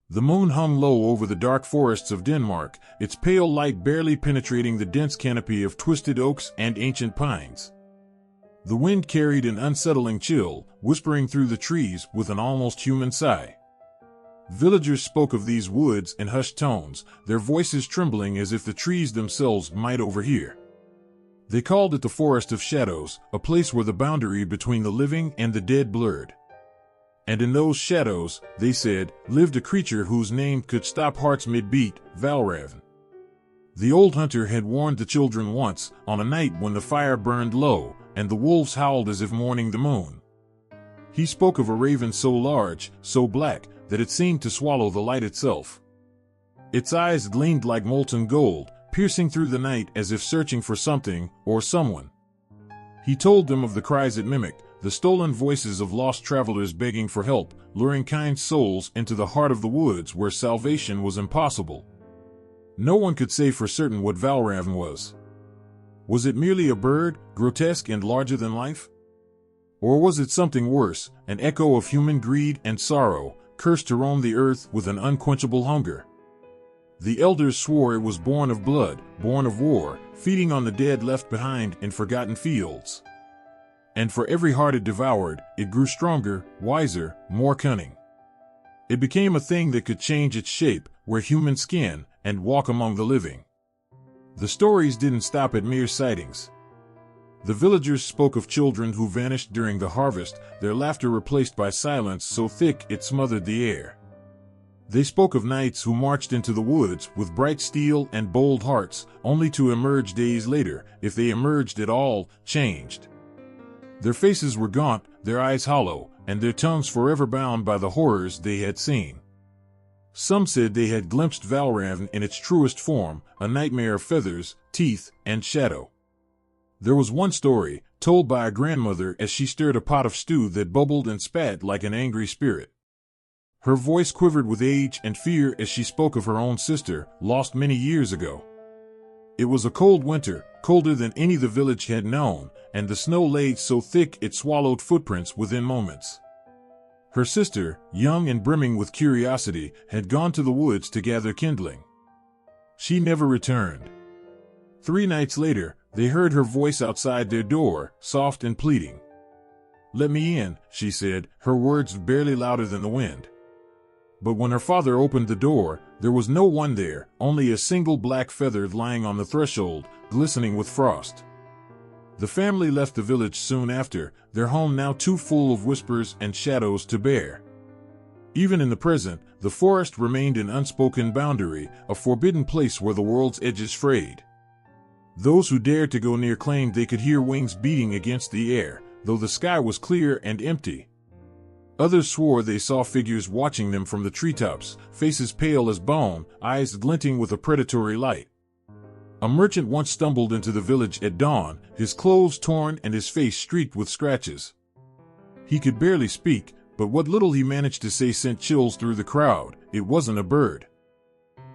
The moon hung low over the dark forests of Denmark, its pale light barely penetrating the dense canopy of twisted oaks and ancient pines. The wind carried an unsettling chill, whispering through the trees with an almost human sigh. Villagers spoke of these woods in hushed tones, their voices trembling as if the trees themselves might overhear. They called it the Forest of Shadows, a place where the boundary between the living and the dead blurred. And in those shadows, they said, lived a creature whose name could stop hearts mid-beat, Valravn. The old hunter had warned the children once, on a night when the fire burned low, and the wolves howled as if mourning the moon. He spoke of a raven so large, so black, that it seemed to swallow the light itself. Its eyes gleamed like molten gold, piercing through the night as if searching for something, or someone. He told them of the cries it mimicked, the stolen voices of lost travelers begging for help, luring kind souls into the heart of the woods where salvation was impossible. No one could say for certain what Valravn was. Was it merely a bird, grotesque and larger than life? Or was it something worse, an echo of human greed and sorrow, cursed to roam the earth with an unquenchable hunger? The elders swore it was born of blood, born of war, feeding on the dead left behind in forgotten fields. And for every heart it devoured, it grew stronger, wiser, more cunning. It became a thing that could change its shape, wear human skin, and walk among the living. The stories didn't stop at mere sightings. The villagers spoke of children who vanished during the harvest, their laughter replaced by silence so thick it smothered the air. They spoke of knights who marched into the woods with bright steel and bold hearts, only to emerge days later, if they emerged at all, changed. Their faces were gaunt, their eyes hollow, and their tongues forever bound by the horrors they had seen. Some said they had glimpsed Valravn in its truest form, a nightmare of feathers, teeth, and shadow. There was one story, told by a grandmother as she stirred a pot of stew that bubbled and spat like an angry spirit. Her voice quivered with age and fear as she spoke of her own sister, lost many years ago. It was a cold winter, colder than any the village had known, and the snow lay so thick it swallowed footprints within moments. Her sister, young and brimming with curiosity, had gone to the woods to gather kindling. She never returned. 3 nights later, they heard her voice outside their door, soft and pleading. "Let me in," she said, her words barely louder than the wind. But when her father opened the door, there was no one there, only a single black feather lying on the threshold, glistening with frost. The family left the village soon after, their home now too full of whispers and shadows to bear. Even in the present, the forest remained an unspoken boundary, a forbidden place where the world's edges frayed. Those who dared to go near claimed they could hear wings beating against the air, though the sky was clear and empty. Others swore they saw figures watching them from the treetops, faces pale as bone, eyes glinting with a predatory light. A merchant once stumbled into the village at dawn, his clothes torn and his face streaked with scratches. He could barely speak, but what little he managed to say sent chills through the crowd. It wasn't a bird.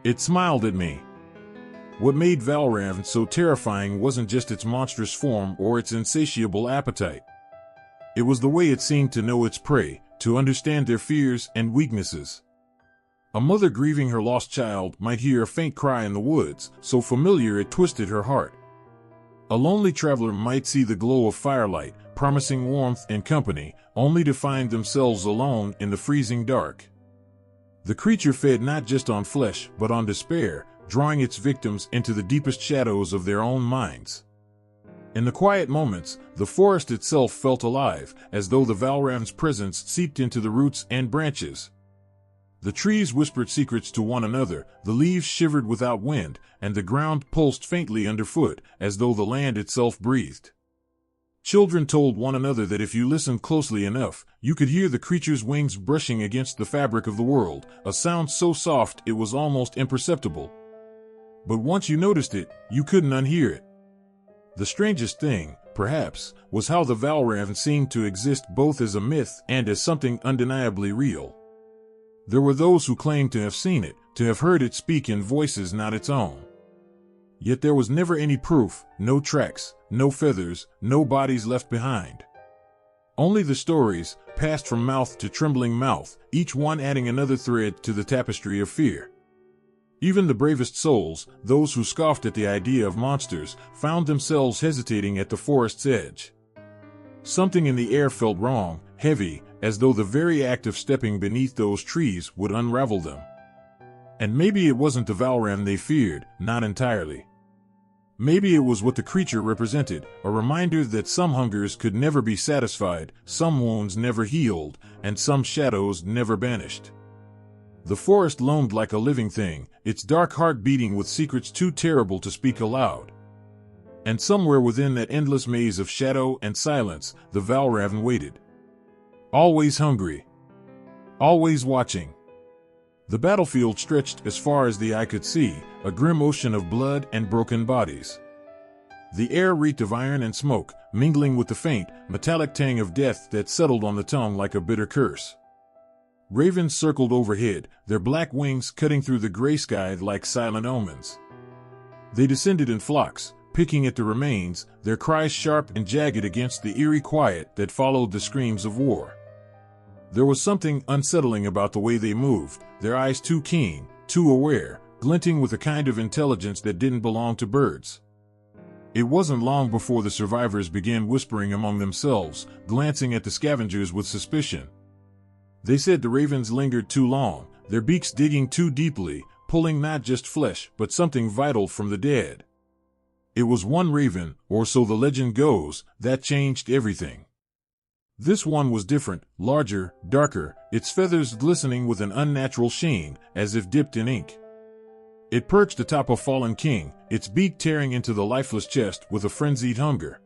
It smiled at me. What made Valravn so terrifying wasn't just its monstrous form or its insatiable appetite. It was the way it seemed to know its prey, to understand their fears and weaknesses. A mother grieving her lost child might hear a faint cry in the woods, so familiar it twisted her heart. A lonely traveler might see the glow of firelight, promising warmth and company, only to find themselves alone in the freezing dark. The creature fed not just on flesh, but on despair, drawing its victims into the deepest shadows of their own minds. In the quiet moments, the forest itself felt alive, as though the Valravn's presence seeped into the roots and branches. The trees whispered secrets to one another, the leaves shivered without wind, and the ground pulsed faintly underfoot, as though the land itself breathed. Children told one another that if you listened closely enough, you could hear the creature's wings brushing against the fabric of the world, a sound so soft it was almost imperceptible. But once you noticed it, you couldn't unhear it. The strangest thing, perhaps, was how the Valravn seemed to exist both as a myth and as something undeniably real. There were those who claimed to have seen it, to have heard it speak in voices not its own. Yet there was never any proof, no tracks, no feathers, no bodies left behind. Only the stories, passed from mouth to trembling mouth, each one adding another thread to the tapestry of fear. Even the bravest souls, those who scoffed at the idea of monsters, found themselves hesitating at the forest's edge. Something in the air felt wrong, heavy, as though the very act of stepping beneath those trees would unravel them. And maybe it wasn't the Valravn they feared, not entirely. Maybe it was what the creature represented, a reminder that some hungers could never be satisfied, some wounds never healed, and some shadows never banished. The forest loomed like a living thing, its dark heart beating with secrets too terrible to speak aloud. And somewhere within that endless maze of shadow and silence, the Valravn waited. Always hungry. Always watching. The battlefield stretched as far as the eye could see, a grim ocean of blood and broken bodies. The air reeked of iron and smoke, mingling with the faint, metallic tang of death that settled on the tongue like a bitter curse. Ravens circled overhead, their black wings cutting through the gray sky like silent omens. They descended in flocks, picking at the remains, their cries sharp and jagged against the eerie quiet that followed the screams of war. There was something unsettling about the way they moved, their eyes too keen, too aware, glinting with a kind of intelligence that didn't belong to birds. It wasn't long before the survivors began whispering among themselves, glancing at the scavengers with suspicion. They said the ravens lingered too long, their beaks digging too deeply, pulling not just flesh but something vital from the dead. It was one raven, or so the legend goes, that changed everything. This one was different, larger, darker, its feathers glistening with an unnatural sheen, as if dipped in ink. It perched atop a fallen king, its beak tearing into the lifeless chest with a frenzied hunger.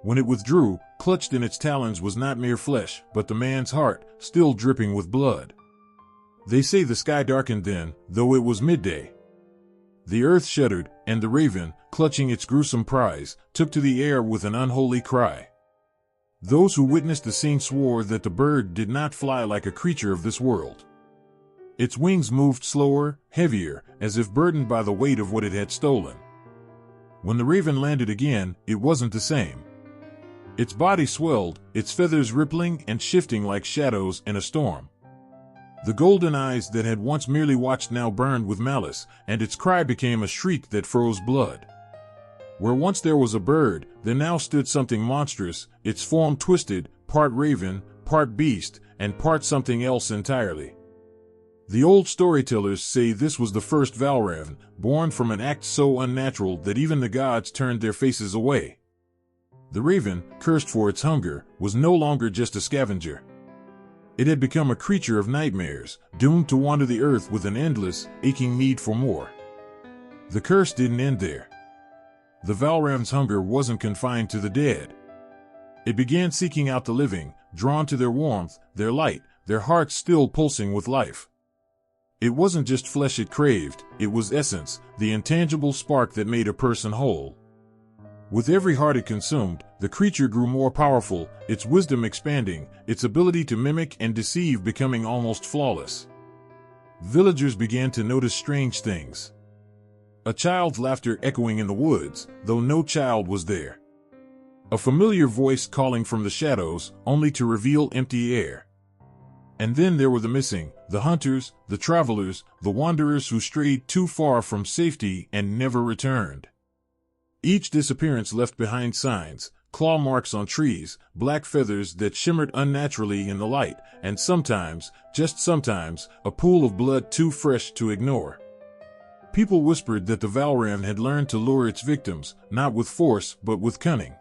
When it withdrew, clutched in its talons was not mere flesh, but the man's heart, still dripping with blood. They say the sky darkened then, though it was midday. The earth shuddered, and the raven, clutching its gruesome prize, took to the air with an unholy cry. Those who witnessed the scene swore that the bird did not fly like a creature of this world. Its wings moved slower, heavier, as if burdened by the weight of what it had stolen. When the raven landed again, it wasn't the same. Its body swelled, its feathers rippling and shifting like shadows in a storm. The golden eyes that had once merely watched now burned with malice, and its cry became a shriek that froze blood. Where once there was a bird, there now stood something monstrous, its form twisted, part raven, part beast, and part something else entirely. The old storytellers say this was the first Valravn, born from an act so unnatural that even the gods turned their faces away. The raven, cursed for its hunger, was no longer just a scavenger. It had become a creature of nightmares, doomed to wander the earth with an endless, aching need for more. The curse didn't end there. The Valravn's hunger wasn't confined to the dead. It began seeking out the living, drawn to their warmth, their light, their hearts still pulsing with life. It wasn't just flesh it craved, it was essence, the intangible spark that made a person whole. With every heart it consumed, the creature grew more powerful, its wisdom expanding, its ability to mimic and deceive becoming almost flawless. Villagers began to notice strange things. A child's laughter echoing in the woods, though no child was there. A familiar voice calling from the shadows, only to reveal empty air. And then there were the missing, the hunters, the travelers, the wanderers who strayed too far from safety and never returned. Each disappearance left behind signs, claw marks on trees, black feathers that shimmered unnaturally in the light, and sometimes, just sometimes, a pool of blood too fresh to ignore. People whispered that the Valravn had learned to lure its victims, not with force but with cunning.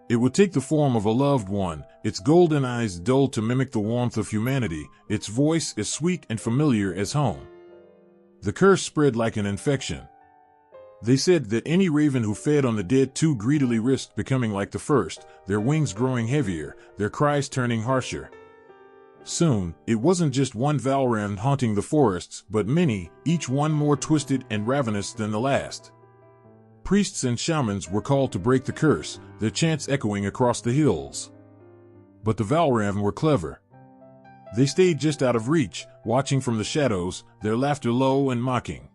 It would take the form of a loved one, its golden eyes dulled to mimic the warmth of humanity, its voice as sweet and familiar as home. The curse spread like an infection. They said that any raven who fed on the dead too greedily risked becoming like the first, their wings growing heavier, their cries turning harsher. Soon, it wasn't just one Valravn haunting the forests, but many, each one more twisted and ravenous than the last. Priests and shamans were called to break the curse, their chants echoing across the hills. But the Valravn were clever. They stayed just out of reach, watching from the shadows, their laughter low and mocking.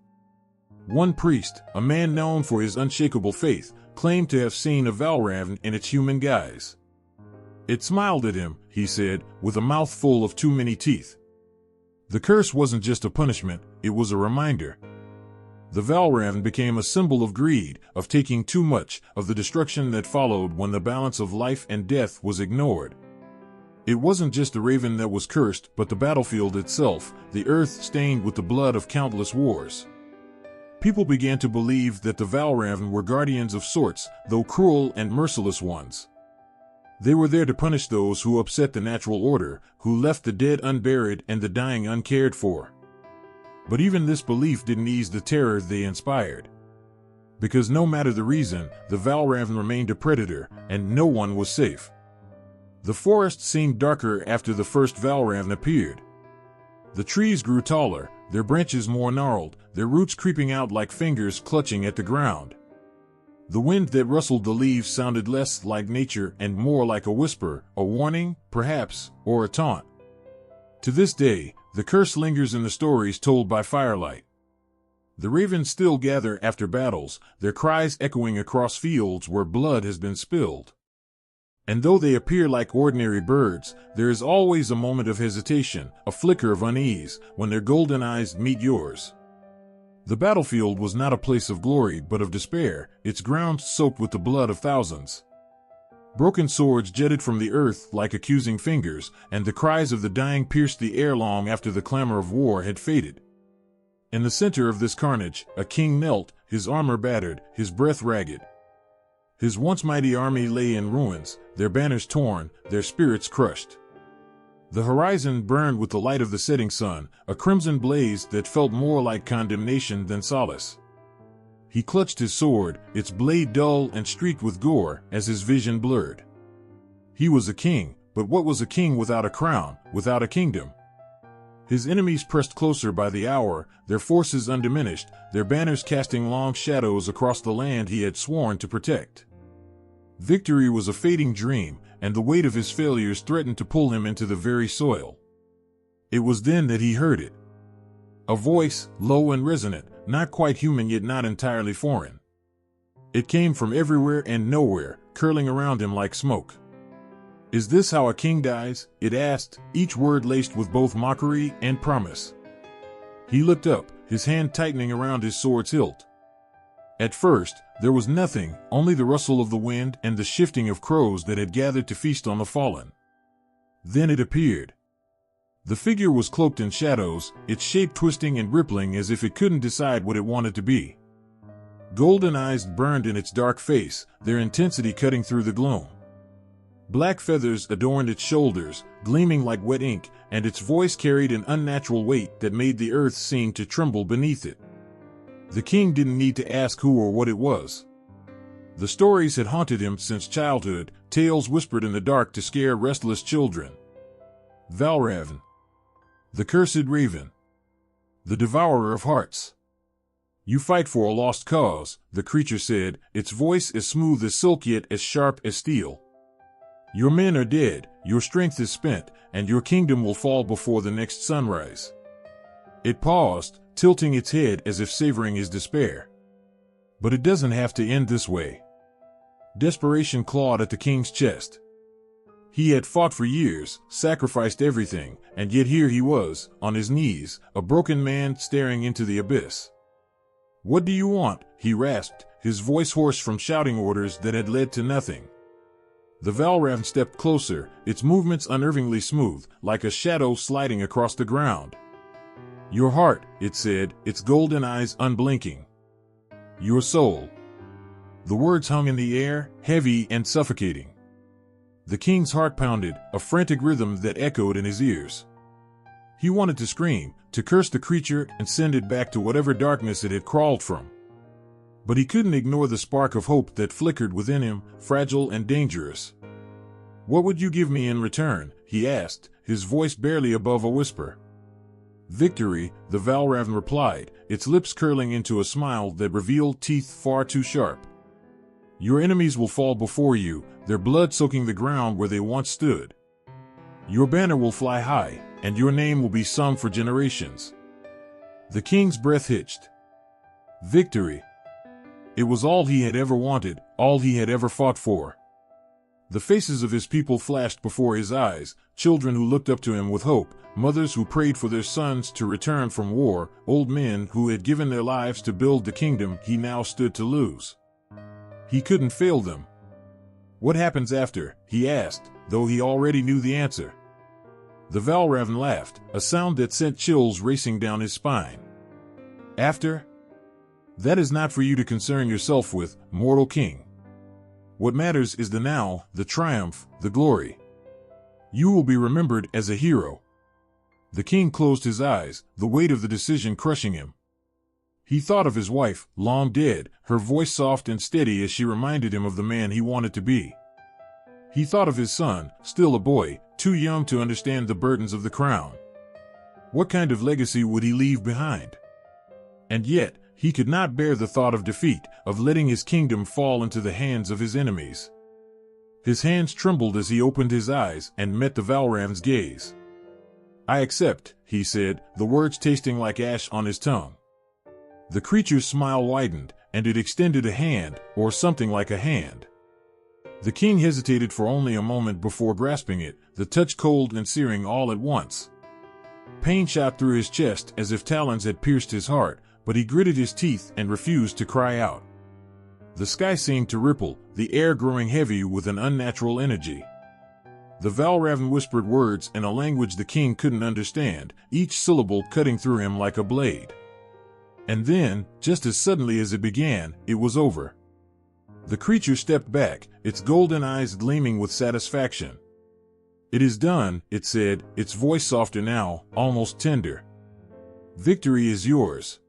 One priest, a man known for his unshakable faith, claimed to have seen a Valravn in its human guise. It smiled at him, he said, with a mouth full of too many teeth. The curse wasn't just a punishment, it was a reminder. The Valravn became a symbol of greed, of taking too much, of the destruction that followed when the balance of life and death was ignored. It wasn't just the raven that was cursed, but the battlefield itself, the earth stained with the blood of countless wars. People began to believe that the Valravn were guardians of sorts, though cruel and merciless ones. They were there to punish those who upset the natural order, who left the dead unburied and the dying uncared for. But even this belief didn't ease the terror they inspired. Because no matter the reason, the Valravn remained a predator, and no one was safe. The forest seemed darker after the first Valravn appeared. The trees grew taller, their branches more gnarled, their roots creeping out like fingers clutching at the ground. The wind that rustled the leaves sounded less like nature and more like a whisper, a warning, perhaps, or a taunt. To this day, the curse lingers in the stories told by firelight. The ravens still gather after battles, their cries echoing across fields where blood has been spilled. And though they appear like ordinary birds, there is always a moment of hesitation, a flicker of unease, when their golden eyes meet yours. The battlefield was not a place of glory but of despair, its ground soaked with the blood of thousands. Broken swords jetted from the earth like accusing fingers, and the cries of the dying pierced the air long after the clamor of war had faded. In the center of this carnage, a king knelt, his armor battered, his breath ragged. His once mighty army lay in ruins, their banners torn, their spirits crushed. The horizon burned with the light of the setting sun, a crimson blaze that felt more like condemnation than solace. He clutched his sword, its blade dull and streaked with gore, as his vision blurred. He was a king, but what was a king without a crown, without a kingdom? His enemies pressed closer by the hour, their forces undiminished, their banners casting long shadows across the land he had sworn to protect. Victory was a fading dream, and the weight of his failures threatened to pull him into the very soil. It was then that he heard it. A voice, low and resonant, not quite human yet not entirely foreign. It came from everywhere and nowhere, curling around him like smoke. "Is this how a king dies?" it asked, each word laced with both mockery and promise. He looked up, his hand tightening around his sword's hilt. At first, there was nothing, only the rustle of the wind and the shifting of crows that had gathered to feast on the fallen. Then it appeared. The figure was cloaked in shadows, its shape twisting and rippling as if it couldn't decide what it wanted to be. Golden eyes burned in its dark face, their intensity cutting through the gloom. Black feathers adorned its shoulders, gleaming like wet ink, and its voice carried an unnatural weight that made the earth seem to tremble beneath it. The king didn't need to ask who or what it was. The stories had haunted him since childhood, tales whispered in the dark to scare restless children. Valravn, the cursed raven, the devourer of hearts. "You fight for a lost cause," the creature said, its voice as smooth as silk yet as sharp as steel. "Your men are dead, your strength is spent, and your kingdom will fall before the next sunrise." It paused, tilting its head as if savoring his despair. But it doesn't have to end this way. Desperation clawed at the king's chest. He had fought for years, sacrificed everything, and yet here he was, on his knees, a broken man staring into the abyss. "What do you want?" he rasped, his voice hoarse from shouting orders that had led to nothing. The Valravn stepped closer, its movements unnervingly smooth, like a shadow sliding across the ground. "Your heart," it said, its golden eyes unblinking. "Your soul." The words hung in the air, heavy and suffocating. The king's heart pounded, a frantic rhythm that echoed in his ears. He wanted to scream, to curse the creature and send it back to whatever darkness it had crawled from. But he couldn't ignore the spark of hope that flickered within him, fragile and dangerous. "What would you give me in return?" he asked, his voice barely above a whisper. "Victory," the Valravn replied, its lips curling into a smile that revealed teeth far too sharp. "Your enemies will fall before you, their blood soaking the ground where they once stood. Your banner will fly high, and your name will be sung for generations." The king's breath hitched. Victory. It was all he had ever wanted, all he had ever fought for. The faces of his people flashed before his eyes, children who looked up to him with hope, mothers who prayed for their sons to return from war, old men who had given their lives to build the kingdom he now stood to lose. He couldn't fail them. "What happens after?" he asked, though he already knew the answer. The Valravn laughed, a sound that sent chills racing down his spine. "After? That is not for you to concern yourself with, mortal king. What matters is the now, the triumph, the glory. You will be remembered as a hero." The king closed his eyes, the weight of the decision crushing him. He thought of his wife, long dead, her voice soft and steady as she reminded him of the man he wanted to be. He thought of his son, still a boy, too young to understand the burdens of the crown. What kind of legacy would he leave behind? And yet, he could not bear the thought of defeat, of letting his kingdom fall into the hands of his enemies. His hands trembled as he opened his eyes and met the Valravn's gaze. "I accept," he said, the words tasting like ash on his tongue. The creature's smile widened, and it extended a hand, or something like a hand. The king hesitated for only a moment before grasping it, the touch cold and searing all at once. Pain shot through his chest as if talons had pierced his heart, but he gritted his teeth and refused to cry out. The sky seemed to ripple, the air growing heavy with an unnatural energy. The Valravn whispered words in a language the king couldn't understand, each syllable cutting through him like a blade. And then, just as suddenly as it began, it was over. The creature stepped back, its golden eyes gleaming with satisfaction. "It is done," it said, its voice softer now, almost tender. "Victory is yours."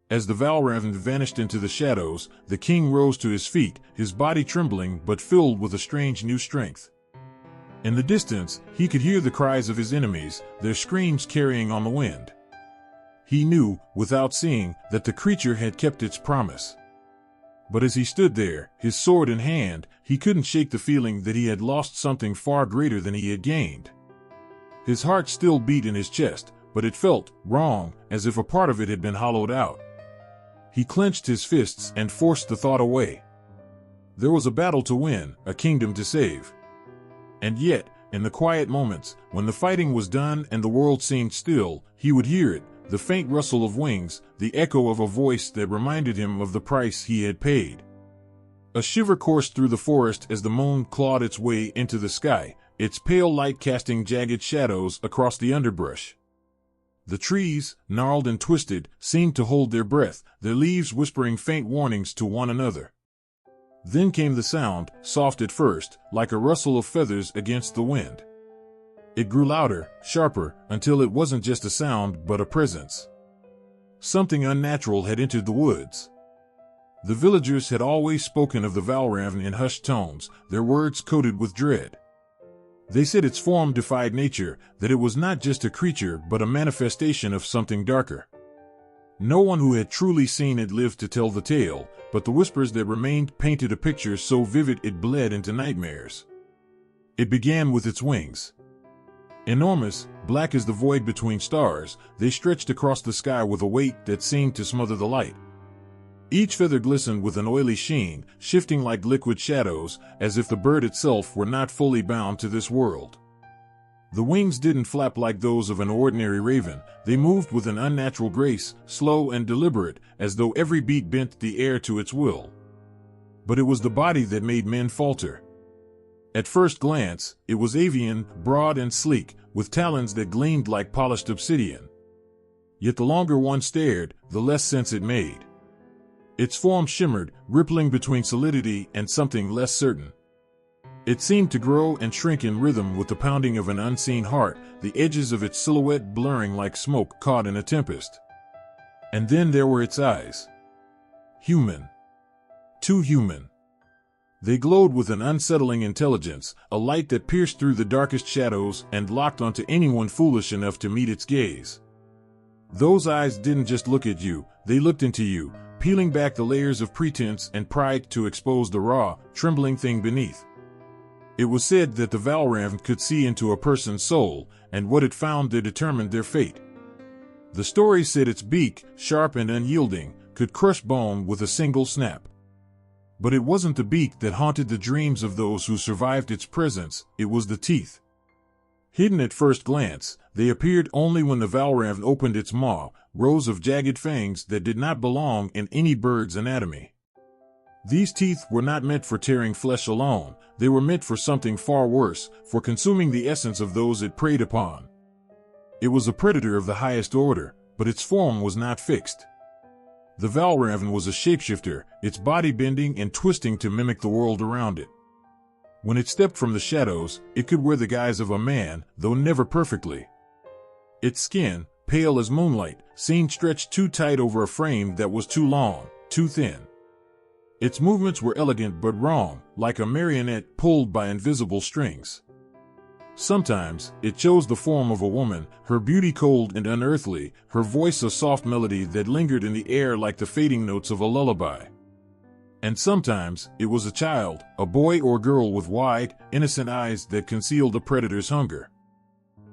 As the Valravn vanished into the shadows, the king rose to his feet, his body trembling but filled with a strange new strength. In the distance, he could hear the cries of his enemies, their screams carrying on the wind. He knew, without seeing, that the creature had kept its promise. But as he stood there, his sword in hand, he couldn't shake the feeling that he had lost something far greater than he had gained. His heart still beat in his chest, but it felt wrong, as if a part of it had been hollowed out. He clenched his fists and forced the thought away. There was a battle to win, a kingdom to save. And yet, in the quiet moments, when the fighting was done and the world seemed still, he would hear it, the faint rustle of wings, the echo of a voice that reminded him of the price he had paid. A shiver coursed through the forest as the moon clawed its way into the sky, its pale light casting jagged shadows across the underbrush. The trees, gnarled and twisted, seemed to hold their breath, their leaves whispering faint warnings to one another. Then came the sound, soft at first, like a rustle of feathers against the wind. It grew louder, sharper, until it wasn't just a sound but a presence. Something unnatural had entered the woods. The villagers had always spoken of the Valravn in hushed tones, their words coated with dread. They said its form defied nature, that it was not just a creature but a manifestation of something darker. No one who had truly seen it lived to tell the tale, but the whispers that remained painted a picture so vivid it bled into nightmares. It began with its wings. Enormous, black as the void between stars, they stretched across the sky with a weight that seemed to smother the light. Each feather glistened with an oily sheen, shifting like liquid shadows, as if the bird itself were not fully bound to this world. The wings didn't flap like those of an ordinary raven, they moved with an unnatural grace, slow and deliberate, as though every beat bent the air to its will. But it was the body that made men falter. At first glance, it was avian, broad and sleek, with talons that gleamed like polished obsidian. Yet the longer one stared, the less sense it made. Its form shimmered, rippling between solidity and something less certain. It seemed to grow and shrink in rhythm with the pounding of an unseen heart, the edges of its silhouette blurring like smoke caught in a tempest. And then there were its eyes. Human. Too human. They glowed with an unsettling intelligence, a light that pierced through the darkest shadows and locked onto anyone foolish enough to meet its gaze. Those eyes didn't just look at you, they looked into you, peeling back the layers of pretense and pride to expose the raw, trembling thing beneath. It was said that the Valravn could see into a person's soul, and what it found there determined their fate. The story said its beak, sharp and unyielding, could crush bone with a single snap. But it wasn't the beak that haunted the dreams of those who survived its presence, it was the teeth. Hidden at first glance, they appeared only when the Valravn opened its maw, rows of jagged fangs that did not belong in any bird's anatomy. These teeth were not meant for tearing flesh alone, they were meant for something far worse, for consuming the essence of those it preyed upon. It was a predator of the highest order, but its form was not fixed. The Valravn was a shapeshifter, its body bending and twisting to mimic the world around it. When it stepped from the shadows, it could wear the guise of a man, though never perfectly. Its skin, pale as moonlight, seemed stretched too tight over a frame that was too long, too thin. Its movements were elegant but wrong, like a marionette pulled by invisible strings. Sometimes, it chose the form of a woman, her beauty cold and unearthly, her voice a soft melody that lingered in the air like the fading notes of a lullaby. And sometimes, it was a child, a boy or girl with wide, innocent eyes that concealed a predator's hunger.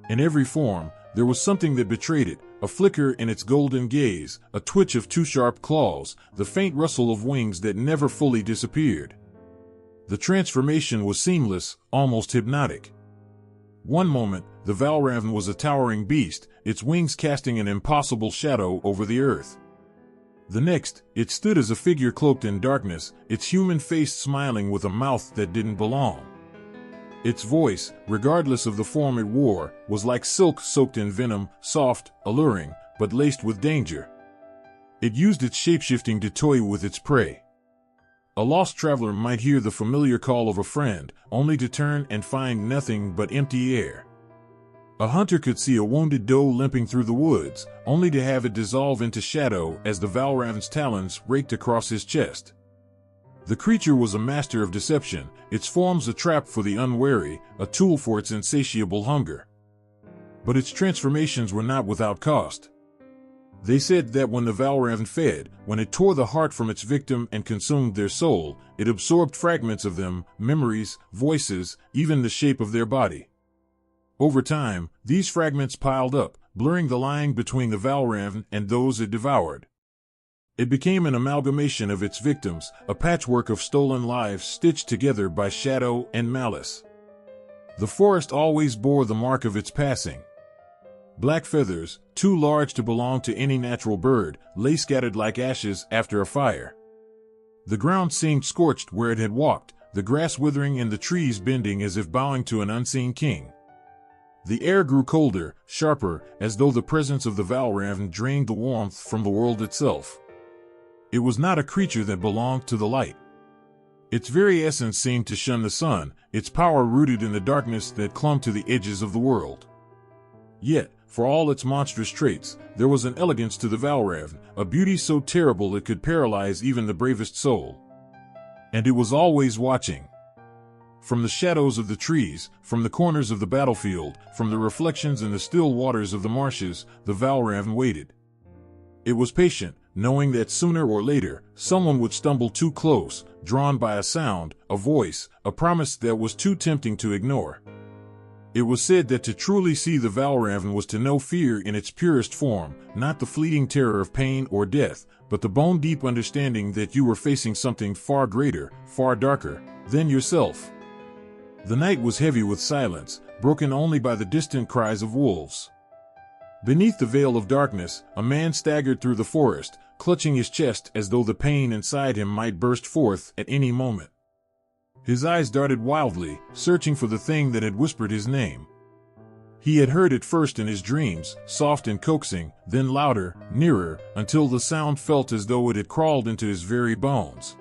In every form, there was something that betrayed it, a flicker in its golden gaze, a twitch of two sharp claws, the faint rustle of wings that never fully disappeared. The transformation was seamless, almost hypnotic. One moment, the Valravn was a towering beast, its wings casting an impossible shadow over the earth. The next, it stood as a figure cloaked in darkness, its human face smiling with a mouth that didn't belong. Its voice, regardless of the form it wore, was like silk soaked in venom, soft, alluring, but laced with danger. It used its shapeshifting to toy with its prey. A lost traveler might hear the familiar call of a friend, only to turn and find nothing but empty air. A hunter could see a wounded doe limping through the woods, only to have it dissolve into shadow as the Valravn's talons raked across his chest. The creature was a master of deception, its forms a trap for the unwary, a tool for its insatiable hunger. But its transformations were not without cost. They said that when the Valravn fed, when it tore the heart from its victim and consumed their soul, it absorbed fragments of them, memories, voices, even the shape of their body. Over time, these fragments piled up, blurring the line between the Valravn and those it devoured. It became an amalgamation of its victims, a patchwork of stolen lives stitched together by shadow and malice. The forest always bore the mark of its passing. Black feathers, too large to belong to any natural bird, lay scattered like ashes after a fire. The ground seemed scorched where it had walked, the grass withering and the trees bending as if bowing to an unseen king. The air grew colder, sharper, as though the presence of the Valravn drained the warmth from the world itself. It was not a creature that belonged to the light. Its very essence seemed to shun the sun, its power rooted in the darkness that clung to the edges of the world. Yet, for all its monstrous traits, there was an elegance to the Valravn, a beauty so terrible it could paralyze even the bravest soul. And it was always watching. From the shadows of the trees, from the corners of the battlefield, from the reflections in the still waters of the marshes, the Valravn waited. It was patient, knowing that sooner or later, someone would stumble too close, drawn by a sound, a voice, a promise that was too tempting to ignore. It was said that to truly see the Valravn was to know fear in its purest form, not the fleeting terror of pain or death, but the bone-deep understanding that you were facing something far greater, far darker, than yourself. The night was heavy with silence, broken only by the distant cries of wolves. Beneath the veil of darkness, a man staggered through the forest, clutching his chest as though the pain inside him might burst forth at any moment. His eyes darted wildly, searching for the thing that had whispered his name. He had heard it first in his dreams, soft and coaxing, then louder, nearer, until the sound felt as though it had crawled into his very bones.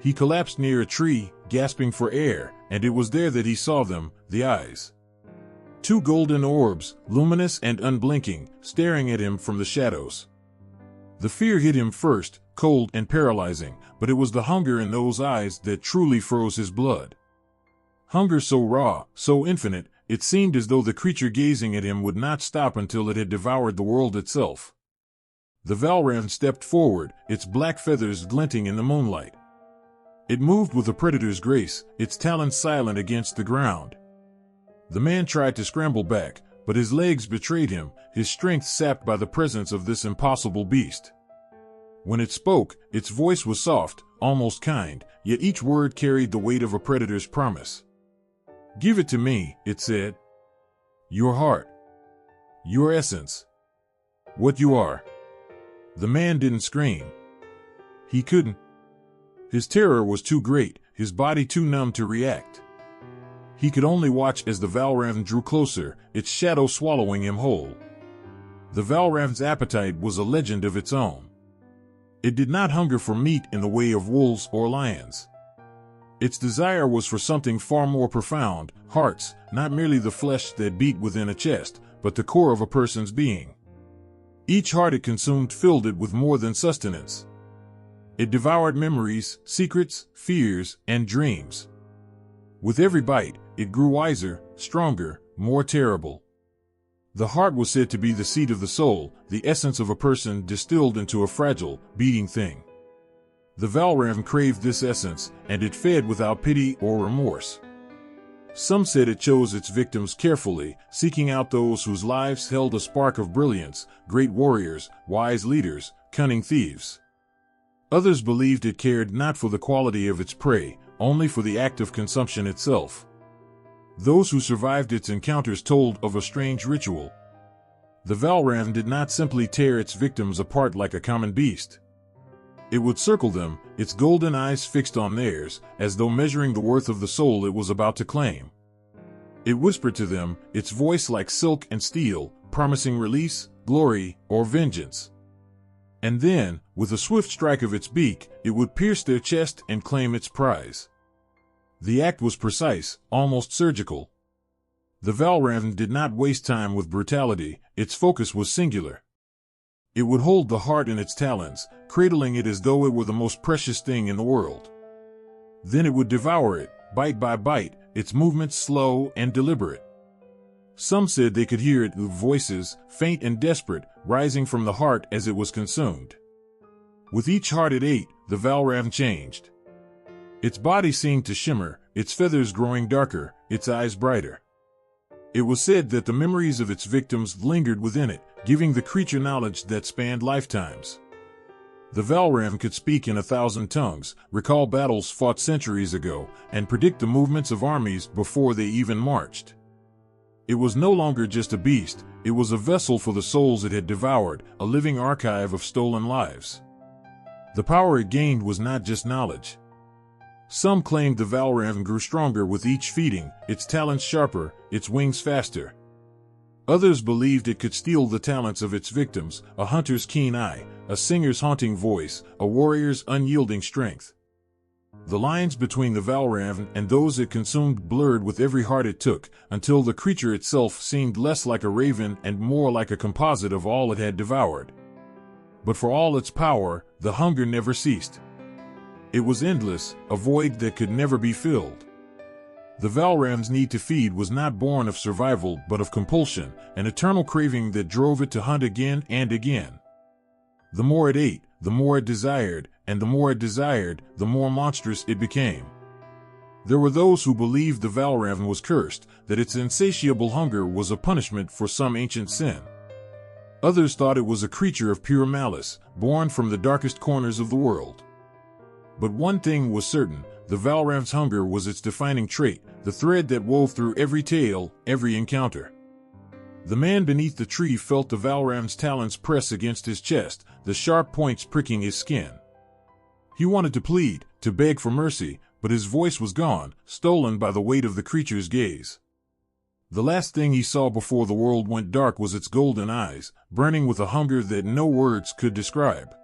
He collapsed near a tree, gasping for air, and it was there that he saw them, the eyes. Two golden orbs, luminous and unblinking, staring at him from the shadows. The fear hit him first, cold and paralyzing, but it was the hunger in those eyes that truly froze his blood. Hunger so raw, so infinite, it seemed as though the creature gazing at him would not stop until it had devoured the world itself. The Valravn stepped forward, its black feathers glinting in the moonlight. It moved with a predator's grace, its talons silent against the ground. The man tried to scramble back, but his legs betrayed him, his strength sapped by the presence of this impossible beast. When it spoke, its voice was soft, almost kind, yet each word carried the weight of a predator's promise. "Give it to me," it said. "Your heart. Your essence. What you are." The man didn't scream. He couldn't. His terror was too great, his body too numb to react. He could only watch as the Valravn drew closer, its shadow swallowing him whole. The Valravn's appetite was a legend of its own. It did not hunger for meat in the way of wolves or lions. Its desire was for something far more profound, hearts, not merely the flesh that beat within a chest, but the core of a person's being. Each heart it consumed filled it with more than sustenance. It devoured memories, secrets, fears, and dreams. With every bite, it grew wiser, stronger, more terrible. The heart was said to be the seat of the soul, the essence of a person distilled into a fragile, beating thing. The Valravn craved this essence, and it fed without pity or remorse. Some said it chose its victims carefully, seeking out those whose lives held a spark of brilliance, great warriors, wise leaders, cunning thieves. Others believed it cared not for the quality of its prey, only for the act of consumption itself. Those who survived its encounters told of a strange ritual. The Valravn did not simply tear its victims apart like a common beast. It would circle them, its golden eyes fixed on theirs, as though measuring the worth of the soul it was about to claim. It whispered to them, its voice like silk and steel, promising release, glory, or vengeance. And then, with a swift strike of its beak, it would pierce their chest and claim its prize. The act was precise, almost surgical. The Valravn did not waste time with brutality, its focus was singular. It would hold the heart in its talons, cradling it as though it were the most precious thing in the world. Then it would devour it, bite by bite, its movements slow and deliberate. Some said they could hear it, voices, faint and desperate, rising from the heart as it was consumed. With each heart it ate, the Valravn changed. Its body seemed to shimmer, its feathers growing darker, its eyes brighter. It was said that the memories of its victims lingered within it, giving the creature knowledge that spanned lifetimes. The Valravn could speak in 1,000 tongues, recall battles fought centuries ago, and predict the movements of armies before they even marched. It was no longer just a beast, it was a vessel for the souls it had devoured, a living archive of stolen lives. The power it gained was not just knowledge. Some claimed the Valravn grew stronger with each feeding, its talons sharper, its wings faster. Others believed it could steal the talents of its victims, a hunter's keen eye, a singer's haunting voice, a warrior's unyielding strength. The lines between the Valravn and those it consumed blurred with every heart it took, until the creature itself seemed less like a raven and more like a composite of all it had devoured. But for all its power, the hunger never ceased. It was endless, a void that could never be filled. The Valravn's need to feed was not born of survival but of compulsion, an eternal craving that drove it to hunt again and again. The more it ate, the more it desired, and the more it desired, the more monstrous it became. There were those who believed the Valravn was cursed, that its insatiable hunger was a punishment for some ancient sin. Others thought it was a creature of pure malice, born from the darkest corners of the world. But one thing was certain, the Valravn's hunger was its defining trait, the thread that wove through every tale, every encounter. The man beneath the tree felt the Valravn's talons press against his chest, the sharp points pricking his skin. He wanted to plead, to beg for mercy, but his voice was gone, stolen by the weight of the creature's gaze. The last thing he saw before the world went dark was its golden eyes, burning with a hunger that no words could describe.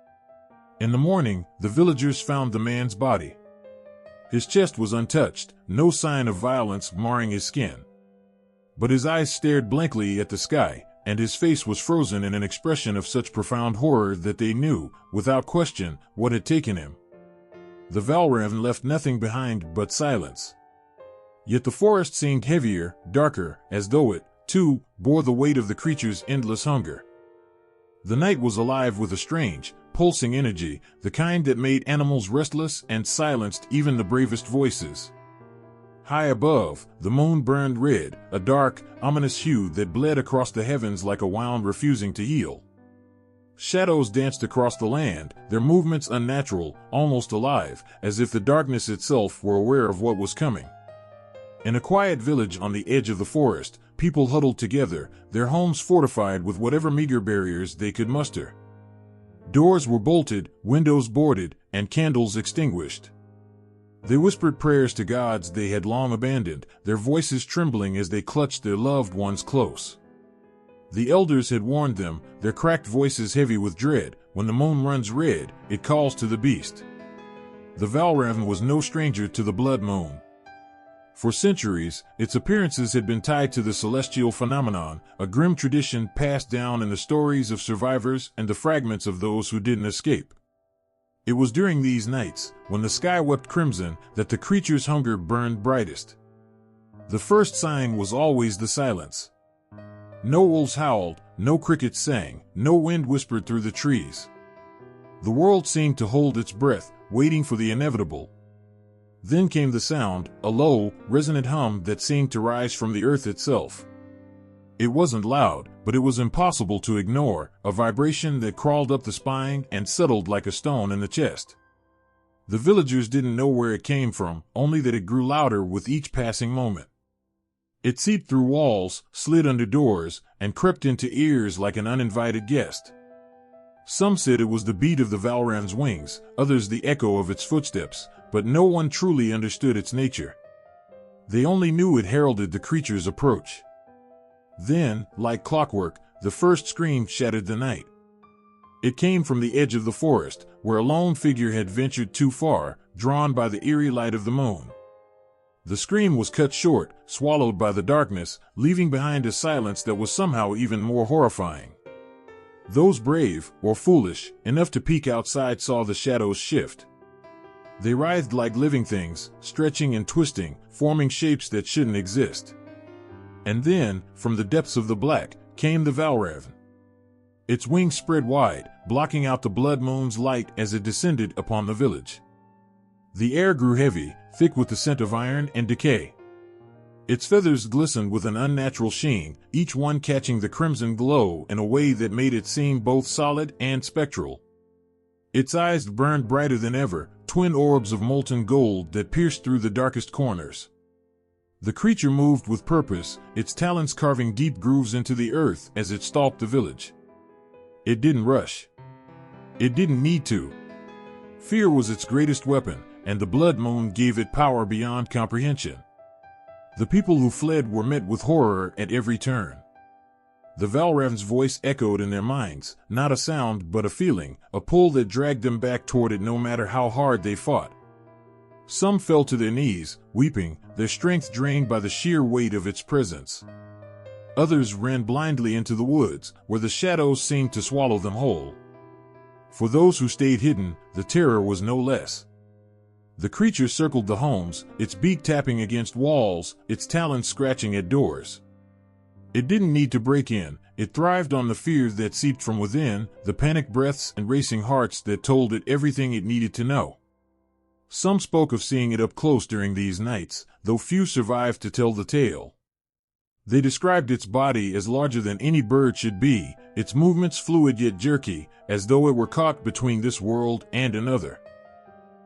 In the morning, the villagers found the man's body. His chest was untouched, no sign of violence marring his skin. But his eyes stared blankly at the sky, and his face was frozen in an expression of such profound horror that they knew, without question, what had taken him. The Valravn left nothing behind but silence. Yet the forest seemed heavier, darker, as though it, too, bore the weight of the creature's endless hunger. The night was alive with a strange, pulsing energy, the kind that made animals restless and silenced even the bravest voices. High above, the moon burned red, a dark, ominous hue that bled across the heavens like a wound refusing to heal. Shadows danced across the land, their movements unnatural, almost alive, as if the darkness itself were aware of what was coming. In a quiet village on the edge of the forest, people huddled together, their homes fortified with whatever meager barriers they could muster. Doors were bolted, windows boarded, and candles extinguished. They whispered prayers to gods they had long abandoned, their voices trembling as they clutched their loved ones close. The elders had warned them, their cracked voices heavy with dread, when the moon runs red, it calls to the beast. The Valravn was no stranger to the blood moon. For centuries, its appearances had been tied to the celestial phenomenon, a grim tradition passed down in the stories of survivors and the fragments of those who didn't escape. It was during these nights, when the sky wept crimson, that the creature's hunger burned brightest. The first sign was always the silence. No wolves howled, no crickets sang, no wind whispered through the trees. The world seemed to hold its breath, waiting for the inevitable. Then came the sound, a low, resonant hum that seemed to rise from the earth itself. It wasn't loud, but it was impossible to ignore, a vibration that crawled up the spine and settled like a stone in the chest. The villagers didn't know where it came from, only that it grew louder with each passing moment. It seeped through walls, slid under doors, and crept into ears like an uninvited guest. Some said it was the beat of the Valravn's wings, others the echo of its footsteps, but no one truly understood its nature. They only knew it heralded the creature's approach. Then, like clockwork, the first scream shattered the night. It came from the edge of the forest, where a lone figure had ventured too far, drawn by the eerie light of the moon. The scream was cut short, swallowed by the darkness, leaving behind a silence that was somehow even more horrifying. Those brave, or foolish, enough to peek outside saw the shadows shift. They writhed like living things, stretching and twisting, forming shapes that shouldn't exist. And then, from the depths of the black, came the Valravn. Its wings spread wide, blocking out the blood moon's light as it descended upon the village. The air grew heavy, thick with the scent of iron and decay. Its feathers glistened with an unnatural sheen, each one catching the crimson glow in a way that made it seem both solid and spectral. Its eyes burned brighter than ever, twin orbs of molten gold that pierced through the darkest corners. The creature moved with purpose, its talons carving deep grooves into the earth as it stalked the village. It didn't rush. It didn't need to. Fear was its greatest weapon, and the blood moon gave it power beyond comprehension. The people who fled were met with horror at every turn. The Valravn's voice echoed in their minds, not a sound but a feeling, a pull that dragged them back toward it no matter how hard they fought. Some fell to their knees, weeping, their strength drained by the sheer weight of its presence. Others ran blindly into the woods, where the shadows seemed to swallow them whole. For those who stayed hidden, the terror was no less. The creature circled the homes, its beak tapping against walls, its talons scratching at doors. It didn't need to break in, it thrived on the fear that seeped from within, the panicked breaths and racing hearts that told it everything it needed to know. Some spoke of seeing it up close during these nights, though few survived to tell the tale. They described its body as larger than any bird should be, its movements fluid yet jerky, as though it were caught between this world and another.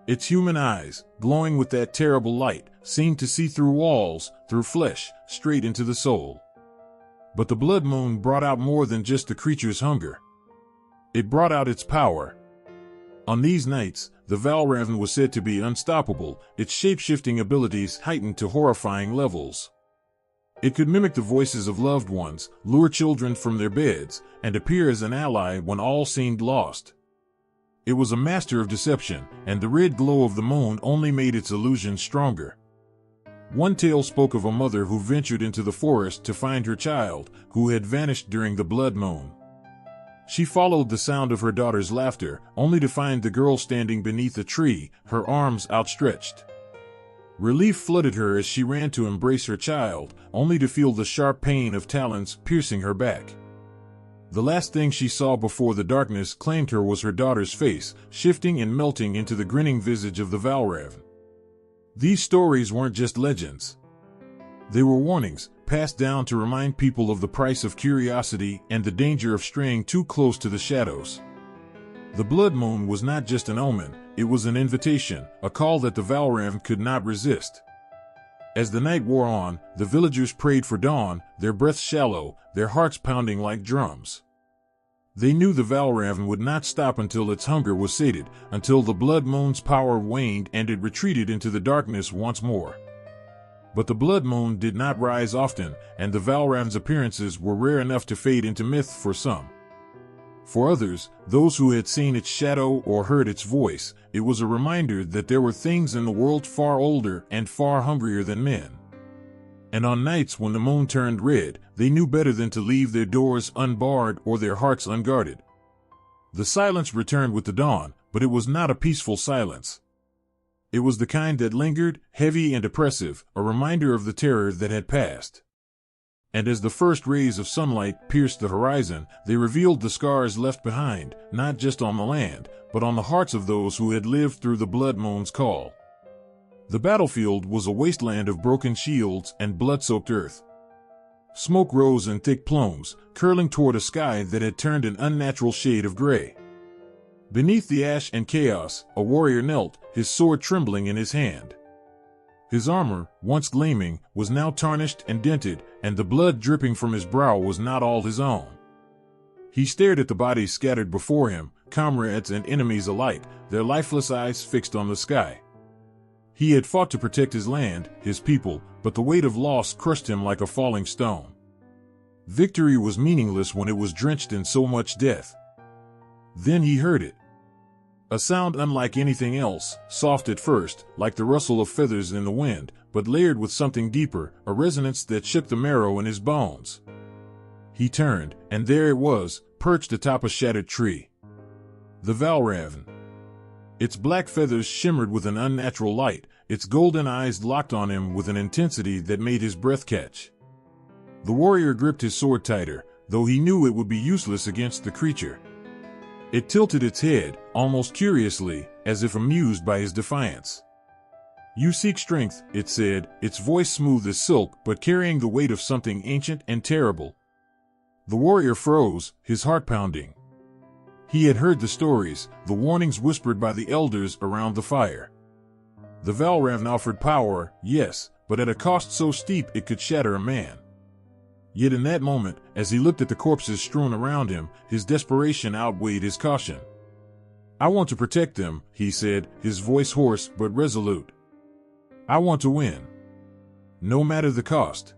Its human eyes, glowing with that terrible light, seemed to see through walls, through flesh, straight into the soul. But the blood moon brought out more than just the creature's hunger. It brought out its power. On these nights, the Valravn was said to be unstoppable, its shape-shifting abilities heightened to horrifying levels. It could mimic the voices of loved ones, lure children from their beds, and appear as an ally when all seemed lost. It was a master of deception, and the red glow of the moon only made its illusion stronger. One tale spoke of a mother who ventured into the forest to find her child, who had vanished during the blood moon. She followed the sound of her daughter's laughter, only to find the girl standing beneath a tree, her arms outstretched. Relief flooded her as she ran to embrace her child, only to feel the sharp pain of talons piercing her back. The last thing she saw before the darkness claimed her was her daughter's face, shifting and melting into the grinning visage of the Valravn. These stories weren't just legends. They were warnings, passed down to remind people of the price of curiosity and the danger of straying too close to the shadows. The blood moon was not just an omen, it was an invitation, a call that the Valravn could not resist. As the night wore on, the villagers prayed for dawn, their breaths shallow, their hearts pounding like drums. They knew the Valravn would not stop until its hunger was sated, until the blood moon's power waned and it retreated into the darkness once more. But the blood moon did not rise often, and the Valravn's appearances were rare enough to fade into myth for some. For others, those who had seen its shadow or heard its voice, it was a reminder that there were things in the world far older and far hungrier than men. And on nights when the moon turned red, they knew better than to leave their doors unbarred or their hearts unguarded. The silence returned with the dawn, but it was not a peaceful silence. It was the kind that lingered, heavy and oppressive, a reminder of the terror that had passed. And as the first rays of sunlight pierced the horizon, they revealed the scars left behind, not just on the land, but on the hearts of those who had lived through the blood moon's call. The battlefield was a wasteland of broken shields and blood-soaked earth. Smoke rose in thick plumes, curling toward a sky that had turned an unnatural shade of gray. Beneath the ash and chaos, a warrior knelt, his sword trembling in his hand. His armor, once gleaming, was now tarnished and dented, and the blood dripping from his brow was not all his own. He stared at the bodies scattered before him, comrades and enemies alike, their lifeless eyes fixed on the sky. He had fought to protect his land, his people, but the weight of loss crushed him like a falling stone. Victory was meaningless when it was drenched in so much death. Then he heard it. A sound unlike anything else, soft at first, like the rustle of feathers in the wind, but layered with something deeper, a resonance that shook the marrow in his bones. He turned, and there it was, perched atop a shattered tree. The Valravn. Its black feathers shimmered with an unnatural light, its golden eyes locked on him with an intensity that made his breath catch. The warrior gripped his sword tighter, though he knew it would be useless against the creature. It tilted its head, almost curiously, as if amused by his defiance. "You seek strength," it said, its voice smooth as silk but carrying the weight of something ancient and terrible. The warrior froze, his heart pounding. He had heard the stories, the warnings whispered by the elders around the fire. The Valravn offered power, yes, but at a cost so steep it could shatter a man. Yet in that moment, as he looked at the corpses strewn around him, his desperation outweighed his caution. "I want to protect them," he said, his voice hoarse but resolute. "I want to win. No matter the cost."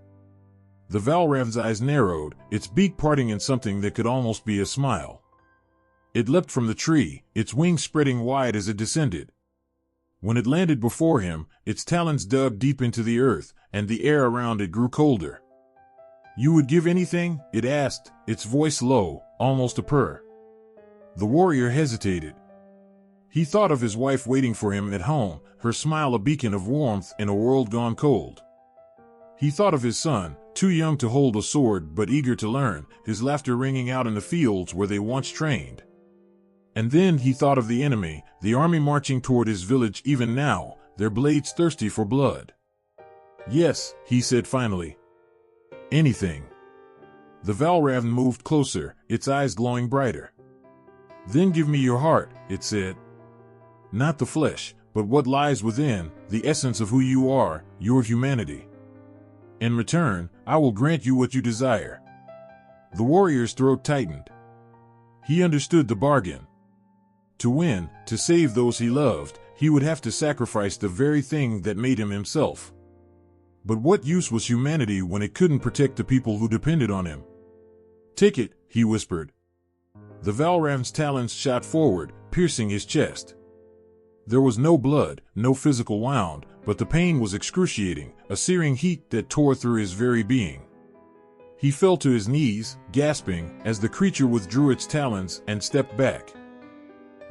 The Valravn's eyes narrowed, its beak parting in something that could almost be a smile. It leapt from the tree, its wings spreading wide as it descended. When it landed before him, its talons dug deep into the earth, and the air around it grew colder. "You would give anything?" it asked, its voice low, almost a purr. The warrior hesitated. He thought of his wife waiting for him at home, her smile a beacon of warmth in a world gone cold. He thought of his son, too young to hold a sword but eager to learn, his laughter ringing out in the fields where they once trained. And then he thought of the enemy, the army marching toward his village even now, their blades thirsty for blood. "Yes," he said finally. "Anything." The Valravn moved closer, its eyes glowing brighter. "Then give me your heart," it said. "Not the flesh, but what lies within, the essence of who you are, your humanity. In return, I will grant you what you desire." The warrior's throat tightened. He understood the bargain. To win, to save those he loved, he would have to sacrifice the very thing that made him himself. But what use was humanity when it couldn't protect the people who depended on him? "Take it," he whispered. The Valravn's talons shot forward, piercing his chest. There was no blood, no physical wound, but the pain was excruciating, a searing heat that tore through his very being. He fell to his knees, gasping, as the creature withdrew its talons and stepped back.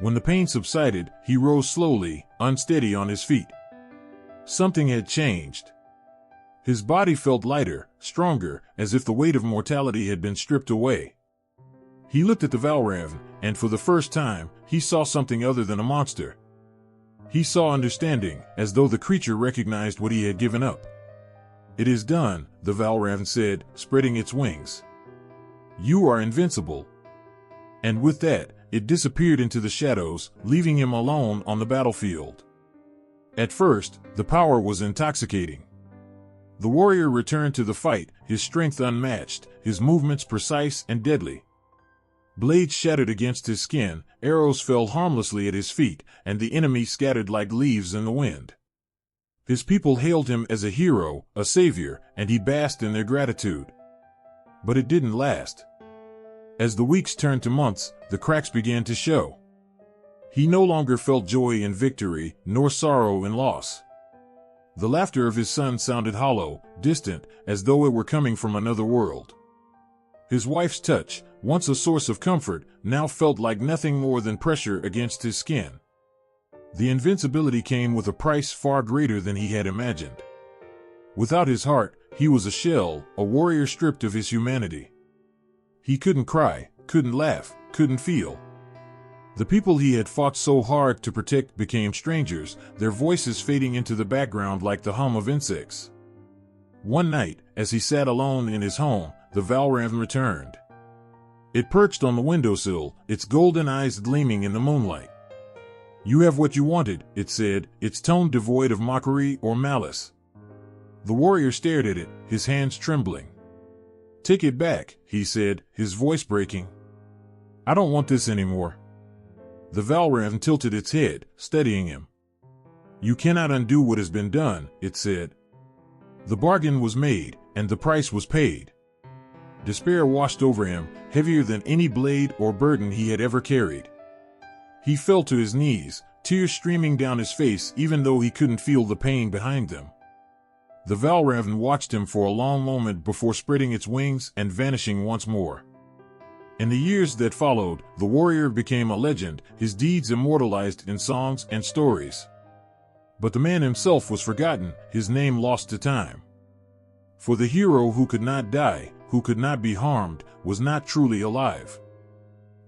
When the pain subsided, he rose slowly, unsteady on his feet. Something had changed. His body felt lighter, stronger, as if the weight of mortality had been stripped away. He looked at the Valravn, and for the first time, he saw something other than a monster. He saw understanding, as though the creature recognized what he had given up. "It is done," the Valravn said, spreading its wings. "You are invincible." And with that, it disappeared into the shadows, leaving him alone on the battlefield. At first, the power was intoxicating. The warrior returned to the fight, his strength unmatched, his movements precise and deadly. Blades shattered against his skin, arrows fell harmlessly at his feet, and the enemy scattered like leaves in the wind. His people hailed him as a hero, a savior, and he basked in their gratitude. But it didn't last. As the weeks turned to months, the cracks began to show. He no longer felt joy in victory, nor sorrow in loss. The laughter of his son sounded hollow, distant, as though it were coming from another world. His wife's touch, once a source of comfort, now felt like nothing more than pressure against his skin. The invincibility came with a price far greater than he had imagined. Without his heart, he was a shell, a warrior stripped of his humanity. He couldn't cry, couldn't laugh, couldn't feel. The people he had fought so hard to protect became strangers, their voices fading into the background like the hum of insects. One night, as he sat alone in his home, the Valravn returned. It perched on the windowsill, its golden eyes gleaming in the moonlight. "You have what you wanted," it said, its tone devoid of mockery or malice. The warrior stared at it, his hands trembling. "Take it back," he said, his voice breaking. "I don't want this anymore." The Valravn tilted its head, studying him. "You cannot undo what has been done," it said. The bargain was made, and the price was paid. Despair washed over him, heavier than any blade or burden he had ever carried. He fell to his knees, tears streaming down his face even though he couldn't feel the pain behind them. The Valravn watched him for a long moment before spreading its wings and vanishing once more. In the years that followed, the warrior became a legend, his deeds immortalized in songs and stories. But the man himself was forgotten, his name lost to time. For the hero who could not die, who could not be harmed, was not truly alive.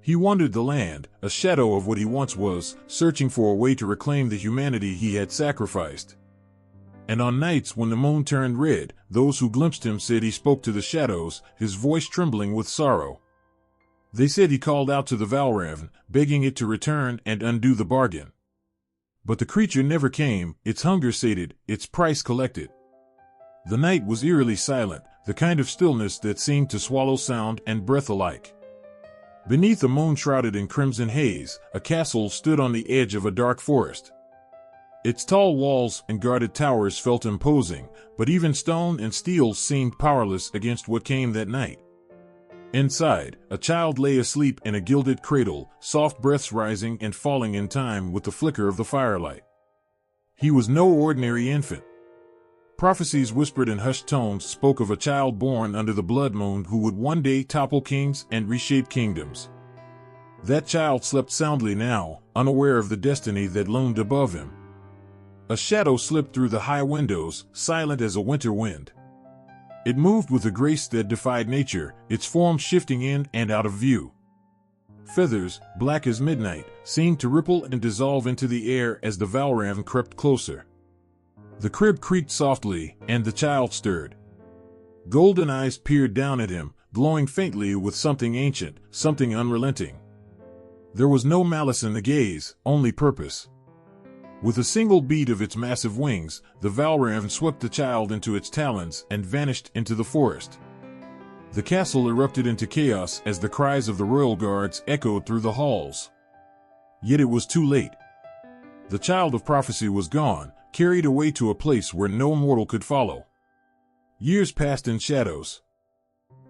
He wandered the land, a shadow of what he once was, searching for a way to reclaim the humanity he had sacrificed. And on nights when the moon turned red, those who glimpsed him said he spoke to the shadows, his voice trembling with sorrow. They said he called out to the Valravn, begging it to return and undo the bargain. But the creature never came, its hunger sated, its price collected. The night was eerily silent, the kind of stillness that seemed to swallow sound and breath alike. Beneath a moon shrouded in crimson haze, a castle stood on the edge of a dark forest. Its tall walls and guarded towers felt imposing, but even stone and steel seemed powerless against what came that night. Inside, a child lay asleep in a gilded cradle, soft breaths rising and falling in time with the flicker of the firelight. He was no ordinary infant. Prophecies whispered in hushed tones spoke of a child born under the blood moon who would one day topple kings and reshape kingdoms. That child slept soundly now, unaware of the destiny that loomed above him. A shadow slipped through the high windows, silent as a winter wind. It moved with a grace that defied nature, its form shifting in and out of view. Feathers, black as midnight, seemed to ripple and dissolve into the air as the Valravn crept closer. The crib creaked softly, and the child stirred. Golden eyes peered down at him, glowing faintly with something ancient, something unrelenting. There was no malice in the gaze, only purpose. With a single beat of its massive wings, the Valravn swept the child into its talons and vanished into the forest. The castle erupted into chaos as the cries of the royal guards echoed through the halls. Yet it was too late. The child of prophecy was gone, carried away to a place where no mortal could follow. Years passed in shadows.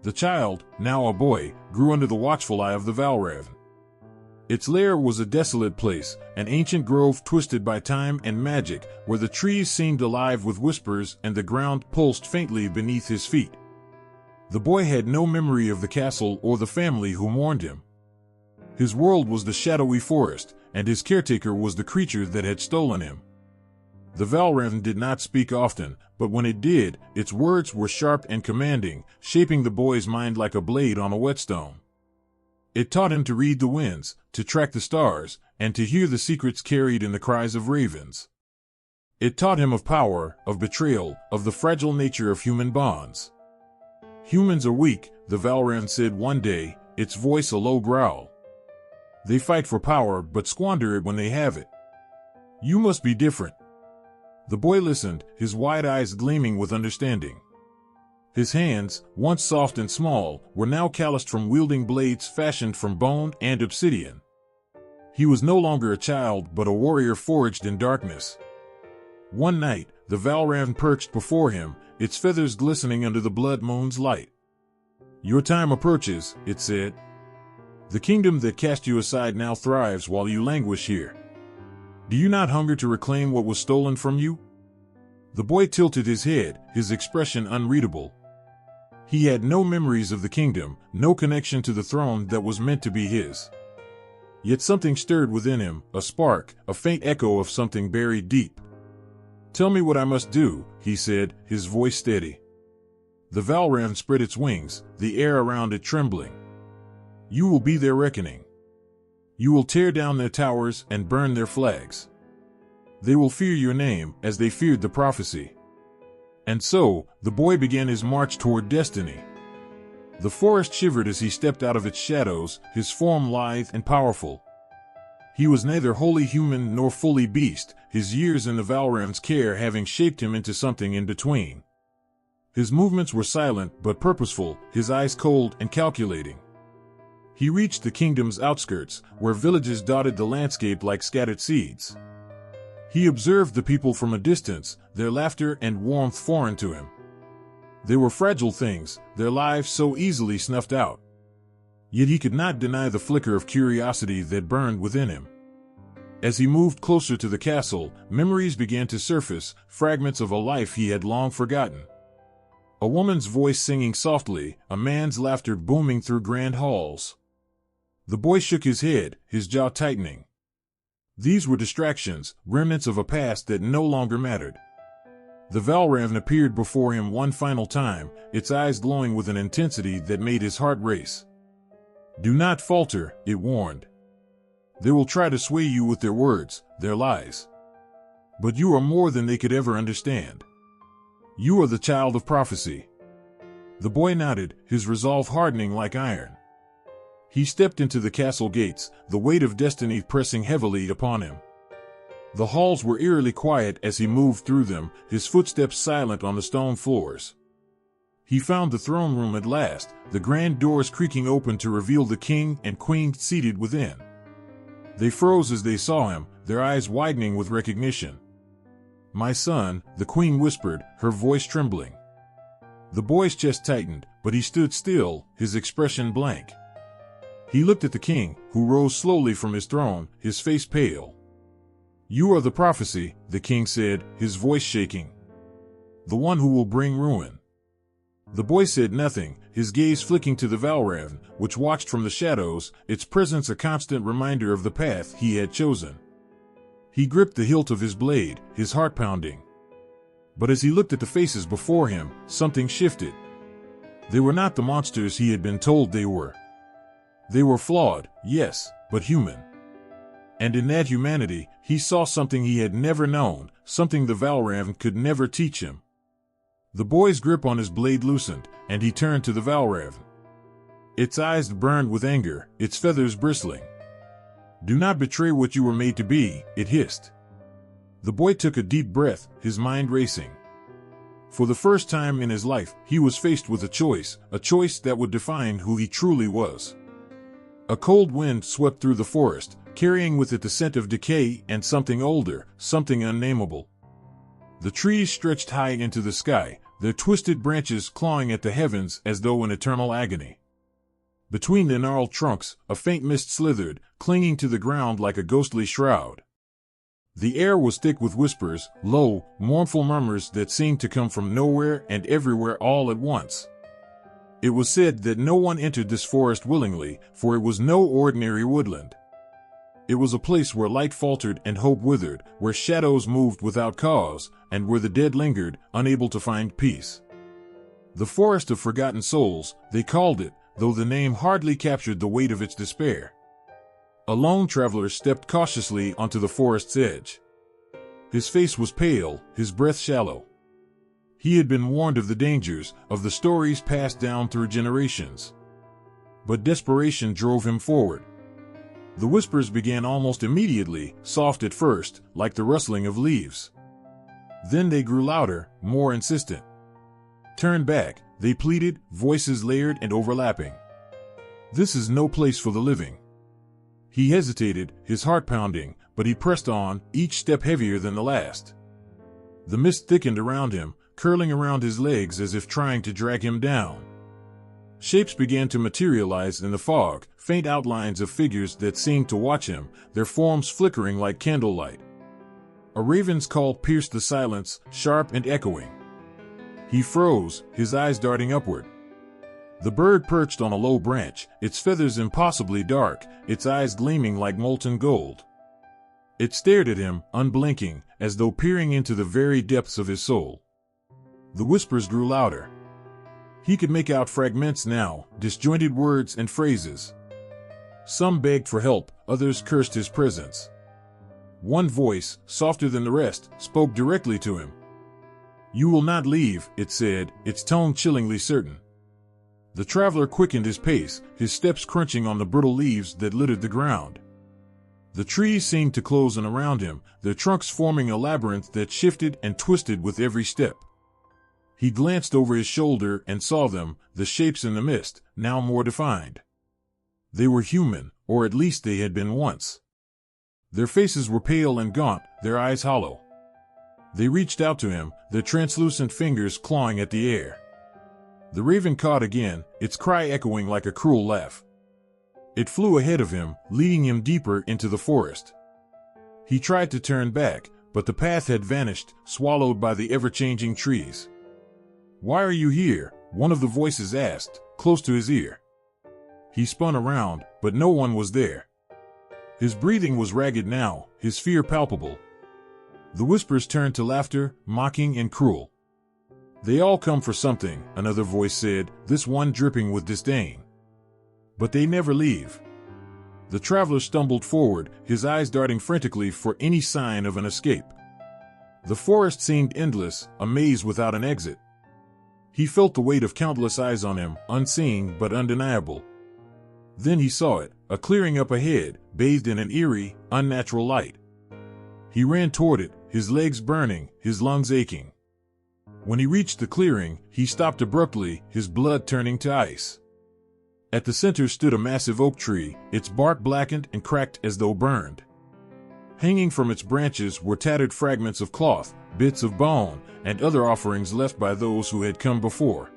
The child, now a boy, grew under the watchful eye of the Valravn. Its lair was a desolate place, an ancient grove twisted by time and magic, where the trees seemed alive with whispers and the ground pulsed faintly beneath his feet. The boy had no memory of the castle or the family who mourned him. His world was the shadowy forest, and his caretaker was the creature that had stolen him. The Valravn did not speak often, but when it did, its words were sharp and commanding, shaping the boy's mind like a blade on a whetstone. It taught him to read the winds, to track the stars, and to hear the secrets carried in the cries of ravens. It taught him of power, of betrayal, of the fragile nature of human bonds. Humans are weak, the Valravn said one day, its voice a low growl. They fight for power but squander it when they have it. You must be different. The boy listened, his wide eyes gleaming with understanding. His hands, once soft and small, were now calloused from wielding blades fashioned from bone and obsidian. He was no longer a child but a warrior forged in darkness. One night, the Valravn perched before him, its feathers glistening under the blood moon's light. Your time approaches, it said. The kingdom that cast you aside now thrives while you languish here. Do you not hunger to reclaim what was stolen from you? The boy tilted his head, his expression unreadable. He had no memories of the kingdom, no connection to the throne that was meant to be his. Yet something stirred within him, a spark, a faint echo of something buried deep. Tell me what I must do, he said, his voice steady. The Valravn spread its wings, the air around it trembling. You will be their reckoning. You will tear down their towers and burn their flags. They will fear your name as they feared the prophecy. And so, the boy began his march toward destiny. The forest shivered as he stepped out of its shadows, his form lithe and powerful. He was neither wholly human nor fully beast, his years in the Valravn's care having shaped him into something in between. His movements were silent but purposeful, his eyes cold and calculating. He reached the kingdom's outskirts, where villages dotted the landscape like scattered seeds. He observed the people from a distance, their laughter and warmth foreign to him. They were fragile things, their lives so easily snuffed out. Yet he could not deny the flicker of curiosity that burned within him. As he moved closer to the castle, memories began to surface, fragments of a life he had long forgotten. A woman's voice singing softly, a man's laughter booming through grand halls. The boy shook his head, his jaw tightening. These were distractions, remnants of a past that no longer mattered. The Valravn appeared before him one final time, its eyes glowing with an intensity that made his heart race. Do not falter, it warned. They will try to sway you with their words, their lies. But you are more than they could ever understand. You are the child of prophecy. The boy nodded, his resolve hardening like iron. He stepped into the castle gates, the weight of destiny pressing heavily upon him. The halls were eerily quiet as he moved through them, his footsteps silent on the stone floors. He found the throne room at last, the grand doors creaking open to reveal the king and queen seated within. They froze as they saw him, their eyes widening with recognition. My son, the queen whispered, her voice trembling. The boy's chest tightened, but he stood still, his expression blank. He looked at the king, who rose slowly from his throne, his face pale. You are the prophecy, the king said, his voice shaking. The one who will bring ruin. The boy said nothing, his gaze flicking to the Valravn, which watched from the shadows, its presence a constant reminder of the path he had chosen. He gripped the hilt of his blade, his heart pounding. But as he looked at the faces before him, something shifted. They were not the monsters he had been told they were. They were flawed, yes, but human. And in that humanity, he saw something he had never known, something the Valravn could never teach him. The boy's grip on his blade loosened, and he turned to the Valravn. Its eyes burned with anger, its feathers bristling. Do not betray what you were made to be, it hissed. The boy took a deep breath, his mind racing. For the first time in his life, he was faced with a choice that would define who he truly was. A cold wind swept through the forest, carrying with it the scent of decay and something older, something unnameable. The trees stretched high into the sky, their twisted branches clawing at the heavens as though in eternal agony. Between the gnarled trunks, a faint mist slithered, clinging to the ground like a ghostly shroud. The air was thick with whispers, low, mournful murmurs that seemed to come from nowhere and everywhere all at once. It was said that no one entered this forest willingly, for it was no ordinary woodland. It was a place where light faltered and hope withered, where shadows moved without cause, and where the dead lingered, unable to find peace. The Forest of Forgotten Souls, they called it, though the name hardly captured the weight of its despair. A lone traveler stepped cautiously onto the forest's edge. His face was pale, his breath shallow. He had been warned of the dangers, of the stories passed down through generations. But desperation drove him forward. The whispers began almost immediately, soft at first, like the rustling of leaves. Then they grew louder, more insistent. "Turn back," they pleaded, voices layered and overlapping. "This is no place for the living." He hesitated, his heart pounding, but he pressed on, each step heavier than the last. The mist thickened around him, curling around his legs as if trying to drag him down. Shapes began to materialize in the fog, faint outlines of figures that seemed to watch him, their forms flickering like candlelight. A raven's call pierced the silence, sharp and echoing. He froze, his eyes darting upward. The bird perched on a low branch, its feathers impossibly dark, its eyes gleaming like molten gold. It stared at him, unblinking, as though peering into the very depths of his soul. The whispers grew louder. He could make out fragments now, disjointed words and phrases. Some begged for help, others cursed his presence. One voice, softer than the rest, spoke directly to him. "You will not leave," it said, its tone chillingly certain. The traveler quickened his pace, his steps crunching on the brittle leaves that littered the ground. The trees seemed to close in around him, their trunks forming a labyrinth that shifted and twisted with every step. He glanced over his shoulder and saw them, the shapes in the mist, now more defined. They were human, or at least they had been once. Their faces were pale and gaunt, their eyes hollow. They reached out to him, their translucent fingers clawing at the air. The raven caught again, its cry echoing like a cruel laugh. It flew ahead of him, leading him deeper into the forest. He tried to turn back, but the path had vanished, swallowed by the ever-changing trees. "Why are you here?" one of the voices asked, close to his ear. He spun around, but no one was there. His breathing was ragged now, his fear palpable. The whispers turned to laughter, mocking and cruel. "They all come for something," another voice said, this one dripping with disdain. "But they never leave." The traveler stumbled forward, his eyes darting frantically for any sign of an escape. The forest seemed endless, a maze without an exit. He felt the weight of countless eyes on him, unseen but undeniable. Then he saw it, a clearing up ahead, bathed in an eerie, unnatural light. He ran toward it, his legs burning, his lungs aching. When he reached the clearing, he stopped abruptly, his blood turning to ice. At the center stood a massive oak tree, its bark blackened and cracked as though burned. Hanging from its branches were tattered fragments of cloth, bits of bone, and other offerings left by those who had come before.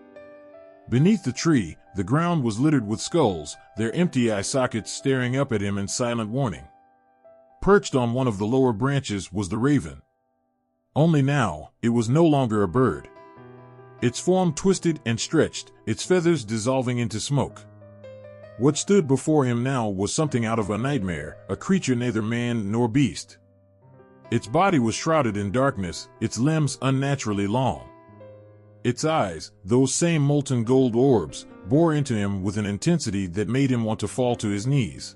Beneath the tree, the ground was littered with skulls, their empty eye sockets staring up at him in silent warning. Perched on one of the lower branches was the raven. Only now, it was no longer a bird. Its form twisted and stretched, its feathers dissolving into smoke. What stood before him now was something out of a nightmare, a creature neither man nor beast. Its body was shrouded in darkness, its limbs unnaturally long. Its eyes, those same molten gold orbs, bore into him with an intensity that made him want to fall to his knees.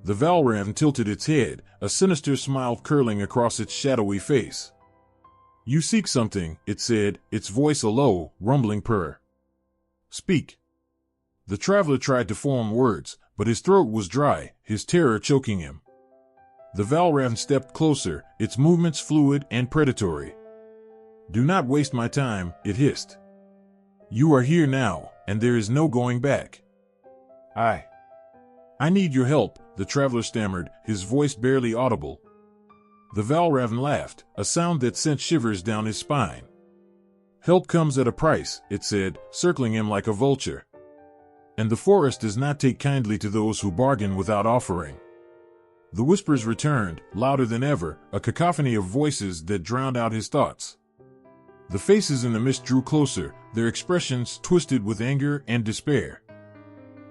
The Valravn tilted its head, a sinister smile curling across its shadowy face. "You seek something," it said, its voice a low, rumbling purr. "Speak." The traveler tried to form words, but his throat was dry, his terror choking him. The Valravn stepped closer, its movements fluid and predatory. "Do not waste my time," it hissed. "You are here now, and there is no going back." I need your help," the traveler stammered, his voice barely audible. The Valravn laughed, a sound that sent shivers down his spine. "Help comes at a price," it said, circling him like a vulture. "And the forest does not take kindly to those who bargain without offering." The whispers returned, louder than ever, a cacophony of voices that drowned out his thoughts. The faces in the mist drew closer, their expressions twisted with anger and despair.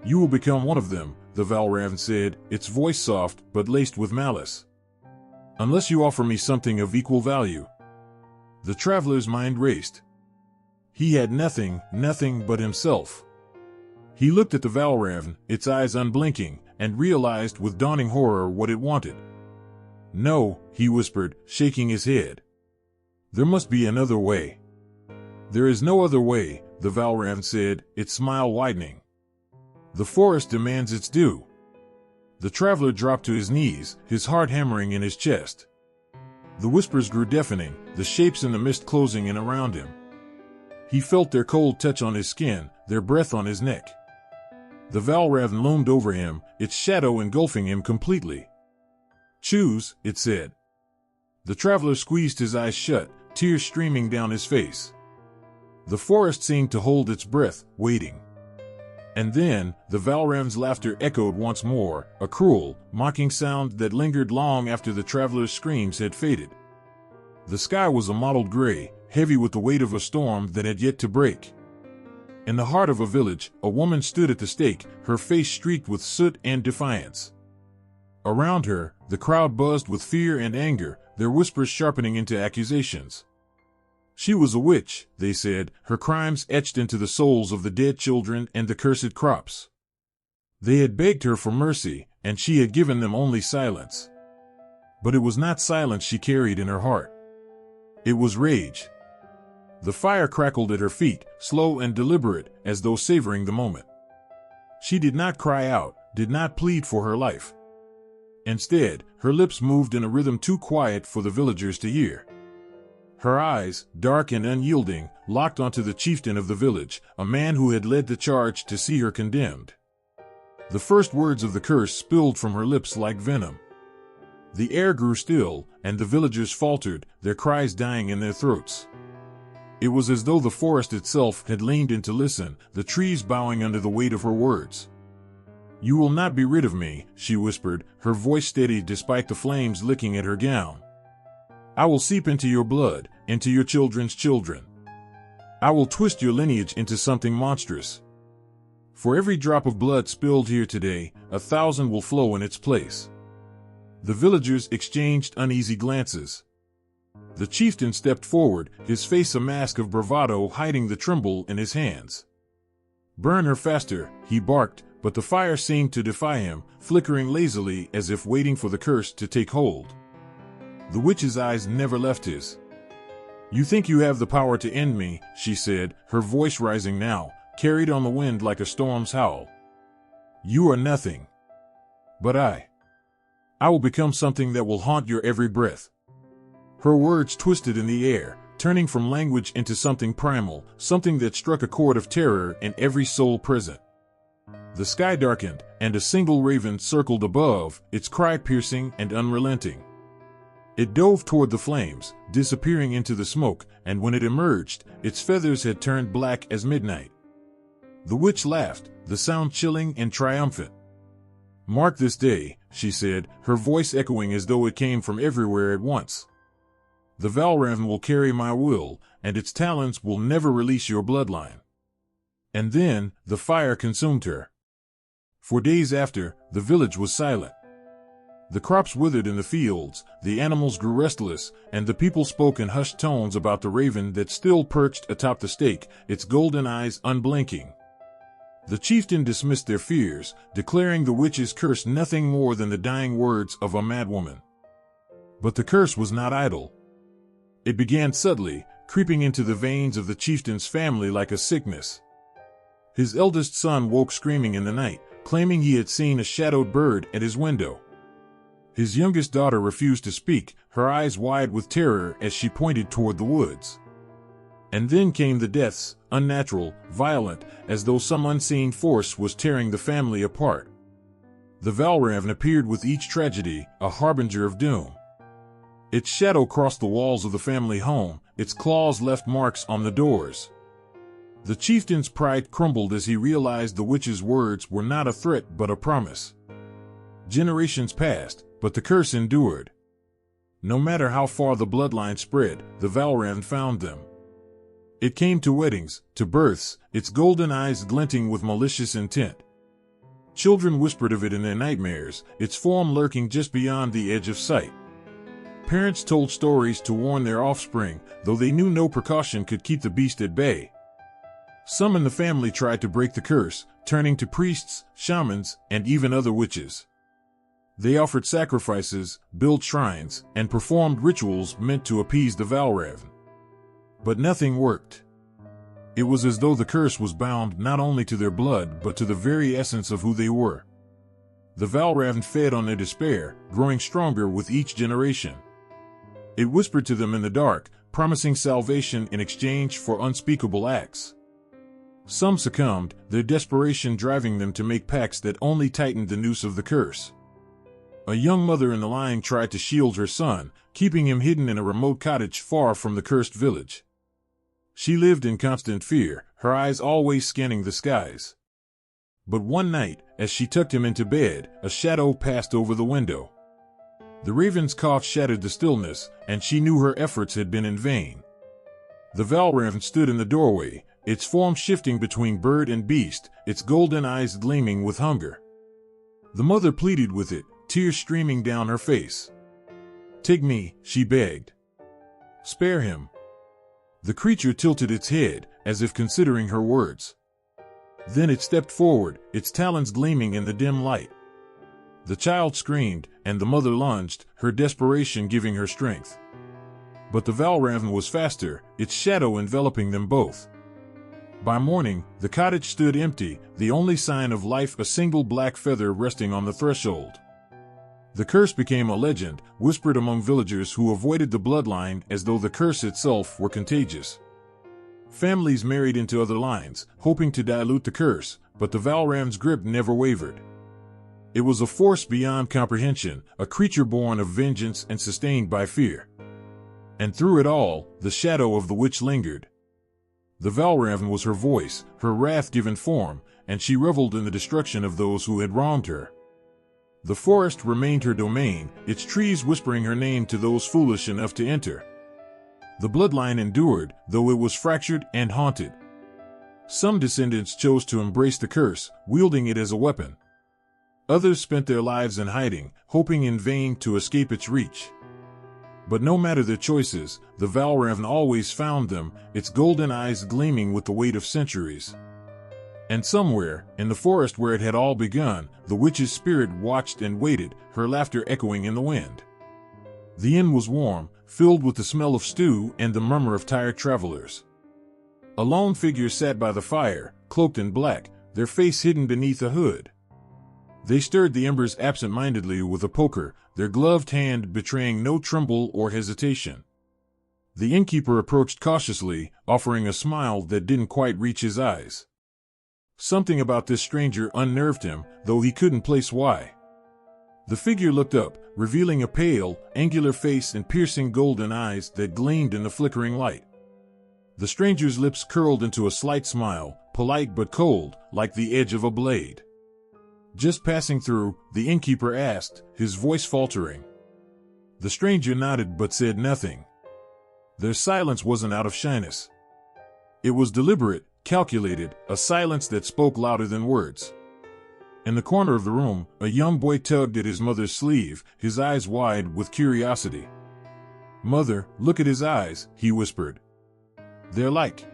"You will become one of them," the Valravn said, its voice soft but laced with malice. "Unless you offer me something of equal value." The traveler's mind raced. He had nothing but himself. He looked at the Valravn, its eyes unblinking, and realized with dawning horror what it wanted. No, he whispered, shaking his head. There must be another way. There is no other way, the Valravn said, its smile widening. The forest demands its due. The traveler dropped to his knees, his heart hammering in his chest. The whispers grew deafening, the shapes in the mist closing in around him. He felt their cold touch on his skin, their breath on his neck. The Valravn loomed over him, its shadow engulfing him completely. Choose, it said. The traveler squeezed his eyes shut, tears streaming down his face. The forest seemed to hold its breath, waiting. And then, the Valravn's laughter echoed once more, a cruel, mocking sound that lingered long after the traveler's screams had faded. The sky was a mottled gray, heavy with the weight of a storm that had yet to break. In the heart of a village, a woman stood at the stake, her face streaked with soot and defiance. Around her, the crowd buzzed with fear and anger, their whispers sharpening into accusations. She was a witch, they said, her crimes etched into the souls of the dead children and the cursed crops. They had begged her for mercy, and she had given them only silence. But it was not silence she carried in her heart. It was rage. The fire crackled at her feet, slow and deliberate, as though savoring the moment. She did not cry out, did not plead for her life. Instead, her lips moved in a rhythm too quiet for the villagers to hear. Her eyes, dark and unyielding, locked onto the chieftain of the village, a man who had led the charge to see her condemned. The first words of the curse spilled from her lips like venom. The air grew still, and the villagers faltered, their cries dying in their throats. It was as though the forest itself had leaned in to listen, the trees bowing under the weight of her words. "You will not be rid of me," she whispered, her voice steady despite the flames licking at her gown. "I will seep into your blood, into your children's children. I will twist your lineage into something monstrous. For every drop of blood spilled here today, 1,000 will flow in its place." The villagers exchanged uneasy glances. The chieftain stepped forward, his face a mask of bravado hiding the tremble in his hands. "Burn her faster," he barked, but the fire seemed to defy him, flickering lazily as if waiting for the curse to take hold. The witch's eyes never left his. "You think you have the power to end me," she said, her voice rising now, carried on the wind like a storm's howl. "You are nothing. But I will become something that will haunt your every breath." Her words twisted in the air, turning from language into something primal, something that struck a chord of terror in every soul present. The sky darkened, and a single raven circled above, its cry piercing and unrelenting. It dove toward the flames, disappearing into the smoke, and when it emerged, its feathers had turned black as midnight. The witch laughed, the sound chilling and triumphant. "Mark this day," she said, her voice echoing as though it came from everywhere at once. "The Valravn will carry my will, and its talons will never release your bloodline." And then, the fire consumed her. For days after, the village was silent. The crops withered in the fields, the animals grew restless, and the people spoke in hushed tones about the raven that still perched atop the stake, its golden eyes unblinking. The chieftain dismissed their fears, declaring the witch's curse nothing more than the dying words of a madwoman. But the curse was not idle. It began subtly, creeping into the veins of the chieftain's family like a sickness. His eldest son woke screaming in the night, claiming he had seen a shadowed bird at his window. His youngest daughter refused to speak, her eyes wide with terror as she pointed toward the woods. And then came the deaths, unnatural, violent, as though some unseen force was tearing the family apart. The Valravn appeared with each tragedy, a harbinger of doom. Its shadow crossed the walls of the family home, its claws left marks on the doors. The chieftain's pride crumbled as he realized the witch's words were not a threat but a promise. Generations passed, but the curse endured. No matter how far the bloodline spread, the Valravn found them. It came to weddings, to births, its golden eyes glinting with malicious intent. Children whispered of it in their nightmares, its form lurking just beyond the edge of sight. Parents told stories to warn their offspring, though they knew no precaution could keep the beast at bay. Some in the family tried to break the curse, turning to priests, shamans, and even other witches. They offered sacrifices, built shrines, and performed rituals meant to appease the Valravn. But nothing worked. It was as though the curse was bound not only to their blood but to the very essence of who they were. The Valravn fed on their despair, growing stronger with each generation. It whispered to them in the dark, promising salvation in exchange for unspeakable acts. Some succumbed, their desperation driving them to make pacts that only tightened the noose of the curse. A young mother in the line tried to shield her son, keeping him hidden in a remote cottage far from the cursed village. She lived in constant fear, her eyes always scanning the skies. But one night, as she tucked him into bed, a shadow passed over the window. The raven's cough shattered the stillness, and she knew her efforts had been in vain. The Valravn stood in the doorway, its form shifting between bird and beast, its golden eyes gleaming with hunger. The mother pleaded with it, tears streaming down her face. "Take me," she begged. "Spare him." The creature tilted its head, as if considering her words. Then it stepped forward, its talons gleaming in the dim light. The child screamed, and the mother lunged, her desperation giving her strength. But the Valravn was faster, its shadow enveloping them both. By morning, the cottage stood empty, the only sign of life a single black feather resting on the threshold. The curse became a legend, whispered among villagers who avoided the bloodline as though the curse itself were contagious. Families married into other lines, hoping to dilute the curse, but the Valravn's grip never wavered. It was a force beyond comprehension, a creature born of vengeance and sustained by fear. And through it all, the shadow of the witch lingered. The Valravn was her voice, her wrath given form, and she reveled in the destruction of those who had wronged her. The forest remained her domain, its trees whispering her name to those foolish enough to enter. The bloodline endured, though it was fractured and haunted. Some descendants chose to embrace the curse, wielding it as a weapon. Others spent their lives in hiding, hoping in vain to escape its reach. But no matter their choices, the Valravn always found them, its golden eyes gleaming with the weight of centuries. And somewhere, in the forest where it had all begun, the witch's spirit watched and waited, her laughter echoing in the wind. The inn was warm, filled with the smell of stew and the murmur of tired travelers. A lone figure sat by the fire, cloaked in black, their face hidden beneath a hood. They stirred the embers absent-mindedly with a poker, their gloved hand betraying no tremble or hesitation. The innkeeper approached cautiously, offering a smile that didn't quite reach his eyes. Something about this stranger unnerved him, though he couldn't place why. The figure looked up, revealing a pale, angular face and piercing golden eyes that gleamed in the flickering light. The stranger's lips curled into a slight smile, polite but cold, like the edge of a blade. "Just passing through?" the innkeeper asked, his voice faltering. The stranger nodded but said nothing. Their silence wasn't out of shyness. It was deliberate, calculated, a silence that spoke louder than words. In the corner of the room, a young boy tugged at his mother's sleeve, his eyes wide with curiosity. "Mother, look at his eyes," he whispered. "They're like—"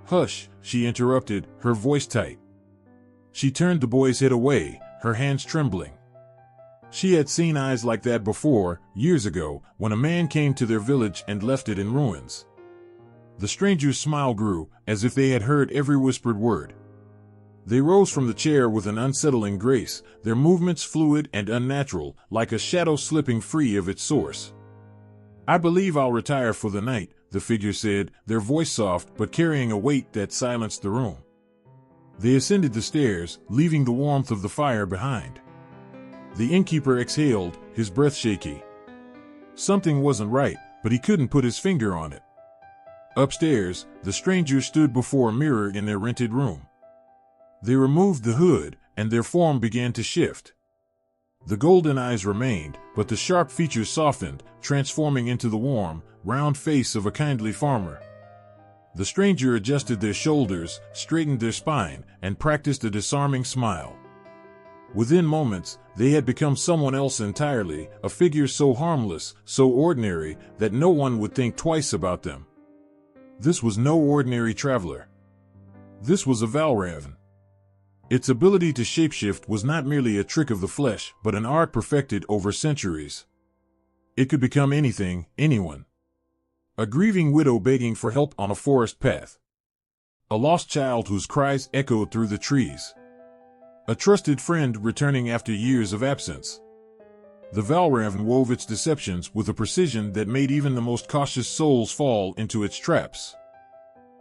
"Hush," she interrupted, her voice tight. She turned the boy's head away, her hands trembling. She had seen eyes like that before, years ago, when a man came to their village and left it in ruins. The stranger's smile grew, as if they had heard every whispered word. They rose from the chair with an unsettling grace, their movements fluid and unnatural, like a shadow slipping free of its source. "I believe I'll retire for the night," the figure said, their voice soft but carrying a weight that silenced the room. They ascended the stairs, leaving the warmth of the fire behind. The innkeeper exhaled, his breath shaky. Something wasn't right, but he couldn't put his finger on it. Upstairs, the strangers stood before a mirror in their rented room. They removed the hood, and their form began to shift. The golden eyes remained, but the sharp features softened, transforming into the warm, round face of a kindly farmer. The stranger adjusted their shoulders, straightened their spine, and practiced a disarming smile. Within moments, they had become someone else entirely, a figure so harmless, so ordinary, that no one would think twice about them. This was no ordinary traveler. This was a Valravn. Its ability to shapeshift was not merely a trick of the flesh, but an art perfected over centuries. It could become anything, anyone. A grieving widow begging for help on a forest path. A lost child whose cries echoed through the trees. A trusted friend returning after years of absence. The Valravn wove its deceptions with a precision that made even the most cautious souls fall into its traps.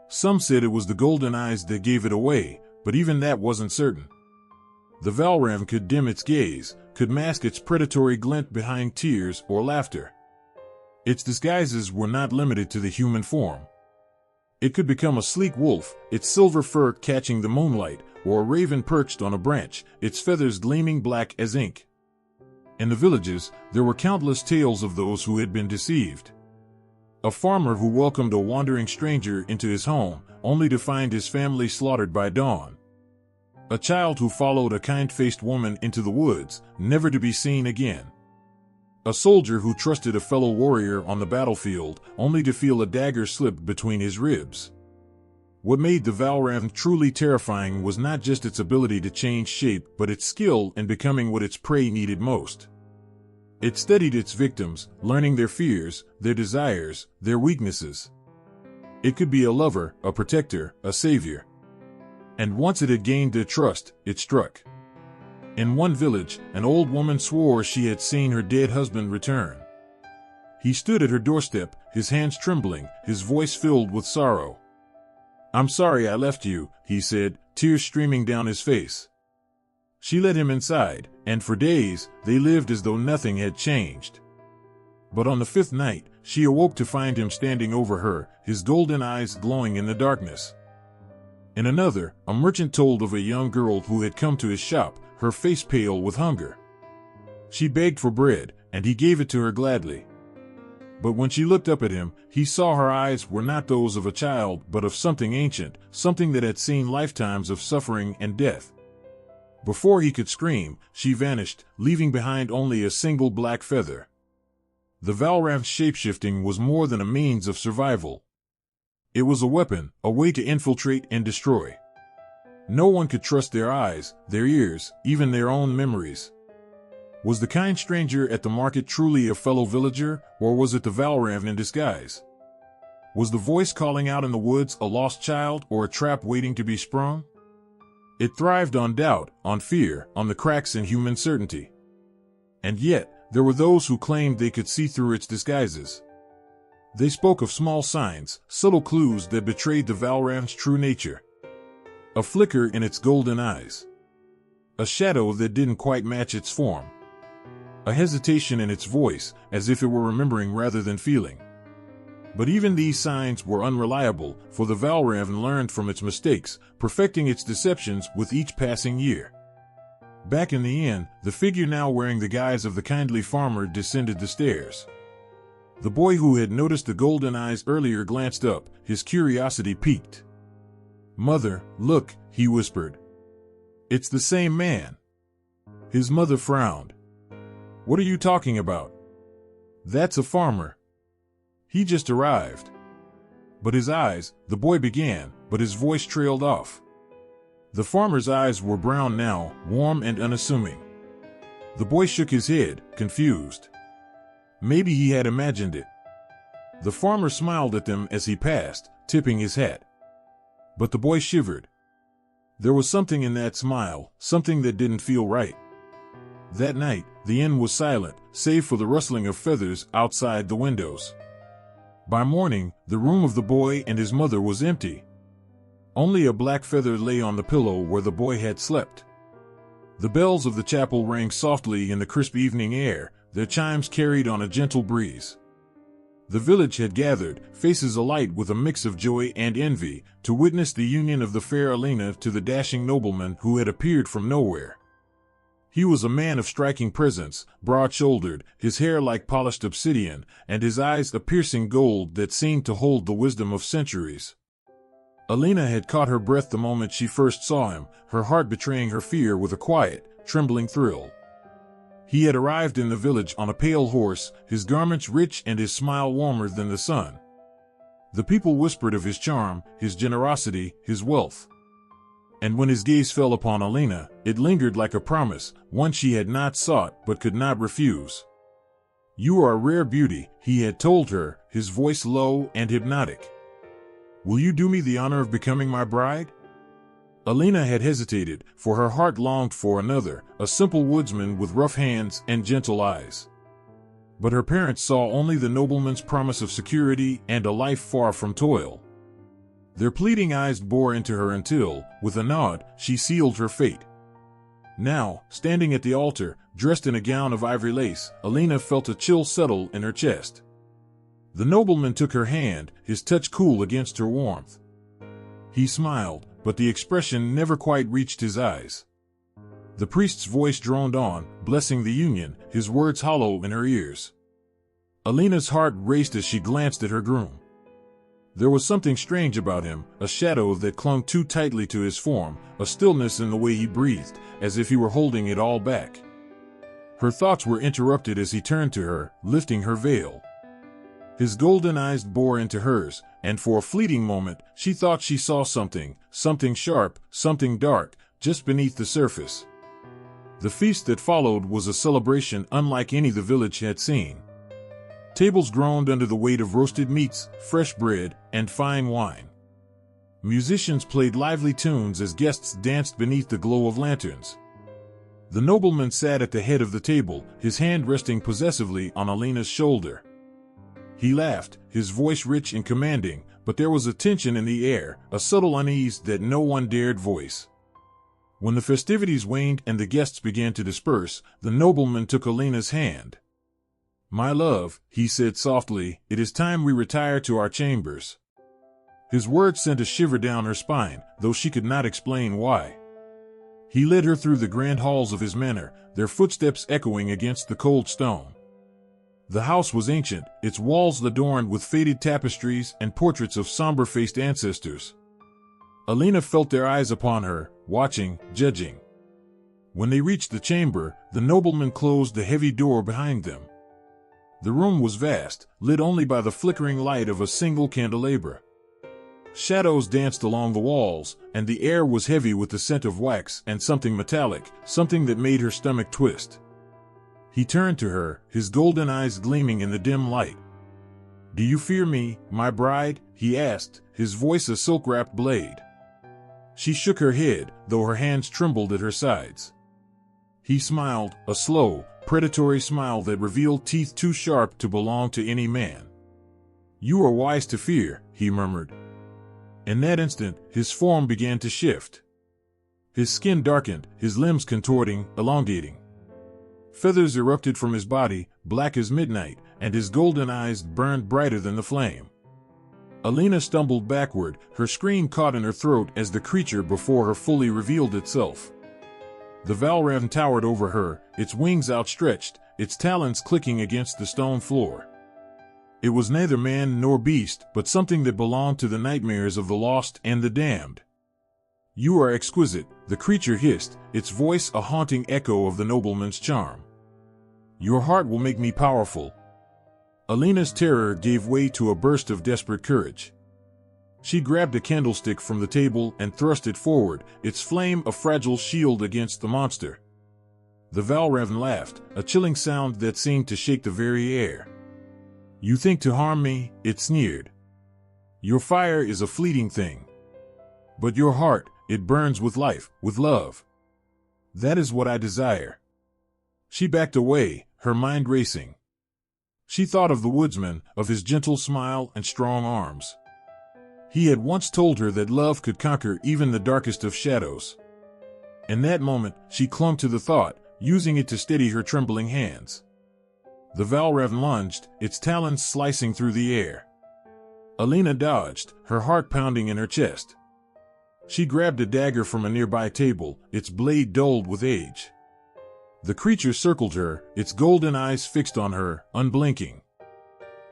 Some said it was the golden eyes that gave it away, but even that wasn't certain. The Valravn could dim its gaze, could mask its predatory glint behind tears or laughter. Its disguises were not limited to the human form. It could become a sleek wolf, its silver fur catching the moonlight, or a raven perched on a branch, its feathers gleaming black as ink. In the villages, there were countless tales of those who had been deceived. A farmer who welcomed a wandering stranger into his home, only to find his family slaughtered by dawn. A child who followed a kind-faced woman into the woods, never to be seen again. A soldier who trusted a fellow warrior on the battlefield, only to feel a dagger slip between his ribs. What made the Valravn truly terrifying was not just its ability to change shape, but its skill in becoming what its prey needed most. It studied its victims, learning their fears, their desires, their weaknesses. It could be a lover, a protector, a savior. And once it had gained their trust, it struck. In one village, an old woman swore she had seen her dead husband return. He stood at her doorstep, his hands trembling, his voice filled with sorrow. "I'm sorry I left you," he said, tears streaming down his face. She led him inside, and for days, they lived as though nothing had changed. But on the fifth night, she awoke to find him standing over her, his golden eyes glowing in the darkness. In another, a merchant told of a young girl who had come to his shop, her face pale with hunger. She begged for bread, and he gave it to her gladly. But when she looked up at him, he saw her eyes were not those of a child, but of something ancient, something that had seen lifetimes of suffering and death. Before he could scream, she vanished, leaving behind only a single black feather. The Valravn's shapeshifting was more than a means of survival. It was a weapon, a way to infiltrate and destroy. No one could trust their eyes, their ears, even their own memories. Was the kind stranger at the market truly a fellow villager, or was it the Valravn in disguise? Was the voice calling out in the woods a lost child or a trap waiting to be sprung? It thrived on doubt, on fear, on the cracks in human certainty. And yet, there were those who claimed they could see through its disguises. They spoke of small signs, subtle clues that betrayed the Valravn's true nature. A flicker in its golden eyes. A shadow that didn't quite match its form. A hesitation in its voice, as if it were remembering rather than feeling. But even these signs were unreliable, for the Valravn learned from its mistakes, perfecting its deceptions with each passing year. Back in the inn, the figure now wearing the guise of the kindly farmer descended the stairs. The boy who had noticed the golden eyes earlier glanced up, his curiosity piqued. "Mother, look," he whispered. "It's the same man." His mother frowned. "What are you talking about?" "That's a farmer. He just arrived." But his eyes, the boy began, but his voice trailed off. The farmer's eyes were brown now, warm and unassuming. The boy shook his head, confused. Maybe he had imagined it. The farmer smiled at them as he passed, tipping his hat. But the boy shivered. There was something in that smile, something that didn't feel right. That night, the inn was silent, save for the rustling of feathers outside the windows. By morning, the room of the boy and his mother was empty. Only a black feather lay on the pillow where the boy had slept. The bells of the chapel rang softly in the crisp evening air, their chimes carried on a gentle breeze. The village had gathered, faces alight with a mix of joy and envy, to witness the union of the fair Alina to the dashing nobleman who had appeared from nowhere. He was a man of striking presence, broad-shouldered, his hair like polished obsidian, and his eyes a piercing gold that seemed to hold the wisdom of centuries. Alina had caught her breath the moment she first saw him, her heart betraying her fear with a quiet, trembling thrill. He had arrived in the village on a pale horse, his garments rich and his smile warmer than the sun. The people whispered of his charm, his generosity, his wealth. and when his gaze fell upon Alina, it lingered like a promise, one she had not sought but could not refuse. "You are a rare beauty," he had told her, his voice low and hypnotic. "Will you do me the honor of becoming my bride?" Alina had hesitated, for her heart longed for another, a simple woodsman with rough hands and gentle eyes. But her parents saw only the nobleman's promise of security and a life far from toil. Their pleading eyes bore into her until, with a nod, she sealed her fate. Now, standing at the altar, dressed in a gown of ivory lace, Alina felt a chill settle in her chest. The nobleman took her hand, his touch cool against her warmth. He smiled, but the expression never quite reached his eyes. The priest's voice droned on, blessing the union, his words hollow in her ears. Alina's heart raced as she glanced at her groom. There was something strange about him, a shadow that clung too tightly to his form, a stillness in the way he breathed, as if he were holding it all back. Her thoughts were interrupted as he turned to her, lifting her veil. His golden eyes bore into hers, and for a fleeting moment, she thought she saw something sharp, something dark, just beneath the surface. The feast that followed was a celebration unlike any the village had seen. Tables groaned under the weight of roasted meats, fresh bread, and fine wine. Musicians played lively tunes as guests danced beneath the glow of lanterns. The nobleman sat at the head of the table, his hand resting possessively on Alina's shoulder. He laughed, his voice rich and commanding, but there was a tension in the air, a subtle unease that no one dared voice. When the festivities waned and the guests began to disperse, the nobleman took Alina's hand. "My love," he said softly, "it is time we retire to our chambers." His words sent a shiver down her spine, though she could not explain why. He led her through the grand halls of his manor, their footsteps echoing against the cold stone. The house was ancient, its walls adorned with faded tapestries and portraits of somber-faced ancestors. Alina felt their eyes upon her, watching, judging. When they reached the chamber, the nobleman closed the heavy door behind them. The room was vast, lit only by the flickering light of a single candelabra. Shadows danced along the walls, and the air was heavy with the scent of wax and something metallic, something that made her stomach twist. He turned to her, his golden eyes gleaming in the dim light. "Do you fear me, my bride?" he asked, his voice a silk-wrapped blade. She shook her head, though her hands trembled at her sides. He smiled, a slow, predatory smile that revealed teeth too sharp to belong to any man. "You are wise to fear," he murmured. In that instant, his form began to shift. His skin darkened, his limbs contorting, elongating. Feathers erupted from his body, black as midnight, and his golden eyes burned brighter than the flame. Alina stumbled backward, her scream caught in her throat as the creature before her fully revealed itself. The Valravn towered over her, its wings outstretched, its talons clicking against the stone floor. It was neither man nor beast, but something that belonged to the nightmares of the lost and the damned. "You are exquisite," the creature hissed, its voice a haunting echo of the nobleman's charm. "Your heart will make me powerful." Alina's terror gave way to a burst of desperate courage. She grabbed a candlestick from the table and thrust it forward, its flame a fragile shield against the monster. The Valravn laughed, a chilling sound that seemed to shake the very air. "You think to harm me," it sneered. "Your fire is a fleeting thing. But your heart, it burns with life, with love. That is what I desire." She backed away, her mind racing. She thought of the woodsman, of his gentle smile and strong arms. He had once told her that love could conquer even the darkest of shadows. In that moment, she clung to the thought, using it to steady her trembling hands. The Valravn lunged, its talons slicing through the air. Alina dodged, her heart pounding in her chest. She grabbed a dagger from a nearby table, its blade dulled with age. The creature circled her, its golden eyes fixed on her, unblinking.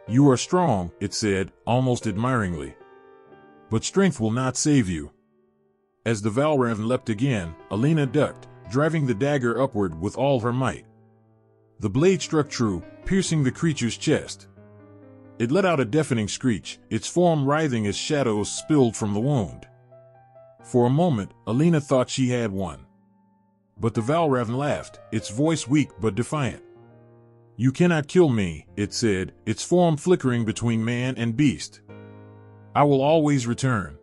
"You are strong," it said, almost admiringly. "But strength will not save you." As the Valravn leapt again, Alina ducked, driving the dagger upward with all her might. The blade struck true, piercing the creature's chest. It let out a deafening screech, its form writhing as shadows spilled from the wound. For a moment, Alina thought she had won. But the Valravn laughed, its voice weak but defiant. "You cannot kill me," it said, its form flickering between man and beast. "I will always return.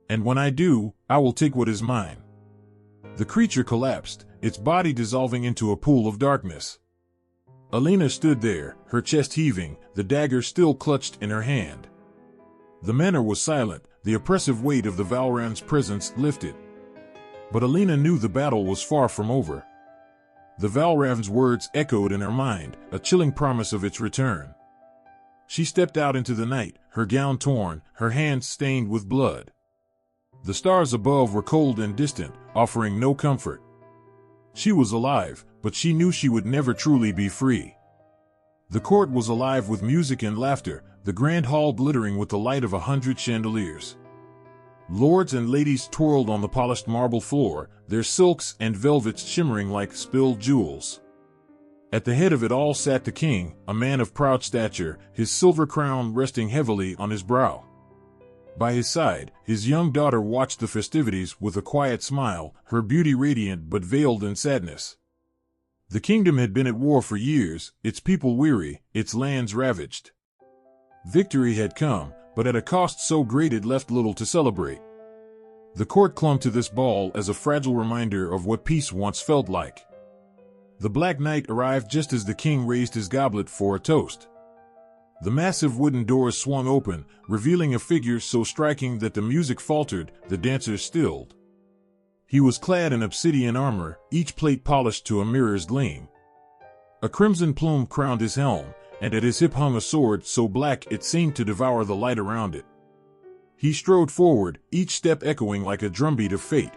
And when I do, I will take what is mine." The creature collapsed, its body dissolving into a pool of darkness. Alina stood there, her chest heaving, the dagger still clutched in her hand. The manor was silent, the oppressive weight of the Valravn's presence lifted. But Alina knew the battle was far from over. The Valravn's words echoed in her mind, a chilling promise of its return. She stepped out into the night, her gown torn, her hands stained with blood. The stars above were cold and distant, offering no comfort. She was alive, but she knew she would never truly be free. The court was alive with music and laughter, the grand hall glittering with the light of 100 chandeliers. Lords and ladies twirled on the polished marble floor, their silks and velvets shimmering like spilled jewels. At the head of it all sat the king, a man of proud stature, his silver crown resting heavily on his brow. By his side, his young daughter watched the festivities with a quiet smile, her beauty radiant but veiled in sadness. The kingdom had been at war for years, its people weary, its lands ravaged. Victory had come, but at a cost so great it left little to celebrate. The court clung to this ball as a fragile reminder of what peace once felt like. The Black Knight arrived just as the king raised his goblet for a toast. The massive wooden doors swung open, revealing a figure so striking that the music faltered, the dancers stilled. He was clad in obsidian armor, each plate polished to a mirror's gleam. A crimson plume crowned his helm, and at his hip hung a sword so black it seemed to devour the light around it. He strode forward, each step echoing like a drumbeat of fate.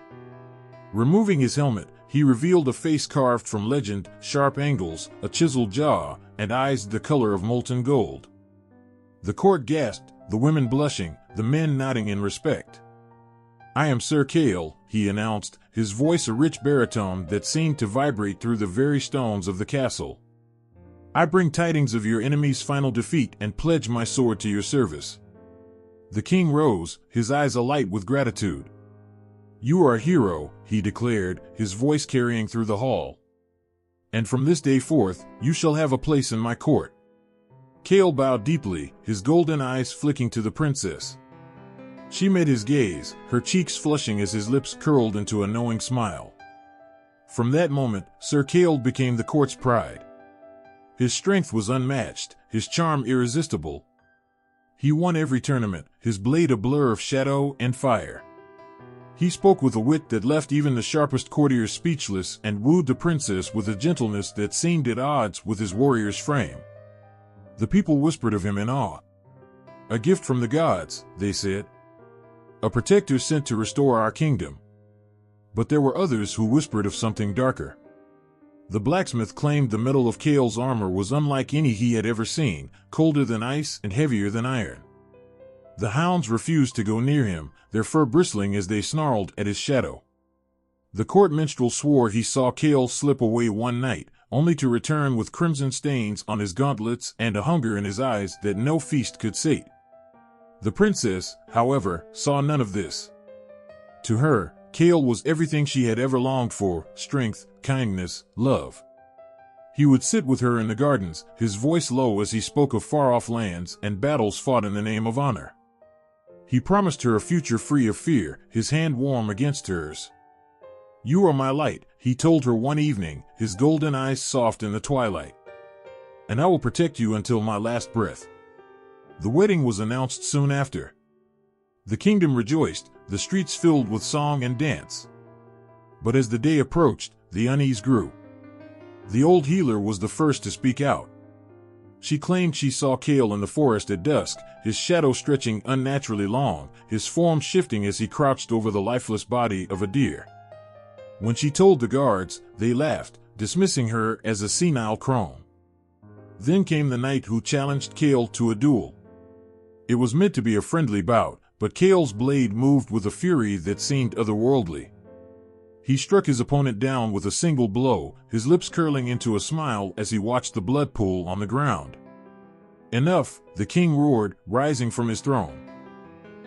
Removing his helmet, he revealed a face carved from legend, sharp angles, a chiseled jaw, and eyes the color of molten gold. The court gasped, the women blushing, the men nodding in respect. "I am Sir Kale," he announced, his voice a rich baritone that seemed to vibrate through the very stones of the castle. "I bring tidings of your enemy's final defeat and pledge my sword to your service." The king rose, his eyes alight with gratitude. "You are a hero," he declared, his voice carrying through the hall. "And from this day forth, you shall have a place in my court." Kale bowed deeply, his golden eyes flicking to the princess. She met his gaze, her cheeks flushing as his lips curled into a knowing smile. From that moment, Sir Kale became the court's pride. His strength was unmatched, his charm irresistible. He won every tournament, his blade a blur of shadow and fire. He spoke with a wit that left even the sharpest courtiers speechless and wooed the princess with a gentleness that seemed at odds with his warrior's frame. The people whispered of him in awe. "A gift from the gods," they said. "A protector sent to restore our kingdom." But there were others who whispered of something darker. The blacksmith claimed the metal of Kale's armor was unlike any he had ever seen, colder than ice and heavier than iron. The hounds refused to go near him, their fur bristling as they snarled at his shadow. The court minstrel swore he saw Kale slip away one night, only to return with crimson stains on his gauntlets and a hunger in his eyes that no feast could sate. The princess, however, saw none of this. To her, Kale was everything she had ever longed for: strength, kindness, love. He would sit with her in the gardens, his voice low as he spoke of far-off lands and battles fought in the name of honor. He promised her a future free of fear, his hand warm against hers. "You are my light," he told her one evening, his golden eyes soft in the twilight. "And I will protect you until my last breath." The wedding was announced soon after. The kingdom rejoiced, the streets filled with song and dance. But as the day approached, the unease grew. The old healer was the first to speak out. She claimed she saw Kale in the forest at dusk, his shadow stretching unnaturally long, his form shifting as he crouched over the lifeless body of a deer. When she told the guards, they laughed, dismissing her as a senile crone. Then came the knight who challenged Kale to a duel. It was meant to be a friendly bout, but Kale's blade moved with a fury that seemed otherworldly. He struck his opponent down with a single blow, his lips curling into a smile as he watched the blood pool on the ground. "Enough," the king roared, rising from his throne.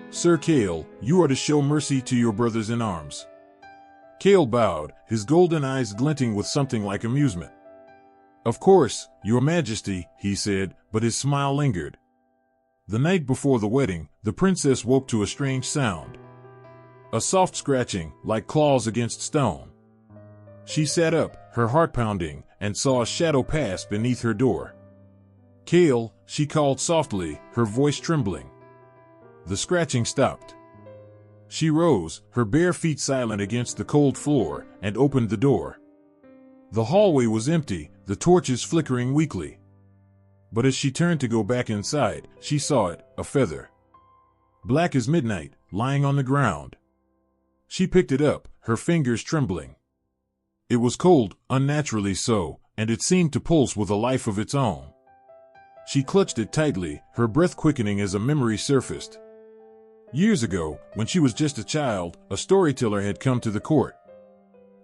Sir Kale, you are to show mercy to your brothers in arms. Kale bowed, his golden eyes glinting with something like amusement. Of course, your majesty, he said, but his smile lingered. The night before the wedding, the princess woke to a strange sound. A soft scratching, like claws against stone. She sat up, her heart pounding, and saw a shadow pass beneath her door. Kale, she called softly, her voice trembling. The scratching stopped. She rose, her bare feet silent against the cold floor, and opened the door. The hallway was empty, the torches flickering weakly. But as she turned to go back inside, she saw it, a feather. Black as midnight, lying on the ground. She picked it up, her fingers trembling. It was cold, unnaturally so, and it seemed to pulse with a life of its own. She clutched it tightly, her breath quickening as a memory surfaced. Years ago, when she was just a child, a storyteller had come to the court.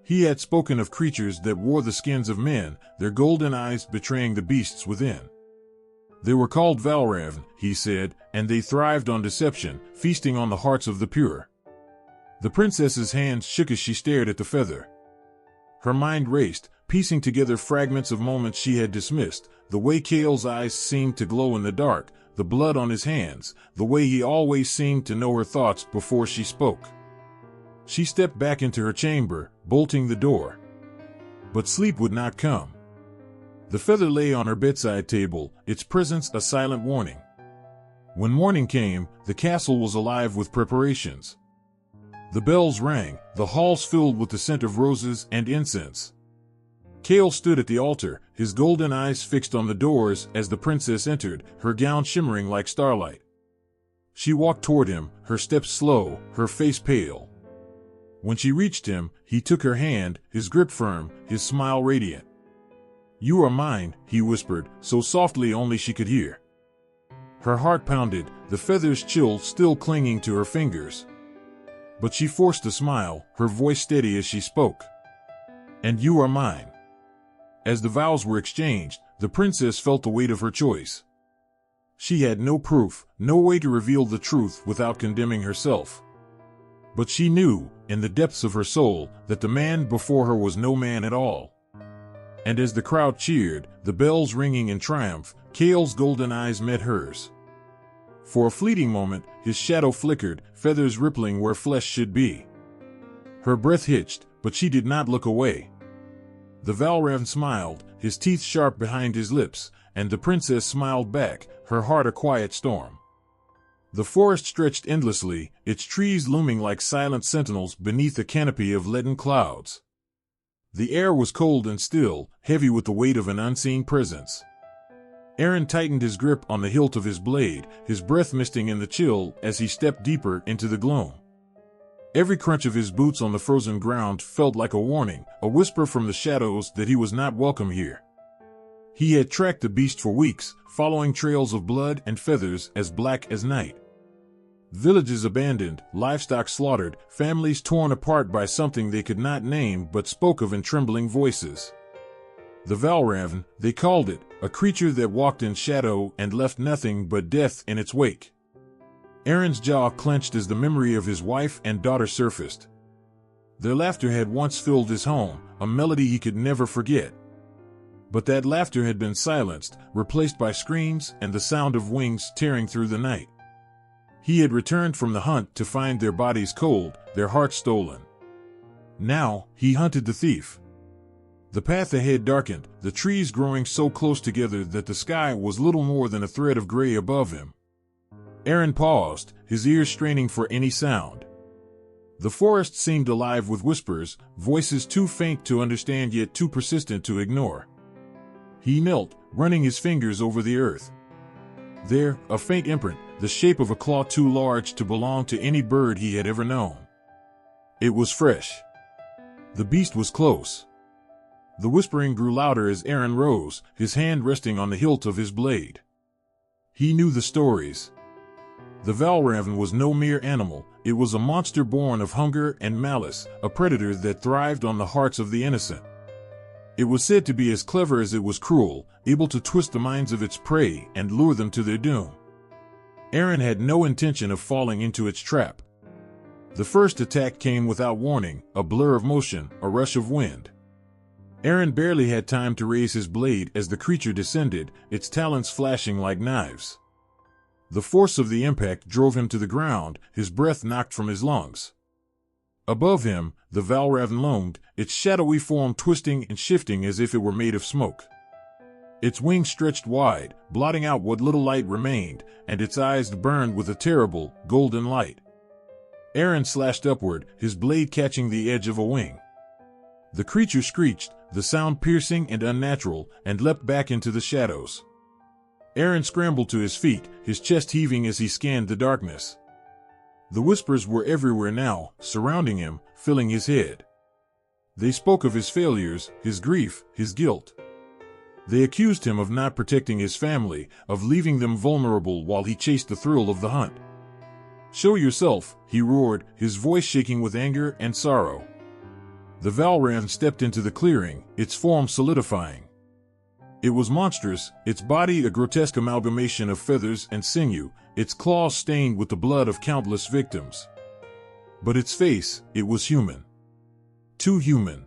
He had spoken of creatures that wore the skins of men, their golden eyes betraying the beasts within. They were called Valravn, he said, and they thrived on deception, feasting on the hearts of the pure. The princess's hands shook as she stared at the feather. Her mind raced, piecing together fragments of moments she had dismissed, the way Kale's eyes seemed to glow in the dark, the blood on his hands, the way he always seemed to know her thoughts before she spoke. She stepped back into her chamber, bolting the door. But sleep would not come. The feather lay on her bedside table, its presence a silent warning. When morning came, the castle was alive with preparations. The bells rang, the halls filled with the scent of roses and incense. Kale stood at the altar, his golden eyes fixed on the doors as the princess entered, her gown shimmering like starlight. She walked toward him, her steps slow, her face pale. When she reached him, he took her hand, his grip firm, his smile radiant. "You are mine," he whispered, so softly only she could hear. Her heart pounded, the feather's chill still clinging to her fingers. But she forced a smile, her voice steady as she spoke. "And you are mine." As the vows were exchanged, the princess felt the weight of her choice. She had no proof, no way to reveal the truth without condemning herself. But she knew, in the depths of her soul, that the man before her was no man at all. And as the crowd cheered, the bells ringing in triumph, Kale's golden eyes met hers. For a fleeting moment, his shadow flickered, feathers rippling where flesh should be. Her breath hitched, but she did not look away. The Valravn smiled, his teeth sharp behind his lips, and the princess smiled back, her heart a quiet storm. The forest stretched endlessly, its trees looming like silent sentinels beneath a canopy of leaden clouds. The air was cold and still, heavy with the weight of an unseen presence. Aaron tightened his grip on the hilt of his blade, his breath misting in the chill as he stepped deeper into the gloom. Every crunch of his boots on the frozen ground felt like a warning, a whisper from the shadows that he was not welcome here. He had tracked the beast for weeks, following trails of blood and feathers as black as night. Villages abandoned, livestock slaughtered, families torn apart by something they could not name but spoke of in trembling voices. The Valravn, they called it, a creature that walked in shadow and left nothing but death in its wake. Aaron's jaw clenched as the memory of his wife and daughter surfaced. Their laughter had once filled his home, a melody he could never forget. But that laughter had been silenced, replaced by screams and the sound of wings tearing through the night. He had returned from the hunt to find their bodies cold, their hearts stolen. Now, he hunted the thief. The path ahead darkened, the trees growing so close together that the sky was little more than a thread of gray above him. Aaron paused, his ears straining for any sound. The forest seemed alive with whispers, voices too faint to understand yet too persistent to ignore. He knelt, running his fingers over the earth. There, a faint imprint, the shape of a claw too large to belong to any bird he had ever known. It was fresh. The beast was close. The whispering grew louder as Aaron rose, his hand resting on the hilt of his blade. He knew the stories. The Valravn was no mere animal, it was a monster born of hunger and malice, a predator that thrived on the hearts of the innocent. It was said to be as clever as it was cruel, able to twist the minds of its prey and lure them to their doom. Aaron had no intention of falling into its trap. The first attack came without warning, a blur of motion, a rush of wind. Aaron barely had time to raise his blade as the creature descended, its talons flashing like knives. The force of the impact drove him to the ground, his breath knocked from his lungs. Above him, the Valravn loomed, its shadowy form twisting and shifting as if it were made of smoke. Its wings stretched wide, blotting out what little light remained, and its eyes burned with a terrible, golden light. Aaron slashed upward, his blade catching the edge of a wing. The creature screeched, the sound piercing and unnatural, and leapt back into the shadows. Aaron scrambled to his feet, his chest heaving as he scanned the darkness. The whispers were everywhere now, surrounding him, filling his head. They spoke of his failures, his grief, his guilt. They accused him of not protecting his family, of leaving them vulnerable while he chased the thrill of the hunt. "Show yourself," he roared, his voice shaking with anger and sorrow. The Valravn stepped into the clearing, its form solidifying. It was monstrous, its body a grotesque amalgamation of feathers and sinew, its claws stained with the blood of countless victims. But its face, it was human. Too human.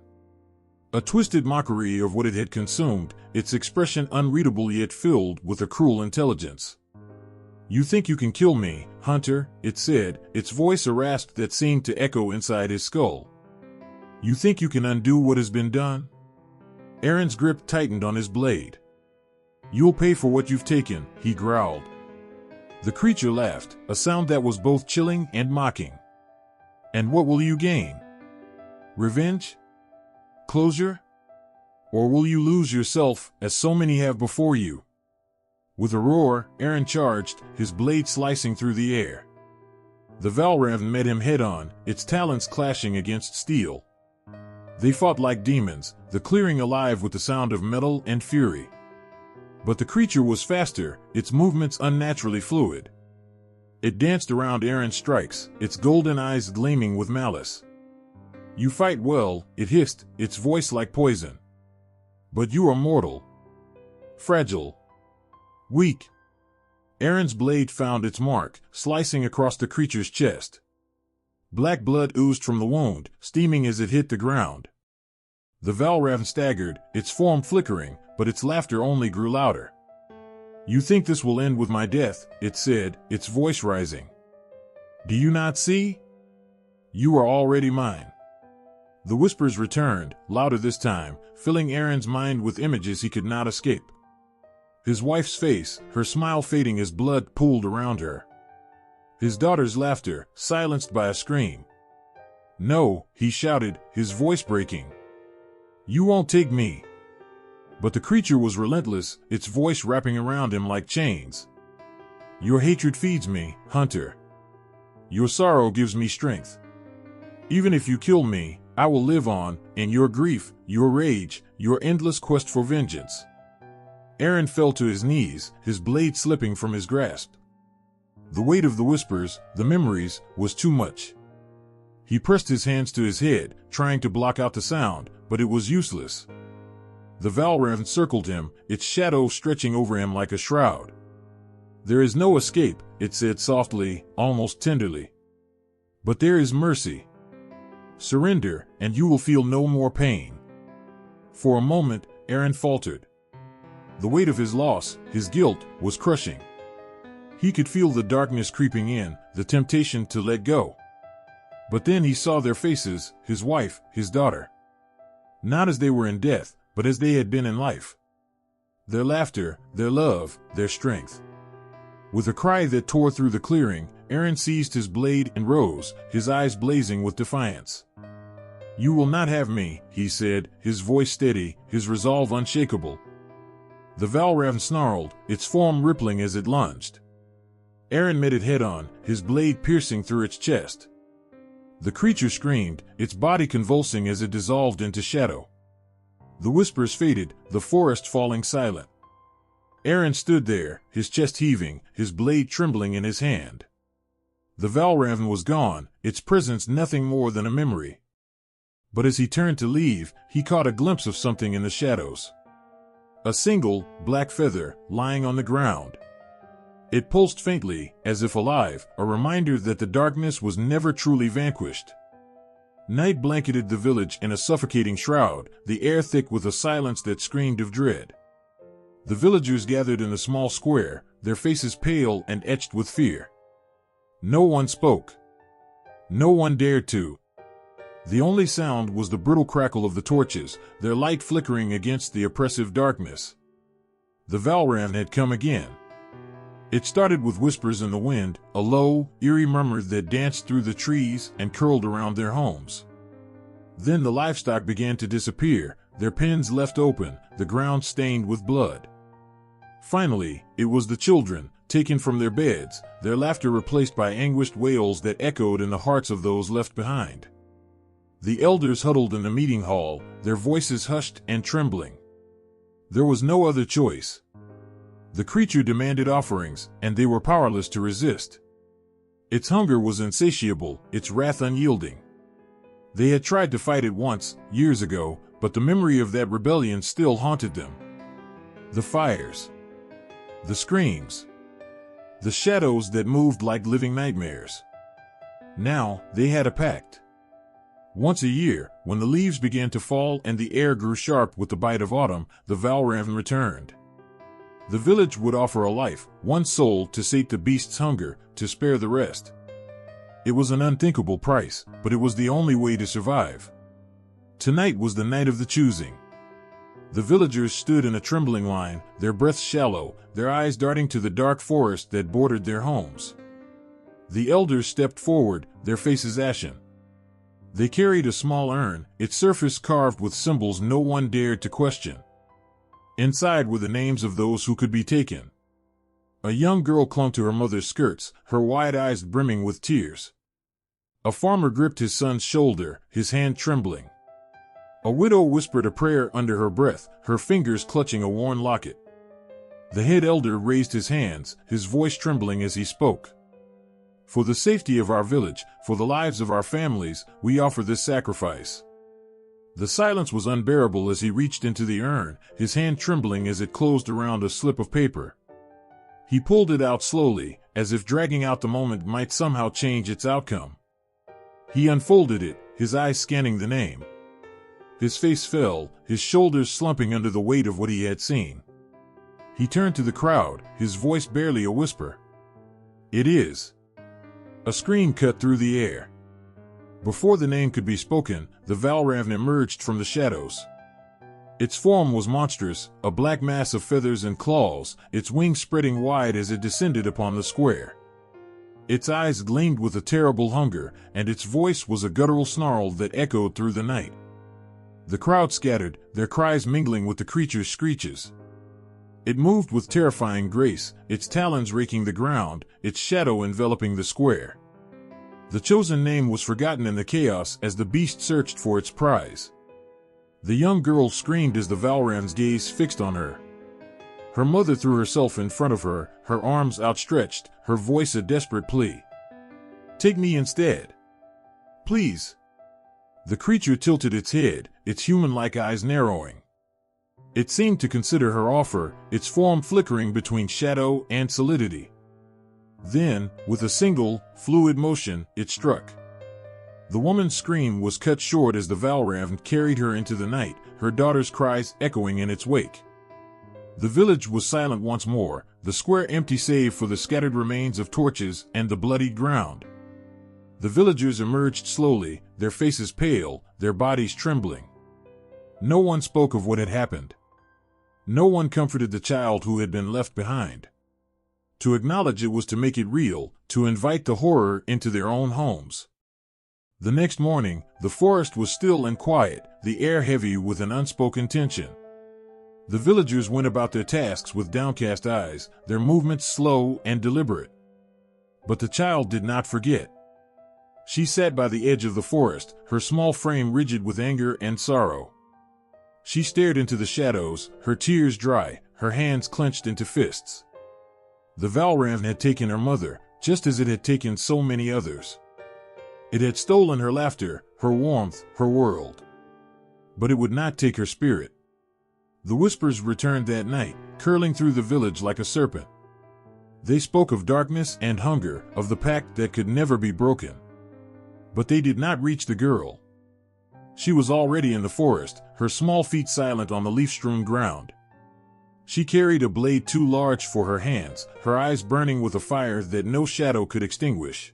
A twisted mockery of what it had consumed, its expression unreadable yet filled with a cruel intelligence. "You think you can kill me, hunter," it said, its voice a rasp that seemed to echo inside his skull. "You think you can undo what has been done?" Aaron's grip tightened on his blade. "You'll pay for what you've taken," he growled. The creature laughed, a sound that was both chilling and mocking. "And what will you gain? Revenge? Closure? Or will you lose yourself, as so many have before you?" With a roar, Aaron charged, his blade slicing through the air. The Valravn met him head-on, its talons clashing against steel. They fought like demons, the clearing alive with the sound of metal and fury. But the creature was faster, its movements unnaturally fluid. It danced around Aaron's strikes, its golden eyes gleaming with malice. "You fight well," it hissed, its voice like poison. "But you are mortal. Fragile. Weak." Aaron's blade found its mark, slicing across the creature's chest. Black blood oozed from the wound, steaming as it hit the ground. The Valravn staggered, its form flickering, but its laughter only grew louder. "You think this will end with my death," it said, its voice rising. "Do you not see? You are already mine." The whispers returned, louder this time, filling Aaron's mind with images he could not escape. His wife's face, her smile fading as blood pooled around her. His daughter's laughter, silenced by a scream. "No," he shouted, his voice breaking. "You won't take me." But the creature was relentless, its voice wrapping around him like chains. "Your hatred feeds me, hunter. Your sorrow gives me strength. Even if you kill me, I will live on, in your grief, your rage, your endless quest for vengeance." Aaron fell to his knees, his blade slipping from his grasp. The weight of the whispers, the memories, was too much. He pressed his hands to his head, trying to block out the sound, but it was useless. The Valravn circled him, its shadow stretching over him like a shroud. "There is no escape," it said softly, almost tenderly. "But there is mercy. Surrender, and you will feel no more pain." For a moment, Aaron faltered. The weight of his loss, his guilt, was crushing. He could feel the darkness creeping in, the temptation to let go. But then he saw their faces, his wife, his daughter. Not as they were in death, but as they had been in life. Their laughter, their love, their strength. With a cry that tore through the clearing, Aaron seized his blade and rose, his eyes blazing with defiance. "You will not have me," he said, his voice steady, his resolve unshakable. The Valravn snarled, its form rippling as it lunged. Aaron met it head-on, his blade piercing through its chest. The creature screamed, its body convulsing as it dissolved into shadow. The whispers faded, the forest falling silent. Aaron stood there, his chest heaving, his blade trembling in his hand. The Valravn was gone, its presence nothing more than a memory. But as he turned to leave, he caught a glimpse of something in the shadows. A single, black feather, lying on the ground. It pulsed faintly, as if alive, a reminder that the darkness was never truly vanquished. Night blanketed the village in a suffocating shroud, the air thick with a silence that screamed of dread. The villagers gathered in a small square, their faces pale and etched with fear. No one spoke. No one dared to. The only sound was the brittle crackle of the torches, their light flickering against the oppressive darkness. The Valravn had come again. It started with whispers in the wind, a low, eerie murmur that danced through the trees and curled around their homes. Then the livestock began to disappear, their pens left open, the ground stained with blood. Finally, it was the children, taken from their beds, their laughter replaced by anguished wails that echoed in the hearts of those left behind. The elders huddled in the meeting hall, their voices hushed and trembling. There was no other choice. The creature demanded offerings, and they were powerless to resist. Its hunger was insatiable, its wrath unyielding. They had tried to fight it once, years ago, but the memory of that rebellion still haunted them. The fires. The screams. The shadows that moved like living nightmares. Now, they had a pact. Once a year, when the leaves began to fall and the air grew sharp with the bite of autumn, the Valravn returned. The village would offer a life, one soul to sate the beast's hunger, to spare the rest. It was an unthinkable price, but it was the only way to survive. Tonight was the night of the choosing. The villagers stood in a trembling line, their breaths shallow, their eyes darting to the dark forest that bordered their homes. The elders stepped forward, their faces ashen. They carried a small urn, its surface carved with symbols no one dared to question. Inside were the names of those who could be taken. A young girl clung to her mother's skirts, her wide eyes brimming with tears. A farmer gripped his son's shoulder, his hand trembling. A widow whispered a prayer under her breath, her fingers clutching a worn locket. The head elder raised his hands, his voice trembling as he spoke. For the safety of our village, for the lives of our families, we offer this sacrifice. The silence was unbearable as he reached into the urn, his hand trembling as it closed around a slip of paper. He pulled it out slowly, as if dragging out the moment might somehow change its outcome. He unfolded it, his eyes scanning the name. His face fell, his shoulders slumping under the weight of what he had seen. He turned to the crowd, his voice barely a whisper. "It is." A scream cut through the air. Before the name could be spoken, the Valravn emerged from the shadows. Its form was monstrous, a black mass of feathers and claws, its wings spreading wide as it descended upon the square. Its eyes gleamed with a terrible hunger, and its voice was a guttural snarl that echoed through the night. The crowd scattered, their cries mingling with the creature's screeches. It moved with terrifying grace, its talons raking the ground, its shadow enveloping the square. The chosen name was forgotten in the chaos as the beast searched for its prize. The young girl screamed as the Valravn's gaze fixed on her. Her mother threw herself in front of her, her arms outstretched, her voice a desperate plea. "Take me instead. Please." The creature tilted its head, its human-like eyes narrowing. It seemed to consider her offer, its form flickering between shadow and solidity. Then, with a single, fluid motion, it struck. The woman's scream was cut short as the Valravn carried her into the night, her daughter's cries echoing in its wake. The village was silent once more, the square empty save for the scattered remains of torches and the bloodied ground. The villagers emerged slowly, their faces pale, their bodies trembling. No one spoke of what had happened. No one comforted the child who had been left behind. To acknowledge it was to make it real, to invite the horror into their own homes. The next morning, the forest was still and quiet, the air heavy with an unspoken tension. The villagers went about their tasks with downcast eyes, their movements slow and deliberate. But the child did not forget. She sat by the edge of the forest, her small frame rigid with anger and sorrow. She stared into the shadows, her tears dry, her hands clenched into fists. The Valravn had taken her mother, just as it had taken so many others. It had stolen her laughter, her warmth, her world. But it would not take her spirit. The whispers returned that night, curling through the village like a serpent. They spoke of darkness and hunger, of the pact that could never be broken. But they did not reach the girl. She was already in the forest, her small feet silent on the leaf-strewn ground. She carried a blade too large for her hands, her eyes burning with a fire that no shadow could extinguish.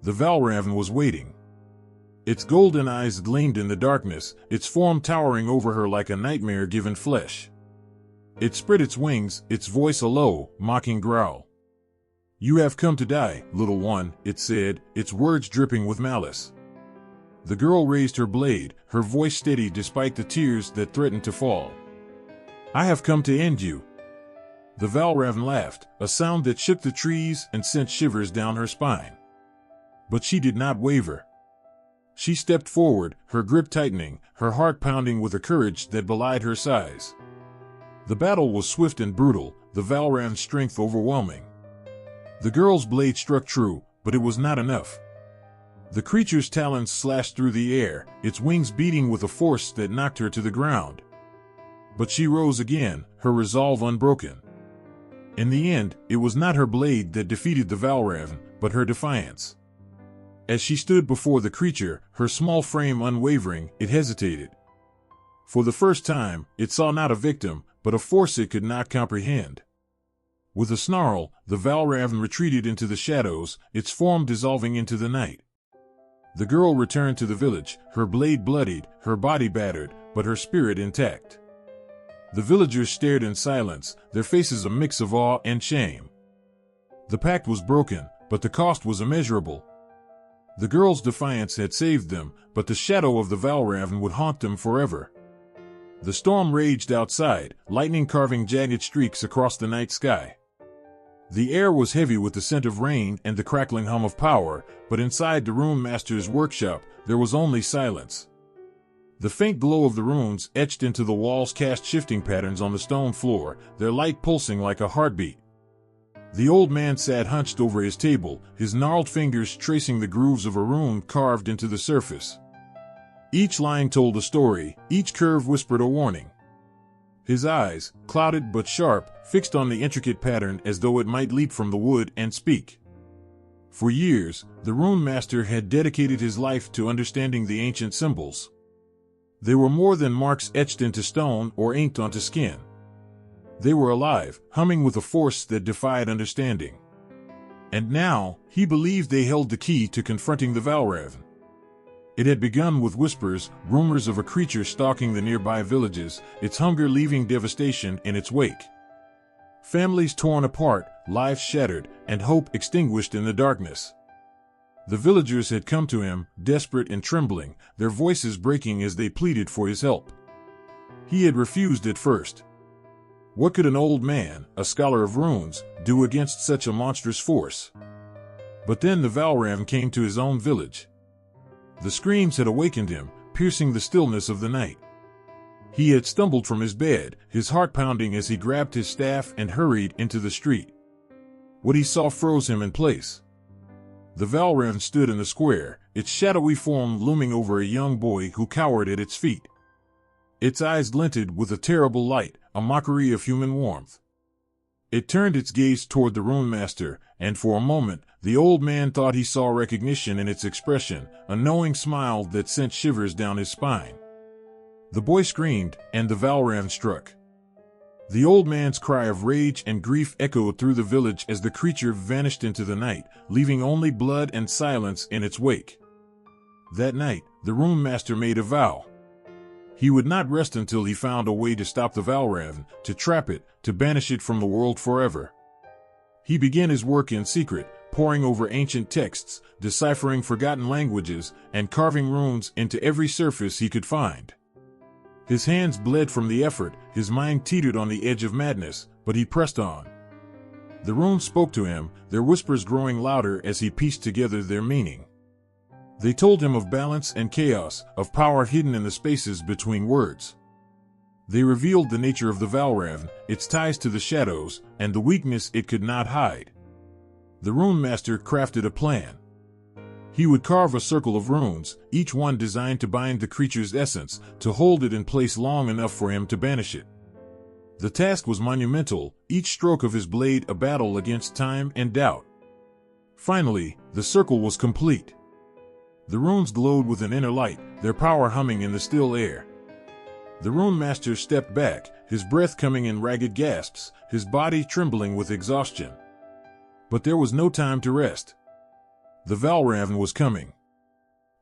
The Valravn was waiting. Its golden eyes gleamed in the darkness, its form towering over her like a nightmare given flesh. It spread its wings, its voice a low, mocking growl. "You have come to die, little one," it said, its words dripping with malice. The girl raised her blade, her voice steady despite the tears that threatened to fall. "I have come to end you." The Valravn laughed, a sound that shook the trees and sent shivers down her spine. But she did not waver. She stepped forward, her grip tightening, her heart pounding with a courage that belied her size. The battle was swift and brutal, the Valravn's strength overwhelming. The girl's blade struck true, but it was not enough. The creature's talons slashed through the air, its wings beating with a force that knocked her to the ground. But she rose again, her resolve unbroken. In the end, it was not her blade that defeated the Valravn, but her defiance. As she stood before the creature, her small frame unwavering, it hesitated. For the first time, it saw not a victim, but a force it could not comprehend. With a snarl, the Valravn retreated into the shadows, its form dissolving into the night. The girl returned to the village, her blade bloodied, her body battered, but her spirit intact. The villagers stared in silence, their faces a mix of awe and shame. The pact was broken, but the cost was immeasurable. The girl's defiance had saved them, but the shadow of the Valravn would haunt them forever. The storm raged outside, lightning carving jagged streaks across the night sky. The air was heavy with the scent of rain and the crackling hum of power, but inside the rune master's workshop, there was only silence. The faint glow of the runes etched into the walls cast shifting patterns on the stone floor, their light pulsing like a heartbeat. The old man sat hunched over his table, his gnarled fingers tracing the grooves of a rune carved into the surface. Each line told a story, each curve whispered a warning. His eyes, clouded but sharp, fixed on the intricate pattern as though it might leap from the wood and speak. For years, the rune master had dedicated his life to understanding the ancient symbols. They were more than marks etched into stone or inked onto skin. They were alive, humming with a force that defied understanding. And now, he believed they held the key to confronting the Valravn. It had begun with whispers, rumors of a creature stalking the nearby villages, its hunger leaving devastation in its wake. Families torn apart, lives shattered, and hope extinguished in the darkness. The villagers had come to him, desperate and trembling, their voices breaking as they pleaded for his help. He had refused at first. What could an old man, a scholar of runes, do against such a monstrous force? But then the Valravn came to his own village. The screams had awakened him, piercing the stillness of the night. He had stumbled from his bed, his heart pounding as he grabbed his staff and hurried into the street. What he saw froze him in place. The Valravn stood in the square, its shadowy form looming over a young boy who cowered at its feet. Its eyes glinted with a terrible light, a mockery of human warmth. It turned its gaze toward the rune master, and for a moment, the old man thought he saw recognition in its expression, a knowing smile that sent shivers down his spine. The boy screamed, and the Valravn struck. The old man's cry of rage and grief echoed through the village as the creature vanished into the night, leaving only blood and silence in its wake. That night, the rune master made a vow. He would not rest until he found a way to stop the Valravn, to trap it, to banish it from the world forever. He began his work in secret, poring over ancient texts, deciphering forgotten languages, and carving runes into every surface he could find. His hands bled from the effort, his mind teetered on the edge of madness, but he pressed on. The runes spoke to him, their whispers growing louder as he pieced together their meaning. They told him of balance and chaos, of power hidden in the spaces between words. They revealed the nature of the Valravn, its ties to the shadows, and the weakness it could not hide. The rune master crafted a plan. He would carve a circle of runes, each one designed to bind the creature's essence, to hold it in place long enough for him to banish it. The task was monumental, each stroke of his blade a battle against time and doubt. Finally, the circle was complete. The runes glowed with an inner light, their power humming in the still air. The rune master stepped back, his breath coming in ragged gasps, his body trembling with exhaustion. But there was no time to rest. The Valravn was coming.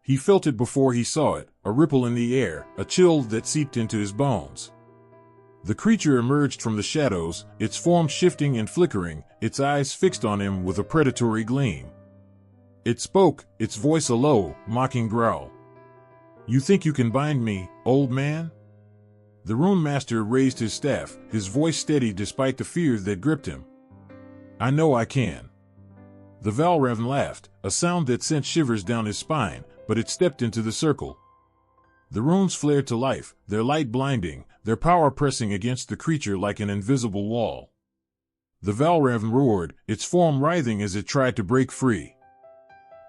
He felt it before he saw it, a ripple in the air, a chill that seeped into his bones. The creature emerged from the shadows, its form shifting and flickering, its eyes fixed on him with a predatory gleam. It spoke, its voice a low, mocking growl. "You think you can bind me, old man?" The rune master raised his staff, his voice steady despite the fear that gripped him. "I know I can." The Valravn laughed, a sound that sent shivers down his spine, but it stepped into the circle. The runes flared to life, their light blinding, their power pressing against the creature like an invisible wall. The Valravn roared, its form writhing as it tried to break free.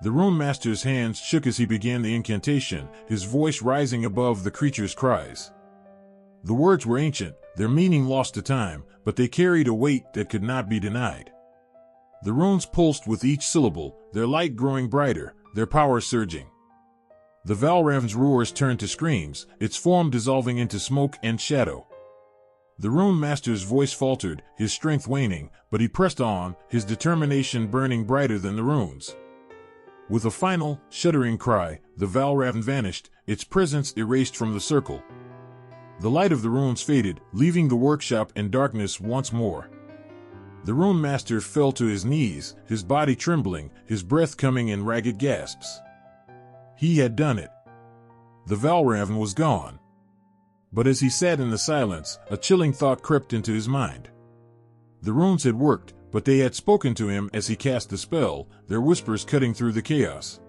The rune master's hands shook as he began the incantation, his voice rising above the creature's cries. The words were ancient, their meaning lost to time, but they carried a weight that could not be denied. The runes pulsed with each syllable, their light growing brighter, their power surging. The Valravn's roars turned to screams, its form dissolving into smoke and shadow. The rune master's voice faltered, his strength waning, but he pressed on, his determination burning brighter than the runes. With a final, shuddering cry, the Valravn vanished, its presence erased from the circle. The light of the runes faded, leaving the workshop in darkness once more. The rune master fell to his knees, his body trembling, his breath coming in ragged gasps. He had done it. The Valravn was gone. But as he sat in the silence, a chilling thought crept into his mind. The runes had worked, but they had spoken to him as he cast the spell, their whispers cutting through the chaos.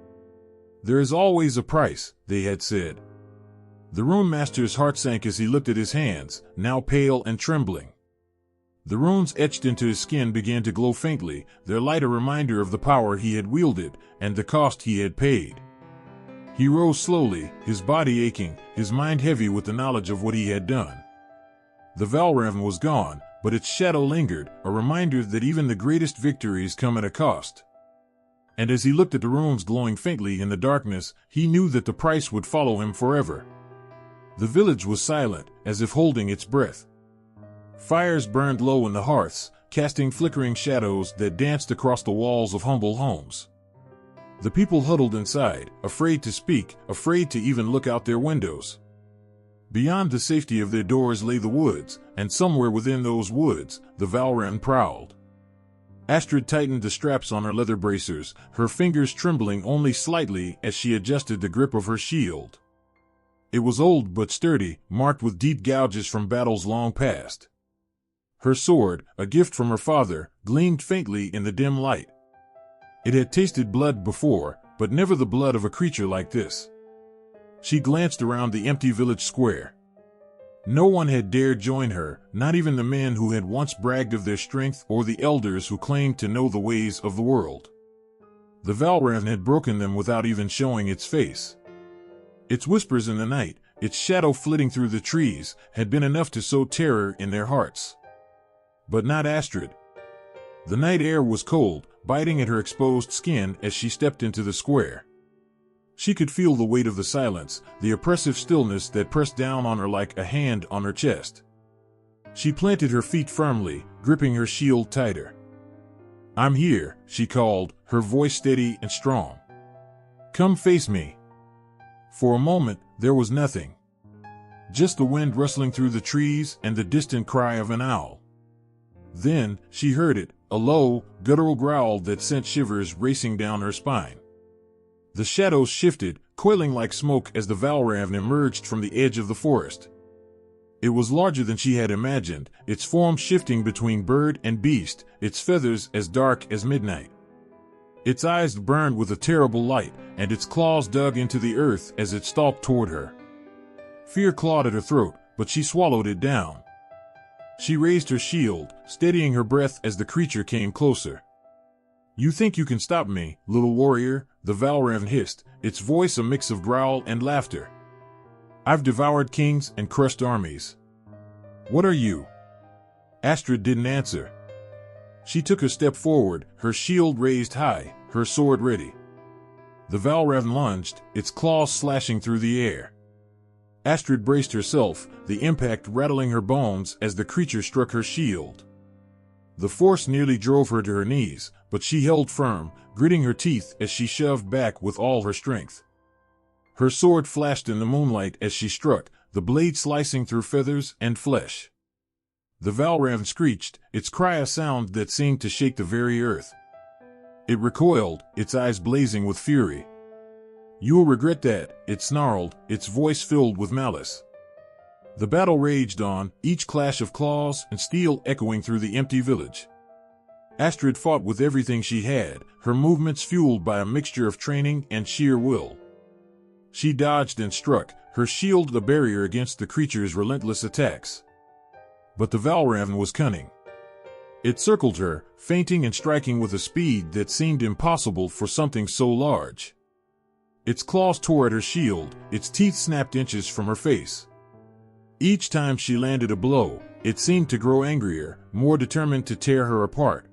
"There is always a price," they had said. The rune master's heart sank as he looked at his hands, now pale and trembling. The runes etched into his skin began to glow faintly, their light a reminder of the power he had wielded, and the cost he had paid. He rose slowly, his body aching, his mind heavy with the knowledge of what he had done. The Valravn was gone, but its shadow lingered, a reminder that even the greatest victories come at a cost. And as he looked at the runes glowing faintly in the darkness, he knew that the price would follow him forever. The village was silent, as if holding its breath. Fires burned low in the hearths, casting flickering shadows that danced across the walls of humble homes. The people huddled inside, afraid to speak, afraid to even look out their windows. Beyond the safety of their doors lay the woods, and somewhere within those woods, the Valravn prowled. Astrid tightened the straps on her leather bracers, her fingers trembling only slightly as she adjusted the grip of her shield. It was old but sturdy, marked with deep gouges from battles long past. Her sword, a gift from her father, gleamed faintly in the dim light. It had tasted blood before, but never the blood of a creature like this. She glanced around the empty village square. No one had dared join her, not even the men who had once bragged of their strength or the elders who claimed to know the ways of the world. The Valravn had broken them without even showing its face. Its whispers in the night, its shadow flitting through the trees, had been enough to sow terror in their hearts. But not Astrid. The night air was cold, biting at her exposed skin as she stepped into the square. She could feel the weight of the silence, the oppressive stillness that pressed down on her like a hand on her chest. She planted her feet firmly, gripping her shield tighter. "I'm here," she called, her voice steady and strong. "Come face me." For a moment, there was nothing. Just the wind rustling through the trees and the distant cry of an owl. Then, she heard it, a low, guttural growl that sent shivers racing down her spine. The shadows shifted, coiling like smoke as the Valravn emerged from the edge of the forest. It was larger than she had imagined, its form shifting between bird and beast, its feathers as dark as midnight. Its eyes burned with a terrible light, and its claws dug into the earth as it stalked toward her. Fear clawed at her throat, but she swallowed it down. She raised her shield, steadying her breath as the creature came closer. "You think you can stop me, little warrior?" the Valravn hissed, its voice a mix of growl and laughter. "I've devoured kings and crushed armies. What are you? Astrid didn't answer. She took a step forward, her shield raised high, her sword ready. The Valravn lunged, its claws slashing through the air. Astrid braced herself, the impact rattling her bones as the creature struck her shield. The force nearly drove her to her knees, but she held firm, gritting her teeth as she shoved back with all her strength. Her sword flashed in the moonlight as she struck, the blade slicing through feathers and flesh. The Valravn screeched, its cry a sound that seemed to shake the very earth. It recoiled, its eyes blazing with fury. "You'll regret that," it snarled, its voice filled with malice. The battle raged on, each clash of claws and steel echoing through the empty village. Astrid fought with everything she had, her movements fueled by a mixture of training and sheer will. She dodged and struck, her shield a barrier against the creature's relentless attacks. But the Valravn was cunning. It circled her, feinting and striking with a speed that seemed impossible for something so large. Its claws tore at her shield, its teeth snapped inches from her face. Each time she landed a blow, it seemed to grow angrier, more determined to tear her apart.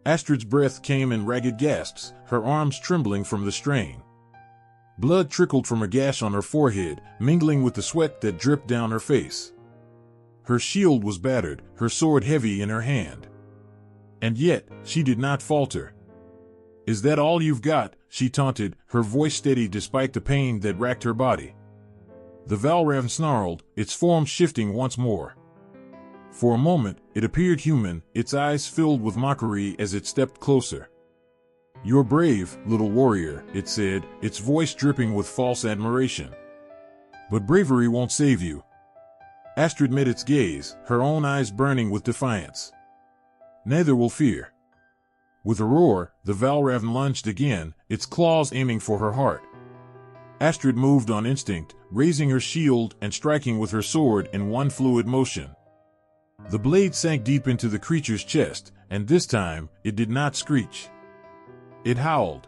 Astrid's breath came in ragged gasps, her arms trembling from the strain. Blood trickled from a gash on her forehead, mingling with the sweat that dripped down her face. Her shield was battered, her sword heavy in her hand. And yet, she did not falter. "Is that all you've got?" she taunted, her voice steady despite the pain that racked her body. The Valravn snarled, its form shifting once more. For a moment, it appeared human, its eyes filled with mockery as it stepped closer. "You're brave, little warrior," it said, its voice dripping with false admiration. "But bravery won't save you." Astrid met its gaze, her own eyes burning with defiance. "Neither will fear." With a roar, the Valravn lunged again, its claws aiming for her heart. Astrid moved on instinct, raising her shield and striking with her sword in one fluid motion. The blade sank deep into the creature's chest, and this time, it did not screech. It howled.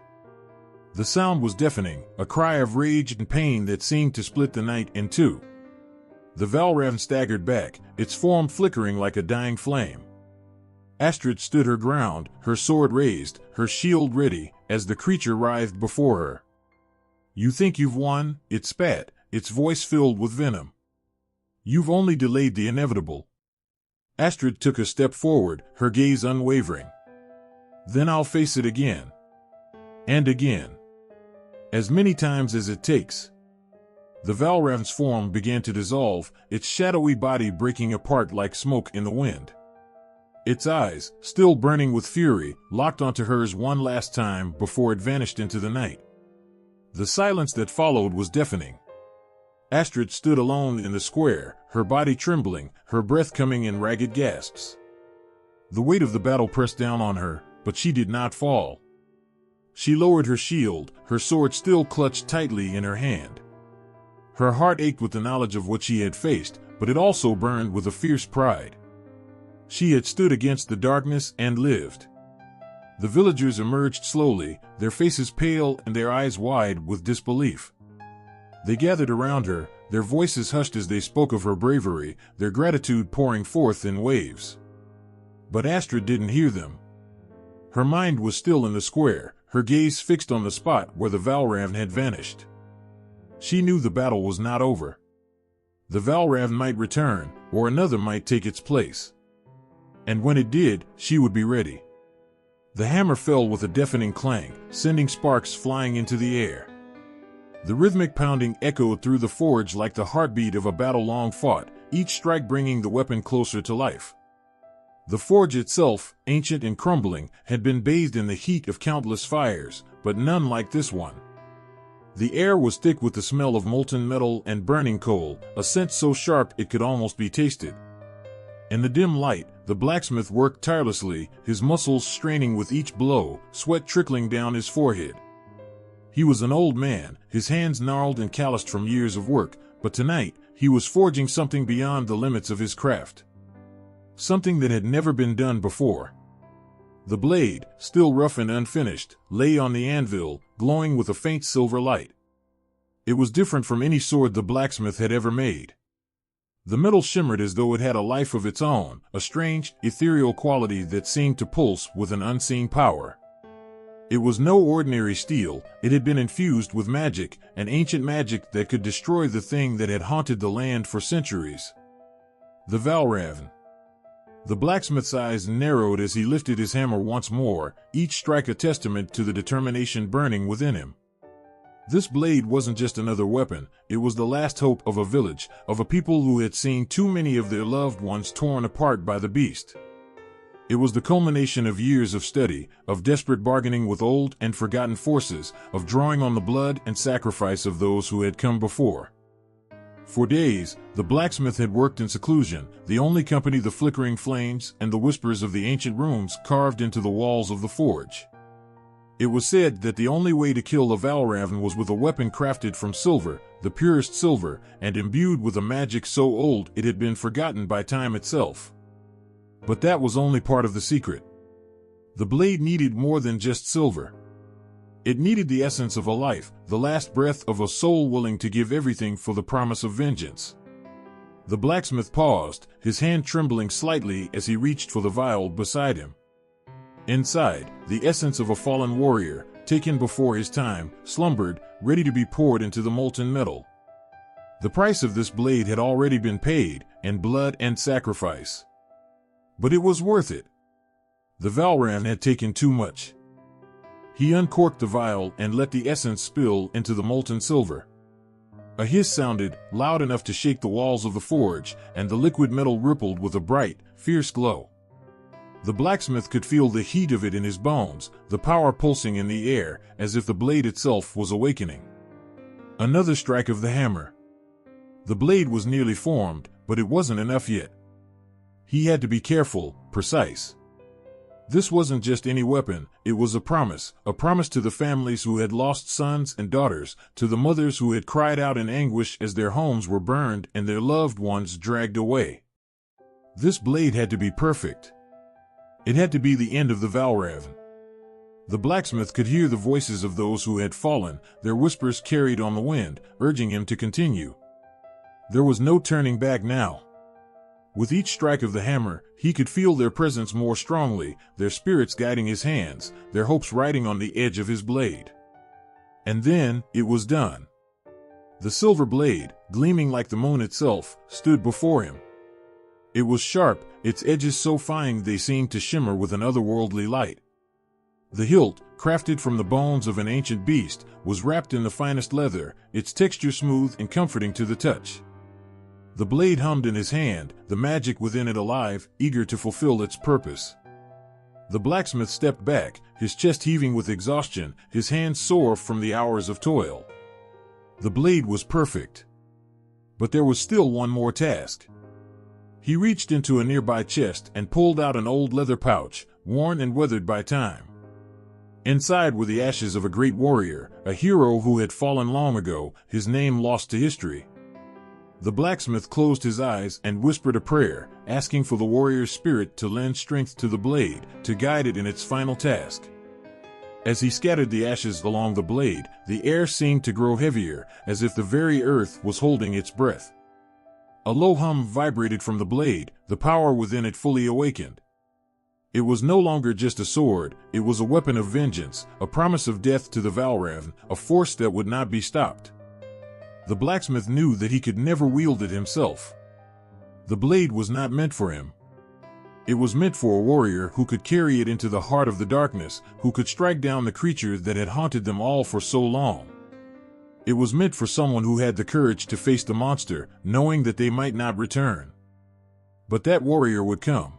The sound was deafening, a cry of rage and pain that seemed to split the night in two. The Valravn staggered back, its form flickering like a dying flame. Astrid stood her ground, her sword raised, her shield ready, as the creature writhed before her. "You think you've won?" it spat, its voice filled with venom. "You've only delayed the inevitable." Astrid took a step forward, her gaze unwavering. "Then I'll face it again. And again. As many times as it takes." The Valravn's form began to dissolve, its shadowy body breaking apart like smoke in the wind. Its eyes, still burning with fury, locked onto hers one last time before it vanished into the night. The silence that followed was deafening. Astrid stood alone in the square, her body trembling, her breath coming in ragged gasps. The weight of the battle pressed down on her, but she did not fall. She lowered her shield, her sword still clutched tightly in her hand. Her heart ached with the knowledge of what she had faced, but it also burned with a fierce pride. She had stood against the darkness and lived. The villagers emerged slowly, their faces pale and their eyes wide with disbelief. They gathered around her, their voices hushed as they spoke of her bravery, their gratitude pouring forth in waves. But Astrid didn't hear them. Her mind was still in the square, her gaze fixed on the spot where the Valravn had vanished. She knew the battle was not over. The Valravn might return, or another might take its place. And when it did, she would be ready. The hammer fell with a deafening clang, sending sparks flying into the air. The rhythmic pounding echoed through the forge like the heartbeat of a battle long fought, each strike bringing the weapon closer to life. The forge itself, ancient and crumbling, had been bathed in the heat of countless fires, but none like this one. The air was thick with the smell of molten metal and burning coal, a scent so sharp it could almost be tasted. In the dim light, the blacksmith worked tirelessly, his muscles straining with each blow, sweat trickling down his forehead. He was an old man, his hands gnarled and calloused from years of work, but tonight, he was forging something beyond the limits of his craft. Something that had never been done before. The blade, still rough and unfinished, lay on the anvil, glowing with a faint silver light. It was different from any sword the blacksmith had ever made. The metal shimmered as though it had a life of its own, a strange, ethereal quality that seemed to pulse with an unseen power. It was no ordinary steel, it had been infused with magic, an ancient magic that could destroy the thing that had haunted the land for centuries. The Valravn. The blacksmith's eyes narrowed as he lifted his hammer once more, each strike a testament to the determination burning within him. This blade wasn't just another weapon, it was the last hope of a village, of a people who had seen too many of their loved ones torn apart by the beast. It was the culmination of years of study, of desperate bargaining with old and forgotten forces, of drawing on the blood and sacrifice of those who had come before. For days, the blacksmith had worked in seclusion, the only company the flickering flames and the whispers of the ancient runes carved into the walls of the forge. It was said that the only way to kill the Valravn was with a weapon crafted from silver, the purest silver, and imbued with a magic so old it had been forgotten by time itself. But that was only part of the secret. The blade needed more than just silver. It needed the essence of a life, the last breath of a soul willing to give everything for the promise of vengeance. The blacksmith paused, his hand trembling slightly as he reached for the vial beside him. Inside, the essence of a fallen warrior, taken before his time, slumbered, ready to be poured into the molten metal. The price of this blade had already been paid, in blood and sacrifice. But it was worth it. The Valravn had taken too much. He uncorked the vial and let the essence spill into the molten silver. A hiss sounded, loud enough to shake the walls of the forge, and the liquid metal rippled with a bright, fierce glow. The blacksmith could feel the heat of it in his bones, the power pulsing in the air, as if the blade itself was awakening. Another strike of the hammer. The blade was nearly formed, but it wasn't enough yet. He had to be careful, precise. This wasn't just any weapon, it was a promise to the families who had lost sons and daughters, to the mothers who had cried out in anguish as their homes were burned and their loved ones dragged away. This blade had to be perfect. It had to be the end of the Valravn. The blacksmith could hear the voices of those who had fallen, their whispers carried on the wind, urging him to continue. There was no turning back now. With each strike of the hammer, he could feel their presence more strongly, their spirits guiding his hands, their hopes riding on the edge of his blade. And then, it was done. The silver blade, gleaming like the moon itself, stood before him. It was sharp, its edges so fine they seemed to shimmer with an otherworldly light. The hilt, crafted from the bones of an ancient beast, was wrapped in the finest leather, its texture smooth and comforting to the touch. The blade hummed in his hand, the magic within it alive, eager to fulfill its purpose. The blacksmith stepped back, his chest heaving with exhaustion, his hands sore from the hours of toil. The blade was perfect. But there was still one more task. He reached into a nearby chest and pulled out an old leather pouch, worn and weathered by time. Inside were the ashes of a great warrior, a hero who had fallen long ago, his name lost to history. The blacksmith closed his eyes and whispered a prayer, asking for the warrior's spirit to lend strength to the blade, to guide it in its final task. As he scattered the ashes along the blade, the air seemed to grow heavier, as if the very earth was holding its breath. A low hum vibrated from the blade, the power within it fully awakened. It was no longer just a sword, it was a weapon of vengeance, a promise of death to the Valravn, a force that would not be stopped. The blacksmith knew that he could never wield it himself. The blade was not meant for him. It was meant for a warrior who could carry it into the heart of the darkness, who could strike down the creature that had haunted them all for so long. It was meant for someone who had the courage to face the monster, knowing that they might not return. But that warrior would come.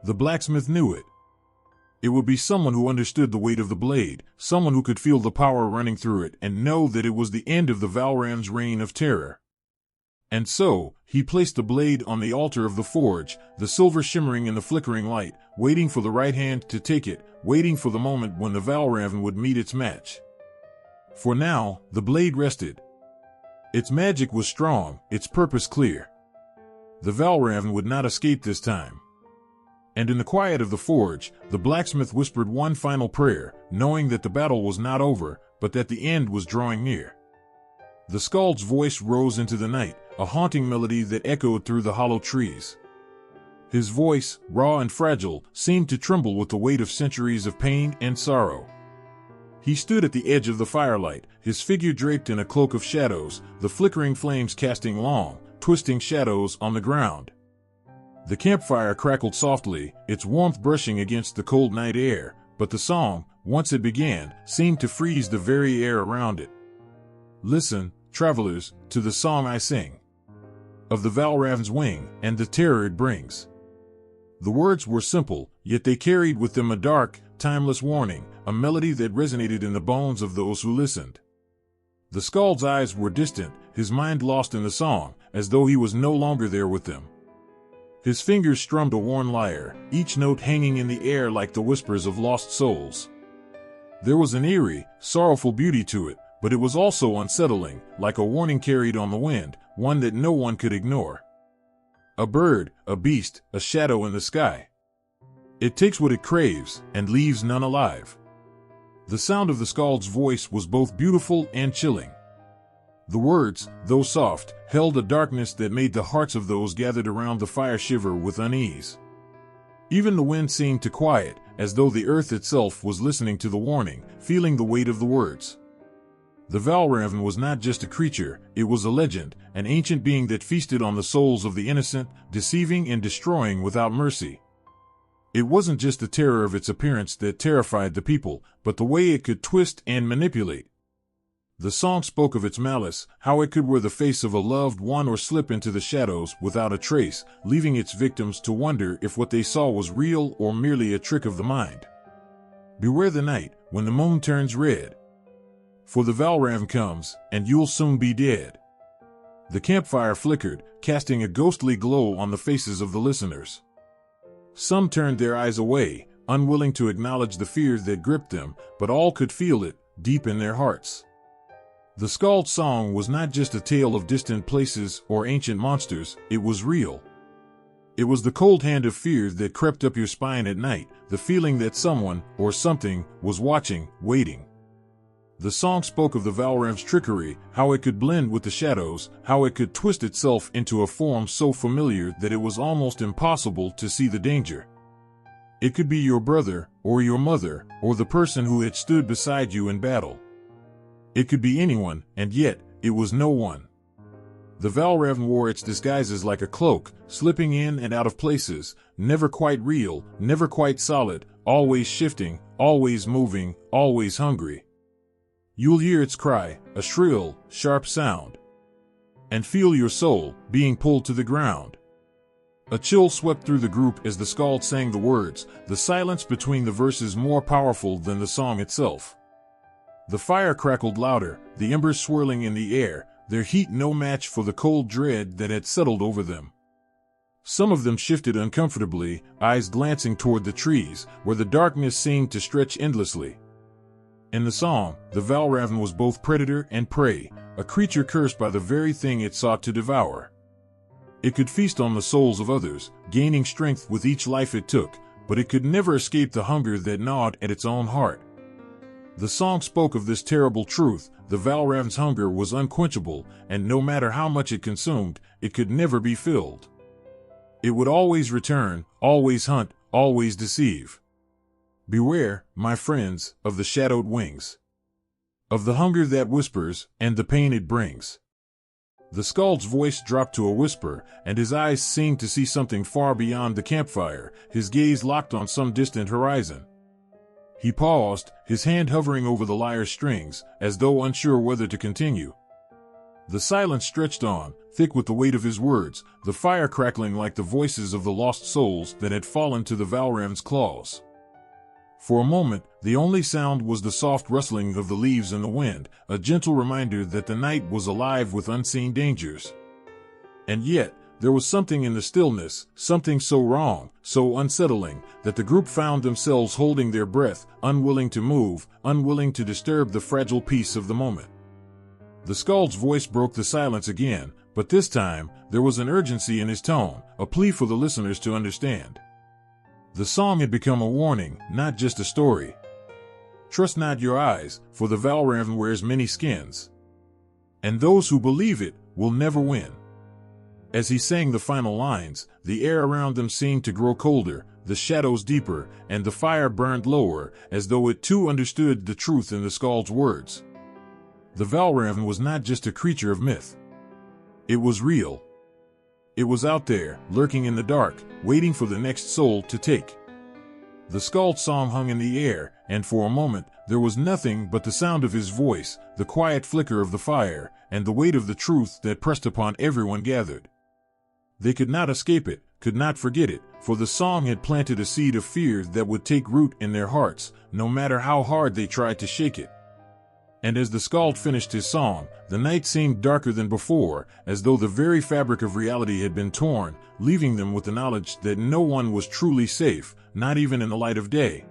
The blacksmith knew it. It would be someone who understood the weight of the blade, someone who could feel the power running through it and know that it was the end of the Valravn's reign of terror. And so, he placed the blade on the altar of the forge, the silver shimmering in the flickering light, waiting for the right hand to take it, waiting for the moment when the Valravn would meet its match. For now, the blade rested. Its magic was strong, its purpose clear. The Valravn would not escape this time. And in the quiet of the forge, the blacksmith whispered one final prayer, knowing that the battle was not over, but that the end was drawing near. The skald's voice rose into the night, a haunting melody that echoed through the hollow trees. His voice, raw and fragile, seemed to tremble with the weight of centuries of pain and sorrow. He stood at the edge of the firelight, his figure draped in a cloak of shadows, the flickering flames casting long, twisting shadows on the ground. The campfire crackled softly, its warmth brushing against the cold night air, but the song, once it began, seemed to freeze the very air around it. Listen, travelers, to the song I sing, of the Valravn's wing and the terror it brings. The words were simple, yet they carried with them a dark, timeless warning, a melody that resonated in the bones of those who listened. The skald's eyes were distant, his mind lost in the song, as though he was no longer there with them. His fingers strummed a worn lyre, each note hanging in the air like the whispers of lost souls. There was an eerie, sorrowful beauty to it, but it was also unsettling, like a warning carried on the wind, one that no one could ignore. A bird, a beast, a shadow in the sky. It takes what it craves, and leaves none alive. The sound of the skald's voice was both beautiful and chilling. The words, though soft, held a darkness that made the hearts of those gathered around the fire shiver with unease. Even the wind seemed to quiet, as though the earth itself was listening to the warning, feeling the weight of the words. The Valravn was not just a creature, it was a legend, an ancient being that feasted on the souls of the innocent, deceiving and destroying without mercy. It wasn't just the terror of its appearance that terrified the people, but the way it could twist and manipulate. The song spoke of its malice, how it could wear the face of a loved one or slip into the shadows without a trace, leaving its victims to wonder if what they saw was real or merely a trick of the mind. Beware the night, when the moon turns red. For the Valravn comes, and you'll soon be dead. The campfire flickered, casting a ghostly glow on the faces of the listeners. Some turned their eyes away, unwilling to acknowledge the fear that gripped them, but all could feel it, deep in their hearts. The skald's song was not just a tale of distant places or ancient monsters, it was real. It was the cold hand of fear that crept up your spine at night, the feeling that someone, or something, was watching, waiting. The song spoke of the Valravn's trickery, how it could blend with the shadows, how it could twist itself into a form so familiar that it was almost impossible to see the danger. It could be your brother, or your mother, or the person who had stood beside you in battle. It could be anyone, and yet, it was no one. The Valravn wore its disguises like a cloak, slipping in and out of places, never quite real, never quite solid, always shifting, always moving, always hungry. You'll hear its cry, a shrill, sharp sound, and feel your soul being pulled to the ground. A chill swept through the group as the skald sang the words, the silence between the verses more powerful than the song itself. The fire crackled louder, the embers swirling in the air, their heat no match for the cold dread that had settled over them. Some of them shifted uncomfortably, eyes glancing toward the trees, where the darkness seemed to stretch endlessly. In the song, the Valravn was both predator and prey, a creature cursed by the very thing it sought to devour. It could feast on the souls of others, gaining strength with each life it took, but it could never escape the hunger that gnawed at its own heart. The song spoke of this terrible truth, the Valravn's hunger was unquenchable, and no matter how much it consumed, it could never be filled. It would always return, always hunt, always deceive. Beware, my friends, of the shadowed wings, of the hunger that whispers, and the pain it brings. The skald's voice dropped to a whisper, and his eyes seemed to see something far beyond the campfire, his gaze locked on some distant horizon. He paused, his hand hovering over the lyre's strings, as though unsure whether to continue. The silence stretched on, thick with the weight of his words, the fire crackling like the voices of the lost souls that had fallen to the Valravn's claws. For a moment, the only sound was the soft rustling of the leaves in the wind, a gentle reminder that the night was alive with unseen dangers. And yet, there was something in the stillness, something so wrong, so unsettling, that the group found themselves holding their breath, unwilling to move, unwilling to disturb the fragile peace of the moment. The skald's voice broke the silence again, but this time, there was an urgency in his tone, a plea for the listeners to understand. The song had become a warning, not just a story. Trust not your eyes, for the Valravn wears many skins. And those who believe it will never win. As he sang the final lines, the air around them seemed to grow colder, the shadows deeper, and the fire burned lower, as though it too understood the truth in the skald's words. The Valravn was not just a creature of myth. It was real. It was out there, lurking in the dark, waiting for the next soul to take. The skald's song hung in the air, and for a moment there was nothing but the sound of his voice, the quiet flicker of the fire, and the weight of the truth that pressed upon everyone gathered. They could not escape it, could not forget it, for the song had planted a seed of fear that would take root in their hearts, no matter how hard they tried to shake it. And as the skald finished his song, the night seemed darker than before, as though the very fabric of reality had been torn, leaving them with the knowledge that no one was truly safe, not even in the light of day.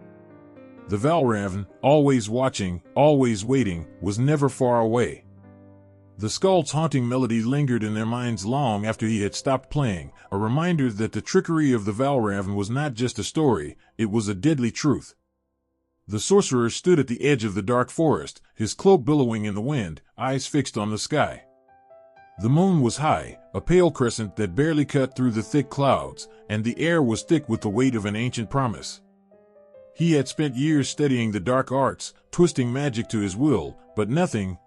The Valravn, always watching, always waiting, was never far away. The skald's haunting melody lingered in their minds long after he had stopped playing, a reminder that the trickery of the Valravn was not just a story, it was a deadly truth. The sorcerer stood at the edge of the dark forest, his cloak billowing in the wind, eyes fixed on the sky. The moon was high, a pale crescent that barely cut through the thick clouds, and the air was thick with the weight of an ancient promise. He had spent years studying the dark arts, twisting magic to his will, but nothing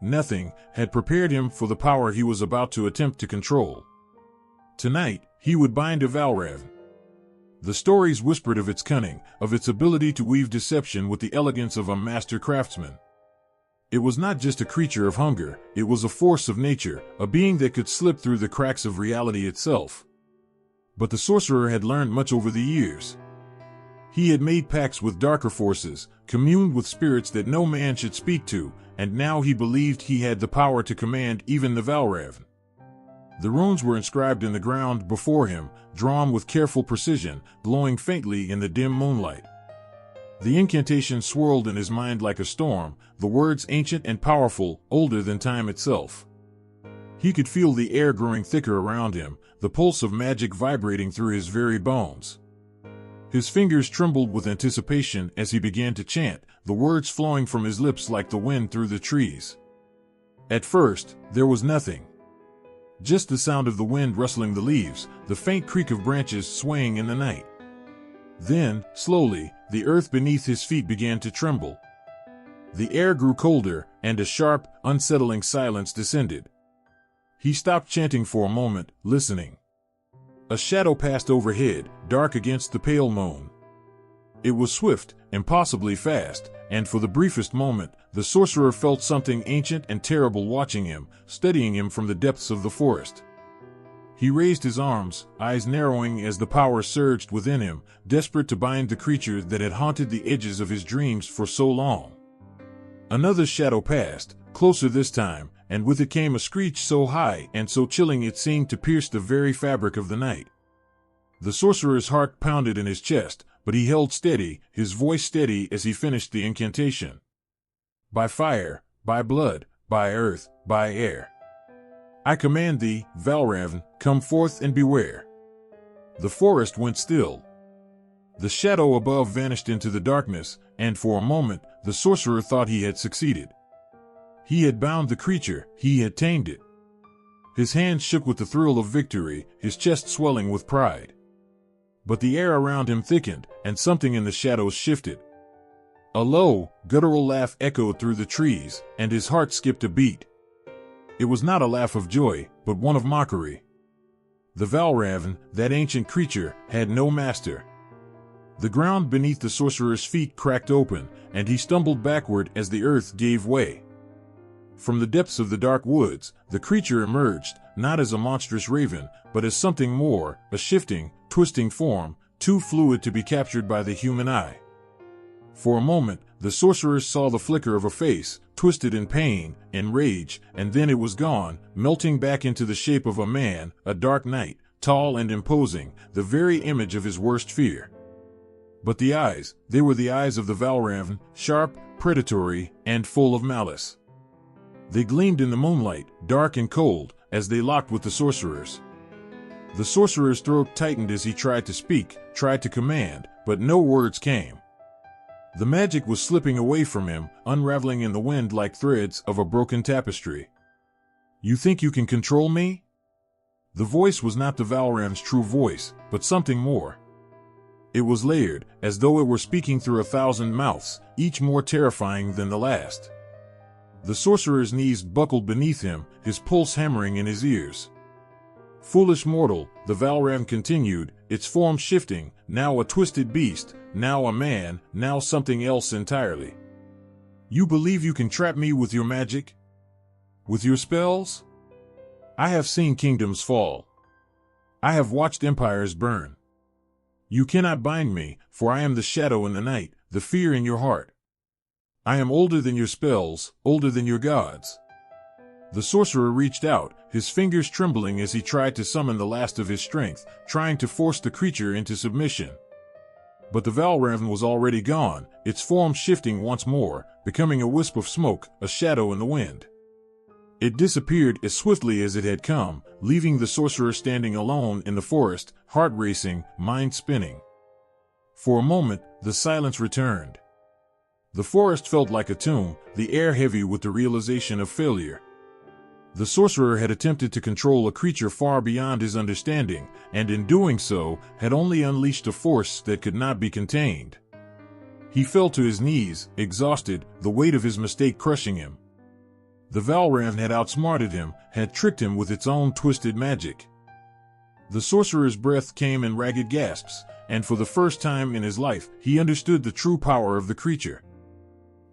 had prepared him for the power he was about to attempt to control. Tonight, he would bind a Valravn. The stories whispered of its cunning, of its ability to weave deception with the elegance of a master craftsman. It was not just a creature of hunger, it was a force of nature, a being that could slip through the cracks of reality itself. But the sorcerer had learned much over the years. He had made pacts with darker forces, communed with spirits that no man should speak to, and now he believed he had the power to command even the Valravn. The runes were inscribed in the ground before him, drawn with careful precision, glowing faintly in the dim moonlight. The incantation swirled in his mind like a storm, the words ancient and powerful, older than time itself. He could feel the air growing thicker around him, the pulse of magic vibrating through his very bones. His fingers trembled with anticipation as he began to chant, the words flowing from his lips like the wind through the trees. At first, there was nothing. Just the sound of the wind rustling the leaves, the faint creak of branches swaying in the night. Then, slowly, the earth beneath his feet began to tremble. The air grew colder, and a sharp, unsettling silence descended. He stopped chanting for a moment, listening. A shadow passed overhead, dark against the pale moon. It was swift, impossibly fast, and for the briefest moment, the sorcerer felt something ancient and terrible watching him, studying him from the depths of the forest. He raised his arms, eyes narrowing as the power surged within him, desperate to bind the creature that had haunted the edges of his dreams for so long. Another shadow passed, closer this time, and with it came a screech so high and so chilling it seemed to pierce the very fabric of the night. The sorcerer's heart pounded in his chest, but he held steady, his voice steady as he finished the incantation. By fire, by blood, by earth, by air. I command thee, Valravn, come forth and beware. The forest went still. The shadow above vanished into the darkness, and for a moment, the sorcerer thought he had succeeded. He had bound the creature, he had tamed it. His hands shook with the thrill of victory, his chest swelling with pride. But the air around him thickened, and something in the shadows shifted. A low, guttural laugh echoed through the trees, and his heart skipped a beat. It was not a laugh of joy, but one of mockery. The Valravn, that ancient creature, had no master. The ground beneath the sorcerer's feet cracked open, and he stumbled backward as the earth gave way. From the depths of the dark woods, the creature emerged, not as a monstrous raven, but as something more, a shifting, twisting form, too fluid to be captured by the human eye. For a moment, the sorcerers saw the flicker of a face, twisted in pain, in rage, and then it was gone, melting back into the shape of a man, a dark knight, tall and imposing, the very image of his worst fear. But the eyes, they were the eyes of the Valravn, sharp, predatory, and full of malice. They gleamed in the moonlight, dark and cold, as they locked with the sorcerer's. The sorcerer's throat tightened as he tried to speak, tried to command, but no words came. The magic was slipping away from him, unraveling in the wind like threads of a broken tapestry. You think you can control me? The voice was not the Valravn's true voice, but something more. It was layered, as though it were speaking through 1,000 mouths, each more terrifying than the last. The sorcerer's knees buckled beneath him, his pulse hammering in his ears. "Foolish mortal," the Valravn continued, its form shifting, now a twisted beast, now a man, now something else entirely. "You believe you can trap me with your magic? With your spells? I have seen kingdoms fall. I have watched empires burn. You cannot bind me, for I am the shadow in the night, the fear in your heart. I am older than your spells, older than your gods." The sorcerer reached out, his fingers trembling as he tried to summon the last of his strength, trying to force the creature into submission. But the Valravn was already gone, its form shifting once more, becoming a wisp of smoke, a shadow in the wind. It disappeared as swiftly as it had come, leaving the sorcerer standing alone in the forest, heart racing, mind spinning. For a moment, the silence returned. The forest felt like a tomb, the air heavy with the realization of failure. The sorcerer had attempted to control a creature far beyond his understanding, and in doing so, had only unleashed a force that could not be contained. He fell to his knees, exhausted, the weight of his mistake crushing him. The Valravn had outsmarted him, had tricked him with its own twisted magic. The sorcerer's breath came in ragged gasps, and for the first time in his life, he understood the true power of the creature.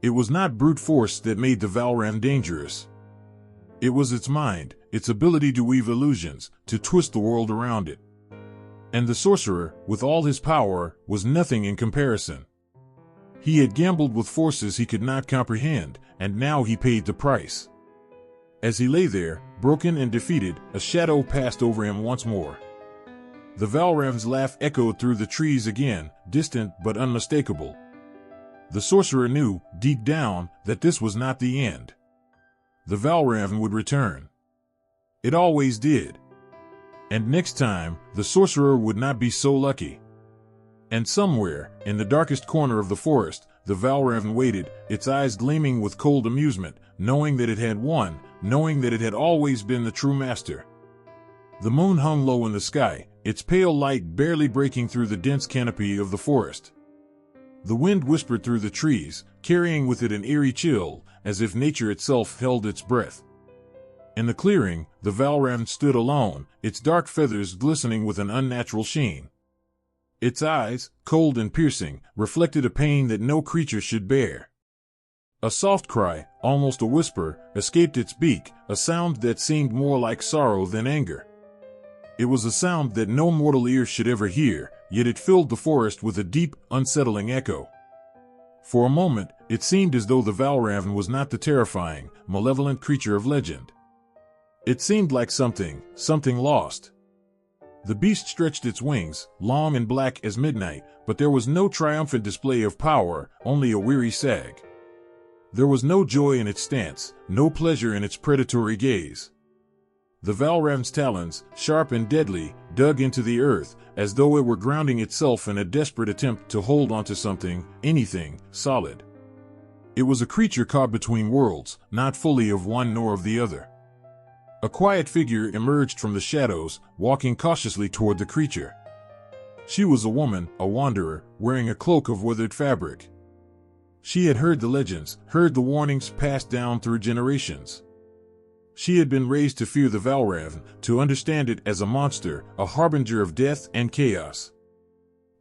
It was not brute force that made the Valravn dangerous. It was its mind, its ability to weave illusions, to twist the world around it. And the sorcerer, with all his power, was nothing in comparison. He had gambled with forces he could not comprehend, and now he paid the price. As he lay there, broken and defeated, a shadow passed over him once more. The Valravn's laugh echoed through the trees again, distant but unmistakable. The sorcerer knew, deep down, that this was not the end. The Valravn would return. It always did. And next time, the sorcerer would not be so lucky. And somewhere, in the darkest corner of the forest, the Valravn waited, its eyes gleaming with cold amusement, knowing that it had won, knowing that it had always been the true master. The moon hung low in the sky, its pale light barely breaking through the dense canopy of the forest. The wind whispered through the trees, carrying with it an eerie chill, as if nature itself held its breath. In the clearing, the Valravn stood alone, its dark feathers glistening with an unnatural sheen. Its eyes, cold and piercing, reflected a pain that no creature should bear. A soft cry, almost a whisper, escaped its beak, a sound that seemed more like sorrow than anger. It was a sound that no mortal ear should ever hear, yet it filled the forest with a deep, unsettling echo. For a moment, it seemed as though the Valravn was not the terrifying, malevolent creature of legend. It seemed like something lost. The beast stretched its wings, long and black as midnight, but there was no triumphant display of power, only a weary sag. There was no joy in its stance, no pleasure in its predatory gaze. The Valravn's talons, sharp and deadly, dug into the earth, as though it were grounding itself in a desperate attempt to hold onto something, anything, solid. It was a creature caught between worlds, not fully of one nor of the other. A quiet figure emerged from the shadows, walking cautiously toward the creature. She was a woman, a wanderer, wearing a cloak of withered fabric. She had heard the legends, heard the warnings passed down through generations. She had been raised to fear the Valravn, to understand it as a monster, a harbinger of death and chaos.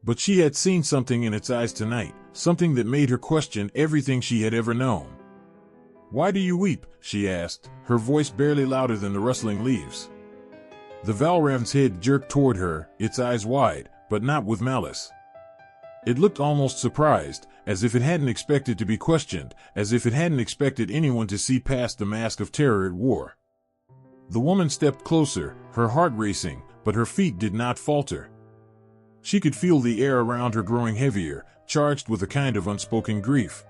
But she had seen something in its eyes tonight, something that made her question everything she had ever known. "Why do you weep?" she asked, her voice barely louder than the rustling leaves. The Valravn's head jerked toward her, its eyes wide, but not with malice. It looked almost surprised, as if it hadn't expected to be questioned, as if it hadn't expected anyone to see past the mask of terror it wore. The woman stepped closer, her heart racing, but her feet did not falter. She could feel the air around her growing heavier, charged with a kind of unspoken grief.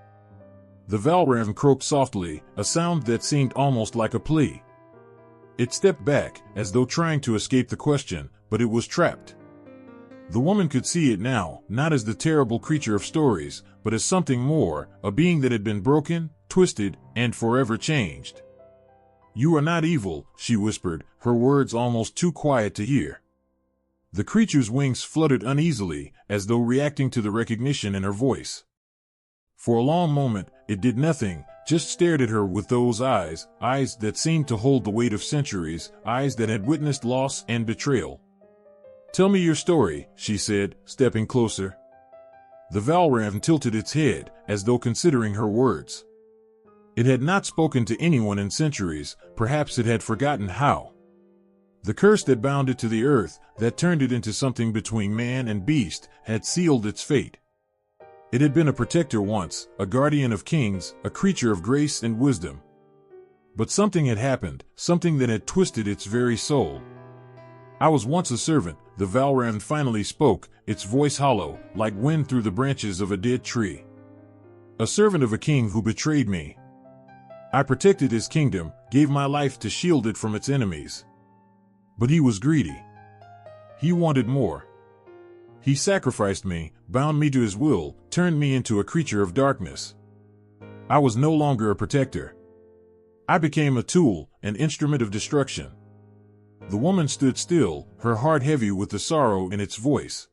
The Valravn croaked softly, a sound that seemed almost like a plea. It stepped back, as though trying to escape the question, but it was trapped. The woman could see it now, not as the terrible creature of stories, but as something more, a being that had been broken, twisted, and forever changed. "You are not evil," she whispered, her words almost too quiet to hear. The creature's wings fluttered uneasily, as though reacting to the recognition in her voice. For a long moment, it did nothing, just stared at her with those eyes that seemed to hold the weight of centuries, eyes that had witnessed loss and betrayal. "Tell me your story," she said, stepping closer. The Valravn tilted its head, as though considering her words. It had not spoken to anyone in centuries, perhaps it had forgotten how. The curse that bound it to the earth, that turned it into something between man and beast, had sealed its fate. It had been a protector once, a guardian of kings, a creature of grace and wisdom. But something had happened, something that had twisted its very soul. "I was once a servant," the Valravn finally spoke, its voice hollow, like wind through the branches of a dead tree. "A servant of a king who betrayed me. I protected his kingdom, gave my life to shield it from its enemies. But he was greedy. He wanted more. He sacrificed me, bound me to his will, turned me into a creature of darkness. I was no longer a protector. I became a tool, an instrument of destruction." The woman stood still, her heart heavy with the sorrow in its voice.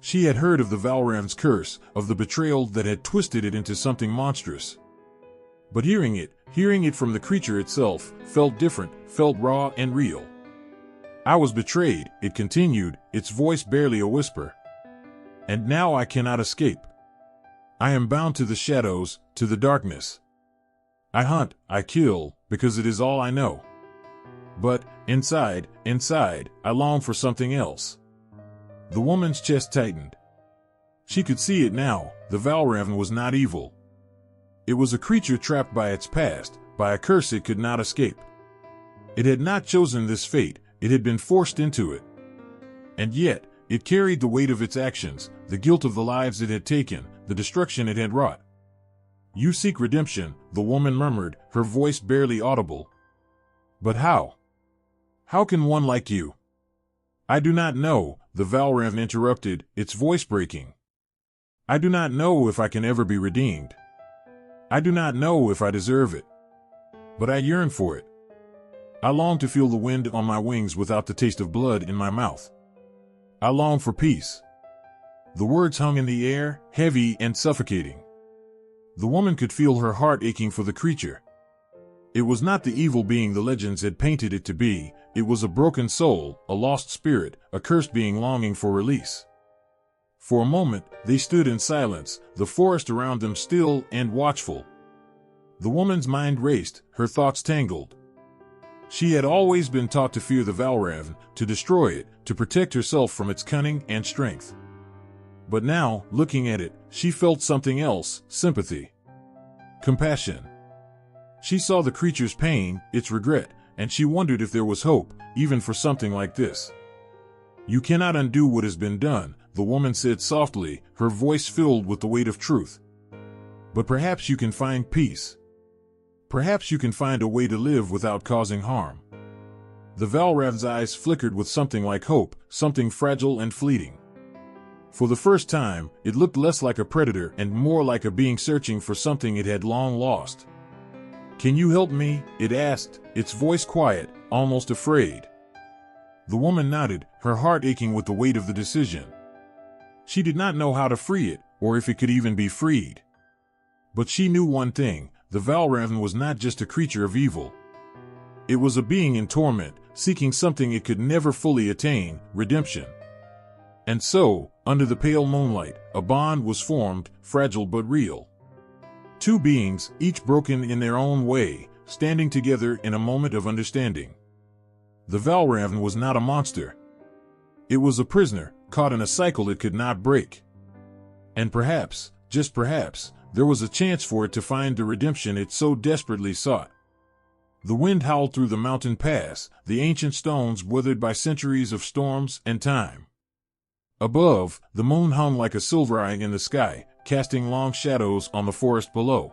She had heard of the Valravn's curse, of the betrayal that had twisted it into something monstrous. But hearing it from the creature itself, felt different, felt raw and real. "I was betrayed," it continued, its voice barely a whisper. "And now I cannot escape. I am bound to the shadows, to the darkness. I hunt, I kill, because it is all I know. But, inside, I long for something else." The woman's chest tightened. She could see it now, the Valravn was not evil. It was a creature trapped by its past, by a curse it could not escape. It had not chosen this fate, it had been forced into it. And yet, it carried the weight of its actions, the guilt of the lives it had taken, the destruction it had wrought. "You seek redemption," the woman murmured, her voice barely audible. "But how? How can one like you?" "I do not know," the Valravn interrupted, its voice breaking. "I do not know if I can ever be redeemed. I do not know if I deserve it. But I yearn for it. I long to feel the wind on my wings without the taste of blood in my mouth. I long for peace." The words hung in the air, heavy and suffocating. The woman could feel her heart aching for the creature. It was not the evil being the legends had painted it to be, it was a broken soul, a lost spirit, a cursed being longing for release. For a moment, they stood in silence, the forest around them still and watchful. The woman's mind raced, her thoughts tangled. She had always been taught to fear the Valravn, to destroy it, to protect herself from its cunning and strength. But now, looking at it, she felt something else, sympathy. Compassion. She saw the creature's pain, its regret, and she wondered if there was hope, even for something like this. "You cannot undo what has been done," the woman said softly, her voice filled with the weight of truth. "But perhaps you can find peace. Perhaps you can find a way to live without causing harm." The Valravn's eyes flickered with something like hope, something fragile and fleeting. For the first time, it looked less like a predator and more like a being searching for something it had long lost. "Can you help me?" it asked, its voice quiet, almost afraid. The woman nodded, her heart aching with the weight of the decision. She did not know how to free it, or if it could even be freed. But she knew one thing, the Valravn was not just a creature of evil. It was a being in torment, seeking something it could never fully attain, redemption. And so, under the pale moonlight, a bond was formed, fragile but real. Two beings, each broken in their own way, standing together in a moment of understanding. The Valravn was not a monster. It was a prisoner, caught in a cycle it could not break. And perhaps, just perhaps, there was a chance for it to find the redemption it so desperately sought. The wind howled through the mountain pass, the ancient stones weathered by centuries of storms and time. Above, the moon hung like a silver eye in the sky, casting long shadows on the forest below.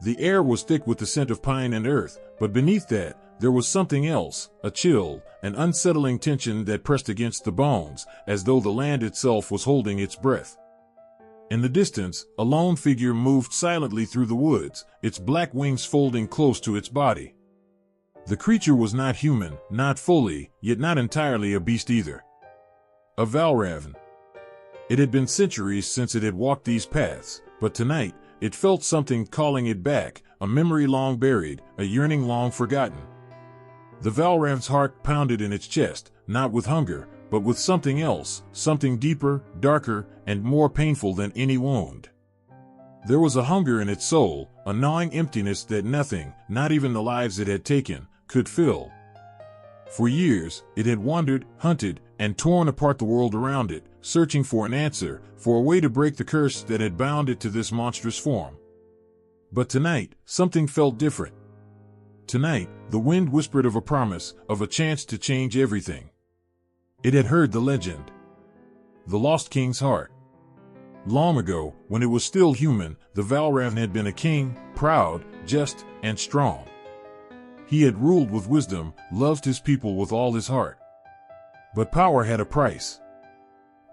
The air was thick with the scent of pine and earth, but beneath that, there was something else, a chill, an unsettling tension that pressed against the bones, as though the land itself was holding its breath. In the distance, a lone figure moved silently through the woods, its black wings folding close to its body. The creature was not human, not fully, yet not entirely a beast either. A Valravn. It had been centuries since it had walked these paths, but tonight, it felt something calling it back, a memory long buried, a yearning long forgotten. The Valravn's heart pounded in its chest, not with hunger, but with something else, something deeper, darker, and more painful than any wound. There was a hunger in its soul, a gnawing emptiness that nothing, not even the lives it had taken, could fill. For years, it had wandered, hunted, and torn apart the world around it, searching for an answer, for a way to break the curse that had bound it to this monstrous form. But tonight, something felt different. Tonight, the wind whispered of a promise, of a chance to change everything. It had heard the legend. The lost king's heart. Long ago, when it was still human, the Valravn had been a king, proud, just, and strong. He had ruled with wisdom, loved his people with all his heart. But power had a price.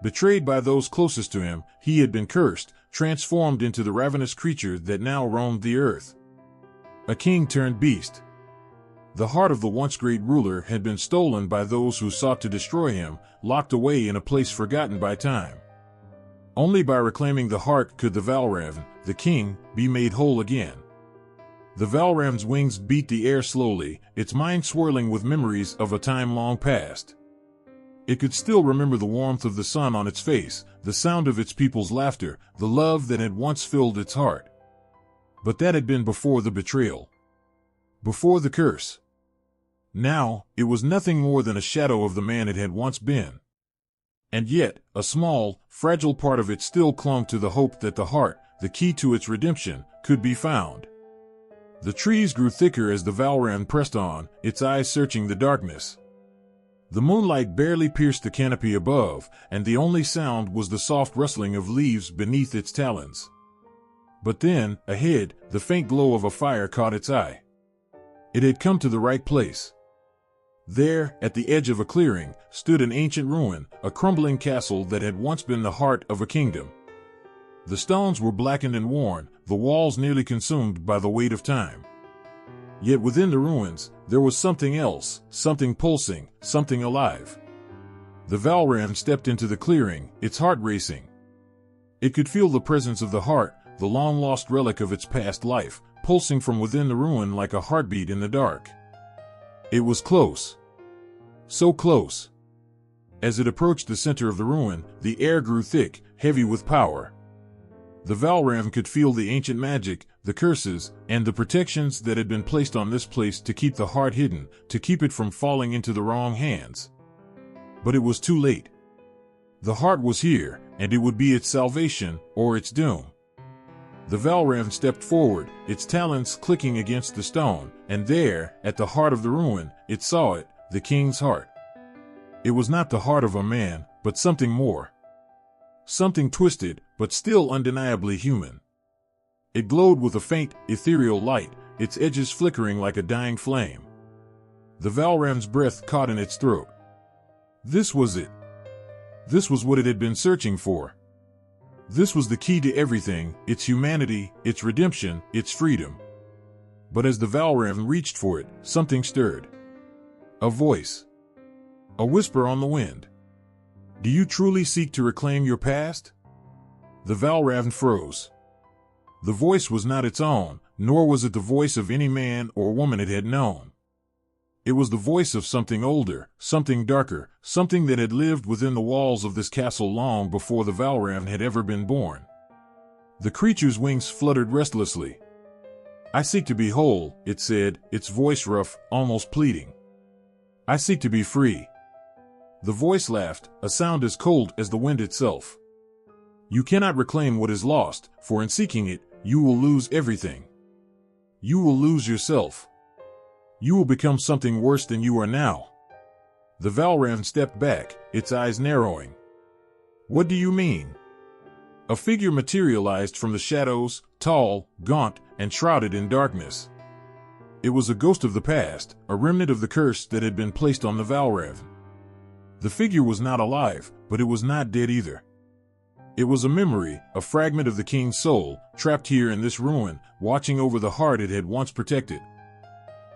Betrayed by those closest to him, he had been cursed, transformed into the ravenous creature that now roamed the earth. A king turned beast. The heart of the once great ruler had been stolen by those who sought to destroy him, locked away in a place forgotten by time. Only by reclaiming the heart could the Valravn, the king, be made whole again. The Valravn's wings beat the air slowly, its mind swirling with memories of a time long past. It could still remember the warmth of the sun on its face, the sound of its people's laughter, the love that had once filled its heart. But that had been before the betrayal. Before the curse. Now, it was nothing more than a shadow of the man it had once been. And yet, a small, fragile part of it still clung to the hope that the heart, the key to its redemption, could be found. The trees grew thicker as the Valravn pressed on, its eyes searching the darkness. The moonlight barely pierced the canopy above, and the only sound was the soft rustling of leaves beneath its talons. But then, ahead, the faint glow of a fire caught its eye. It had come to the right place. There, at the edge of a clearing, stood an ancient ruin, a crumbling castle that had once been the heart of a kingdom. The stones were blackened and worn, the walls nearly consumed by the weight of time. Yet within the ruins, there was something else, something pulsing, something alive. The Valravn stepped into the clearing, its heart racing. It could feel the presence of the heart, the long-lost relic of its past life, pulsing from within the ruin like a heartbeat in the dark. It was close. So close. As it approached the center of the ruin, the air grew thick, heavy with power. The Valravn could feel the ancient magic, the curses, and the protections that had been placed on this place to keep the heart hidden, to keep it from falling into the wrong hands. But it was too late. The heart was here, and it would be its salvation, or its doom. The Valravn stepped forward, its talons clicking against the stone, and there, at the heart of the ruin, it saw it, the king's heart. It was not the heart of a man, but something more. Something twisted, but still undeniably human. It glowed with a faint, ethereal light, its edges flickering like a dying flame. The Valravn's breath caught in its throat. This was it. This was what it had been searching for. This was the key to everything, its humanity, its redemption, its freedom. But as the Valravn reached for it, something stirred. A voice. A whisper on the wind. Do you truly seek to reclaim your past? The Valravn froze. The voice was not its own, nor was it the voice of any man or woman it had known. It was the voice of something older, something darker, something that had lived within the walls of this castle long before the Valravn had ever been born. The creature's wings fluttered restlessly. I seek to be whole, it said, its voice rough, almost pleading. I seek to be free. The voice laughed, a sound as cold as the wind itself. You cannot reclaim what is lost, for in seeking it, you will lose everything. You will lose yourself. You will become something worse than you are now. The Valravn stepped back, its eyes narrowing. What do you mean? A figure materialized from the shadows, tall, gaunt, and shrouded in darkness. It was a ghost of the past, a remnant of the curse that had been placed on the Valravn. The figure was not alive, but it was not dead either. It was a memory, a fragment of the king's soul, trapped here in this ruin, watching over the heart it had once protected.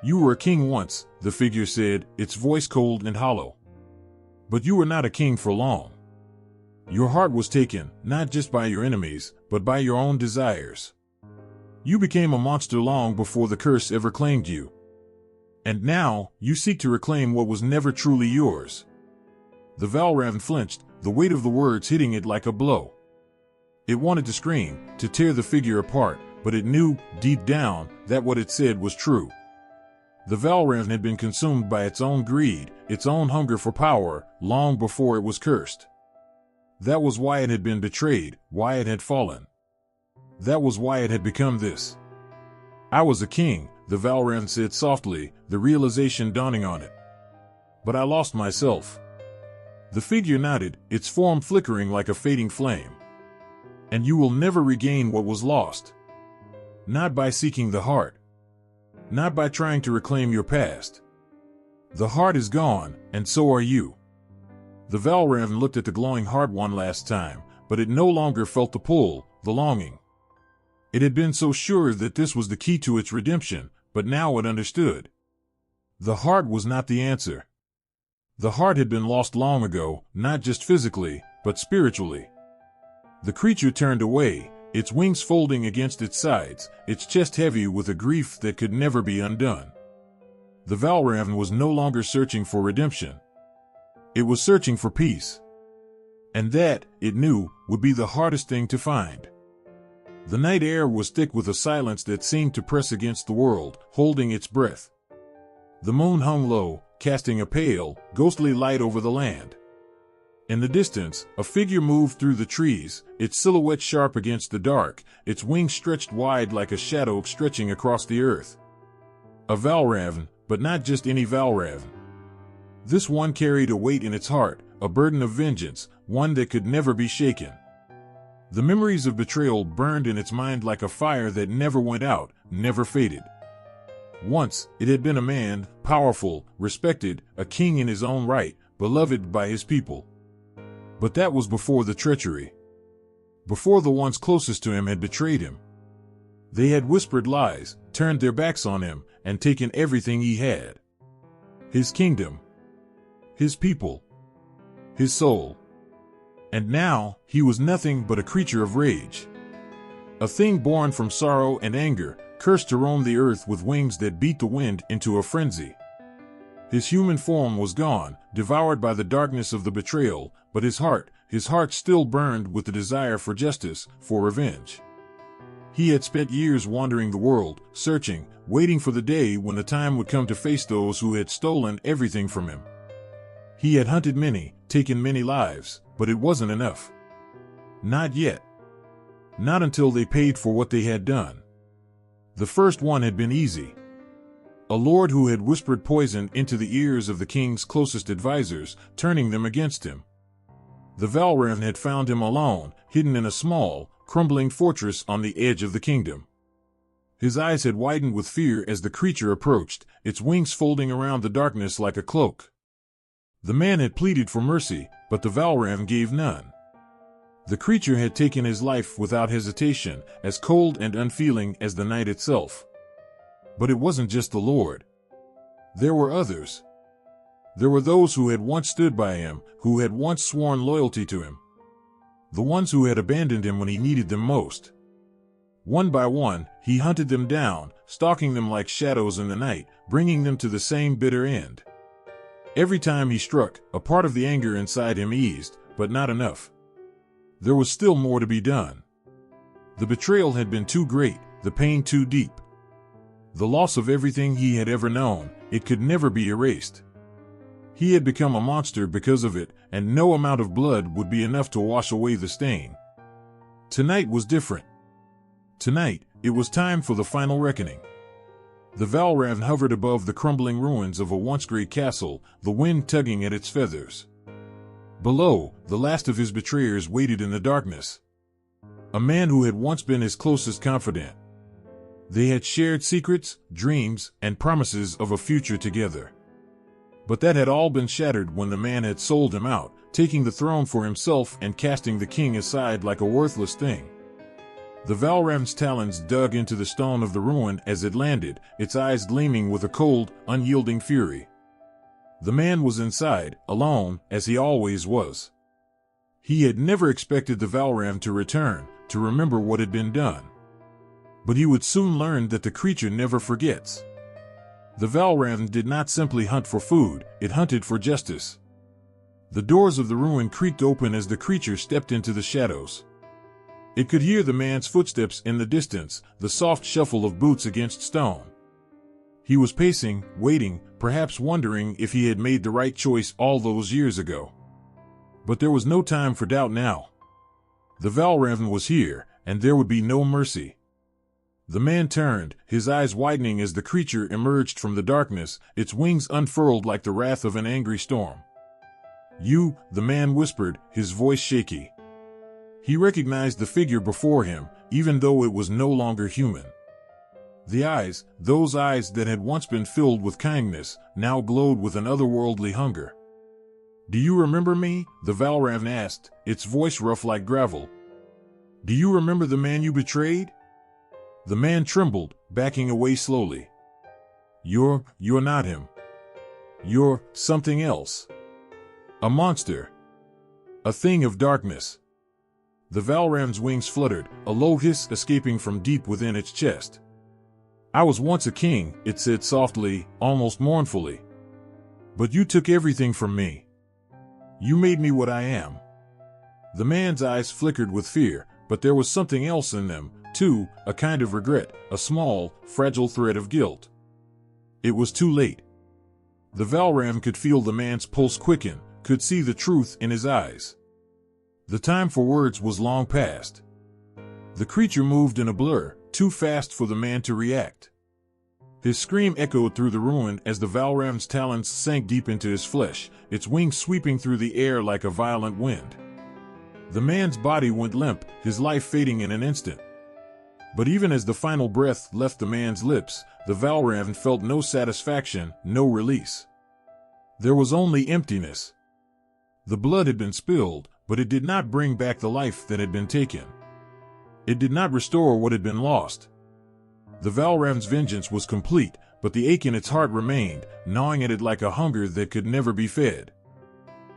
You were a king once, the figure said, its voice cold and hollow. But you were not a king for long. Your heart was taken, not just by your enemies, but by your own desires. You became a monster long before the curse ever claimed you. And now, you seek to reclaim what was never truly yours. The Valravn flinched, the weight of the words hitting it like a blow. It wanted to scream, to tear the figure apart, but it knew, deep down, that what it said was true. The Valravn had been consumed by its own greed, its own hunger for power, long before it was cursed. That was why it had been betrayed, why it had fallen. That was why it had become this. I was a king, the Valravn said softly, the realization dawning on it. But I lost myself. The figure nodded, its form flickering like a fading flame. And you will never regain what was lost. Not by seeking the heart. Not by trying to reclaim your past. The heart is gone, and so are you. The Valravn looked at the glowing heart one last time, but it no longer felt the pull, the longing. It had been so sure that this was the key to its redemption, but now it understood. The heart was not the answer. The heart had been lost long ago, not just physically, but spiritually. The creature turned away, its wings folding against its sides, its chest heavy with a grief that could never be undone. The Valravn was no longer searching for redemption. It was searching for peace. And that, it knew, would be the hardest thing to find. The night air was thick with a silence that seemed to press against the world, holding its breath. The moon hung low, casting a pale, ghostly light over the land. In the distance, a figure moved through the trees, its silhouette sharp against the dark, its wings stretched wide like a shadow stretching across the earth. A Valravn, but not just any Valravn. This one carried a weight in its heart, a burden of vengeance, one that could never be shaken. The memories of betrayal burned in its mind like a fire that never went out, never faded. Once, it had been a man, powerful, respected, a king in his own right, beloved by his people. But that was before the treachery. Before the ones closest to him had betrayed him. They had whispered lies, turned their backs on him, and taken everything he had. His kingdom. His people. His soul. And now, he was nothing but a creature of rage. A thing born from sorrow and anger, cursed to roam the earth with wings that beat the wind into a frenzy. His human form was gone, devoured by the darkness of the betrayal, but his heart still burned with the desire for justice, for revenge. He had spent years wandering the world, searching, waiting for the day when the time would come to face those who had stolen everything from him. He had hunted many, taken many lives, but it wasn't enough. Not yet. Not until they paid for what they had done. The first one had been easy. A lord who had whispered poison into the ears of the king's closest advisors, turning them against him. The Valravn had found him alone, hidden in a small, crumbling fortress on the edge of the kingdom. His eyes had widened with fear as the creature approached, its wings folding around the darkness like a cloak. The man had pleaded for mercy, but the Valravn gave none. The creature had taken his life without hesitation, as cold and unfeeling as the night itself. But it wasn't just the Lord. There were others. There were those who had once stood by him, who had once sworn loyalty to him. The ones who had abandoned him when he needed them most. One by one, he hunted them down, stalking them like shadows in the night, bringing them to the same bitter end. Every time he struck, a part of the anger inside him eased, but not enough. There was still more to be done. The betrayal had been too great, the pain too deep. The loss of everything he had ever known, it could never be erased. He had become a monster because of it, and no amount of blood would be enough to wash away the stain. Tonight was different. Tonight, it was time for the final reckoning. The Valravn hovered above the crumbling ruins of a once great castle, the wind tugging at its feathers. Below, the last of his betrayers waited in the darkness. A man who had once been his closest confidant. They had shared secrets, dreams, and promises of a future together. But that had all been shattered when the man had sold him out, taking the throne for himself and casting the king aside like a worthless thing. The Valravn's talons dug into the stone of the ruin as it landed, its eyes gleaming with a cold, unyielding fury. The man was inside, alone, as he always was. He had never expected the Valravn to return, to remember what had been done. But he would soon learn that the creature never forgets. The Valravn did not simply hunt for food, it hunted for justice. The doors of the ruin creaked open as the creature stepped into the shadows. It could hear the man's footsteps in the distance, the soft shuffle of boots against stone. He was pacing, waiting, perhaps wondering if he had made the right choice all those years ago. But there was no time for doubt now. The Valravn was here, and there would be no mercy. The man turned, his eyes widening as the creature emerged from the darkness, its wings unfurled like the wrath of an angry storm. "You," the man whispered, his voice shaky. He recognized the figure before him, even though it was no longer human. The eyes, those eyes that had once been filled with kindness, now glowed with an otherworldly hunger. "Do you remember me?" the Valravn asked, its voice rough like gravel. "Do you remember the man you betrayed?" The man trembled, backing away slowly. You're not him. You're something else. A monster. A thing of darkness." The Valravn's wings fluttered, a low hiss escaping from deep within its chest. "I was once a king," it said softly, almost mournfully. "But you took everything from me. You made me what I am." The man's eyes flickered with fear, but there was something else in them, too, a kind of regret, a small, fragile thread of guilt. It was too late. The Valravn could feel the man's pulse quicken, could see the truth in his eyes. The time for words was long past. The creature moved in a blur, too fast for the man to react. His scream echoed through the ruin as the Valravn's talons sank deep into his flesh, its wings sweeping through the air like a violent wind. The man's body went limp, his life fading in an instant. But even as the final breath left the man's lips, the Valravn felt no satisfaction, no release. There was only emptiness. The blood had been spilled, but it did not bring back the life that had been taken. It did not restore what had been lost. The Valravn's vengeance was complete, but the ache in its heart remained, gnawing at it like a hunger that could never be fed.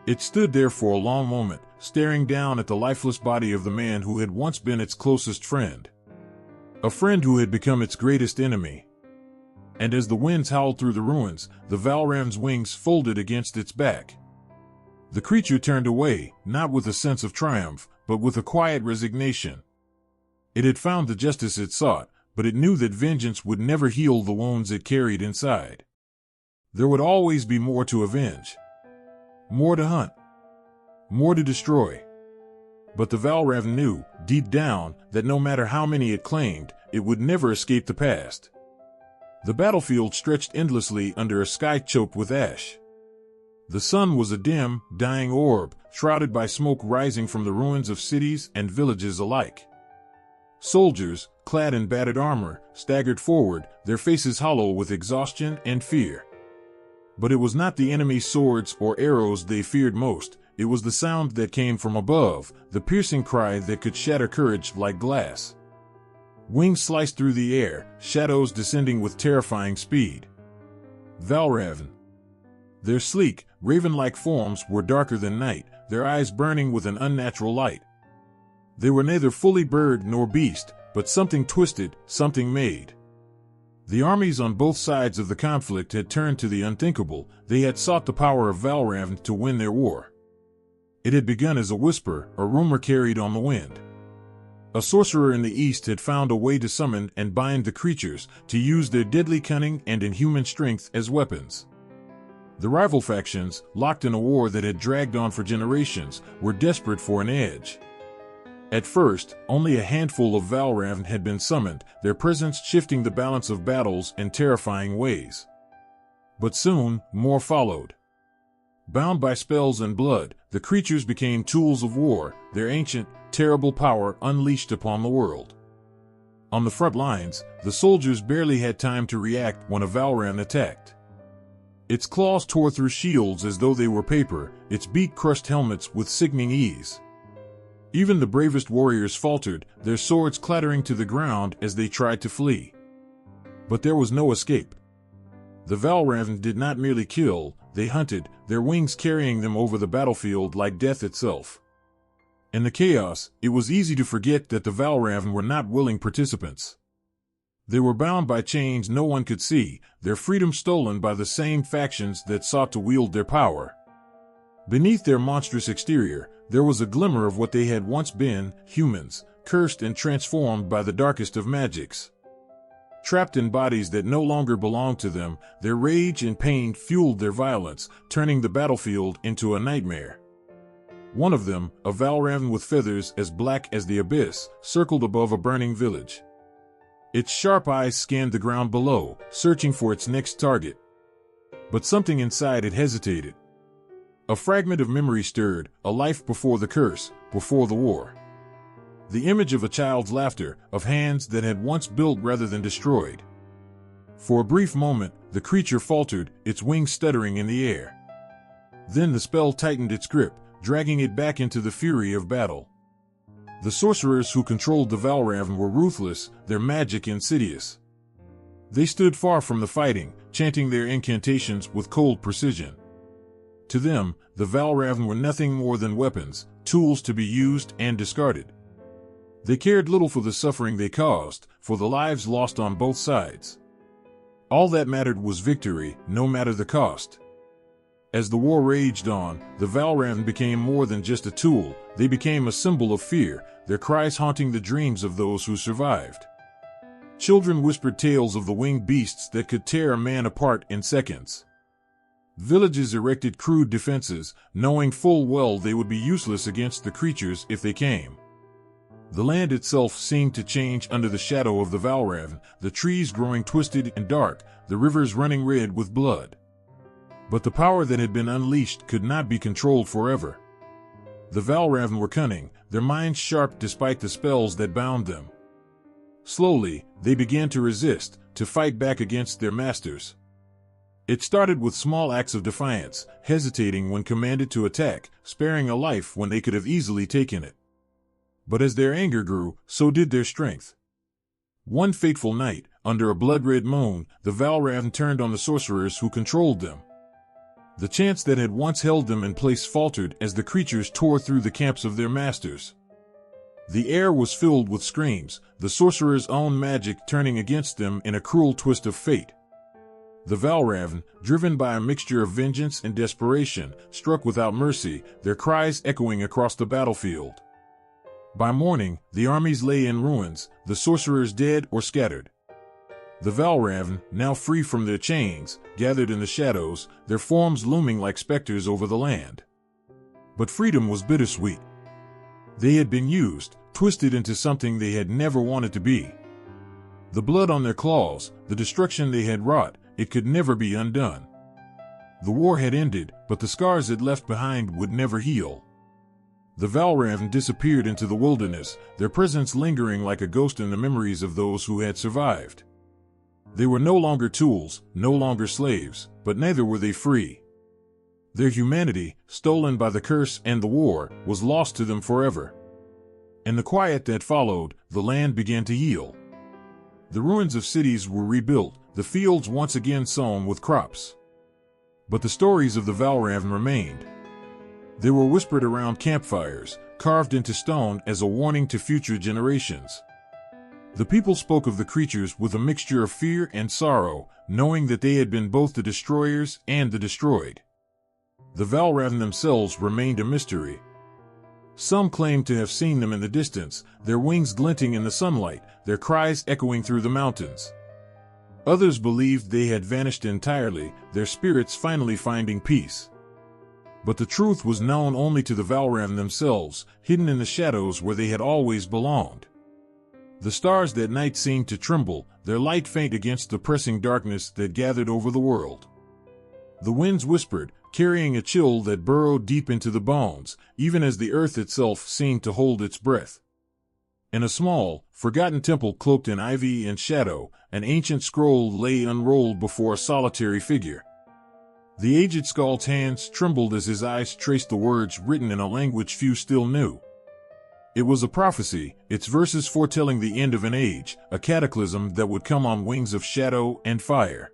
It stood there for a long moment, staring down at the lifeless body of the man who had once been its closest friend. A friend who had become its greatest enemy. And as the winds howled through the ruins, the Valravn's wings folded against its back. The creature turned away, not with a sense of triumph, but with a quiet resignation. It had found the justice it sought, but it knew that vengeance would never heal the wounds it carried inside. There would always be more to avenge. More to hunt. More to destroy. But the Valravn knew, deep down, that no matter how many it claimed, it would never escape the past. The battlefield stretched endlessly under a sky choked with ash. The sun was a dim, dying orb, shrouded by smoke rising from the ruins of cities and villages alike. Soldiers, clad in battered armor, staggered forward, their faces hollow with exhaustion and fear. But it was not the enemy's swords or arrows they feared most, it was the sound that came from above, the piercing cry that could shatter courage like glass. Wings sliced through the air, shadows descending with terrifying speed. Valravn. Their sleek, raven-like forms were darker than night, their eyes burning with an unnatural light. They were neither fully bird nor beast, but something twisted, something made. The armies on both sides of the conflict had turned to the unthinkable, they had sought the power of Valravn to win their war. It had begun as a whisper, a rumor carried on the wind. A sorcerer in the east had found a way to summon and bind the creatures, to use their deadly cunning and inhuman strength as weapons. The rival factions, locked in a war that had dragged on for generations, were desperate for an edge. At first, only a handful of Valravn had been summoned, their presence shifting the balance of battles in terrifying ways. But soon, more followed. Bound by spells and blood, the creatures became tools of war, their ancient, terrible power unleashed upon the world. On the front lines, the soldiers barely had time to react when a Valravn attacked. Its claws tore through shields as though they were paper, its beak crushed helmets with sickening ease. Even the bravest warriors faltered, their swords clattering to the ground as they tried to flee. But there was no escape. The Valravn did not merely kill, they hunted, their wings carrying them over the battlefield like death itself. In the chaos, it was easy to forget that the Valravn were not willing participants. They were bound by chains no one could see, their freedom stolen by the same factions that sought to wield their power. Beneath their monstrous exterior, there was a glimmer of what they had once been, humans, cursed and transformed by the darkest of magics. Trapped in bodies that no longer belonged to them, their rage and pain fueled their violence, turning the battlefield into a nightmare. One of them, a Valravn with feathers as black as the abyss, circled above a burning village. Its sharp eyes scanned the ground below, searching for its next target. But something inside it hesitated. A fragment of memory stirred, a life before the curse, before the war. The image of a child's laughter, of hands that had once built rather than destroyed. For a brief moment, the creature faltered, its wings stuttering in the air. Then the spell tightened its grip, dragging it back into the fury of battle. The sorcerers who controlled the Valravn were ruthless, their magic insidious. They stood far from the fighting, chanting their incantations with cold precision. To them, the Valravn were nothing more than weapons, tools to be used and discarded. They cared little for the suffering they caused, for the lives lost on both sides. All that mattered was victory, no matter the cost. As the war raged on, the Valravn became more than just a tool, they became a symbol of fear, their cries haunting the dreams of those who survived. Children whispered tales of the winged beasts that could tear a man apart in seconds. Villages erected crude defenses, knowing full well they would be useless against the creatures if they came. The land itself seemed to change under the shadow of the Valravn, the trees growing twisted and dark, the rivers running red with blood. But the power that had been unleashed could not be controlled forever. The Valravn were cunning, their minds sharp despite the spells that bound them. Slowly, they began to resist, to fight back against their masters. It started with small acts of defiance, hesitating when commanded to attack, sparing a life when they could have easily taken it. But as their anger grew, so did their strength. One fateful night, under a blood-red moon, the Valravn turned on the sorcerers who controlled them. The chants that had once held them in place faltered as the creatures tore through the camps of their masters. The air was filled with screams, the sorcerers' own magic turning against them in a cruel twist of fate. The Valravn, driven by a mixture of vengeance and desperation, struck without mercy, their cries echoing across the battlefield. By morning, the armies lay in ruins, the sorcerers dead or scattered. The Valravn, now free from their chains, gathered in the shadows, their forms looming like specters over the land. But freedom was bittersweet. They had been used, twisted into something they had never wanted to be. The blood on their claws, the destruction they had wrought, it could never be undone. The war had ended, but the scars it left behind would never heal. The Valravn disappeared into the wilderness, their presence lingering like a ghost in the memories of those who had survived. They were no longer tools, no longer slaves, but neither were they free. Their humanity, stolen by the curse and the war, was lost to them forever. In the quiet that followed, the land began to heal. The ruins of cities were rebuilt, the fields once again sown with crops. But the stories of the Valravn remained. They were whispered around campfires, carved into stone as a warning to future generations. The people spoke of the creatures with a mixture of fear and sorrow, knowing that they had been both the destroyers and the destroyed. The Valravn themselves remained a mystery. Some claimed to have seen them in the distance, their wings glinting in the sunlight, their cries echoing through the mountains. Others believed they had vanished entirely, their spirits finally finding peace. But the truth was known only to the Valravn themselves, hidden in the shadows where they had always belonged. The stars that night seemed to tremble, their light faint against the pressing darkness that gathered over the world. The winds whispered, carrying a chill that burrowed deep into the bones, even as the earth itself seemed to hold its breath. In a small, forgotten temple cloaked in ivy and shadow, an ancient scroll lay unrolled before a solitary figure. The aged skald's hands trembled as his eyes traced the words written in a language few still knew. It was a prophecy, its verses foretelling the end of an age, a cataclysm that would come on wings of shadow and fire.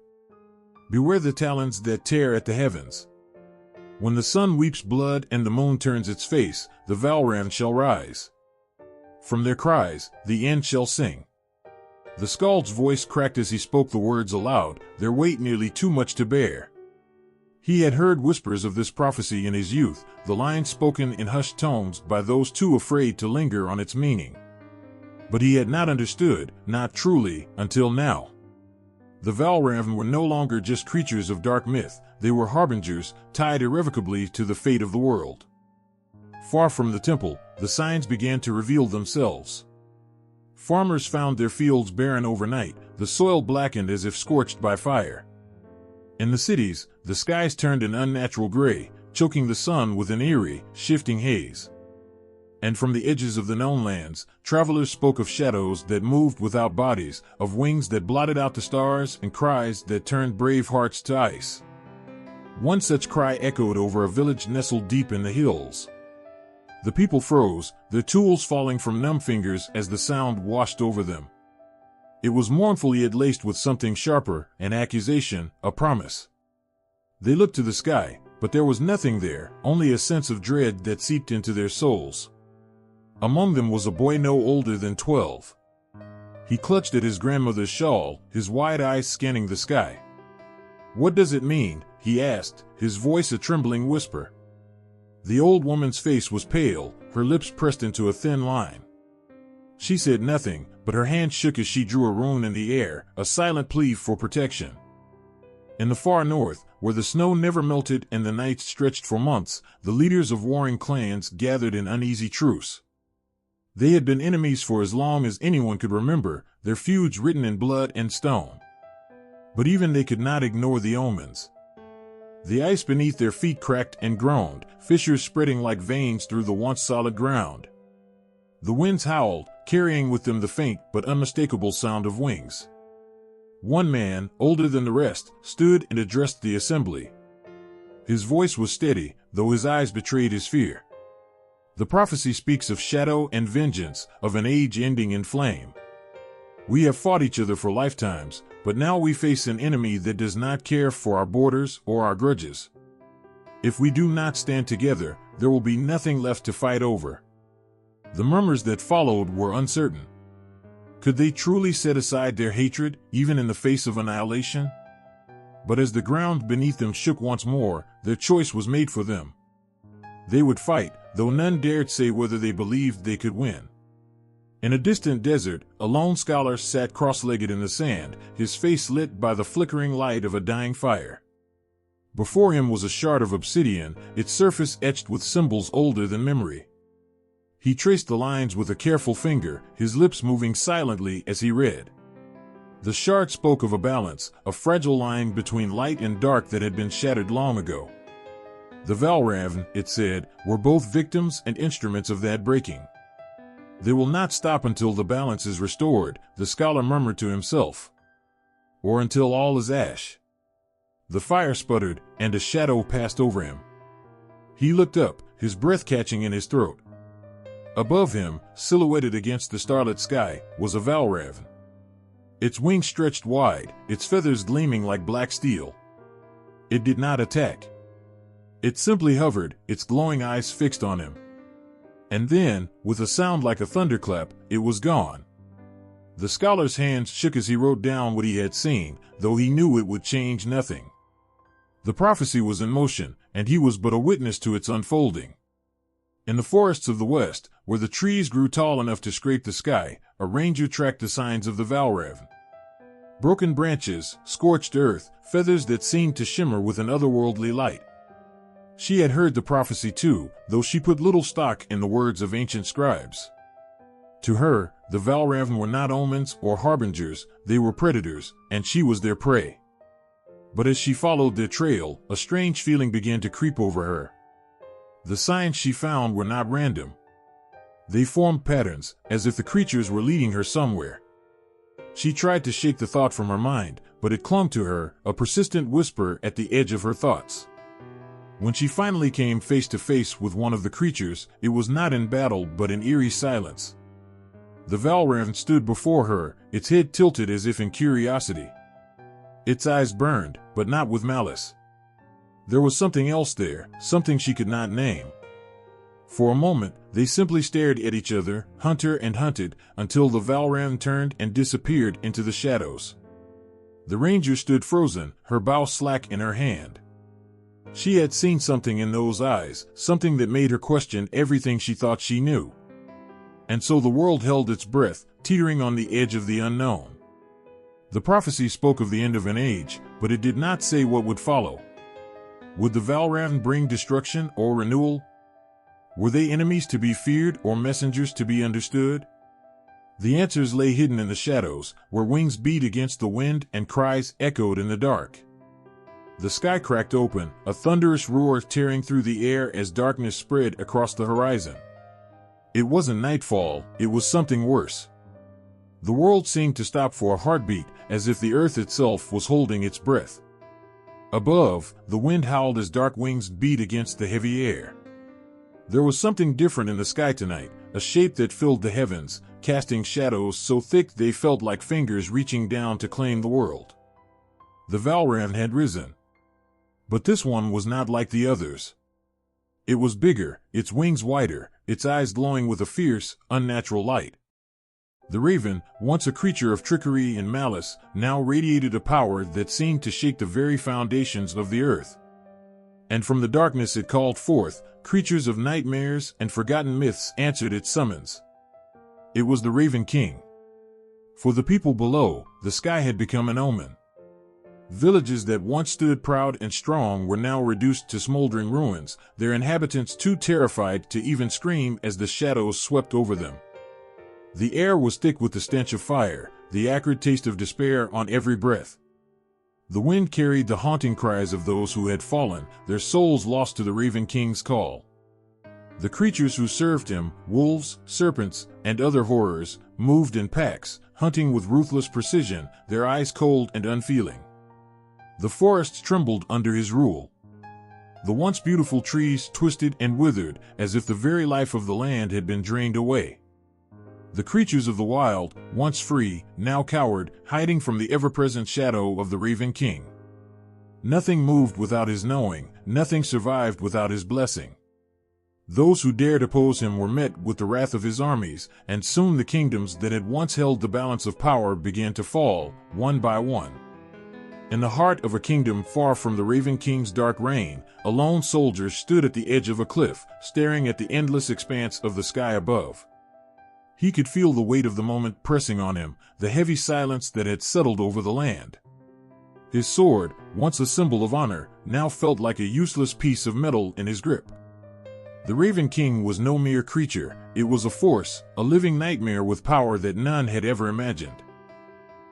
Beware the talons that tear at the heavens. When the sun weeps blood and the moon turns its face, the Valravn shall rise. From their cries, the end shall sing. The skald's voice cracked as he spoke the words aloud, their weight nearly too much to bear. He had heard whispers of this prophecy in his youth, the lines spoken in hushed tones by those too afraid to linger on its meaning. But he had not understood, not truly, until now. The Valravn were no longer just creatures of dark myth, they were harbingers, tied irrevocably to the fate of the world. Far from the temple, the signs began to reveal themselves. Farmers found their fields barren overnight, the soil blackened as if scorched by fire. In the cities, the skies turned an unnatural gray, choking the sun with an eerie, shifting haze. And from the edges of the known lands, travelers spoke of shadows that moved without bodies, of wings that blotted out the stars and cries that turned brave hearts to ice. One such cry echoed over a village nestled deep in the hills. The people froze, their tools falling from numb fingers as the sound washed over them. It was mournful yet laced with something sharper, an accusation, a promise. They looked to the sky, but there was nothing there, only a sense of dread that seeped into their souls. Among them was a boy no older than 12. He clutched at his grandmother's shawl, his wide eyes scanning the sky. "What does it mean?" he asked, his voice a trembling whisper. The old woman's face was pale, her lips pressed into a thin line. She said nothing, but her hand shook as she drew a rune in the air, a silent plea for protection. In the far north, where the snow never melted and the nights stretched for months, the leaders of warring clans gathered in uneasy truce. They had been enemies for as long as anyone could remember, their feuds written in blood and stone. But even they could not ignore the omens. The ice beneath their feet cracked and groaned, fissures spreading like veins through the once solid ground. The winds howled, carrying with them the faint but unmistakable sound of wings. One man, older than the rest, stood and addressed the assembly. His voice was steady, though his eyes betrayed his fear. The prophecy speaks of shadow and vengeance, of an age ending in flame. We have fought each other for lifetimes, but now we face an enemy that does not care for our borders or our grudges. If we do not stand together, there will be nothing left to fight over. The murmurs that followed were uncertain. Could they truly set aside their hatred, even in the face of annihilation? But as the ground beneath them shook once more, their choice was made for them. They would fight, though none dared say whether they believed they could win. In a distant desert, a lone scholar sat cross-legged in the sand, his face lit by the flickering light of a dying fire. Before him was a shard of obsidian, its surface etched with symbols older than memory. He traced the lines with a careful finger, his lips moving silently as he read. The shard spoke of a balance, a fragile line between light and dark that had been shattered long ago. The Valravn, it said, were both victims and instruments of that breaking. They will not stop until the balance is restored, the scholar murmured to himself. Or until all is ash. The fire sputtered, and a shadow passed over him. He looked up, his breath catching in his throat. Above him, silhouetted against the starlit sky, was a Valravn. Its wings stretched wide, its feathers gleaming like black steel. It did not attack. It simply hovered, its glowing eyes fixed on him. And then, with a sound like a thunderclap, it was gone. The scholar's hands shook as he wrote down what he had seen, though he knew it would change nothing. The prophecy was in motion, and he was but a witness to its unfolding. In the forests of the west, where the trees grew tall enough to scrape the sky, a ranger tracked the signs of the Valravn. Broken branches, scorched earth, feathers that seemed to shimmer with an otherworldly light. She had heard the prophecy too, though she put little stock in the words of ancient scribes. To her, the Valravn were not omens or harbingers, they were predators, and she was their prey. But as she followed their trail, a strange feeling began to creep over her. The signs she found were not random. They formed patterns, as if the creatures were leading her somewhere. She tried to shake the thought from her mind, but it clung to her, a persistent whisper at the edge of her thoughts. When she finally came face to face with one of the creatures, it was not in battle but in eerie silence. The Valravn stood before her, its head tilted as if in curiosity. Its eyes burned, but not with malice. There was something else there, something she could not name. For a moment, they simply stared at each other, hunter and hunted, until the Valravn turned and disappeared into the shadows. The ranger stood frozen, her bow slack in her hand. She had seen something in those eyes, something that made her question everything she thought she knew. And so the world held its breath, teetering on the edge of the unknown. The prophecy spoke of the end of an age, but it did not say what would follow. Would the Valravn bring destruction or renewal? Were they enemies to be feared or messengers to be understood? The answers lay hidden in the shadows, where wings beat against the wind and cries echoed in the dark. The sky cracked open, a thunderous roar tearing through the air as darkness spread across the horizon. It wasn't nightfall, it was something worse. The world seemed to stop for a heartbeat, as if the earth itself was holding its breath. Above, the wind howled as dark wings beat against the heavy air. There was something different in the sky tonight, a shape that filled the heavens, casting shadows so thick they felt like fingers reaching down to claim the world. The Valravn had risen. But this one was not like the others. It was bigger, its wings wider, its eyes glowing with a fierce, unnatural light. The raven, once a creature of trickery and malice, now radiated a power that seemed to shake the very foundations of the earth. And from the darkness it called forth, creatures of nightmares and forgotten myths answered its summons. It was the Raven King. For the people below, the sky had become an omen. Villages that once stood proud and strong were now reduced to smoldering ruins, their inhabitants too terrified to even scream as the shadows swept over them. The air was thick with the stench of fire, the acrid taste of despair on every breath. The wind carried the haunting cries of those who had fallen, their souls lost to the Raven King's call. The creatures who served him, wolves, serpents, and other horrors, moved in packs, hunting with ruthless precision, their eyes cold and unfeeling. The forests trembled under his rule. The once beautiful trees twisted and withered, as if the very life of the land had been drained away. The creatures of the wild, once free, now cowered, hiding from the ever-present shadow of the Raven King. Nothing moved without his knowing, nothing survived without his blessing. Those who dared oppose him were met with the wrath of his armies, and soon the kingdoms that had once held the balance of power began to fall, one by one. In the heart of a kingdom far from the Raven King's dark reign, a lone soldier stood at the edge of a cliff, staring at the endless expanse of the sky above. He could feel the weight of the moment pressing on him, the heavy silence that had settled over the land. His sword, once a symbol of honor, now felt like a useless piece of metal in his grip. The Raven King was no mere creature, it was a force, a living nightmare with power that none had ever imagined.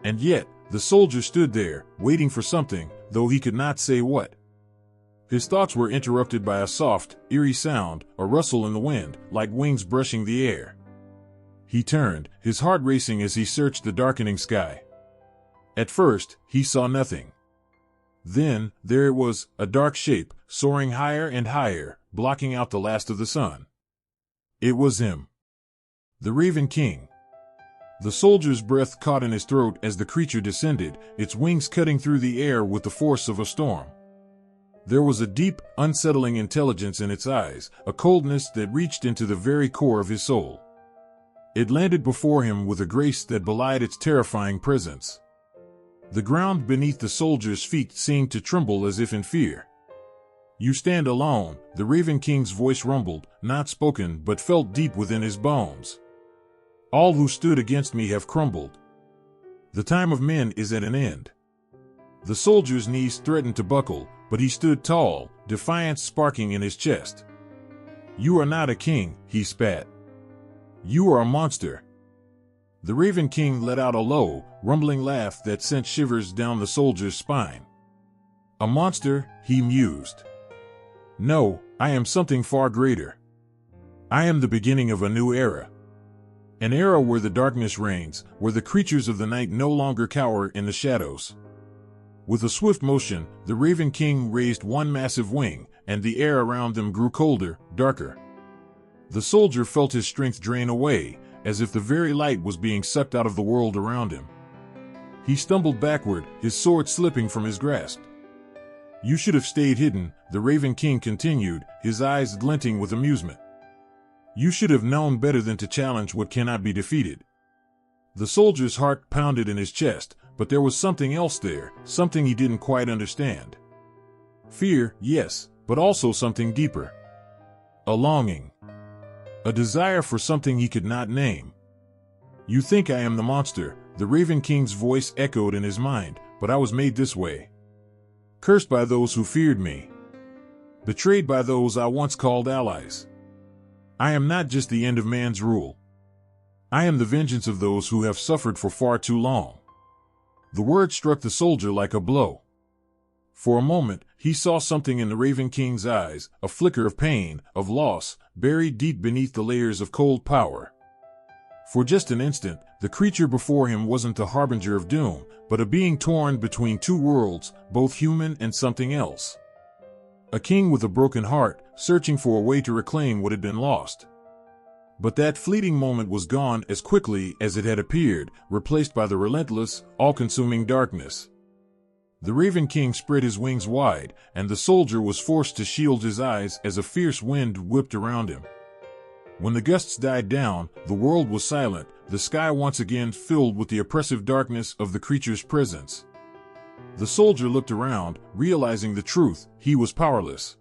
And yet, the soldier stood there, waiting for something, though he could not say what. His thoughts were interrupted by a soft, eerie sound, a rustle in the wind, like wings brushing the air. He turned, his heart racing as he searched the darkening sky. At first, he saw nothing. Then, there it was, a dark shape, soaring higher and higher, blocking out the last of the sun. It was him. The Raven King. The soldier's breath caught in his throat as the creature descended, its wings cutting through the air with the force of a storm. There was a deep, unsettling intelligence in its eyes, a coldness that reached into the very core of his soul. It landed before him with a grace that belied its terrifying presence. The ground beneath the soldier's feet seemed to tremble as if in fear. "You stand alone," the Raven King's voice rumbled, not spoken but felt deep within his bones. "All who stood against me have crumbled. The time of men is at an end." The soldier's knees threatened to buckle, but he stood tall, defiance sparking in his chest. "You are not a king," he spat. "You are a monster." The Raven King let out a low, rumbling laugh that sent shivers down the soldier's spine. "A monster," he mused. "No, I am something far greater. I am the beginning of a new era. An era where the darkness reigns, where the creatures of the night no longer cower in the shadows." With a swift motion, the Raven King raised one massive wing, and the air around them grew colder, darker. The soldier felt his strength drain away, as if the very light was being sucked out of the world around him. He stumbled backward, his sword slipping from his grasp. "You should have stayed hidden," the Raven King continued, his eyes glinting with amusement. "You should have known better than to challenge what cannot be defeated." The soldier's heart pounded in his chest, but there was something else there, something he didn't quite understand. Fear, yes, but also something deeper. A longing. A desire for something he could not name. "You think I am the monster," the Raven King's voice echoed in his mind, "but I was made this way. Cursed by those who feared me. Betrayed by those I once called allies. I am not just the end of man's rule. I am the vengeance of those who have suffered for far too long." The word struck the soldier like a blow. For a moment, he saw something in the Raven King's eyes, a flicker of pain, of loss, buried deep beneath the layers of cold power. For just an instant, the creature before him wasn't the harbinger of doom, but a being torn between two worlds, both human and something else. A king with a broken heart, searching for a way to reclaim what had been lost. But that fleeting moment was gone as quickly as it had appeared, replaced by the relentless, all-consuming darkness. The Raven King spread his wings wide, and the soldier was forced to shield his eyes as a fierce wind whipped around him. When the gusts died down, the world was silent, the sky once again filled with the oppressive darkness of the creature's presence. The soldier looked around, realizing the truth: he was powerless.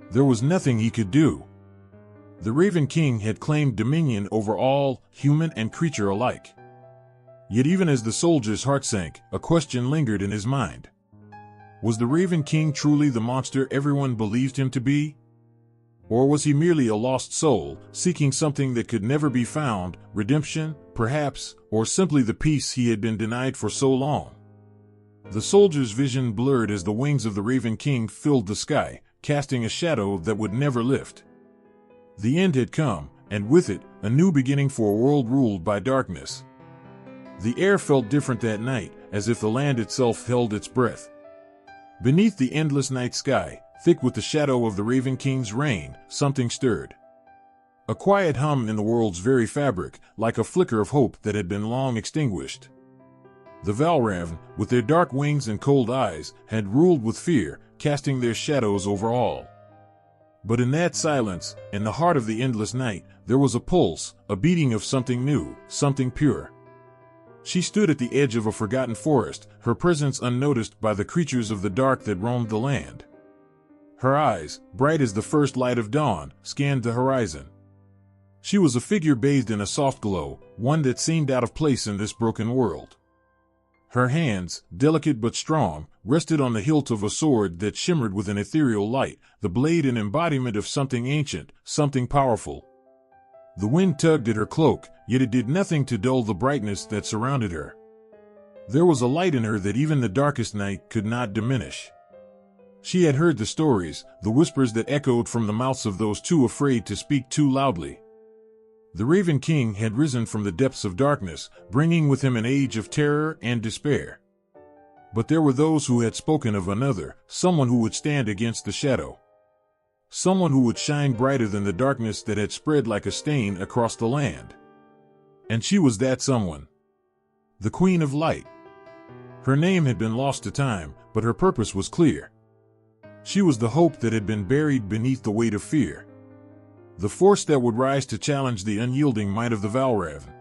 There was nothing he could do. The Raven King had claimed dominion over all, human and creature alike. Yet even as the soldier's heart sank, a question lingered in his mind. Was the Raven King truly the monster everyone believed him to be? Or was he merely a lost soul, seeking something that could never be found, redemption, perhaps, or simply the peace he had been denied for so long? The soldier's vision blurred as the wings of the Raven King filled the sky, casting a shadow that would never lift. The end had come, and with it, a new beginning for a world ruled by darkness. The air felt different that night, as if the land itself held its breath. Beneath the endless night sky, thick with the shadow of the Raven King's reign, something stirred. A quiet hum in the world's very fabric, like a flicker of hope that had been long extinguished. The Valravn, with their dark wings and cold eyes, had ruled with fear, casting their shadows over all. But in that silence, in the heart of the endless night, there was a pulse, a beating of something new, something pure. She stood at the edge of a forgotten forest, her presence unnoticed by the creatures of the dark that roamed the land. Her eyes, bright as the first light of dawn, scanned the horizon. She was a figure bathed in a soft glow, one that seemed out of place in this broken world. Her hands, delicate but strong, rested on the hilt of a sword that shimmered with an ethereal light, the blade an embodiment of something ancient, something powerful. The wind tugged at her cloak, yet it did nothing to dull the brightness that surrounded her. There was a light in her that even the darkest night could not diminish. She had heard the stories, the whispers that echoed from the mouths of those too afraid to speak too loudly. The Raven King had risen from the depths of darkness, bringing with him an age of terror and despair. But there were those who had spoken of another, someone who would stand against the shadow. Someone who would shine brighter than the darkness that had spread like a stain across the land. And she was that someone. The Queen of Light. Her name had been lost to time, but her purpose was clear. She was the hope that had been buried beneath the weight of fear. The force that would rise to challenge the unyielding might of the Valravn.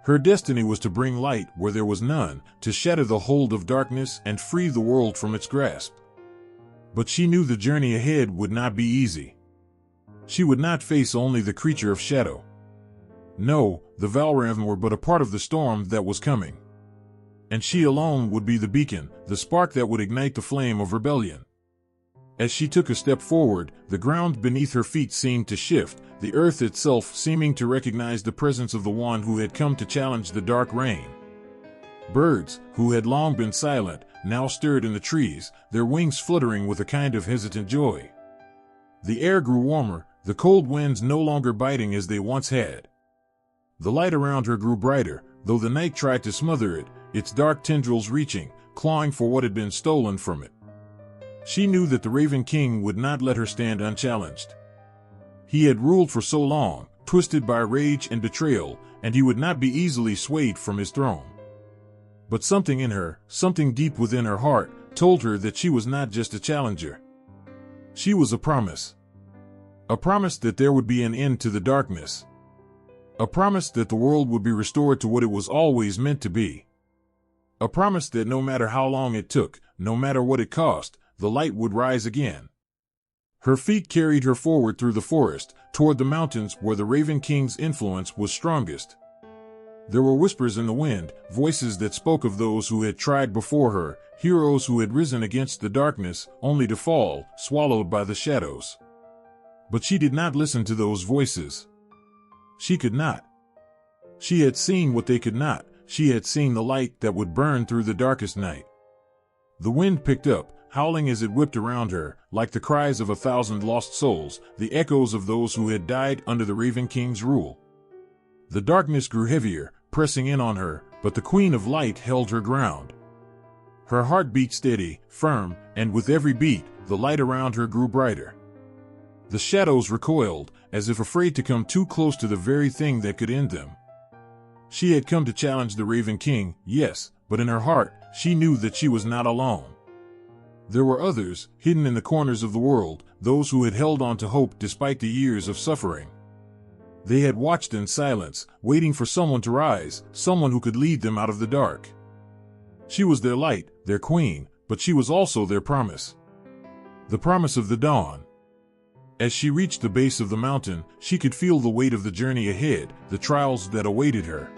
Her destiny was to bring light where there was none, to shatter the hold of darkness and free the world from its grasp. But she knew the journey ahead would not be easy. She would not face only the creature of shadow. No, the Valravn were but a part of the storm that was coming. And she alone would be the beacon, the spark that would ignite the flame of rebellion. As she took a step forward, the ground beneath her feet seemed to shift, the earth itself seeming to recognize the presence of the one who had come to challenge the dark reign. Birds, who had long been silent, now stirred in the trees, their wings fluttering with a kind of hesitant joy. The air grew warmer, the cold winds no longer biting as they once had. The light around her grew brighter, though the night tried to smother it, its dark tendrils reaching, clawing for what had been stolen from it. She knew that the Raven King would not let her stand unchallenged. He had ruled for so long, twisted by rage and betrayal, and he would not be easily swayed from his throne. But something in her, something deep within her heart, told her that she was not just a challenger. She was a promise. A promise that there would be an end to the darkness. A promise that the world would be restored to what it was always meant to be. A promise that no matter how long it took, no matter what it cost, the light would rise again. Her feet carried her forward through the forest, toward the mountains where the Raven King's influence was strongest. There were whispers in the wind, voices that spoke of those who had tried before her, heroes who had risen against the darkness, only to fall, swallowed by the shadows. But she did not listen to those voices. She could not. She had seen what they could not. She had seen the light that would burn through the darkest night. The wind picked up, howling as it whipped around her, like the cries of 1,000 lost souls, the echoes of those who had died under the Raven King's rule. The darkness grew heavier, pressing in on her, but the Queen of Light held her ground. Her heart beat steady, firm, and with every beat, the light around her grew brighter. The shadows recoiled, as if afraid to come too close to the very thing that could end them. She had come to challenge the Raven King, yes, but in her heart, she knew that she was not alone. There were others, hidden in the corners of the world, those who had held on to hope despite the years of suffering. They had watched in silence, waiting for someone to rise, someone who could lead them out of the dark. She was their light, their queen, but she was also their promise. The promise of the dawn. As she reached the base of the mountain, she could feel the weight of the journey ahead, the trials that awaited her.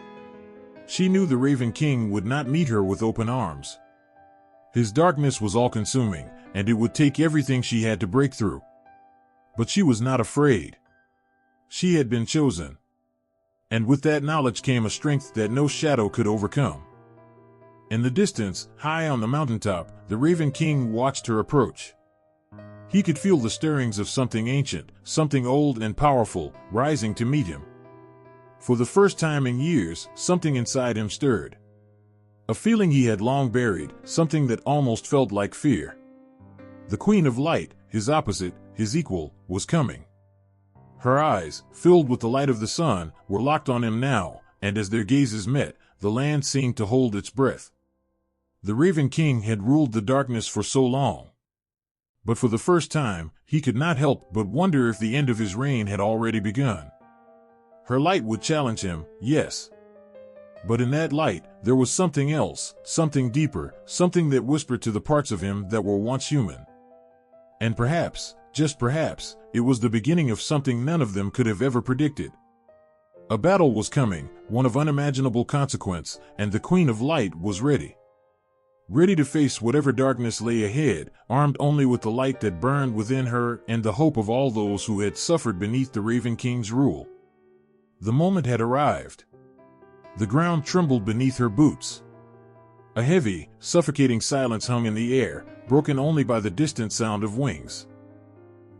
She knew the Raven King would not meet her with open arms. His darkness was all-consuming, and it would take everything she had to break through. But she was not afraid. She had been chosen. And with that knowledge came a strength that no shadow could overcome. In the distance, high on the mountaintop, the Raven King watched her approach. He could feel the stirrings of something ancient, something old and powerful, rising to meet him. For the first time in years, something inside him stirred. A feeling he had long buried, something that almost felt like fear. The Queen of Light, his opposite, his equal, was coming. Her eyes, filled with the light of the sun, were locked on him now, and as their gazes met, the land seemed to hold its breath. The Raven King had ruled the darkness for so long. But for the first time, he could not help but wonder if the end of his reign had already begun. Her light would challenge him, yes. But in that light, there was something else, something deeper, something that whispered to the parts of him that were once human. And perhaps, just perhaps, it was the beginning of something none of them could have ever predicted. A battle was coming, one of unimaginable consequence, and the Queen of Light was ready. Ready to face whatever darkness lay ahead, armed only with the light that burned within her and the hope of all those who had suffered beneath the Raven King's rule. The moment had arrived. The ground trembled beneath her boots. A heavy, suffocating silence hung in the air, broken only by the distant sound of wings.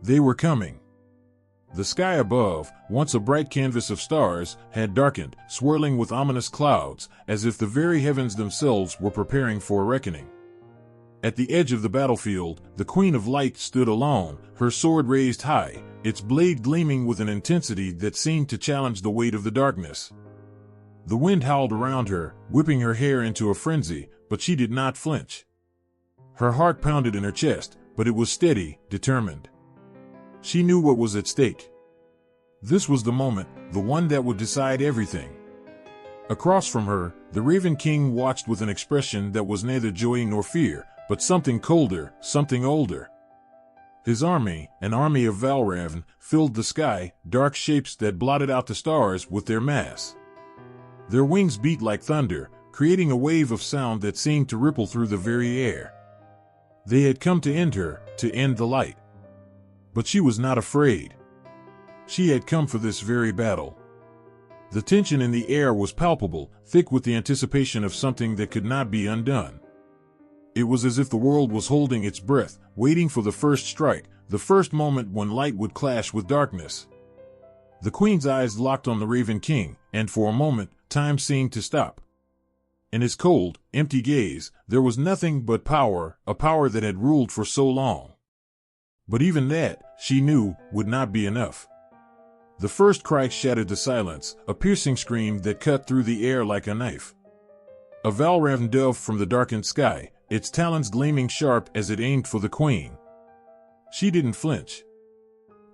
They were coming. The sky above, once a bright canvas of stars, had darkened, swirling with ominous clouds, as if the very heavens themselves were preparing for a reckoning. At the edge of the battlefield, the Queen of Light stood alone, her sword raised high, its blade gleaming with an intensity that seemed to challenge the weight of the darkness. The wind howled around her, whipping her hair into a frenzy, but she did not flinch. Her heart pounded in her chest, but it was steady, determined. She knew what was at stake. This was the moment, the one that would decide everything. Across from her, the Raven King watched with an expression that was neither joy nor fear, but something colder, something older. His army, an army of Valravn, filled the sky, dark shapes that blotted out the stars with their mass. Their wings beat like thunder, creating a wave of sound that seemed to ripple through the very air. They had come to end her, to end the light. But she was not afraid. She had come for this very battle. The tension in the air was palpable, thick with the anticipation of something that could not be undone. It was as if the world was holding its breath, waiting for the first strike, the first moment when light would clash with darkness. The Queen's eyes locked on the Raven King, and for a moment, time seemed to stop. In his cold, empty gaze, there was nothing but power, a power that had ruled for so long. But even that, she knew, would not be enough. The first cry shattered the silence, a piercing scream that cut through the air like a knife. A Valravn dove from the darkened sky, its talons gleaming sharp as it aimed for the queen. She didn't flinch.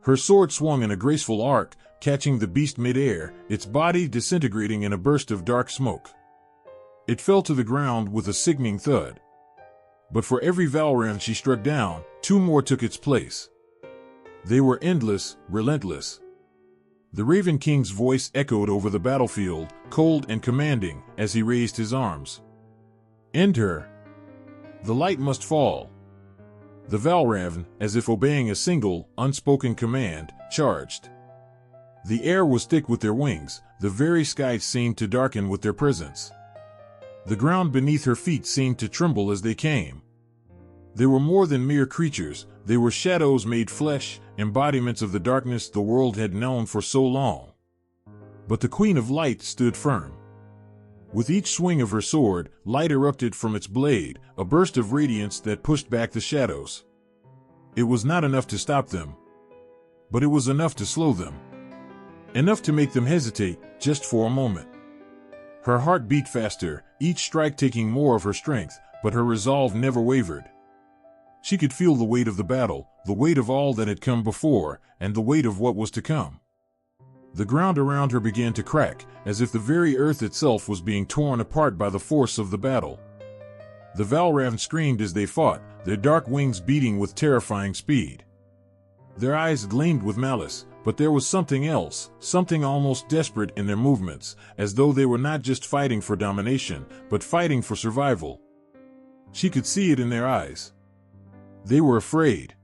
Her sword swung in a graceful arc, catching the beast mid-air, its body disintegrating in a burst of dark smoke. It fell to the ground with a sickening thud. But for every Valravn she struck down, two more took its place. They were endless, relentless. The Raven King's voice echoed over the battlefield, cold and commanding, as he raised his arms. End her. The light must fall. The Valravn, as if obeying a single, unspoken command, charged. The air was thick with their wings, the very sky seemed to darken with their presence. The ground beneath her feet seemed to tremble as they came. They were more than mere creatures, they were shadows made flesh, embodiments of the darkness the world had known for so long. But the Queen of Light stood firm. With each swing of her sword, light erupted from its blade, a burst of radiance that pushed back the shadows. It was not enough to stop them, but it was enough to slow them. Enough to make them hesitate, just for a moment. Her heart beat faster, each strike taking more of her strength, but her resolve never wavered. She could feel the weight of the battle, the weight of all that had come before, and the weight of what was to come. The ground around her began to crack, as if the very earth itself was being torn apart by the force of the battle. The Valravn screamed as they fought, their dark wings beating with terrifying speed. Their eyes gleamed with malice, but there was something else, something almost desperate in their movements, as though they were not just fighting for domination, but fighting for survival. She could see it in their eyes. They were afraid.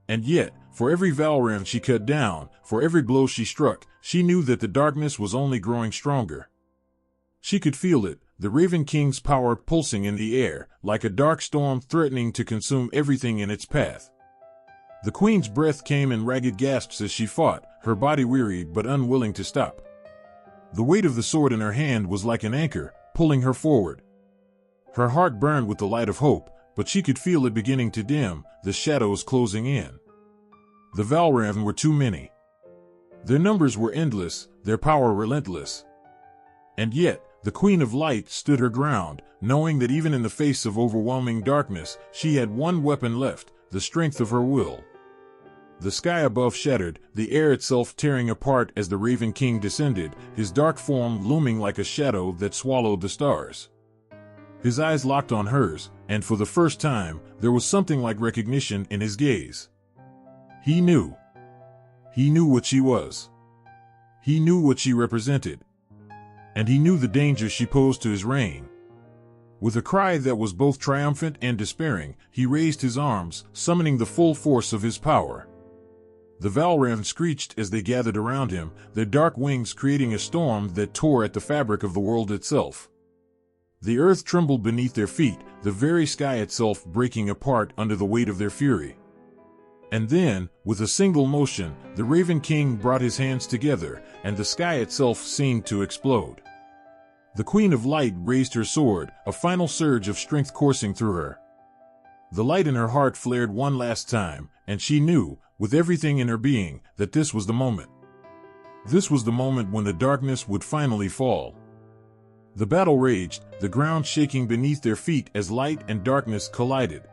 And yet, for every Valravn she cut down, for every blow she struck, she knew that the darkness was only growing stronger. She could feel it, the Raven King's power pulsing in the air, like a dark storm threatening to consume everything in its path. The Queen's breath came in ragged gasps as she fought, her body wearied but unwilling to stop. The weight of the sword in her hand was like an anchor, pulling her forward. Her heart burned with the light of hope, but she could feel it beginning to dim, the shadows closing in. The Valravn were too many. Their numbers were endless, their power relentless. And yet, the Queen of Light stood her ground, knowing that even in the face of overwhelming darkness, she had one weapon left, the strength of her will. The sky above shattered, the air itself tearing apart as the Raven King descended, his dark form looming like a shadow that swallowed the stars. His eyes locked on hers, and for the first time, there was something like recognition in his gaze. He knew. He knew what she was. He knew what she represented. And he knew the danger she posed to his reign. With a cry that was both triumphant and despairing, he raised his arms, summoning the full force of his power. The Valravn screeched as they gathered around him, their dark wings creating a storm that tore at the fabric of the world itself. The earth trembled beneath their feet, the very sky itself breaking apart under the weight of their fury. And then, with a single motion, the Raven King brought his hands together, and the sky itself seemed to explode. The Queen of Light raised her sword, a final surge of strength coursing through her. The light in her heart flared one last time, and she knew, with everything in her being, that this was the moment. This was the moment when the darkness would finally fall. The battle raged, the ground shaking beneath their feet as light and darkness collided.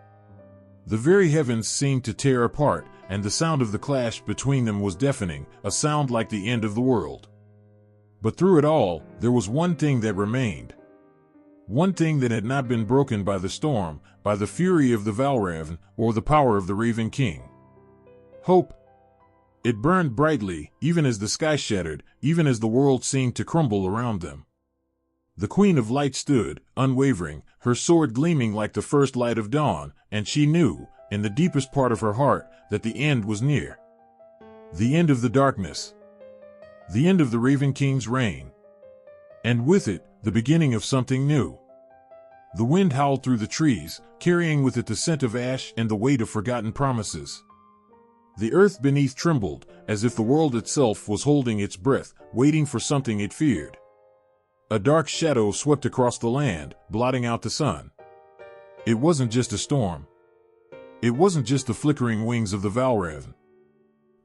The very heavens seemed to tear apart, and the sound of the clash between them was deafening, a sound like the end of the world. But through it all, there was one thing that remained. One thing that had not been broken by the storm, by the fury of the Valravn, or the power of the Raven King. Hope. It burned brightly, even as the sky shattered, even as the world seemed to crumble around them. The Queen of Light stood, unwavering, her sword gleaming like the first light of dawn, and she knew, in the deepest part of her heart, that the end was near. The end of the darkness. The end of the Raven King's reign. And with it, the beginning of something new. The wind howled through the trees, carrying with it the scent of ash and the weight of forgotten promises. The earth beneath trembled, as if the world itself was holding its breath, waiting for something it feared. A dark shadow swept across the land, blotting out the sun. It wasn't just a storm. It wasn't just the flickering wings of the Valravn.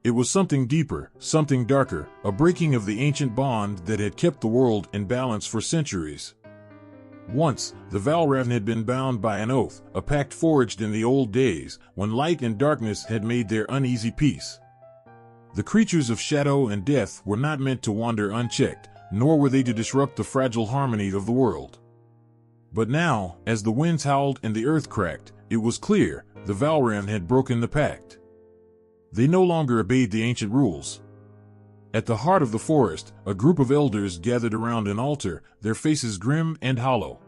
It was something deeper, something darker, a breaking of the ancient bond that had kept the world in balance for centuries. Once, the Valravn had been bound by an oath, a pact forged in the old days, when light and darkness had made their uneasy peace. The creatures of shadow and death were not meant to wander unchecked, nor were they to disrupt the fragile harmony of the world. But now, as the winds howled and the earth cracked, it was clear the Valravn had broken the pact. They no longer obeyed the ancient rules. At the heart of the forest, a group of elders gathered around an altar, their faces grim and hollow.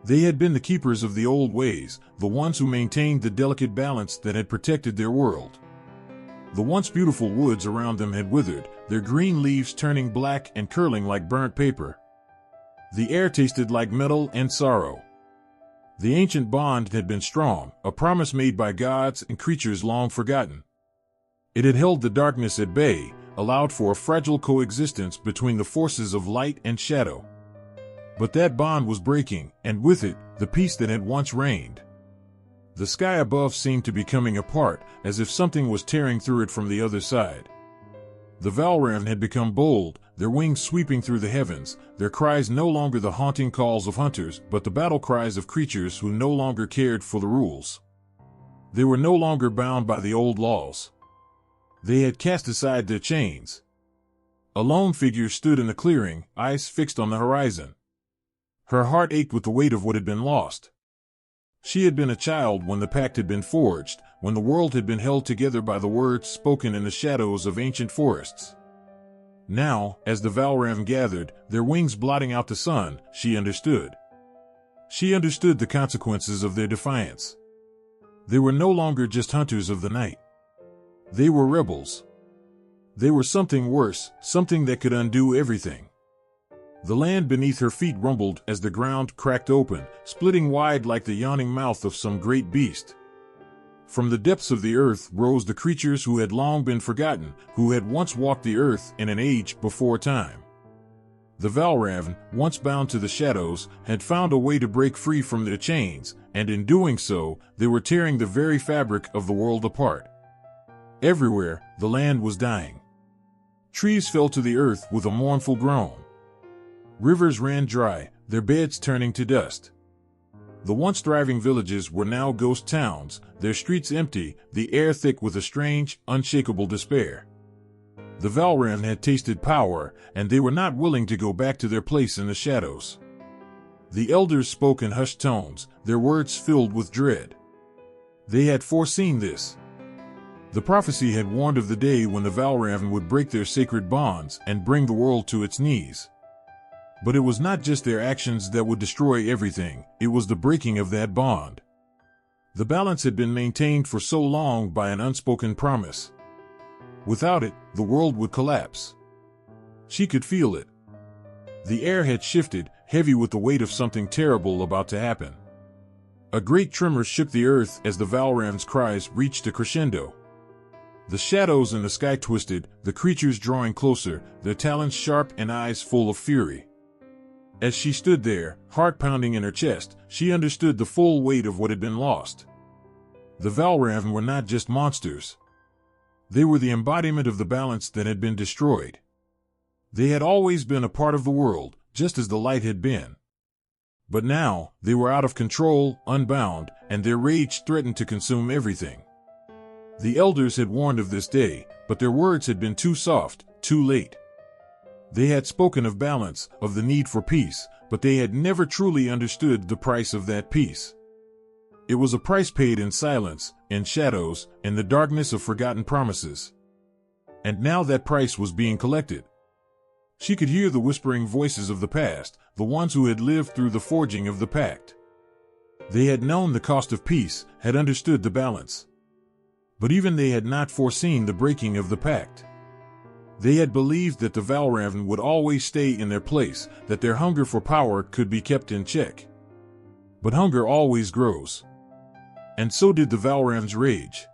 They had been the keepers of the old ways, the ones who maintained the delicate balance that had protected their world. The once beautiful woods around them had withered, their green leaves turning black and curling like burnt paper. The air tasted like metal and sorrow. The ancient bond had been strong, a promise made by gods and creatures long forgotten. It had held the darkness at bay, allowed for a fragile coexistence between the forces of light and shadow. But that bond was breaking, and with it, the peace that had once reigned. The sky above seemed to be coming apart, as if something was tearing through it from the other side. The Valravn had become bold, their wings sweeping through the heavens, their cries no longer the haunting calls of hunters, but the battle cries of creatures who no longer cared for the rules. They were no longer bound by the old laws. They had cast aside their chains. A lone figure stood in the clearing, eyes fixed on the horizon. Her heart ached with the weight of what had been lost. She had been a child when the pact had been forged, when the world had been held together by the words spoken in the shadows of ancient forests. Now, as the Valravn gathered, their wings blotting out the sun, she understood. She understood the consequences of their defiance. They were no longer just hunters of the night. They were rebels. They were something worse, something that could undo everything. The land beneath her feet rumbled as the ground cracked open, splitting wide like the yawning mouth of some great beast. From the depths of the earth rose the creatures who had long been forgotten, who had once walked the earth in an age before time. The Valravn, once bound to the shadows, had found a way to break free from their chains, and in doing so, they were tearing the very fabric of the world apart. Everywhere, the land was dying. Trees fell to the earth with a mournful groan. Rivers ran dry, their beds turning to dust. The once thriving villages were now ghost towns, their streets empty, the air thick with a strange, unshakable despair. The Valravn had tasted power, and they were not willing to go back to their place in the shadows. The elders spoke in hushed tones, their words filled with dread. They had foreseen this. The prophecy had warned of the day when the Valravn would break their sacred bonds and bring the world to its knees. But it was not just their actions that would destroy everything, it was the breaking of that bond. The balance had been maintained for so long by an unspoken promise. Without it, the world would collapse. She could feel it. The air had shifted, heavy with the weight of something terrible about to happen. A great tremor shook the earth as the Valravn's cries reached a crescendo. The shadows in the sky twisted, the creatures drawing closer, their talons sharp and eyes full of fury. As she stood there, heart pounding in her chest, she understood the full weight of what had been lost. The Valravn were not just monsters. They were the embodiment of the balance that had been destroyed. They had always been a part of the world, just as the light had been. But now, they were out of control, unbound, and their rage threatened to consume everything. The elders had warned of this day, but their words had been too soft, too late. They had spoken of balance, of the need for peace, but they had never truly understood the price of that peace. It was a price paid in silence, in shadows, in the darkness of forgotten promises. And now that price was being collected. She could hear the whispering voices of the past, the ones who had lived through the forging of the pact. They had known the cost of peace, had understood the balance. But even they had not foreseen the breaking of the pact. They had believed that the Valravn would always stay in their place, that their hunger for power could be kept in check. But hunger always grows. And so did the Valravn's rage.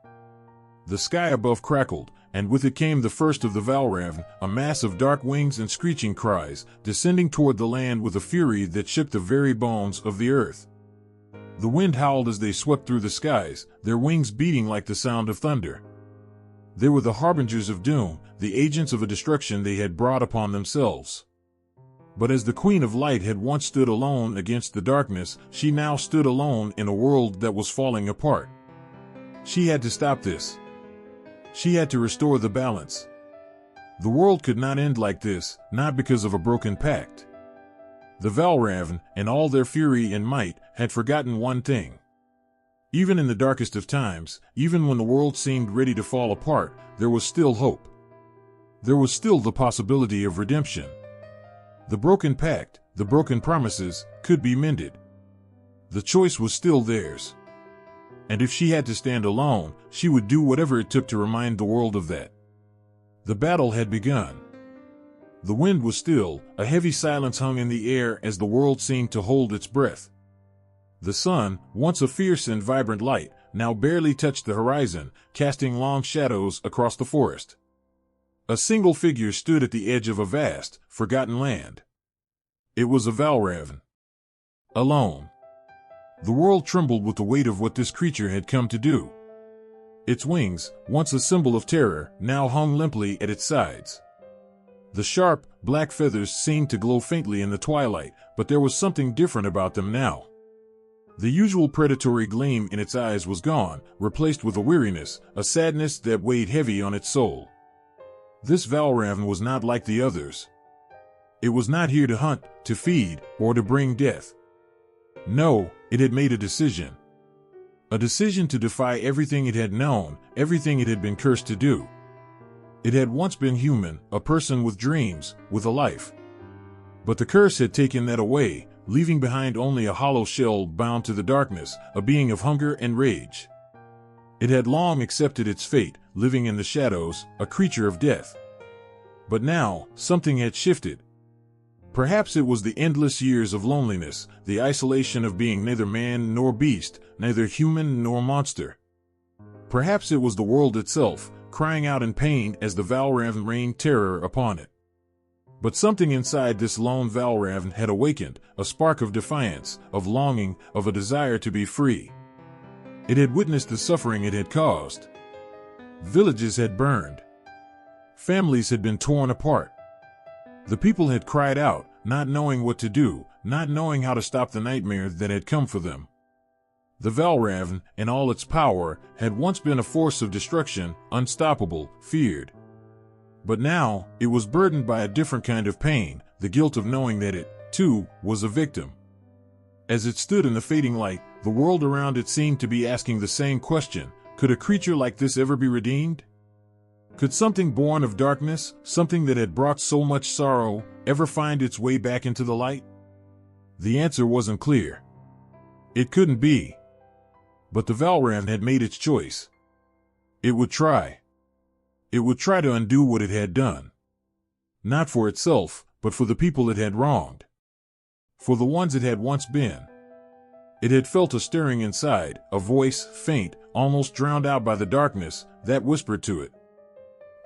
The sky above crackled, and with it came the first of the Valravn, a mass of dark wings and screeching cries, descending toward the land with a fury that shook the very bones of the earth. The wind howled as they swept through the skies, their wings beating like the sound of thunder. They were the harbingers of doom, the agents of a destruction they had brought upon themselves. But as the Queen of Light had once stood alone against the darkness, she now stood alone in a world that was falling apart. She had to stop this. She had to restore the balance. The world could not end like this, not because of a broken pact. The Valravn, and all their fury and might, had forgotten one thing. Even in the darkest of times, even when the world seemed ready to fall apart, there was still hope. There was still the possibility of redemption. The broken pact, the broken promises, could be mended. The choice was still theirs. And if she had to stand alone, she would do whatever it took to remind the world of that. The battle had begun. The wind was still, a heavy silence hung in the air as the world seemed to hold its breath. The sun, once a fierce and vibrant light, now barely touched the horizon, casting long shadows across the forest. A single figure stood at the edge of a vast, forgotten land. It was a Valravn. Alone. The world trembled with the weight of what this creature had come to do. Its wings, once a symbol of terror, now hung limply at its sides. The sharp, black feathers seemed to glow faintly in the twilight, but there was something different about them now. The usual predatory gleam in its eyes was gone, replaced with a weariness, a sadness that weighed heavy on its soul. This Valravn was not like the others. It was not here to hunt, to feed, or to bring death. No, it had made a decision. A decision to defy everything it had known, everything it had been cursed to do. It had once been human, a person with dreams, with a life. But the curse had taken that away, leaving behind only a hollow shell bound to the darkness, a being of hunger and rage. It had long accepted its fate, living in the shadows, a creature of death. But now, something had shifted. Perhaps it was the endless years of loneliness, the isolation of being neither man nor beast, neither human nor monster. Perhaps it was the world itself, crying out in pain as the Valravn rained terror upon it. But something inside this lone Valravn had awakened, a spark of defiance, of longing, of a desire to be free. It had witnessed the suffering it had caused. Villages had burned. Families had been torn apart. The people had cried out, not knowing what to do, not knowing how to stop the nightmare that had come for them. The Valravn, in all its power, had once been a force of destruction, unstoppable, feared. But now, it was burdened by a different kind of pain, the guilt of knowing that it, too, was a victim. As it stood in the fading light, the world around it seemed to be asking the same question: could a creature like this ever be redeemed? Could something born of darkness, something that had brought so much sorrow, ever find its way back into the light? The answer wasn't clear. It couldn't be. But the Valravn had made its choice. It would try. It would try to undo what it had done. Not for itself, but for the people it had wronged. For the ones it had once been. It had felt a stirring inside, a voice, faint, almost drowned out by the darkness, that whispered to it.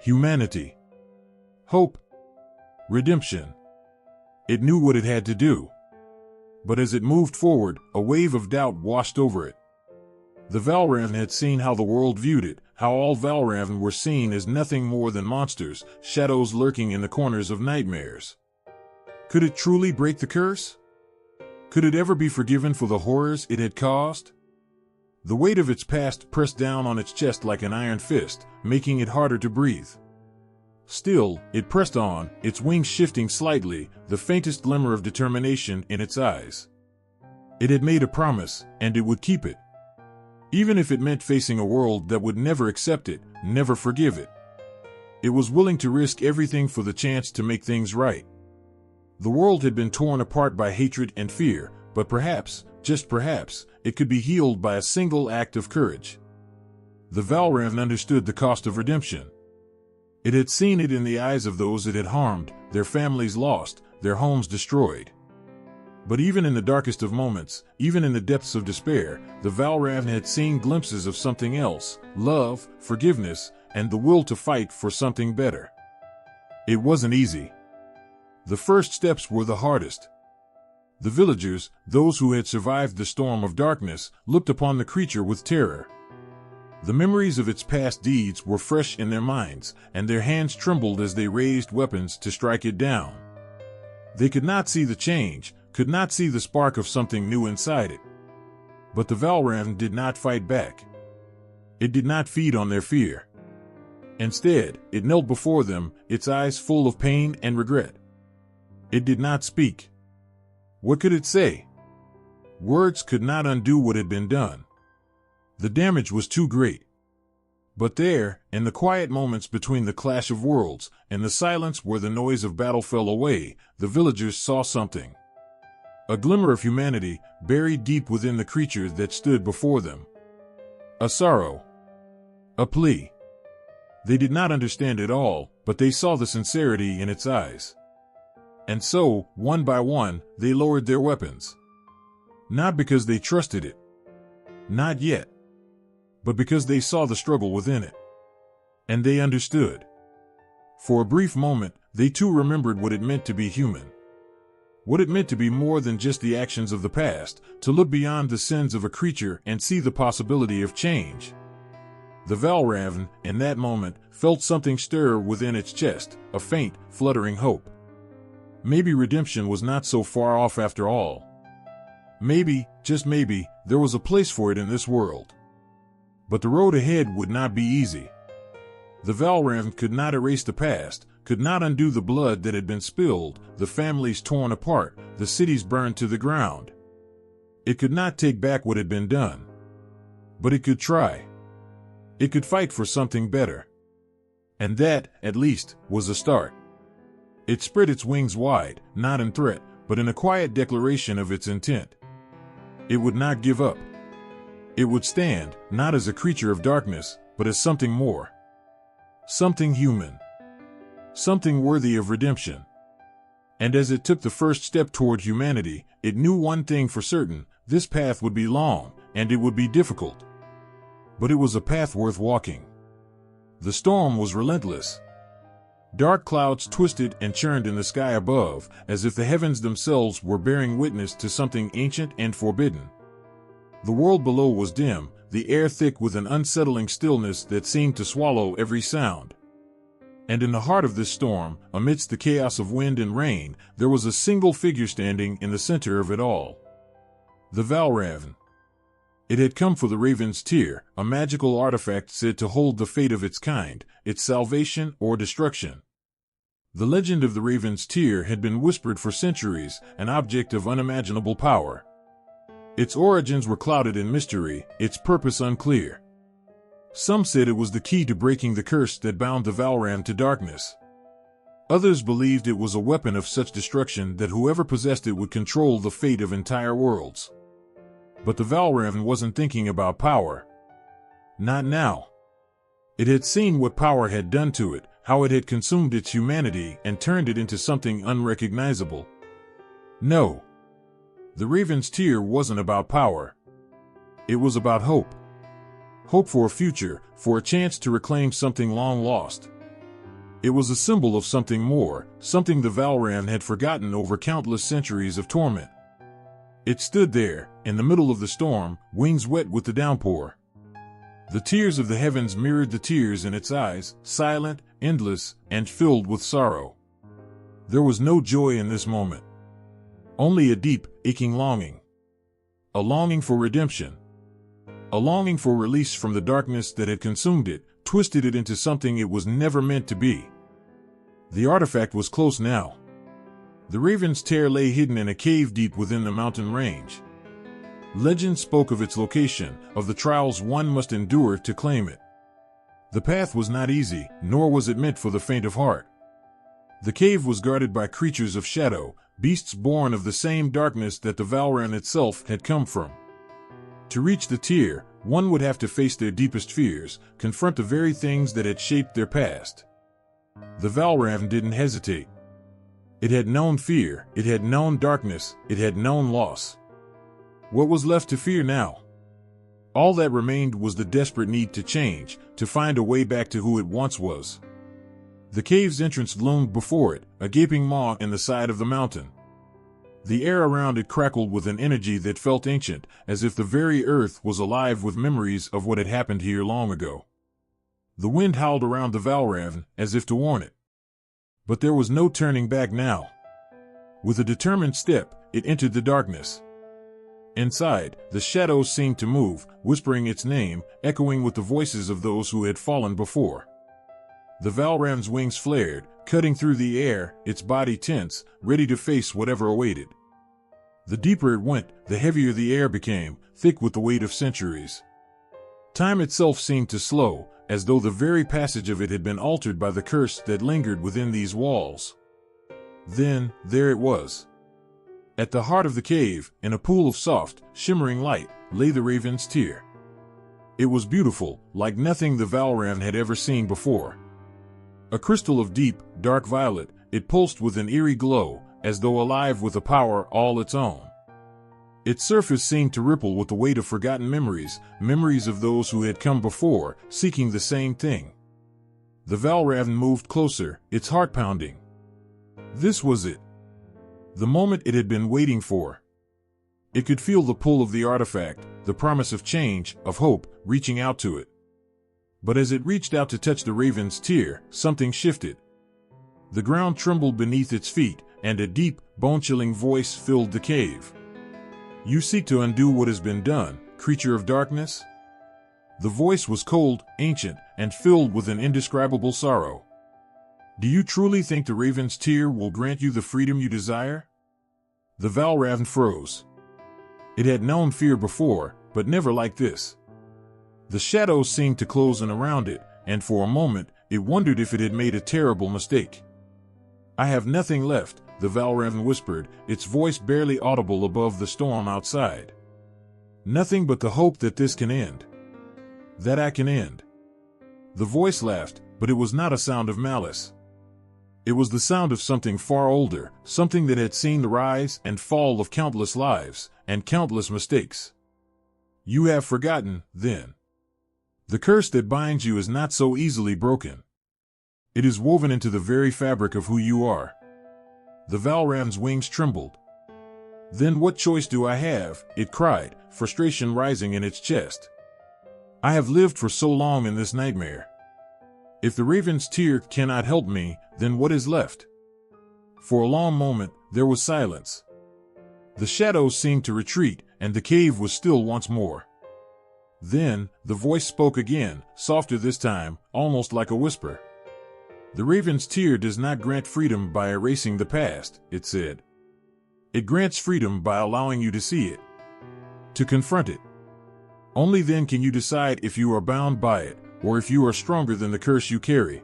Humanity. Hope. Redemption. It knew what it had to do. But as it moved forward, a wave of doubt washed over it. The Valravn had seen how the world viewed it, how all Valravn were seen as nothing more than monsters, shadows lurking in the corners of nightmares. Could it truly break the curse? Could it ever be forgiven for the horrors it had caused? The weight of its past pressed down on its chest like an iron fist, making it harder to breathe. Still, it pressed on, its wings shifting slightly, the faintest glimmer of determination in its eyes. It had made a promise, and it would keep it. Even if it meant facing a world that would never accept it, never forgive it. It was willing to risk everything for the chance to make things right. The world had been torn apart by hatred and fear, but perhaps, just perhaps, it could be healed by a single act of courage. The Valravn understood the cost of redemption. It had seen it in the eyes of those it had harmed, their families lost, their homes destroyed. But even in the darkest of moments, even in the depths of despair, the Valravn had seen glimpses of something else: love, forgiveness, and the will to fight for something better. It wasn't easy. The first steps were the hardest. The villagers, those who had survived the storm of darkness, looked upon the creature with terror. The memories of its past deeds were fresh in their minds, and their hands trembled as they raised weapons to strike it down. They could not see the change, could not see the spark of something new inside it. But the Valravn did not fight back. It did not feed on their fear. Instead, it knelt before them, its eyes full of pain and regret. It did not speak. What could it say? Words could not undo what had been done. The damage was too great. But there, in the quiet moments between the clash of worlds, in the silence where the noise of battle fell away, the villagers saw something. A glimmer of humanity buried deep within the creature that stood before them. A sorrow. A plea. They did not understand it all, but they saw the sincerity in its eyes. And so, one by one, they lowered their weapons. Not because they trusted it. Not yet. But because they saw the struggle within it. And they understood. For a brief moment, they too remembered what it meant to be human. What it meant to be more than just the actions of the past, to look beyond the sins of a creature and see the possibility of change. The Valravn, in that moment, felt something stir within its chest, a faint, fluttering hope. Maybe redemption was not so far off after all. Maybe, just maybe, there was a place for it in this world. But the road ahead would not be easy. The Valravn could not erase the past, could not undo the blood that had been spilled, the families torn apart, the cities burned to the ground. It could not take back what had been done. But it could try. It could fight for something better. And that, at least, was a start. It spread its wings wide, not in threat, but in a quiet declaration of its intent. It would not give up. It would stand, not as a creature of darkness, but as something more. Something human. Something worthy of redemption. And as it took the first step toward humanity, it knew one thing for certain: this path would be long, and it would be difficult. But it was a path worth walking. The storm was relentless. Dark clouds twisted and churned in the sky above, as if the heavens themselves were bearing witness to something ancient and forbidden. The world below was dim, the air thick with an unsettling stillness that seemed to swallow every sound. And in the heart of this storm, amidst the chaos of wind and rain, there was a single figure standing in the center of it all. The Valravn. It had come for the Raven's Tear, a magical artifact said to hold the fate of its kind, its salvation or destruction. The legend of the Raven's Tear had been whispered for centuries, an object of unimaginable power. Its origins were clouded in mystery, its purpose unclear. Some said it was the key to breaking the curse that bound the Valravn to darkness. Others believed it was a weapon of such destruction that whoever possessed it would control the fate of entire worlds. But the Valravn wasn't thinking about power. Not now. It had seen what power had done to it, how it had consumed its humanity and turned it into something unrecognizable. No. The Raven's Tear wasn't about power. It was about hope. Hope for a future, for a chance to reclaim something long lost. It was a symbol of something more, something the Valravn had forgotten over countless centuries of torment. It stood there, in the middle of the storm, wings wet with the downpour. The tears of the heavens mirrored the tears in its eyes, silent, endless, and filled with sorrow. There was no joy in this moment. Only a deep, aching longing. A longing for redemption. A longing for release from the darkness that had consumed it, twisted it into something it was never meant to be. The artifact was close now. The Raven's Tear lay hidden in a cave deep within the mountain range. Legend spoke of its location, of the trials one must endure to claim it. The path was not easy, nor was it meant for the faint of heart. The cave was guarded by creatures of shadow, beasts born of the same darkness that the Valravn itself had come from. To reach the Tear, one would have to face their deepest fears, confront the very things that had shaped their past. The Valravn didn't hesitate. It had known fear, it had known darkness, it had known loss. What was left to fear now? All that remained was the desperate need to change, to find a way back to who it once was. The cave's entrance loomed before it, a gaping maw in the side of the mountain. The air around it crackled with an energy that felt ancient, as if the very earth was alive with memories of what had happened here long ago. The wind howled around the Valravn, as if to warn it. But there was no turning back now. With a determined step, it entered the darkness. Inside, the shadows seemed to move, whispering its name, echoing with the voices of those who had fallen before. The Valravn's wings flared, cutting through the air, its body tense, ready to face whatever awaited. The deeper it went, the heavier the air became, thick with the weight of centuries. Time itself seemed to slow, as though the very passage of it had been altered by the curse that lingered within these walls. Then, there it was. At the heart of the cave, in a pool of soft, shimmering light, lay the raven's tear. It was beautiful, like nothing the Valravn had ever seen before. A crystal of deep, dark violet, it pulsed with an eerie glow, as though alive with a power all its own. Its surface seemed to ripple with the weight of forgotten memories, memories of those who had come before, seeking the same thing. The Valravn moved closer, its heart pounding. This was it. The moment it had been waiting for. It could feel the pull of the artifact, the promise of change, of hope, reaching out to it. But as it reached out to touch the raven's tear, something shifted. The ground trembled beneath its feet, and a deep, bone-chilling voice filled the cave. "You seek to undo what has been done, creature of darkness?" The voice was cold, ancient, and filled with an indescribable sorrow. "Do you truly think the raven's tear will grant you the freedom you desire?" The Valravn froze. It had known fear before, but never like this. The shadows seemed to close in around it, and for a moment, it wondered if it had made a terrible mistake. "I have nothing left," the Valravn whispered, its voice barely audible above the storm outside. "Nothing but the hope that this can end. That I can end." The voice laughed, but it was not a sound of malice. It was the sound of something far older, something that had seen the rise and fall of countless lives, and countless mistakes. "You have forgotten, then. The curse that binds you is not so easily broken. It is woven into the very fabric of who you are." The Valravn's wings trembled. "Then what choice do I have?" it cried, frustration rising in its chest. "I have lived for so long in this nightmare. If the raven's tear cannot help me, then what is left?" For a long moment, there was silence. The shadows seemed to retreat, and the cave was still once more. Then, the voice spoke again, softer this time, almost like a whisper. "The raven's tear does not grant freedom by erasing the past," it said. "It grants freedom by allowing you to see it, to confront it. Only then can you decide if you are bound by it, or if you are stronger than the curse you carry."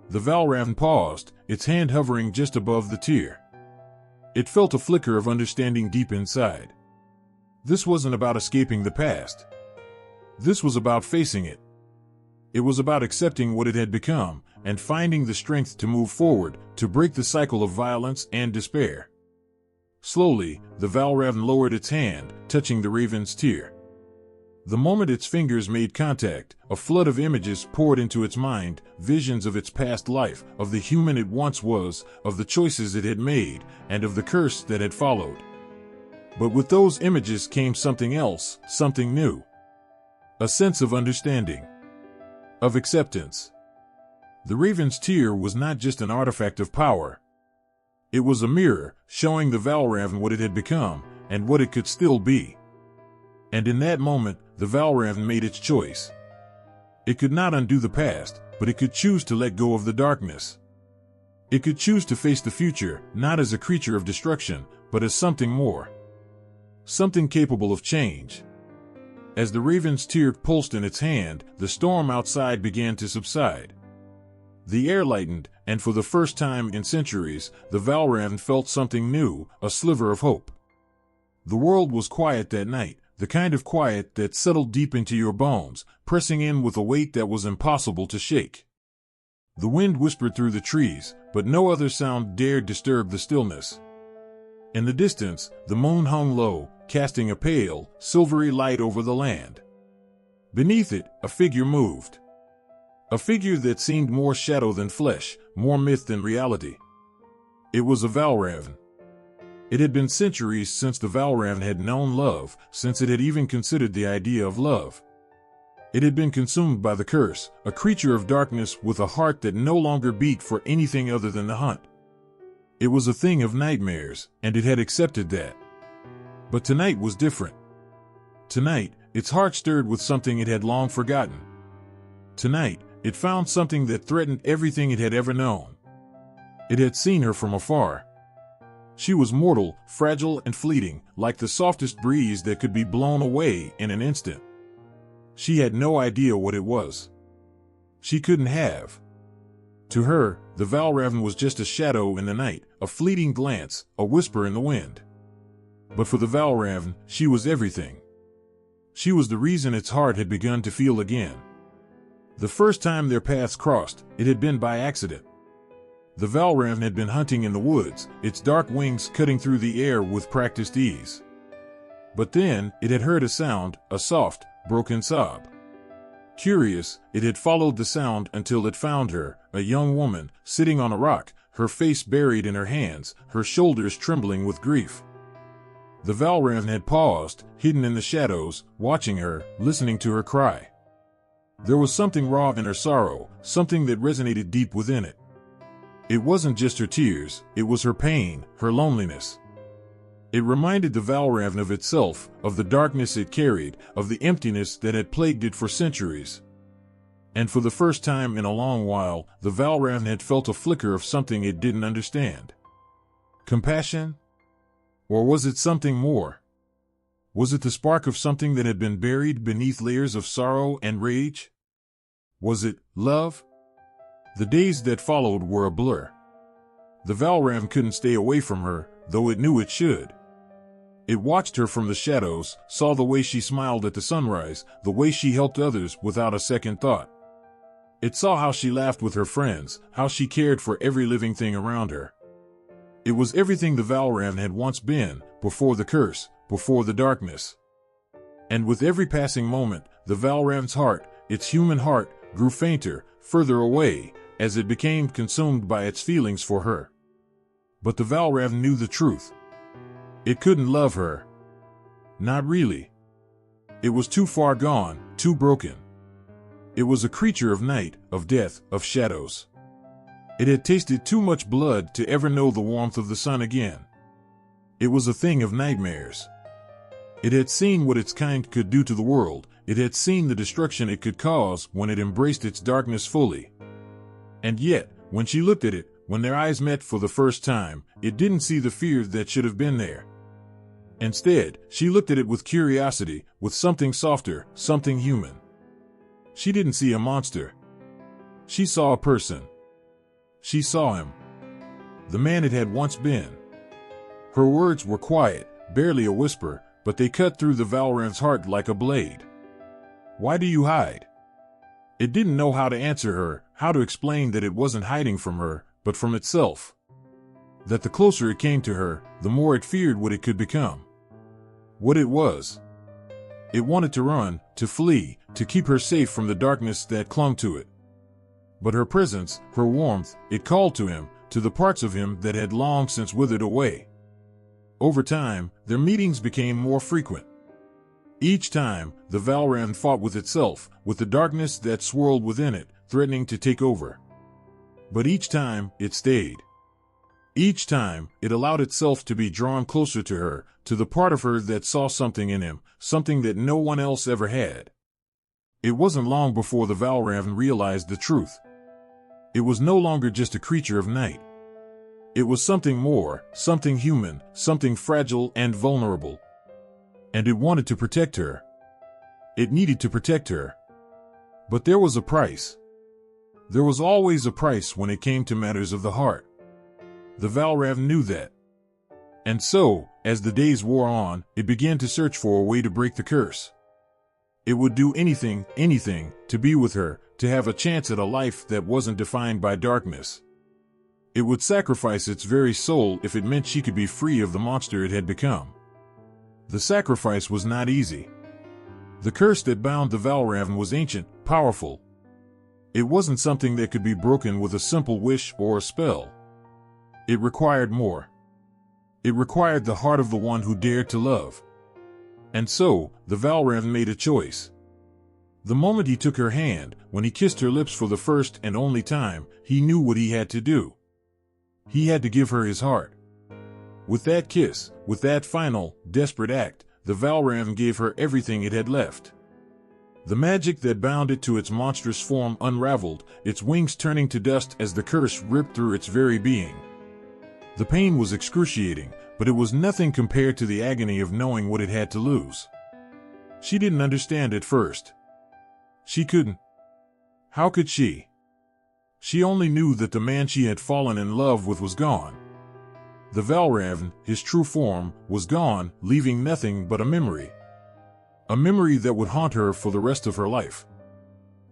The Valravn paused, its hand hovering just above the tear. It felt a flicker of understanding deep inside. This wasn't about escaping the past. This was about facing it. It was about accepting what it had become, and finding the strength to move forward, to break the cycle of violence and despair. Slowly, the Valravn lowered its hand, touching the raven's tear. The moment its fingers made contact, a flood of images poured into its mind, visions of its past life, of the human it once was, of the choices it had made, and of the curse that had followed. But with those images came something else, something new. A sense of understanding. Of acceptance. The raven's tear was not just an artifact of power. It was a mirror, showing the Valravn what it had become, and what it could still be. And in that moment, the Valravn made its choice. It could not undo the past, but it could choose to let go of the darkness. It could choose to face the future, not as a creature of destruction, but as something more. Something capable of change. As the raven's tear pulsed in its hand, the storm outside began to subside. The air lightened, and for the first time in centuries, the Valravn felt something new, a sliver of hope. The world was quiet that night, the kind of quiet that settled deep into your bones, pressing in with a weight that was impossible to shake. The wind whispered through the trees, but no other sound dared disturb the stillness. In the distance, the moon hung low, casting a pale, silvery light over the land. Beneath it, a figure moved. A figure that seemed more shadow than flesh, more myth than reality. It was a Valravn. It had been centuries since the Valravn had known love, since it had even considered the idea of love. It had been consumed by the curse, a creature of darkness with a heart that no longer beat for anything other than the hunt. It was a thing of nightmares, and it had accepted that. But tonight was different. Tonight, its heart stirred with something it had long forgotten. Tonight, it found something that threatened everything it had ever known. It had seen her from afar. She was mortal, fragile, and fleeting, like the softest breeze that could be blown away in an instant. She had no idea what it was. She couldn't have. To her, the Valravn was just a shadow in the night, a fleeting glance, a whisper in the wind. But for the Valravn, she was everything. She was the reason its heart had begun to feel again. The first time their paths crossed, it had been by accident. The Valravn had been hunting in the woods, its dark wings cutting through the air with practiced ease. But then, it had heard a sound, a soft, broken sob. Curious, it had followed the sound until it found her, a young woman, sitting on a rock, her face buried in her hands, her shoulders trembling with grief. The Valravn had paused, hidden in the shadows, watching her, listening to her cry. There was something raw in her sorrow, something that resonated deep within it. It wasn't just her tears, it was her pain, her loneliness. It reminded the Valravn of itself, of the darkness it carried, of the emptiness that had plagued it for centuries. And for the first time in a long while, the Valravn had felt a flicker of something it didn't understand. Compassion? Or was it something more? Was it the spark of something that had been buried beneath layers of sorrow and rage? Was it love? The days that followed were a blur. The Valravn couldn't stay away from her, though it knew it should. It watched her from the shadows, saw the way she smiled at the sunrise, the way she helped others without a second thought. It saw how she laughed with her friends, how she cared for every living thing around her. It was everything the Valravn had once been, before the curse, before the darkness. And with every passing moment, the Valravn's heart, its human heart, grew fainter, further away, as it became consumed by its feelings for her. But the Valravn knew the truth. It couldn't love her. Not really. It was too far gone, too broken. It was a creature of night, of death, of shadows. It had tasted too much blood to ever know the warmth of the sun again. It was a thing of nightmares. It had seen what its kind could do to the world. It had seen the destruction it could cause when it embraced its darkness fully. And yet, when she looked at it, when their eyes met for the first time, it didn't see the fear that should have been there. Instead, she looked at it with curiosity, with something softer, something human. She didn't see a monster. She saw a person. She saw him. The man it had once been. Her words were quiet, barely a whisper, but they cut through the Valravn's heart like a blade. Why do you hide? It didn't know how to answer her, how to explain that it wasn't hiding from her, but from itself. That the closer it came to her, the more it feared what it could become. What it was. It wanted to run, to flee, to keep her safe from the darkness that clung to it. But her presence, her warmth, it called to him, to the parts of him that had long since withered away. Over time, their meetings became more frequent. Each time, the Valravn fought with itself, with the darkness that swirled within it, threatening to take over. But each time, it stayed. Each time, it allowed itself to be drawn closer to her, to the part of her that saw something in him, something that no one else ever had. It wasn't long before the Valravn realized the truth. It was no longer just a creature of night. It was something more, something human, something fragile and vulnerable. And it wanted to protect her. It needed to protect her. But there was a price. There was always a price when it came to matters of the heart. The Valravn knew that. And so, as the days wore on, it began to search for a way to break the curse. It would do anything, to be with her, to have a chance at a life that wasn't defined by darkness. It would sacrifice its very soul if it meant she could be free of the monster it had become. The sacrifice was not easy. The curse that bound the Valravn was ancient, powerful. It wasn't something that could be broken with a simple wish or a spell. It required more. It required the heart of the one who dared to love. And so, the Valravn made a choice. The moment he took her hand, when he kissed her lips for the first and only time, he knew what he had to do. He had to give her his heart. With that kiss, with that final, desperate act, the Valravn gave her everything it had left. The magic that bound it to its monstrous form unraveled, its wings turning to dust as the curse ripped through its very being. The pain was excruciating, but it was nothing compared to the agony of knowing what it had to lose. She didn't understand at first. She couldn't. How could she? She only knew that the man she had fallen in love with was gone. The Valravn, his true form, was gone, leaving nothing but a memory. A memory that would haunt her for the rest of her life.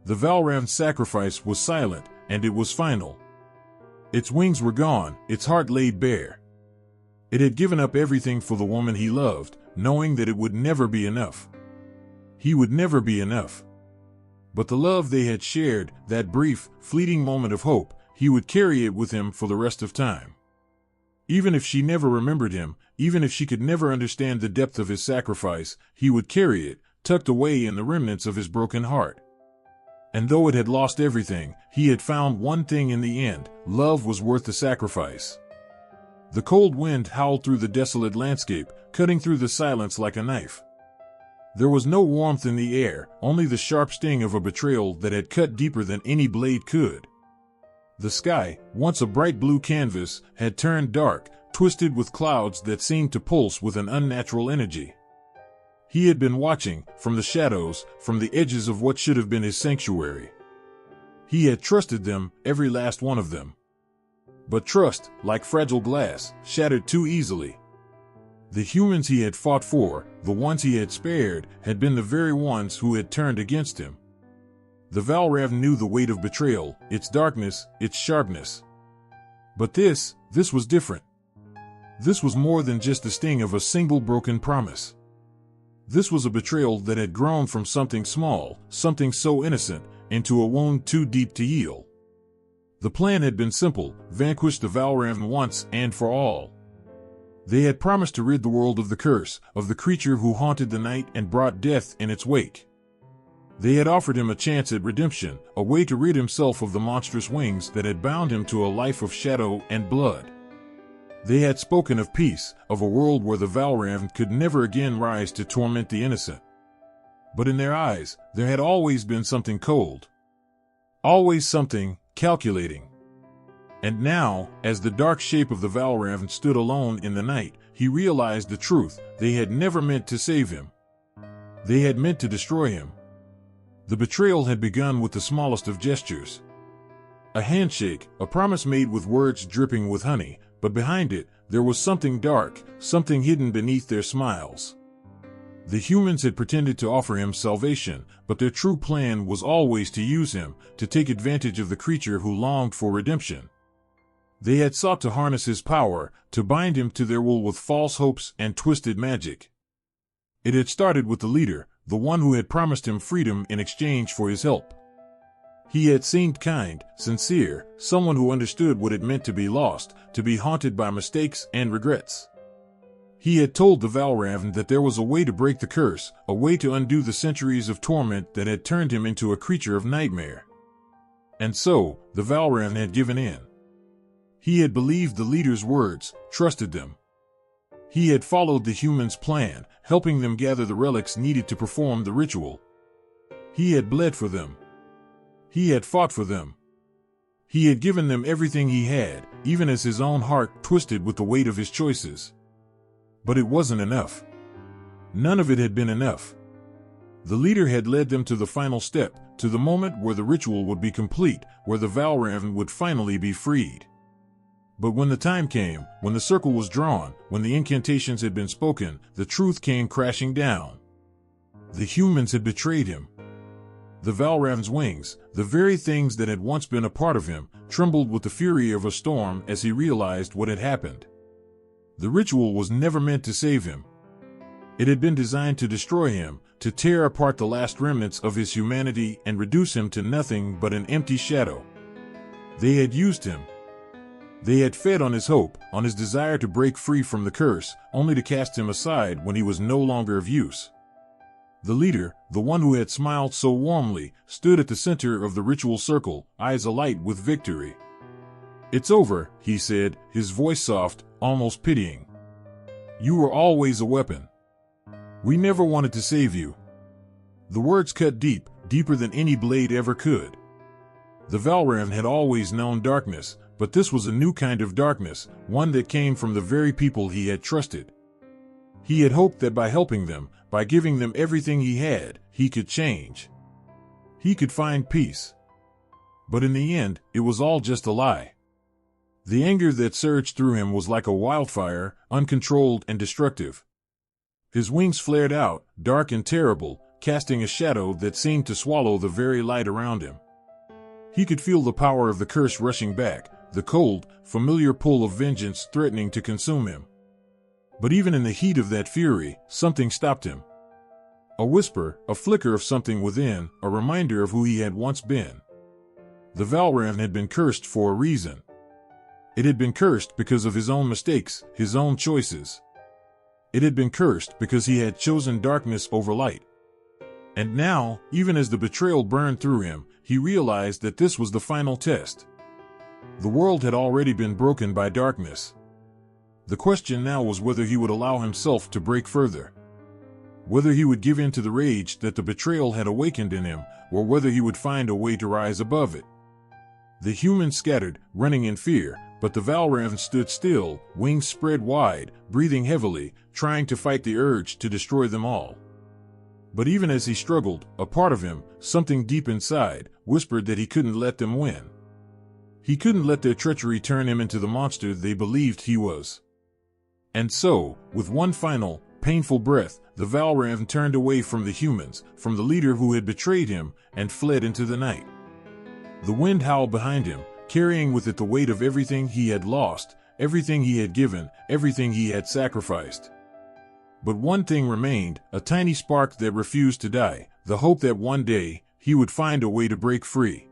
The Valravn's sacrifice was silent, and it was final. Its wings were gone, its heart laid bare. It had given up everything for the woman he loved, knowing that it would never be enough. He would never be enough. But the love they had shared, that brief, fleeting moment of hope, he would carry it with him for the rest of time. Even if she never remembered him, even if she could never understand the depth of his sacrifice, he would carry it, tucked away in the remnants of his broken heart. And though it had lost everything, he had found one thing in the end: love was worth the sacrifice. The cold wind howled through the desolate landscape, cutting through the silence like a knife. There was no warmth in the air, only the sharp sting of a betrayal that had cut deeper than any blade could. The sky, once a bright blue canvas, had turned dark, twisted with clouds that seemed to pulse with an unnatural energy. He had been watching, from the shadows, from the edges of what should have been his sanctuary. He had trusted them, every last one of them. But trust, like fragile glass, shattered too easily. The humans he had fought for, the ones he had spared, had been the very ones who had turned against him. The Valravn knew the weight of betrayal, its darkness, its sharpness. But this was different. This was more than just the sting of a single broken promise. This was a betrayal that had grown from something small, something so innocent, into a wound too deep to heal. The plan had been simple: vanquish the Valravn once and for all. They had promised to rid the world of the curse, of the creature who haunted the night and brought death in its wake. They had offered him a chance at redemption, a way to rid himself of the monstrous wings that had bound him to a life of shadow and blood. They had spoken of peace, of a world where the Valravn could never again rise to torment the innocent. But in their eyes, there had always been something cold. Always something calculating. And now, as the dark shape of the Valravn stood alone in the night, he realized the truth: they had never meant to save him. They had meant to destroy him. The betrayal had begun with the smallest of gestures. A handshake, a promise made with words dripping with honey, but behind it, there was something dark, something hidden beneath their smiles. The humans had pretended to offer him salvation, but their true plan was always to use him, to take advantage of the creature who longed for redemption. They had sought to harness his power, to bind him to their will with false hopes and twisted magic. It had started with the leader, the one who had promised him freedom in exchange for his help. He had seemed kind, sincere, someone who understood what it meant to be lost, to be haunted by mistakes and regrets. He had told the Valravn that there was a way to break the curse, a way to undo the centuries of torment that had turned him into a creature of nightmare. And so, the Valravn had given in. He had believed the leader's words, trusted them. He had followed the humans' plan, helping them gather the relics needed to perform the ritual. He had bled for them. He had fought for them. He had given them everything he had, even as his own heart twisted with the weight of his choices. But it wasn't enough. None of it had been enough. The leader had led them to the final step, to the moment where the ritual would be complete, where the Valravn would finally be freed. But when the time came, when the circle was drawn, when the incantations had been spoken, the truth came crashing down. The humans had betrayed him. The Valravn's wings, the very things that had once been a part of him, trembled with the fury of a storm as he realized what had happened. The ritual was never meant to save him. It had been designed to destroy him, to tear apart the last remnants of his humanity and reduce him to nothing but an empty shadow. They had used him. They had fed on his hope, on his desire to break free from the curse, only to cast him aside when he was no longer of use. The leader, the one who had smiled so warmly, stood at the center of the ritual circle, eyes alight with victory. "It's over," he said, his voice soft, almost pitying. "You were always a weapon. We never wanted to save you." The words cut deep, deeper than any blade ever could. The Valravn had always known darkness, but this was a new kind of darkness, one that came from the very people he had trusted. He had hoped that by helping them, by giving them everything he had, he could change. He could find peace. But in the end, it was all just a lie. The anger that surged through him was like a wildfire, uncontrolled and destructive. His wings flared out, dark and terrible, casting a shadow that seemed to swallow the very light around him. He could feel the power of the curse rushing back, the cold, familiar pull of vengeance threatening to consume him. But even in the heat of that fury, something stopped him. A whisper, a flicker of something within, a reminder of who he had once been. The Valravn had been cursed for a reason. It had been cursed because of his own mistakes, his own choices. It had been cursed because he had chosen darkness over light. And now, even as the betrayal burned through him, he realized that this was the final test. The world had already been broken by darkness. The question now was whether he would allow himself to break further. Whether he would give in to the rage that the betrayal had awakened in him, or whether he would find a way to rise above it. The humans scattered, running in fear, but the Valravn stood still, wings spread wide, breathing heavily, trying to fight the urge to destroy them all. But even as he struggled, a part of him, something deep inside, whispered that he couldn't let them win. He couldn't let their treachery turn him into the monster they believed he was. And so, with one final, painful breath, the Valravn turned away from the humans, from the leader who had betrayed him, and fled into the night. The wind howled behind him, carrying with it the weight of everything he had lost, everything he had given, everything he had sacrificed. But one thing remained, a tiny spark that refused to die, the hope that one day, he would find a way to break free.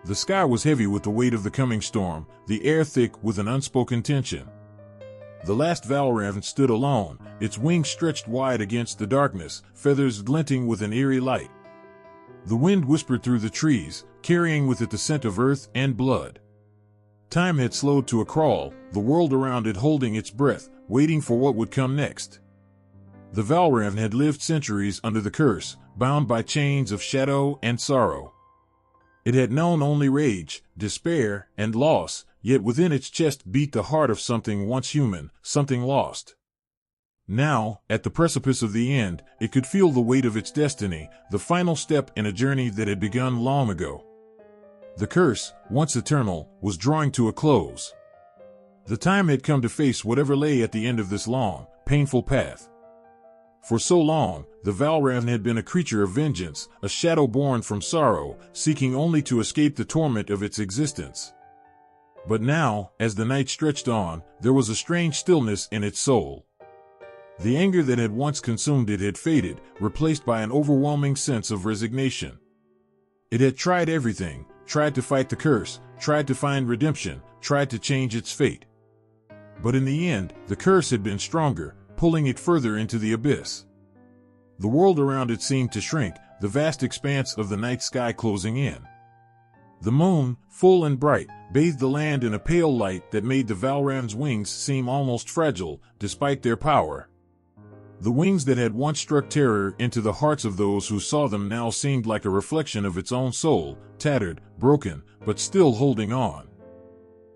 The sky was heavy with the weight of the coming storm, the air thick with an unspoken tension. The last Valravn stood alone, its wings stretched wide against the darkness, feathers glinting with an eerie light. The wind whispered through the trees, carrying with it the scent of earth and blood. Time had slowed to a crawl, the world around it holding its breath, waiting for what would come next. The Valravn had lived centuries under the curse, bound by chains of shadow and sorrow. It had known only rage, despair, and loss, yet within its chest beat the heart of something once human, something lost. Now, at the precipice of the end, it could feel the weight of its destiny, the final step in a journey that had begun long ago. The curse, once eternal, was drawing to a close. The time had come to face whatever lay at the end of this long, painful path. For so long, the Valravn had been a creature of vengeance, a shadow born from sorrow, seeking only to escape the torment of its existence. But now, as the night stretched on, there was a strange stillness in its soul. The anger that had once consumed it had faded, replaced by an overwhelming sense of resignation. It had tried everything, tried to fight the curse, tried to find redemption, tried to change its fate. But in the end, the curse had been stronger, pulling it further into the abyss. The world around it seemed to shrink, the vast expanse of the night sky closing in. The moon, full and bright, bathed the land in a pale light that made the Valravn's wings seem almost fragile, despite their power. The wings that had once struck terror into the hearts of those who saw them now seemed like a reflection of its own soul, tattered, broken, but still holding on.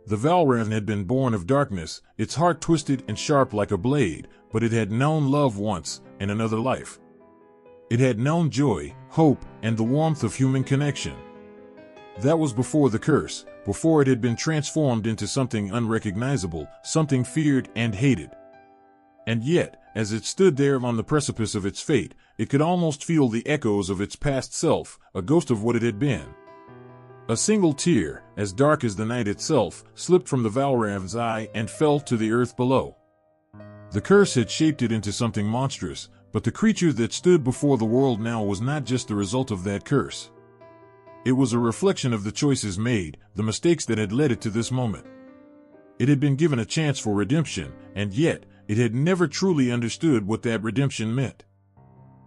The Valravn had been born of darkness, its heart twisted and sharp like a blade, but it had known love once, in another life. It had known joy, hope, and the warmth of human connection. That was before the curse, before it had been transformed into something unrecognizable, something feared and hated. And yet, as it stood there on the precipice of its fate, it could almost feel the echoes of its past self, a ghost of what it had been. A single tear, as dark as the night itself, slipped from the Valravn's eye and fell to the earth below. The curse had shaped it into something monstrous, but the creature that stood before the world now was not just the result of that curse. It was a reflection of the choices made, the mistakes that had led it to this moment. It had been given a chance for redemption, and yet, it had never truly understood what that redemption meant.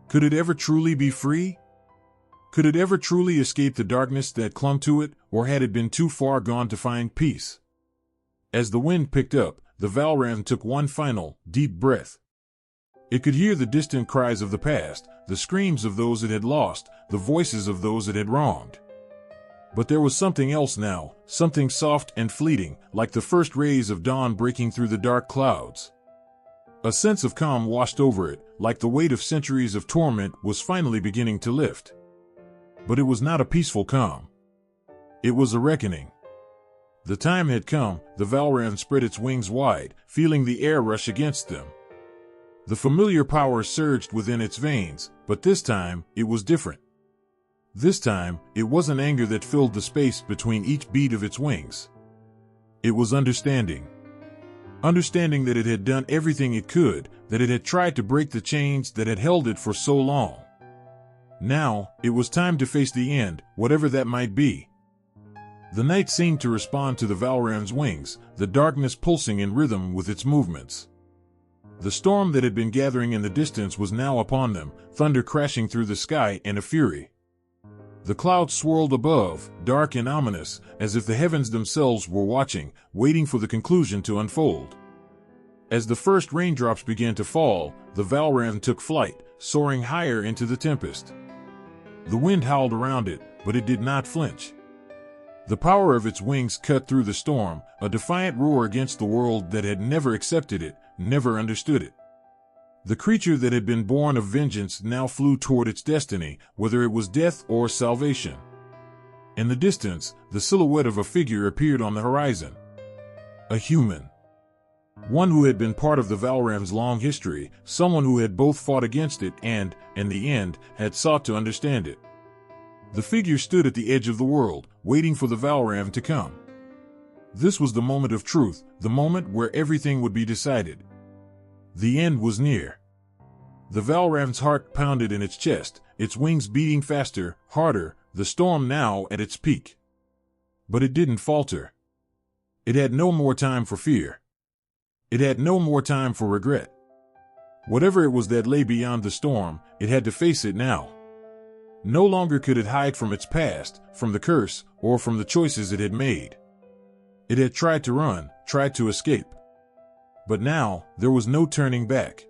Could it ever truly be free? Could it ever truly escape the darkness that clung to it, or had it been too far gone to find peace? As the wind picked up, the Valravn took one final, deep breath. It could hear the distant cries of the past, the screams of those it had lost, the voices of those it had wronged. But there was something else now, something soft and fleeting, like the first rays of dawn breaking through the dark clouds. A sense of calm washed over it, like the weight of centuries of torment was finally beginning to lift. But it was not a peaceful calm. It was a reckoning. The time had come. The Valravn spread its wings wide, feeling the air rush against them. The familiar power surged within its veins, but this time, it was different. This time, it wasn't anger that filled the space between each beat of its wings. It was understanding. Understanding that it had done everything it could, that it had tried to break the chains that had held it for so long. Now, it was time to face the end, whatever that might be. The night seemed to respond to the Valravn's wings, the darkness pulsing in rhythm with its movements. The storm that had been gathering in the distance was now upon them, thunder crashing through the sky in a fury. The clouds swirled above, dark and ominous, as if the heavens themselves were watching, waiting for the conclusion to unfold. As the first raindrops began to fall, the Valravn took flight, soaring higher into the tempest. The wind howled around it, but it did not flinch. The power of its wings cut through the storm, a defiant roar against the world that had never accepted it, never understood it. The creature that had been born of vengeance now flew toward its destiny, whether it was death or salvation. In the distance, the silhouette of a figure appeared on the horizon. A human. One who had been part of the Valravn's long history, someone who had both fought against it and, in the end, had sought to understand it. The figure stood at the edge of the world, waiting for the Valravn to come. This was the moment of truth, the moment where everything would be decided. The end was near. The Valravn's heart pounded in its chest, its wings beating faster, harder, the storm now at its peak. But it didn't falter. It had no more time for fear. It had no more time for regret. Whatever it was that lay beyond the storm, it had to face it now. No longer could it hide from its past, from the curse, or from the choices it had made. It had tried to run, tried to escape. But now, there was no turning back.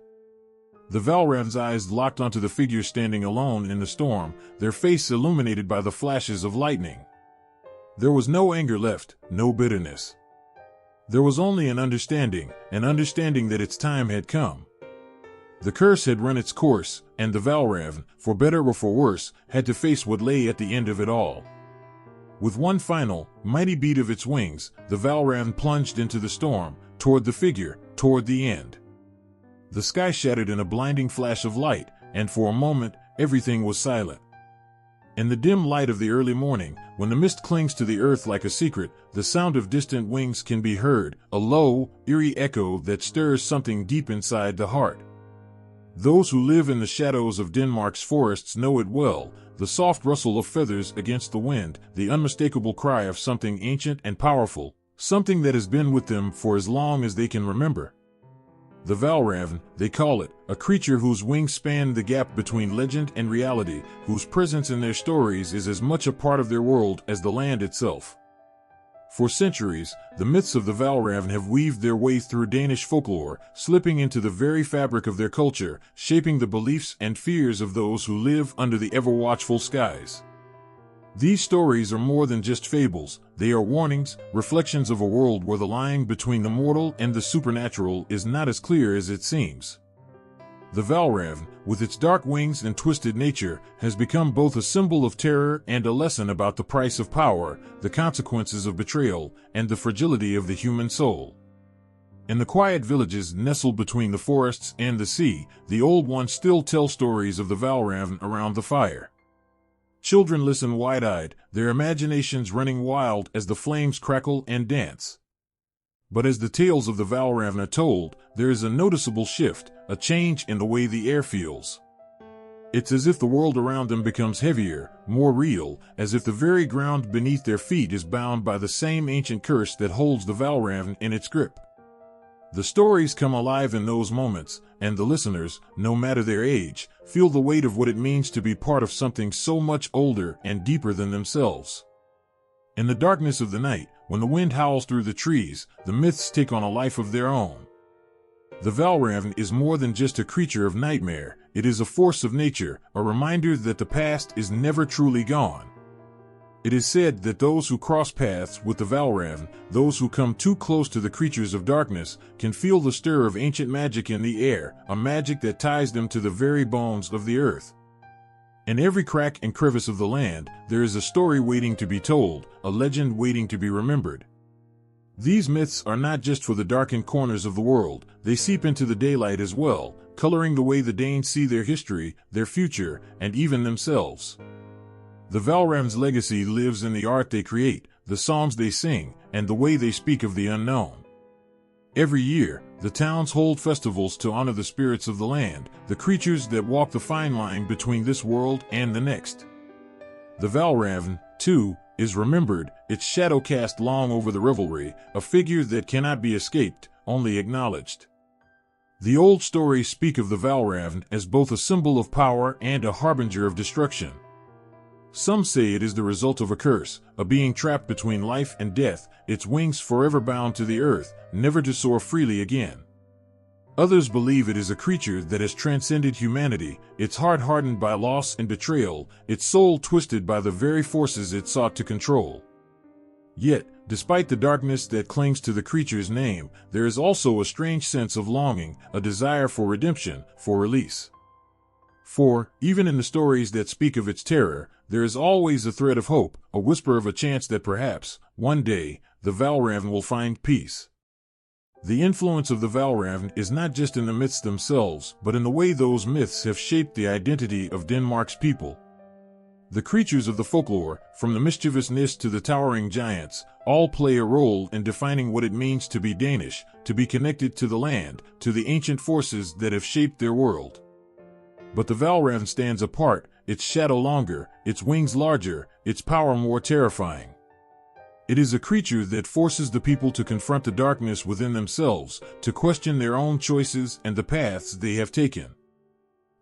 The Valravn's eyes locked onto the figure standing alone in the storm, their face illuminated by the flashes of lightning. There was no anger left, no bitterness. There was only an understanding that its time had come. The curse had run its course, and the Valravn, for better or for worse, had to face what lay at the end of it all. With one final, mighty beat of its wings, the Valravn plunged into the storm, toward the figure, toward the end. The sky shattered in a blinding flash of light, and for a moment, everything was silent. In the dim light of the early morning, when the mist clings to the earth like a secret, the sound of distant wings can be heard, a low, eerie echo that stirs something deep inside the heart. Those who live in the shadows of Denmark's forests know it well, the soft rustle of feathers against the wind, the unmistakable cry of something ancient and powerful, something that has been with them for as long as they can remember. The Valravn, they call it, a creature whose wings span the gap between legend and reality, whose presence in their stories is as much a part of their world as the land itself. For centuries, the myths of the Valravn have weaved their way through Danish folklore, slipping into the very fabric of their culture, shaping the beliefs and fears of those who live under the ever-watchful skies. These stories are more than just fables, they are warnings, reflections of a world where the line between the mortal and the supernatural is not as clear as it seems. The Valravn, with its dark wings and twisted nature, has become both a symbol of terror and a lesson about the price of power, the consequences of betrayal, and the fragility of the human soul. In the quiet villages nestled between the forests and the sea, the old ones still tell stories of the Valravn around the fire. Children listen wide-eyed, their imaginations running wild as the flames crackle and dance. But as the tales of the Valravn are told, there is a noticeable shift, a change in the way the air feels. It's as if the world around them becomes heavier, more real, as if the very ground beneath their feet is bound by the same ancient curse that holds the Valravn in its grip. The stories come alive in those moments, and the listeners, no matter their age, feel the weight of what it means to be part of something so much older and deeper than themselves. In the darkness of the night, when the wind howls through the trees, the myths take on a life of their own. The Valravn is more than just a creature of nightmare, it is a force of nature, a reminder that the past is never truly gone. It is said that those who cross paths with the Valravn, those who come too close to the creatures of darkness, can feel the stir of ancient magic in the air, a magic that ties them to the very bones of the earth. In every crack and crevice of the land, there is a story waiting to be told, a legend waiting to be remembered. These myths are not just for the darkened corners of the world, they seep into the daylight as well, coloring the way the Danes see their history, their future, and even themselves. The Valravn's legacy lives in the art they create, the songs they sing, and the way they speak of the unknown. Every year, the towns hold festivals to honor the spirits of the land, the creatures that walk the fine line between this world and the next. The Valravn, too, is remembered, its shadow cast long over the revelry, a figure that cannot be escaped, only acknowledged. The old stories speak of the Valravn as both a symbol of power and a harbinger of destruction. Some say it is the result of a curse, a being trapped between life and death, its wings forever bound to the earth, never to soar freely again. Others believe it is a creature that has transcended humanity, its heart hardened by loss and betrayal, its soul twisted by the very forces it sought to control. Yet, despite the darkness that clings to the creature's name, there is also a strange sense of longing, a desire for redemption, for release. For, even in the stories that speak of its terror, there is always a thread of hope, a whisper of a chance that perhaps, one day, the Valravn will find peace. The influence of the Valravn is not just in the myths themselves, but in the way those myths have shaped the identity of Denmark's people. The creatures of the folklore, from the mischievous Nis to the towering giants, all play a role in defining what it means to be Danish, to be connected to the land, to the ancient forces that have shaped their world. But the Valravn stands apart, its shadow longer, its wings larger, its power more terrifying. It is a creature that forces the people to confront the darkness within themselves, to question their own choices and the paths they have taken.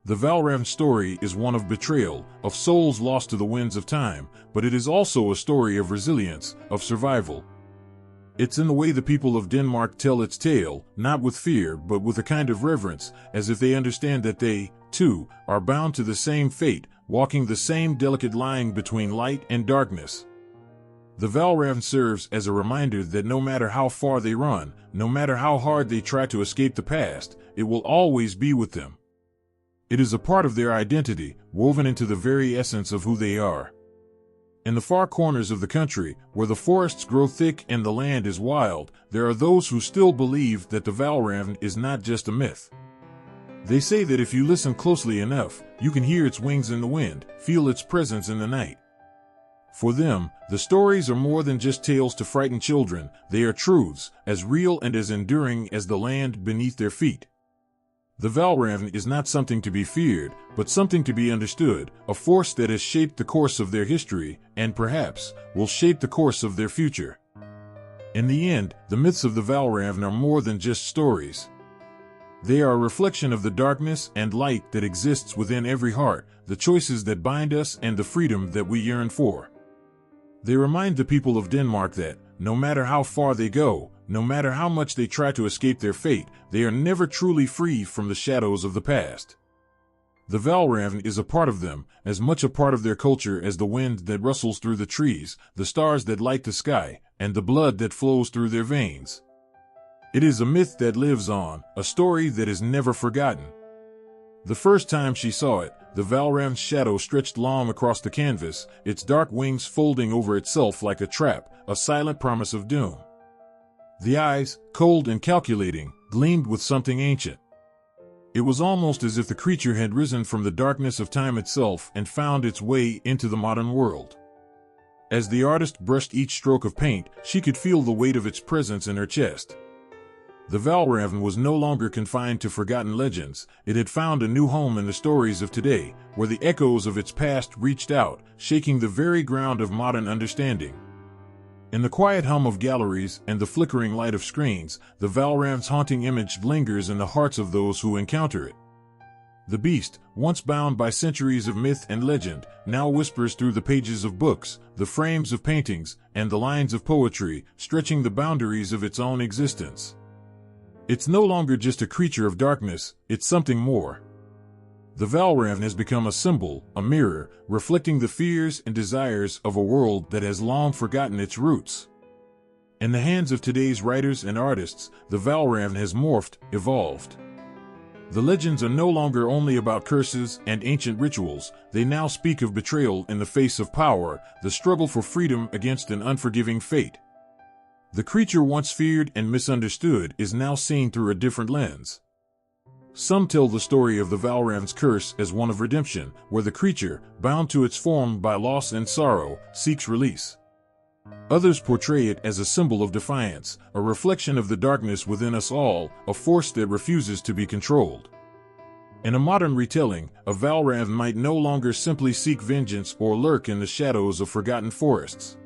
The Valravn story is one of betrayal, of souls lost to the winds of time, but it is also a story of resilience, of survival. It's in the way the people of Denmark tell its tale, not with fear but with a kind of reverence, as if they understand that they, too, are bound to the same fate, walking the same delicate line between light and darkness. The Valravn serves as a reminder that no matter how far they run, no matter how hard they try to escape the past, it will always be with them. It is a part of their identity, woven into the very essence of who they are. In the far corners of the country, where the forests grow thick and the land is wild, there are those who still believe that the Valravn is not just a myth. They say that if you listen closely enough, you can hear its wings in the wind, feel its presence in the night. For them, the stories are more than just tales to frighten children, they are truths, as real and as enduring as the land beneath their feet. The Valravn is not something to be feared, but something to be understood, a force that has shaped the course of their history, and perhaps, will shape the course of their future. In the end, the myths of the Valravn are more than just stories. They are a reflection of the darkness and light that exists within every heart, the choices that bind us and the freedom that we yearn for. They remind the people of Denmark that, no matter how far they go, no matter how much they try to escape their fate, they are never truly free from the shadows of the past. The Valravn is a part of them, as much a part of their culture as the wind that rustles through the trees, the stars that light the sky, and the blood that flows through their veins. It is a myth that lives on, a story that is never forgotten. The first time she saw it, the Valravn's shadow stretched long across the canvas, its dark wings folding over itself like a trap, a silent promise of doom. The eyes, cold and calculating, gleamed with something ancient. It was almost as if the creature had risen from the darkness of time itself and found its way into the modern world. As the artist brushed each stroke of paint, she could feel the weight of its presence in her chest. The Valravn was no longer confined to forgotten legends. It had found a new home in the stories of today, where the echoes of its past reached out, shaking the very ground of modern understanding. In the quiet hum of galleries and the flickering light of screens, the Valravn's haunting image lingers in the hearts of those who encounter it. The beast, once bound by centuries of myth and legend, now whispers through the pages of books, the frames of paintings, and the lines of poetry, stretching the boundaries of its own existence. It's no longer just a creature of darkness, it's something more. The Valravn has become a symbol, a mirror, reflecting the fears and desires of a world that has long forgotten its roots. In the hands of today's writers and artists, the Valravn has morphed, evolved. The legends are no longer only about curses and ancient rituals, they now speak of betrayal in the face of power, the struggle for freedom against an unforgiving fate. The creature once feared and misunderstood is now seen through a different lens. Some tell the story of the Valravn's curse as one of redemption, where the creature, bound to its form by loss and sorrow, seeks release. Others portray it as a symbol of defiance, a reflection of the darkness within us all, a force that refuses to be controlled. In a modern retelling, a Valravn might no longer simply seek vengeance or lurk in the shadows of forgotten forests.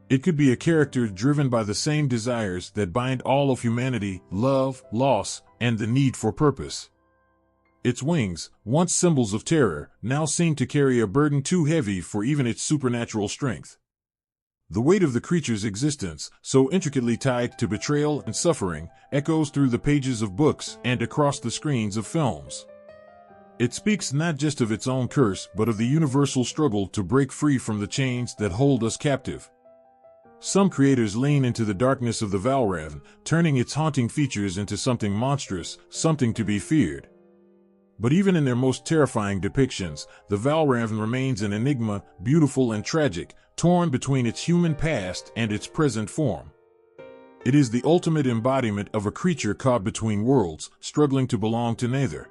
It could be a character driven by the same desires that bind all of humanity: love, loss, and the need for purpose. Its wings, once symbols of terror, now seem to carry a burden too heavy for even its supernatural strength. The weight of the creature's existence, so intricately tied to betrayal and suffering, echoes through the pages of books and across the screens of films. It speaks not just of its own curse, but of the universal struggle to break free from the chains that hold us captive. Some creators lean into the darkness of the Valravn, turning its haunting features into something monstrous, something to be feared. But even in their most terrifying depictions, the Valravn remains an enigma, beautiful and tragic, torn between its human past and its present form. It is the ultimate embodiment of a creature caught between worlds, struggling to belong to neither.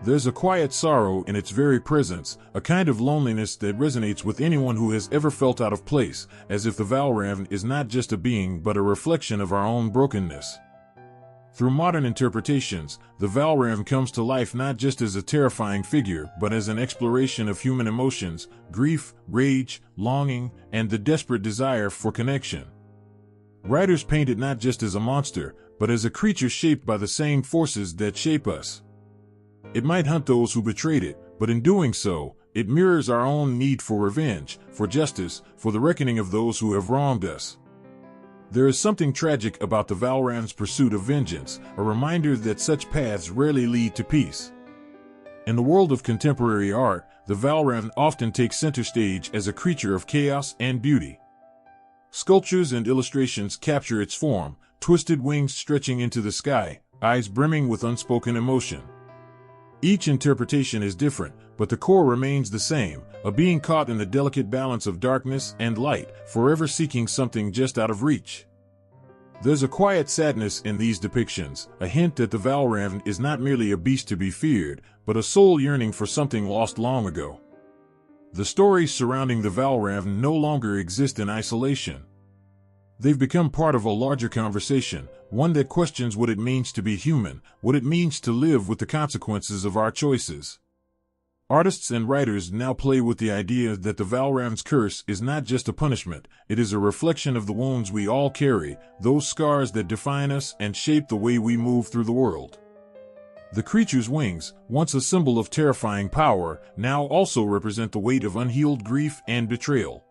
There's a quiet sorrow in its very presence, a kind of loneliness that resonates with anyone who has ever felt out of place, as if the Valravn is not just a being but a reflection of our own brokenness. Through modern interpretations, the Valravn comes to life not just as a terrifying figure but as an exploration of human emotions, grief, rage, longing, and the desperate desire for connection. Writers paint it not just as a monster, but as a creature shaped by the same forces that shape us. It might hunt those who betrayed it, but in doing so, it mirrors our own need for revenge, for justice, for the reckoning of those who have wronged us. There is something tragic about the Valravn's pursuit of vengeance, a reminder that such paths rarely lead to peace. In the world of contemporary art, the Valravn often takes center stage as a creature of chaos and beauty. Sculptures and illustrations capture its form, twisted wings stretching into the sky, eyes brimming with unspoken emotion. Each interpretation is different, but the core remains the same, a being caught in the delicate balance of darkness and light, forever seeking something just out of reach. There's a quiet sadness in these depictions, a hint that the Valravn is not merely a beast to be feared, but a soul yearning for something lost long ago. The stories surrounding the Valravn no longer exist in isolation. They've become part of a larger conversation, one that questions what it means to be human, what it means to live with the consequences of our choices. Artists and writers now play with the idea that the Valravn's curse is not just a punishment, it is a reflection of the wounds we all carry, those scars that define us and shape the way we move through the world. The creature's wings, once a symbol of terrifying power, now also represent the weight of unhealed grief and betrayal.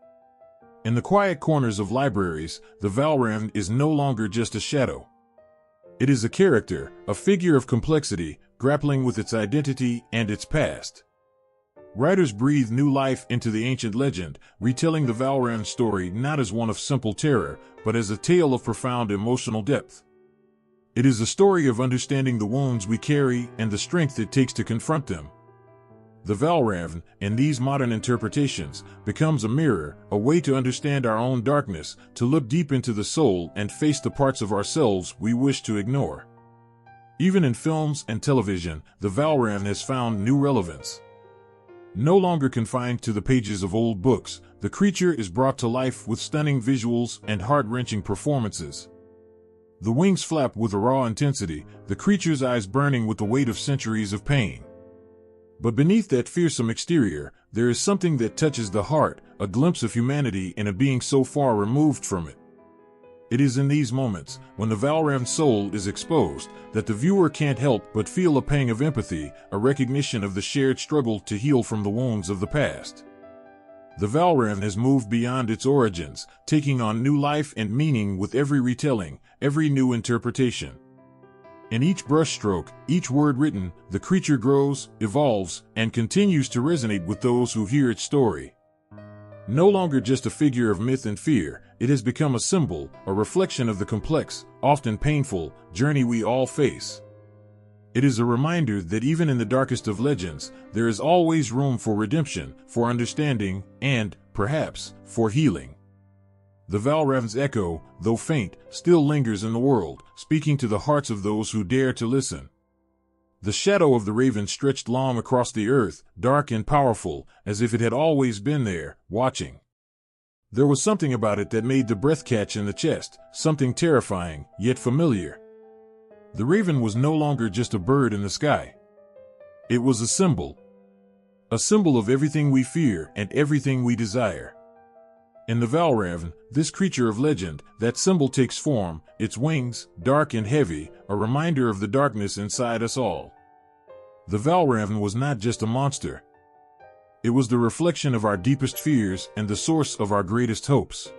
In the quiet corners of libraries, the Valravn is no longer just a shadow. It is a character, a figure of complexity, grappling with its identity and its past. Writers breathe new life into the ancient legend, retelling the Valravn story not as one of simple terror, but as a tale of profound emotional depth. It is a story of understanding the wounds we carry and the strength it takes to confront them. The Valravn, in these modern interpretations, becomes a mirror, a way to understand our own darkness, to look deep into the soul and face the parts of ourselves we wish to ignore. Even in films and television, the Valravn has found new relevance. No longer confined to the pages of old books, the creature is brought to life with stunning visuals and heart-wrenching performances. The wings flap with a raw intensity, the creature's eyes burning with the weight of centuries of pain. But beneath that fearsome exterior, there is something that touches the heart, a glimpse of humanity in a being so far removed from it. It is in these moments, when the Valravn soul is exposed, that the viewer can't help but feel a pang of empathy, a recognition of the shared struggle to heal from the wounds of the past. The Valravn has moved beyond its origins, taking on new life and meaning with every retelling, every new interpretation. In each brushstroke, each word written, the creature grows, evolves, and continues to resonate with those who hear its story. No longer just a figure of myth and fear, it has become a symbol, a reflection of the complex, often painful, journey we all face. It is a reminder that even in the darkest of legends, there is always room for redemption, for understanding, and, perhaps, for healing. The Valravn's echo, though faint, still lingers in the world, speaking to the hearts of those who dare to listen. The shadow of the raven stretched long across the earth, dark and powerful, as if it had always been there, watching. There was something about it that made the breath catch in the chest, something terrifying, yet familiar. The raven was no longer just a bird in the sky. It was a symbol of everything we fear and everything we desire. In the Valravn, this creature of legend, that symbol takes form, its wings, dark and heavy, a reminder of the darkness inside us all. The Valravn was not just a monster. It was the reflection of our deepest fears and the source of our greatest hopes.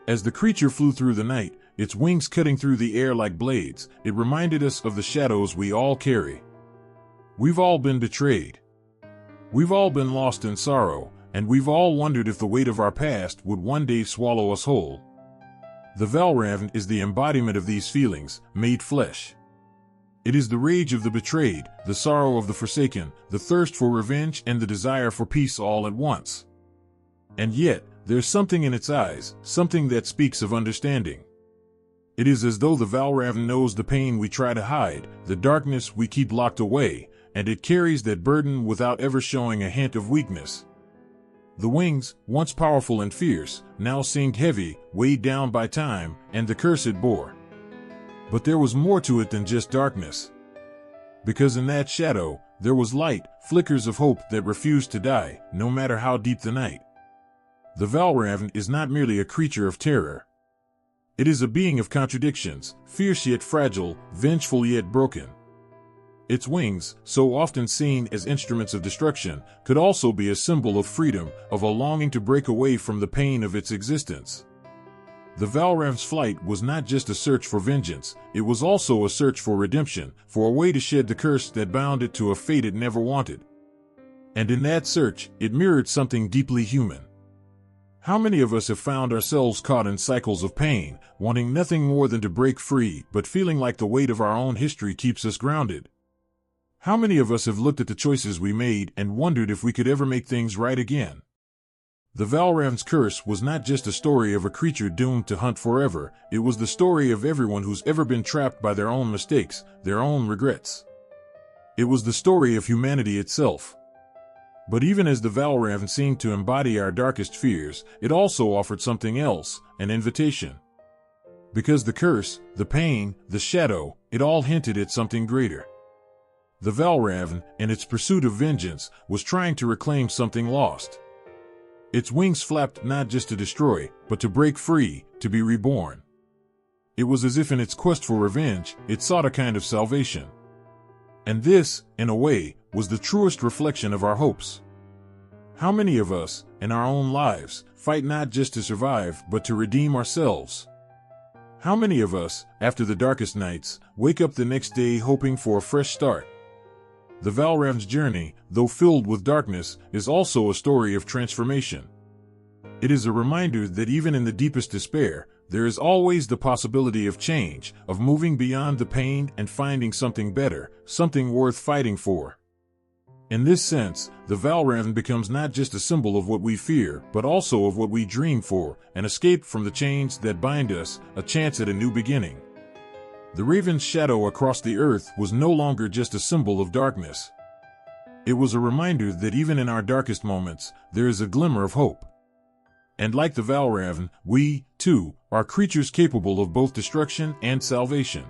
As the creature flew through the night, its wings cutting through the air like blades, it reminded us of the shadows we all carry. We've all been betrayed. We've all been lost in sorrow, and we've all wondered if the weight of our past would one day swallow us whole. The Valravn is the embodiment of these feelings, made flesh. It is the rage of the betrayed, the sorrow of the forsaken, the thirst for revenge and the desire for peace all at once. And yet, there's something in its eyes, something that speaks of understanding. It is as though the Valravn knows the pain we try to hide, the darkness we keep locked away, and it carries that burden without ever showing a hint of weakness. The wings, once powerful and fierce, now seemed heavy, weighed down by time, and the curse it bore. But there was more to it than just darkness. Because in that shadow, there was light, flickers of hope that refused to die, no matter how deep the night. The Valravn is not merely a creature of terror. It is a being of contradictions, fierce yet fragile, vengeful yet broken. Its wings, so often seen as instruments of destruction, could also be a symbol of freedom, of a longing to break away from the pain of its existence. The Valravn's flight was not just a search for vengeance, it was also a search for redemption, for a way to shed the curse that bound it to a fate it never wanted. And in that search, it mirrored something deeply human. How many of us have found ourselves caught in cycles of pain, wanting nothing more than to break free, but feeling like the weight of our own history keeps us grounded? How many of us have looked at the choices we made and wondered if we could ever make things right again? The Valravn's curse was not just a story of a creature doomed to hunt forever, it was the story of everyone who's ever been trapped by their own mistakes, their own regrets. It was the story of humanity itself. But even as the Valravn seemed to embody our darkest fears, it also offered something else, an invitation. Because the curse, the pain, the shadow, it all hinted at something greater. The Valravn, in its pursuit of vengeance, was trying to reclaim something lost. Its wings flapped not just to destroy, but to break free, to be reborn. It was as if in its quest for revenge, it sought a kind of salvation. And this, in a way, was the truest reflection of our hopes. How many of us, in our own lives, fight not just to survive, but to redeem ourselves? How many of us, after the darkest nights, wake up the next day hoping for a fresh start? The Valravn's journey, though filled with darkness, is also a story of transformation. It is a reminder that even in the deepest despair, there is always the possibility of change, of moving beyond the pain and finding something better, something worth fighting for. In this sense, the Valravn becomes not just a symbol of what we fear, but also of what we dream for, an escape from the chains that bind us, a chance at a new beginning. The raven's shadow across the earth was no longer just a symbol of darkness. It was a reminder that even in our darkest moments, there is a glimmer of hope. And like the Valravn, we, too, are creatures capable of both destruction and salvation.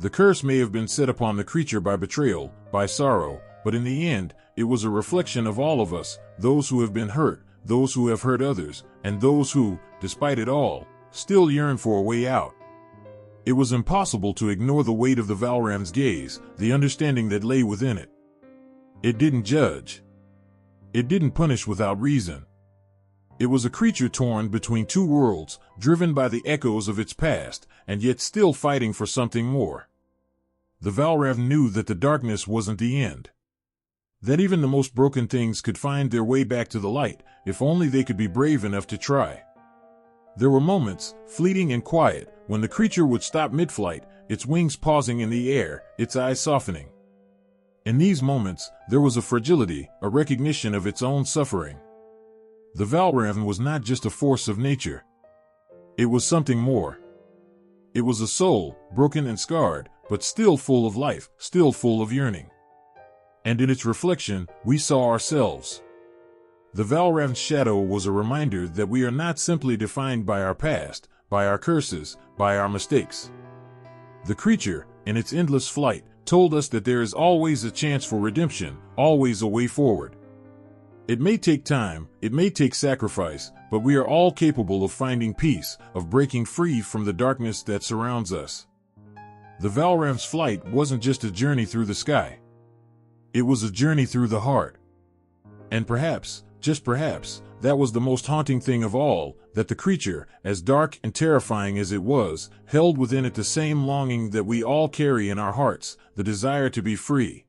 The curse may have been set upon the creature by betrayal, by sorrow, but in the end, it was a reflection of all of us, those who have been hurt, those who have hurt others, and those who, despite it all, still yearn for a way out. It was impossible to ignore the weight of the Valravn's gaze, the understanding that lay within it. It didn't judge. It didn't punish without reason. It was a creature torn between two worlds, driven by the echoes of its past, and yet still fighting for something more. The Valravn knew that the darkness wasn't the end. That even the most broken things could find their way back to the light, if only they could be brave enough to try. There were moments, fleeting and quiet, when the creature would stop mid-flight, its wings pausing in the air, its eyes softening. In these moments, there was a fragility, a recognition of its own suffering. The Valravn was not just a force of nature. It was something more. It was a soul, broken and scarred, but still full of life, still full of yearning. And in its reflection, we saw ourselves. The Valravn's shadow was a reminder that we are not simply defined by our past, by our curses, by our mistakes. The creature, in its endless flight, told us that there is always a chance for redemption, always a way forward. It may take time, it may take sacrifice, but we are all capable of finding peace, of breaking free from the darkness that surrounds us. The Valravn's flight wasn't just a journey through the sky. It was a journey through the heart. And perhaps, just perhaps, that was the most haunting thing of all, that the creature, as dark and terrifying as it was, held within it the same longing that we all carry in our hearts, the desire to be free.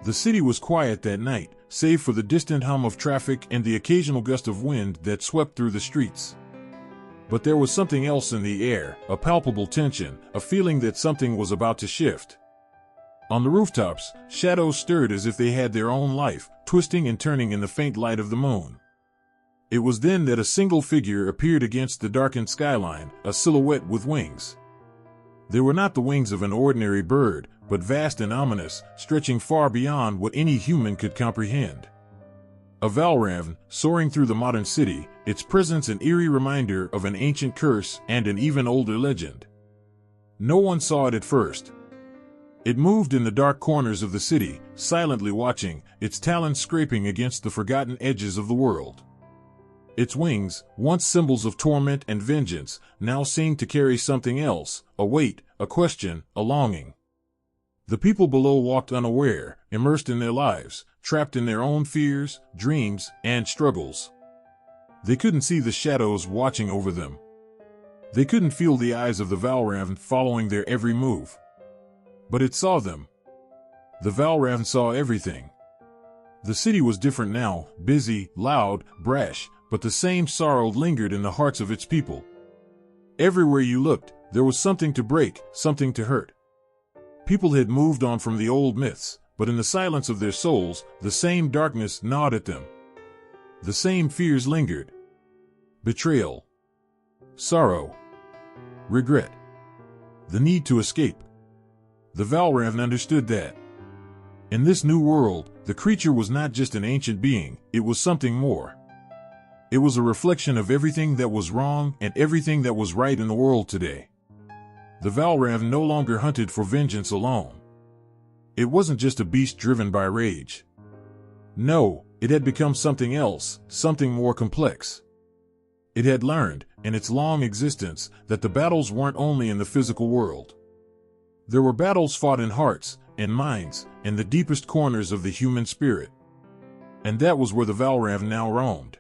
The city was quiet that night, save for the distant hum of traffic and the occasional gust of wind that swept through the streets. But there was something else in the air, a palpable tension, a feeling that something was about to shift. On the rooftops, shadows stirred as if they had their own life, twisting and turning in the faint light of the moon. It was then that a single figure appeared against the darkened skyline, a silhouette with wings. They were not the wings of an ordinary bird, but vast and ominous, stretching far beyond what any human could comprehend. A Valravn, soaring through the modern city, its presence an eerie reminder of an ancient curse and an even older legend. No one saw it at first. It moved in the dark corners of the city, silently watching, its talons scraping against the forgotten edges of the world. Its wings, once symbols of torment and vengeance, now seemed to carry something else, a weight, a question, a longing. The people below walked unaware, immersed in their lives, trapped in their own fears, dreams, and struggles. They couldn't see the shadows watching over them. They couldn't feel the eyes of the Valravn following their every move. But it saw them. The Valravn saw everything. The city was different now, busy, loud, brash, but the same sorrow lingered in the hearts of its people. Everywhere you looked, there was something to break, something to hurt. People had moved on from the old myths, but in the silence of their souls, the same darkness gnawed at them. The same fears lingered. Betrayal. Sorrow. Regret. The need to escape. The Valravn understood that. In this new world, the creature was not just an ancient being, it was something more. It was a reflection of everything that was wrong and everything that was right in the world today. The Valravn no longer hunted for vengeance alone. It wasn't just a beast driven by rage. No, it had become something else, something more complex. It had learned, in its long existence, that the battles weren't only in the physical world. There were battles fought in hearts, in minds, in the deepest corners of the human spirit. And that was where the Valravn now roamed.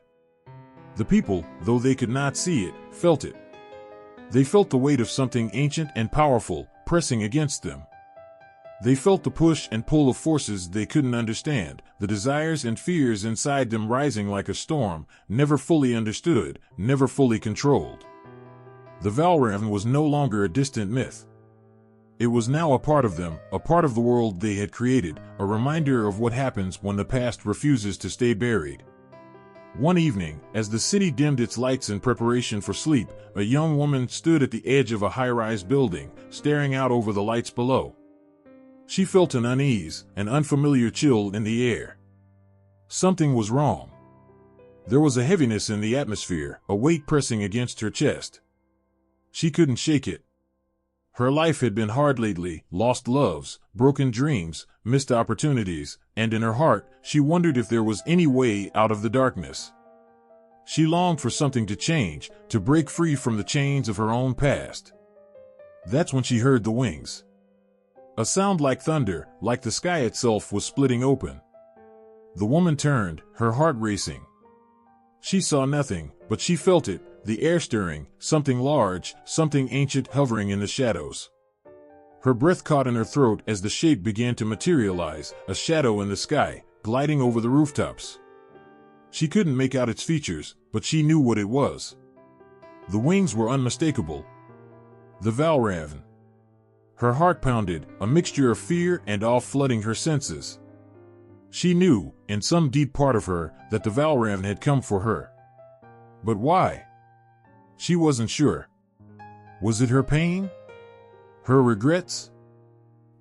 The people, though they could not see it, felt it. They felt the weight of something ancient and powerful, pressing against them. They felt the push and pull of forces they couldn't understand, the desires and fears inside them rising like a storm, never fully understood, never fully controlled. The Valravn was no longer a distant myth. It was now a part of them, a part of the world they had created, a reminder of what happens when the past refuses to stay buried. One evening, as the city dimmed its lights in preparation for sleep, a young woman stood at the edge of a high-rise building, staring out over the lights below. She felt an unease, an unfamiliar chill in the air. Something was wrong. There was a heaviness in the atmosphere, a weight pressing against her chest. She couldn't shake it. Her life had been hard lately, lost loves, broken dreams, missed opportunities, and in her heart, she wondered if there was any way out of the darkness. She longed for something to change, to break free from the chains of her own past. That's when she heard the wings. A sound like thunder, like the sky itself was splitting open. The woman turned, her heart racing. She saw nothing, but she felt it, the air stirring, something large, something ancient hovering in the shadows. Her breath caught in her throat as the shape began to materialize, a shadow in the sky, gliding over the rooftops. She couldn't make out its features, but she knew what it was. The wings were unmistakable. The Valravn. Her heart pounded, a mixture of fear and awe flooding her senses. She knew, in some deep part of her, that the Valravn had come for her. But why? She wasn't sure. Was it her pain? Her regrets?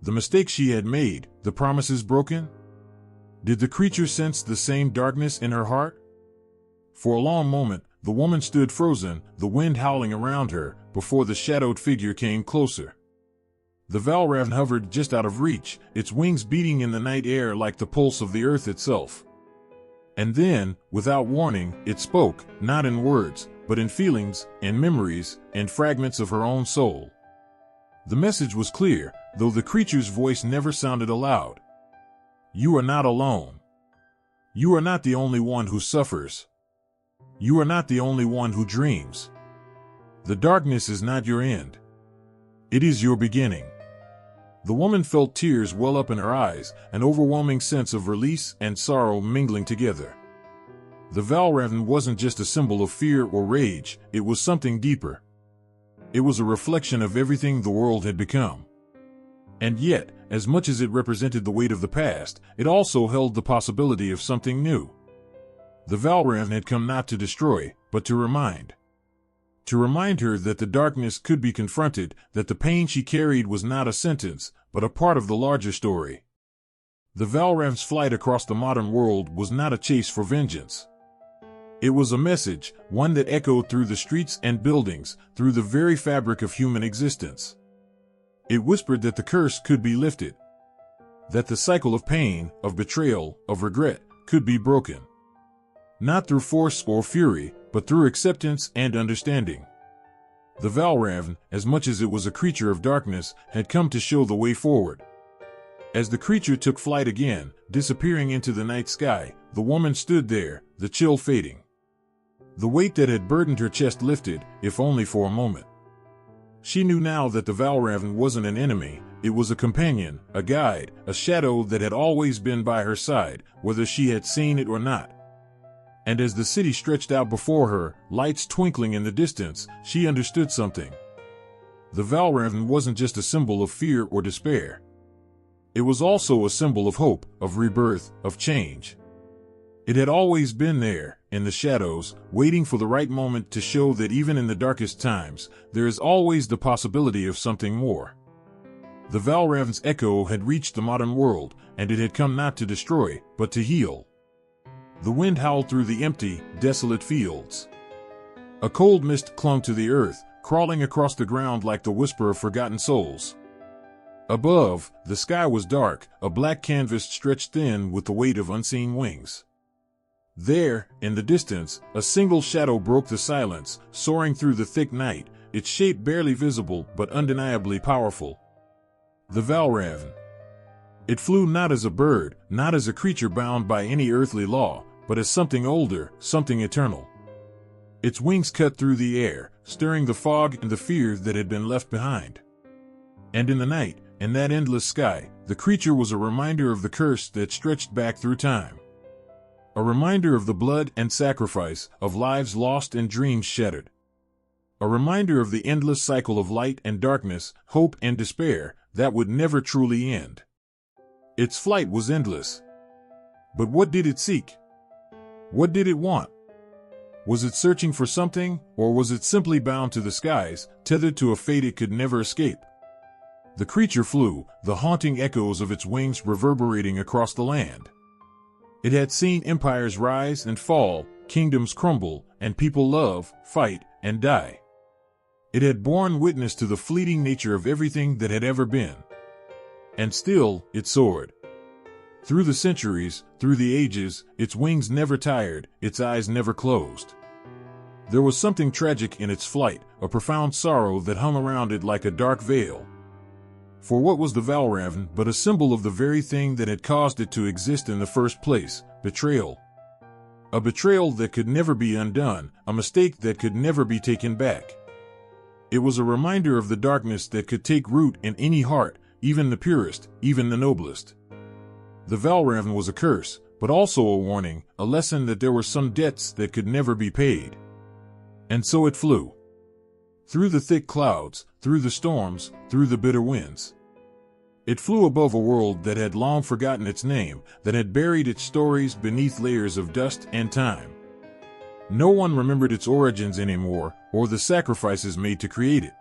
The mistakes she had made, the promises broken? Did the creature sense the same darkness in her heart? For a long moment, the woman stood frozen, the wind howling around her, before the shadowed figure came closer. The Valravn hovered just out of reach, its wings beating in the night air like the pulse of the earth itself. And then, without warning, it spoke, not in words, but in feelings, in memories, in fragments of her own soul. The message was clear, though the creature's voice never sounded aloud. You are not alone. You are not the only one who suffers. You are not the only one who dreams. The darkness is not your end. It is your beginning. The woman felt tears well up in her eyes, an overwhelming sense of release and sorrow mingling together. The Valravn wasn't just a symbol of fear or rage, it was something deeper. It was a reflection of everything the world had become. And yet, as much as it represented the weight of the past, it also held the possibility of something new. The Valravn had come not to destroy, but to remind. To remind her that the darkness could be confronted, that the pain she carried was not a sentence, but a part of the larger story. The Valravn's flight across the modern world was not a chase for vengeance. It was a message, one that echoed through the streets and buildings, through the very fabric of human existence. It whispered that the curse could be lifted, that the cycle of pain, of betrayal, of regret, could be broken. Not through force or fury, but through acceptance and understanding. The Valravn, as much as it was a creature of darkness, had come to show the way forward. As the creature took flight again, disappearing into the night sky, the woman stood there, the chill fading. The weight that had burdened her chest lifted, if only for a moment. She knew now that the Valravn wasn't an enemy, it was a companion, a guide, a shadow that had always been by her side, whether she had seen it or not. And as the city stretched out before her, lights twinkling in the distance, she understood something. The Valravn wasn't just a symbol of fear or despair. It was also a symbol of hope, of rebirth, of change. It had always been there, in the shadows, waiting for the right moment to show that even in the darkest times, there is always the possibility of something more. The Valravn's echo had reached the modern world, and it had come not to destroy, but to heal. The wind howled through the empty, desolate fields. A cold mist clung to the earth, crawling across the ground like the whisper of forgotten souls. Above, the sky was dark, a black canvas stretched thin with the weight of unseen wings. There, in the distance, a single shadow broke the silence, soaring through the thick night, its shape barely visible but undeniably powerful. The Valravn. It flew not as a bird, not as a creature bound by any earthly law, but as something older, something eternal. Its wings cut through the air, stirring the fog and the fear that had been left behind. And in the night, in that endless sky, the creature was a reminder of the curse that stretched back through time. A reminder of the blood and sacrifice, of lives lost and dreams shattered. A reminder of the endless cycle of light and darkness, hope and despair, that would never truly end. Its flight was endless. But what did it seek? What did it want? Was it searching for something, or was it simply bound to the skies, tethered to a fate it could never escape? The creature flew, the haunting echoes of its wings reverberating across the land. It had seen empires rise and fall, kingdoms crumble, and people love, fight, and die. It had borne witness to the fleeting nature of everything that had ever been. And still, it soared. Through the centuries, through the ages, its wings never tired, its eyes never closed. There was something tragic in its flight, a profound sorrow that hung around it like a dark veil. For what was the Valravn but a symbol of the very thing that had caused it to exist in the first place, betrayal? A betrayal that could never be undone, a mistake that could never be taken back. It was a reminder of the darkness that could take root in any heart, even the purest, even the noblest. The Valravn was a curse, but also a warning, a lesson that there were some debts that could never be paid. And so it flew. Through the thick clouds, through the storms, through the bitter winds. It flew above a world that had long forgotten its name, that had buried its stories beneath layers of dust and time. No one remembered its origins anymore, or the sacrifices made to create it.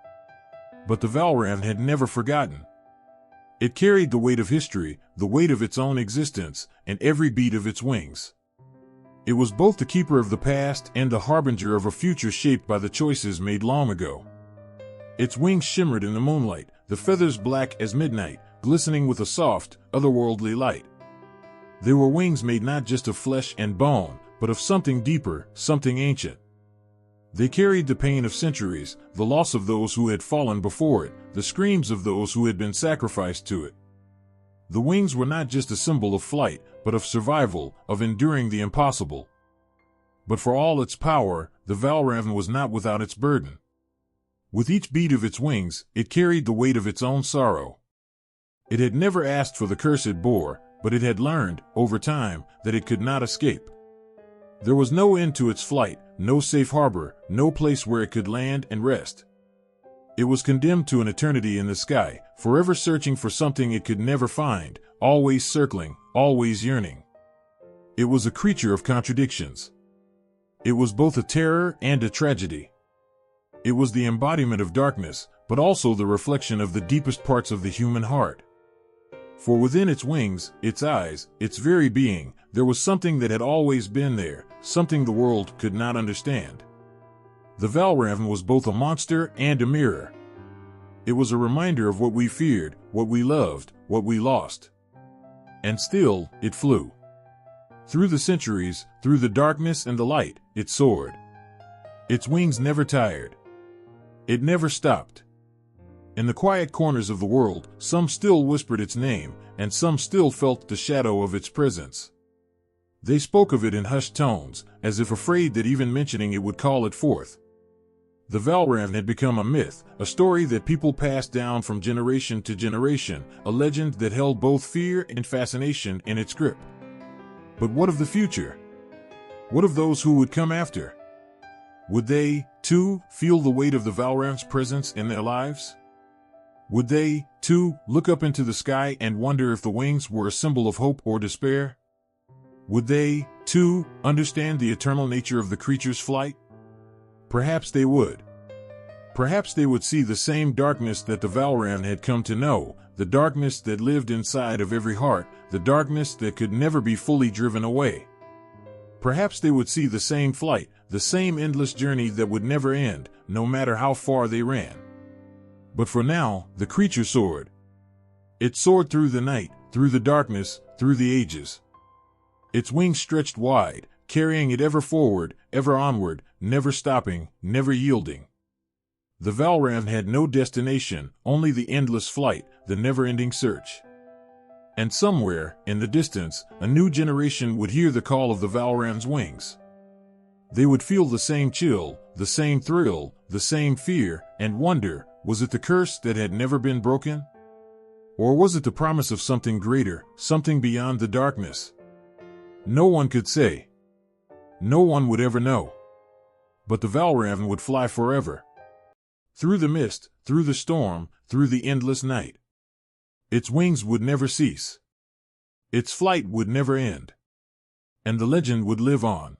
But the Valravn had never forgotten. It carried the weight of history, the weight of its own existence, and every beat of its wings. It was both the keeper of the past and the harbinger of a future shaped by the choices made long ago. Its wings shimmered in the moonlight, the feathers black as midnight, glistening with a soft, otherworldly light. They were wings made not just of flesh and bone, but of something deeper, something ancient. They carried the pain of centuries, the loss of those who had fallen before it, the screams of those who had been sacrificed to it. The wings were not just a symbol of flight, but of survival, of enduring the impossible. But for all its power, the Valravn was not without its burden. With each beat of its wings, it carried the weight of its own sorrow. It had never asked for the curse it bore, but it had learned, over time, that it could not escape. There was no end to its flight, no safe harbor, no place where it could land and rest. It was condemned to an eternity in the sky, forever searching for something it could never find, always circling, always yearning. It was a creature of contradictions. It was both a terror and a tragedy. It was the embodiment of darkness, but also the reflection of the deepest parts of the human heart. For within its wings, its eyes, its very being, there was something that had always been there, something the world could not understand. The Valravn was both a monster and a mirror. It was a reminder of what we feared, what we loved, what we lost. And still, it flew. Through the centuries, through the darkness and the light, it soared. Its wings never tired. It never stopped. In the quiet corners of the world, some still whispered its name, and some still felt the shadow of its presence. They spoke of it in hushed tones, as if afraid that even mentioning it would call it forth. The Valravn had become a myth, a story that people passed down from generation to generation, a legend that held both fear and fascination in its grip. But what of the future? What of those who would come after? Would they, too, feel the weight of the Valravn's presence in their lives? Would they, too, look up into the sky and wonder if the wings were a symbol of hope or despair? Would they, too, understand the eternal nature of the creature's flight? Perhaps they would. Perhaps they would see the same darkness that the Valravn had come to know, the darkness that lived inside of every heart, the darkness that could never be fully driven away. Perhaps they would see the same flight, the same endless journey that would never end, no matter how far they ran. But for now, the creature soared. It soared through the night, through the darkness, through the ages. Its wings stretched wide, carrying it ever forward, ever onward, never stopping, never yielding. The Valravn had no destination, only the endless flight, the never-ending search. And somewhere, in the distance, a new generation would hear the call of the Valravn's wings. They would feel the same chill, the same thrill, the same fear, and wonder, was it the curse that had never been broken? Or was it the promise of something greater, something beyond the darkness? No one could say. No one would ever know. But the Valravn would fly forever. Through the mist, through the storm, through the endless night. Its wings would never cease. Its flight would never end. And the legend would live on.